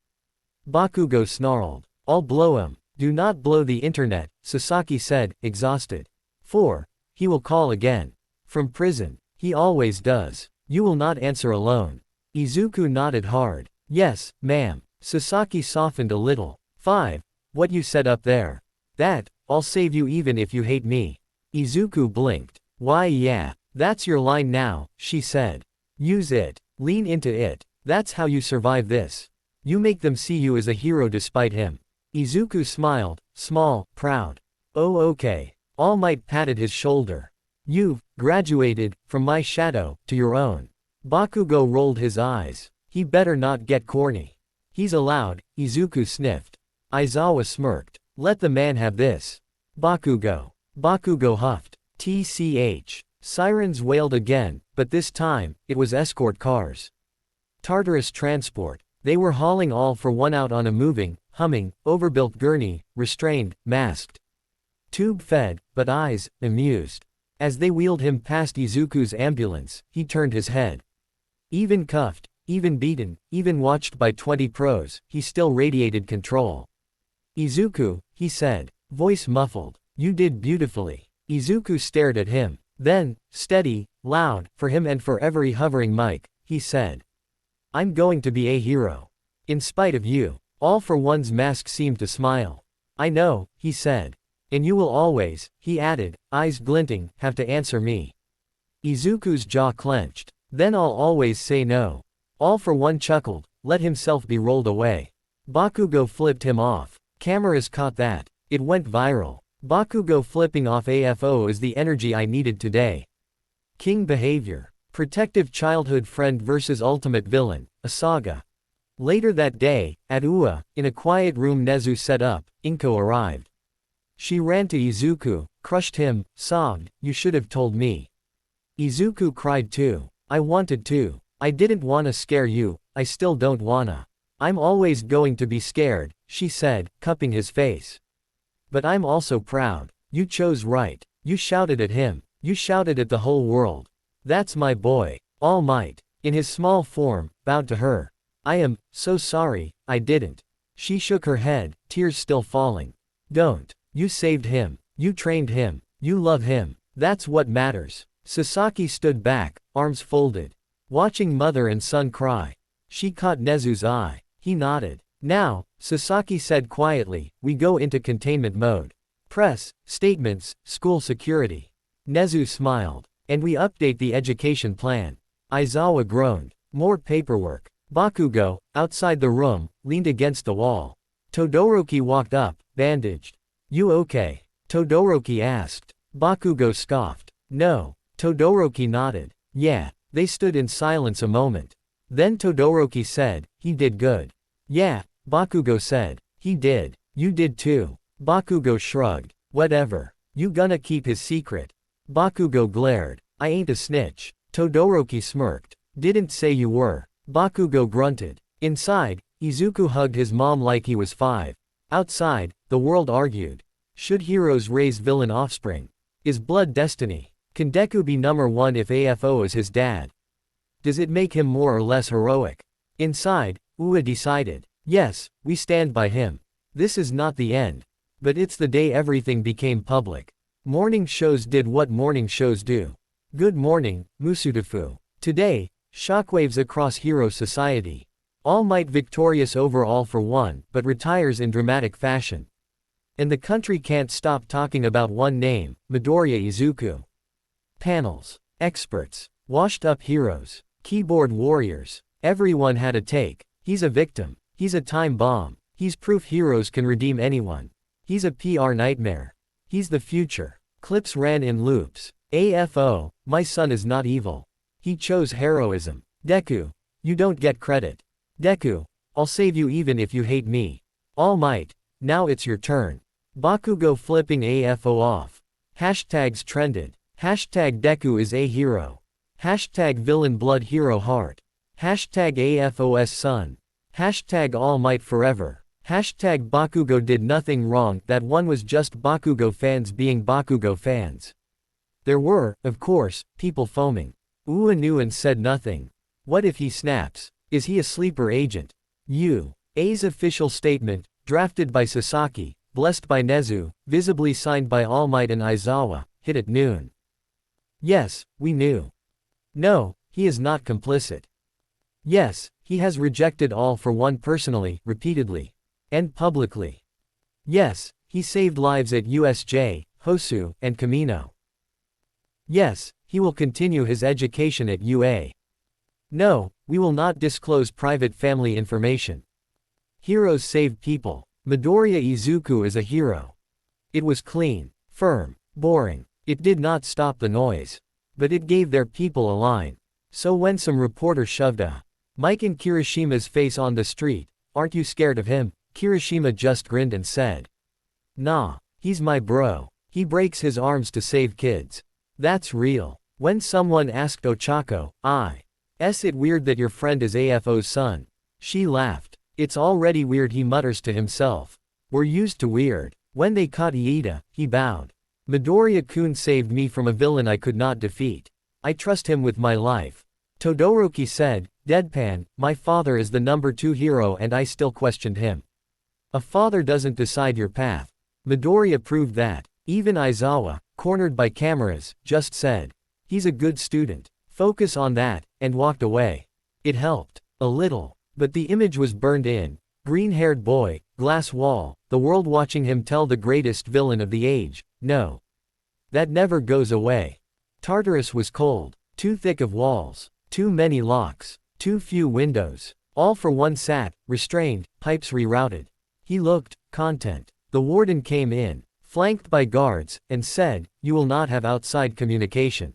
Bakugo snarled. I'll blow him. Do not blow the internet, Sasaki said, exhausted. 4. He will call again. From prison. He always does. You will not answer alone. Izuku nodded hard. Yes, ma'am. Sasaki softened a little. 5. What you said up there. That, I'll save you even if you hate me. Izuku blinked. Why yeah, that's your line now, she said. Use it. Lean into it. That's how you survive this. You make them see you as a hero despite him. Izuku smiled, small, proud. Oh okay. All Might patted his shoulder. You've graduated from my shadow to your own. Bakugo rolled his eyes. He better not get corny. He's allowed, Izuku sniffed. Aizawa smirked. Let the man have this. Bakugo. Bakugo huffed. TCH. Sirens wailed again, but this time, it was escort cars. Tartarus Transport. They were hauling all for one out on a moving, humming, overbuilt gurney, restrained, masked. Tube-fed, but eyes, amused. As they wheeled him past Izuku's ambulance, he turned his head. Even cuffed, even beaten, even watched by 20 pros, he still radiated control. Izuku, he said, voice muffled, you did beautifully. Izuku stared at him. Then, steady, loud, for him and for every hovering mic, he said, I'm going to be a hero. In spite of you. All for One's mask seemed to smile. I know, he said. And you will always, he added, eyes glinting, have to answer me. Izuku's jaw clenched. Then I'll always say no. All for One chuckled, let himself be rolled away. Bakugo flipped him off. Cameras caught that. It went viral. Bakugo flipping off AFO is the energy I needed today. King behavior. Protective childhood friend versus ultimate villain, a saga. Later that day, at Ua, in a quiet room Nezu set up, Inko arrived. She ran to Izuku, crushed him, sobbed, you should have told me. Izuku cried too. I wanted to. I didn't wanna scare you, I still don't wanna. I'm always going to be scared, she said, cupping his face. But I'm also proud. You chose right. You shouted at him. You shouted at the whole world. That's my boy. All Might, in his small form, bowed to her. I am so sorry, I didn't. She shook her head, tears still falling. Don't. You saved him. You trained him. You love him. That's what matters. Sasaki stood back, arms folded. Watching mother and son cry. She caught Nezu's eye. He nodded. Now, Sasaki said quietly, we go into containment mode. Press, statements, school security. Nezu smiled. And we update the education plan. Aizawa groaned. More paperwork. Bakugo, outside the room, leaned against the wall. Todoroki walked up, bandaged. You okay? Todoroki asked. Bakugo scoffed. No. Todoroki nodded. Yeah. They stood in silence a moment. Then Todoroki said, he did good. Yeah, Bakugo said. He did. You did too. Bakugo shrugged. Whatever. You gonna keep his secret? Bakugo glared. I ain't a snitch. Todoroki smirked. Didn't say you were. Bakugo grunted. Inside, Izuku hugged his mom like he was 5. Outside, the world argued. Should heroes raise villain offspring? Is blood destiny? Can Deku be number 1 if AFO is his dad? Does it make him more or less heroic? Inside, Ua decided. Yes, we stand by him. This is not the end. But it's the day everything became public. Morning shows did what morning shows do. Good morning, Musudafu. Today, shockwaves across hero society. All Might victorious over All for One, but retires in dramatic fashion. And the country can't stop talking about one name, Midoriya Izuku. Panels. Experts. Washed-up heroes. Keyboard warriors. Everyone had a take. He's a victim. He's a time bomb. He's proof heroes can redeem anyone. He's a PR nightmare. He's the future. Clips ran in loops. AFO, my son is not evil. He chose heroism. Deku, you don't get credit. Deku, I'll save you even if you hate me. All Might, now it's your turn. Bakugo flipping AFO off. Hashtags trended. Hashtag Deku is a hero. Hashtag villain blood hero heart. Hashtag AFOS son. Hashtag All Might forever. Hashtag Bakugo did nothing wrong. That one was just Bakugo fans being Bakugo fans. There were, of course, people foaming. Ua knew and said nothing. What if he snaps? Is he a sleeper agent? A's official statement, drafted by Sasaki, blessed by Nezu, visibly signed by All Might and Aizawa, hit at noon. Yes, we knew. No, he is not complicit. Yes, he has rejected All for One personally, repeatedly. And publicly. Yes, he saved lives at USJ, Hosu, and Kamino. Yes, he will continue his education at UA. No, we will not disclose private family information. Heroes save people. Midoriya Izuku is a hero. It was clean, firm, boring. It did not stop the noise. But it gave their people a line. So when some reporter shoved a mic in Kirishima's face on the street, aren't you scared of him, Kirishima just grinned and said. Nah, he's my bro. He breaks his arms to save kids. That's real. When someone asked Ochako, is it weird that your friend is AFO's son? She laughed. It's already weird, he mutters to himself. We're used to weird. When they caught Iida, he bowed. Midoriya-kun saved me from a villain I could not defeat. I trust him with my life. Todoroki said, deadpan, my father is the number 2 hero and I still questioned him. A father doesn't decide your path. Midoriya proved that. Even Aizawa, cornered by cameras, just said. He's a good student. Focus on that, and walked away. It helped. A little. But the image was burned in. Green-haired boy, glass wall, the world watching him tell the greatest villain of the age, no. That never goes away. Tartarus was cold. Too thick of walls. Too many locks. Too few windows. All for one sat, restrained, pipes rerouted. He looked, content. The warden came in, flanked by guards, and said, you will not have outside communication.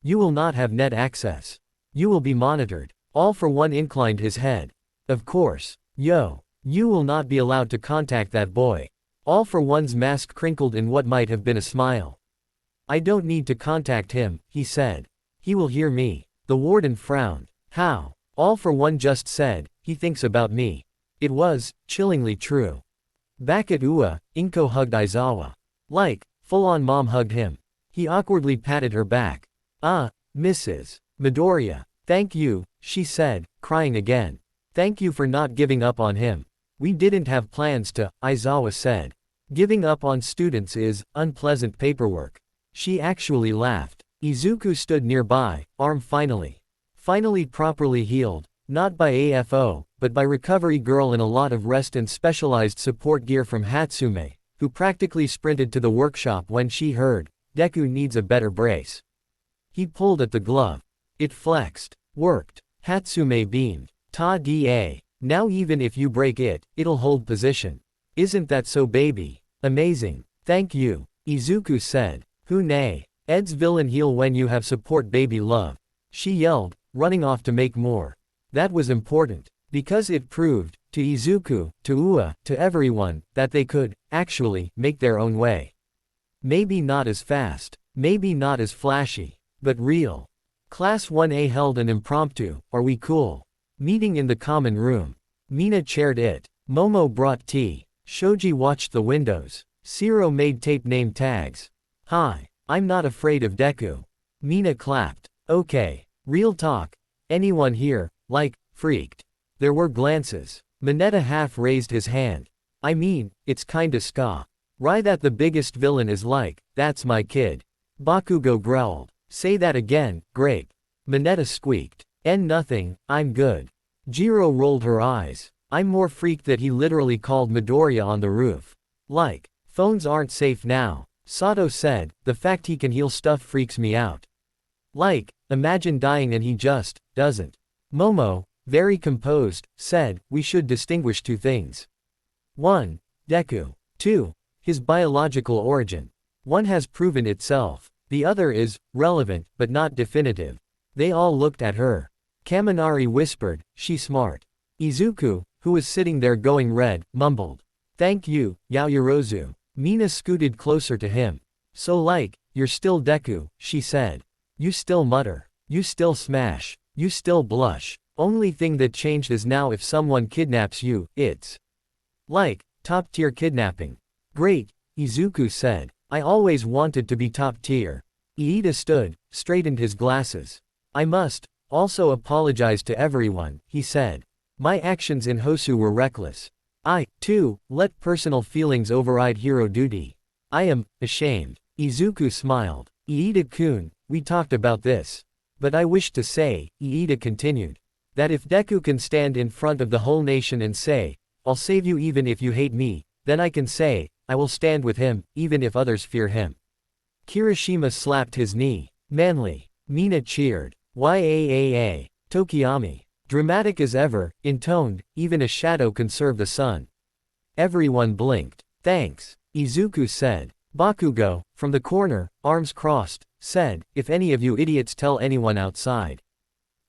You will not have net access. You will be monitored. All for one inclined his head. Of course. Yo. You will not be allowed to contact that boy. All for one's mask crinkled in what might have been a smile. I don't need to contact him, he said. He will hear me. The warden frowned. How? All for one just said, he thinks about me. It was, chillingly true. Back at Ua, Inko hugged Aizawa. Like, full-on mom hugged him. He awkwardly patted her back. Mrs. Midoriya. Thank you, she said, crying again. Thank you for not giving up on him. We didn't have plans to, Aizawa said. Giving up on students is unpleasant paperwork. She actually laughed. Izuku stood nearby, arm finally properly healed, not by AFO, but by recovery girl in a lot of rest and specialized support gear from Hatsume, who practically sprinted to the workshop when she heard, Deku needs a better brace. He pulled at the glove. It flexed. Worked. Hatsume beamed. Ta-da. Now even if you break it, it'll hold position. Isn't that so, baby? Amazing. Thank you. Izuku said. Who nay? Ed's villain heal when you have support, baby love. She yelled, running off to make more. That was important. Because it proved, to Izuku, to Ua, to everyone, that they could, actually, make their own way. Maybe not as fast. Maybe not as flashy. But real. Class 1A held an impromptu, are we cool? Meeting in the common room. Mina chaired it. Momo brought tea. Shoji watched the windows. Siro made tape name tags. Hi. I'm not afraid of Deku. Mina clapped. Okay. Real talk. Anyone here, like, freaked? There were glances. Mineta half raised his hand. I mean, it's kinda ska. Right that the biggest villain is like, that's my kid. Bakugo growled. Say that again, grape. Mineta squeaked. Nothing, I'm good. Jiro rolled her eyes. I'm more freaked that he literally called Midoriya on the roof. Like, phones aren't safe now. Sato said, the fact he can heal stuff freaks me out. Like, imagine dying and he just, doesn't. Momo, very composed, said, we should distinguish two things. 1. Deku. 2. His biological origin. One has proven itself. The other is, relevant, but not definitive. They all looked at her. Kaminari whispered, she's smart. Izuku, who was sitting there going red, mumbled. Thank you, Yaoyorozu. Mina scooted closer to him. So like, you're still Deku, she said. You still mutter. You still smash. You still blush. Only thing that changed is now if someone kidnaps you, it's like, top tier kidnapping. Great, Izuku said. I always wanted to be top tier. Iida stood, straightened his glasses. I must also apologize to everyone, he said. My actions in Hosu were reckless. I, too, let personal feelings override hero duty. I am ashamed. Izuku smiled. Iida-kun, we talked about this. But I wish to say, Iida continued, that if Deku can stand in front of the whole nation and say, I'll save you even if you hate me, then I can say, I will stand with him, even if others fear him. Kirishima slapped his knee. Manly. Mina cheered. Yaaa. Tokiyami. Dramatic as ever, intoned, even a shadow can serve the sun. Everyone blinked. Thanks. Izuku said. Bakugo, from the corner, arms crossed, said, if any of you idiots tell anyone outside,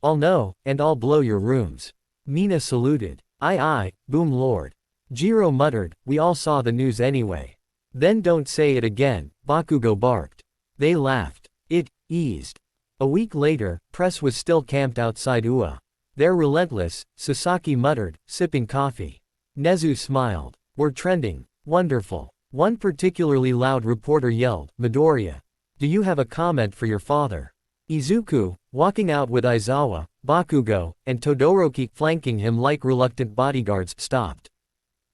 I'll know, and I'll blow your rooms. Mina saluted. Aye aye, boom lord. Jiro muttered, we all saw the news anyway. Then don't say it again, Bakugo barked. They laughed. It eased. A week later, press was still camped outside Ua. They're relentless, Sasaki muttered, sipping coffee. Nezu smiled. We're trending. Wonderful. One particularly loud reporter yelled, Midoriya. Do you have a comment for your father? Izuku, walking out with Aizawa, Bakugo, and Todoroki flanking him like reluctant bodyguards, stopped.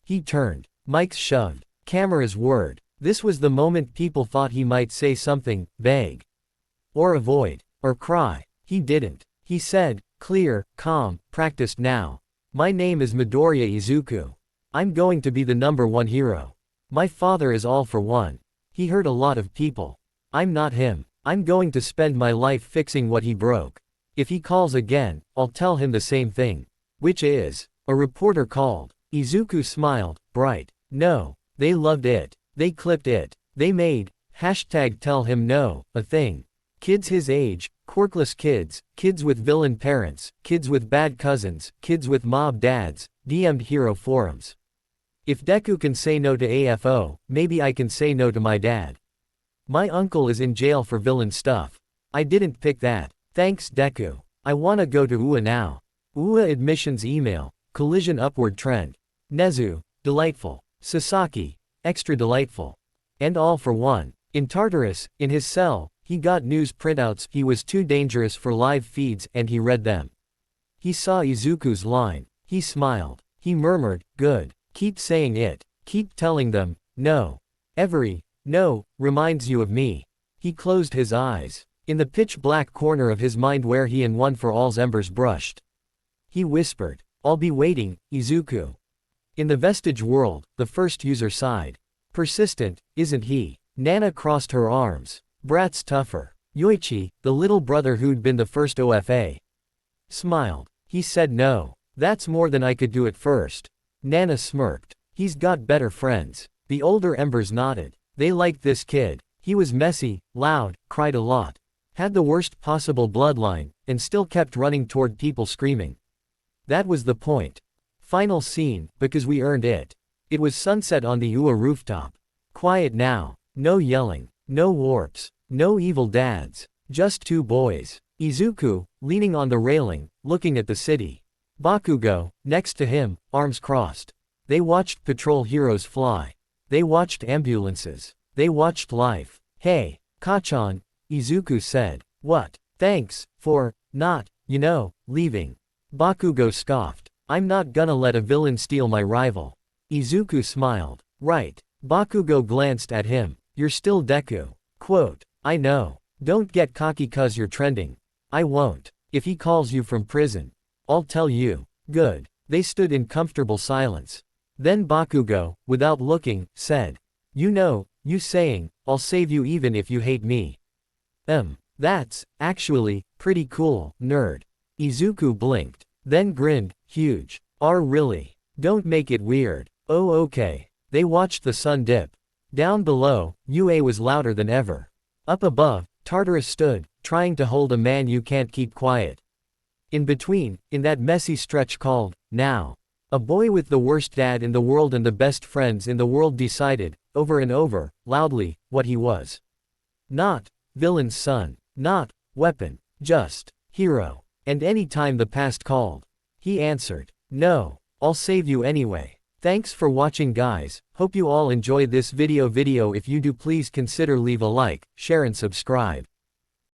He turned. Mike's shoved. Camera's word. This was the moment people thought he might say something vague. Or avoid. Or cry. He didn't. He said, clear, calm, practiced now. My name is Midoriya Izuku. I'm going to be the #1 hero. My father is all for one. He hurt a lot of people. I'm not him. I'm going to spend my life fixing what he broke. If he calls again, I'll tell him the same thing. Which is? A reporter called. Izuku smiled, bright. No. They loved it. They clipped it. They made, #TellHimNo, a thing. Kids his age, quirkless kids, kids with villain parents, kids with bad cousins, kids with mob dads, DM'd hero forums. If Deku can say no to AFO, maybe I can say no to my dad. My uncle is in jail for villain stuff. I didn't pick that. Thanks Deku. I wanna go to Ua now. Ua admissions email, collision upward trend. Nezu, delightful. Sasaki, extra delightful. And all for one. In Tartarus, in his cell, he got news printouts. He was too dangerous for live feeds and he read them. He saw Izuku's line. He smiled. He murmured, good. Keep saying it. Keep telling them, no. Every, no, reminds you of me. He closed his eyes. In the pitch-black corner of his mind where he and One for All's embers brushed. He whispered, I'll be waiting, Izuku. In the vestige world, the first user sighed. Persistent, isn't he? Nana crossed her arms. Brat's tougher. Yoichi, the little brother who'd been the first OFA. Smiled. He said no. That's more than I could do at first. Nana smirked. He's got better friends. The older embers nodded. They liked this kid. He was messy, loud, cried a lot. Had the worst possible bloodline, and still kept running toward people screaming. That was the point. Final scene, because we earned it. It was sunset on the Ua rooftop. Quiet now. No yelling. No warps. No evil dads. Just two boys. Izuku, leaning on the railing, looking at the city. Bakugo, next to him, arms crossed. They watched patrol heroes fly. They watched ambulances. They watched life. Hey, Kachan, Izuku said. What? Thanks, for, not, leaving. Bakugo scoffed. I'm not gonna let a villain steal my rival. Izuku smiled. Right. Bakugo glanced at him. You're still Deku. Quote. I know. Don't get cocky cause you're trending. I won't. If he calls you from prison, I'll tell you. Good. They stood in comfortable silence. Then Bakugo, without looking, said. You saying, I'll save you even if you hate me. That's, actually, pretty cool, nerd. Izuku blinked. Then grinned, huge. Really? Don't make it weird. Oh okay. They watched the sun dip. Down below, UA was louder than ever. Up above, Tartarus stood, trying to hold a man you can't keep quiet. In between, in that messy stretch called, now. A boy with the worst dad in the world and the best friends in the world decided, over and over, loudly, what he was. Not, villain's son. Not, weapon. Just, hero. And any time the past called. He answered, no. I'll save you anyway. Thanks for watching guys, hope you all enjoy this video. If you do please consider leave a like, share and subscribe.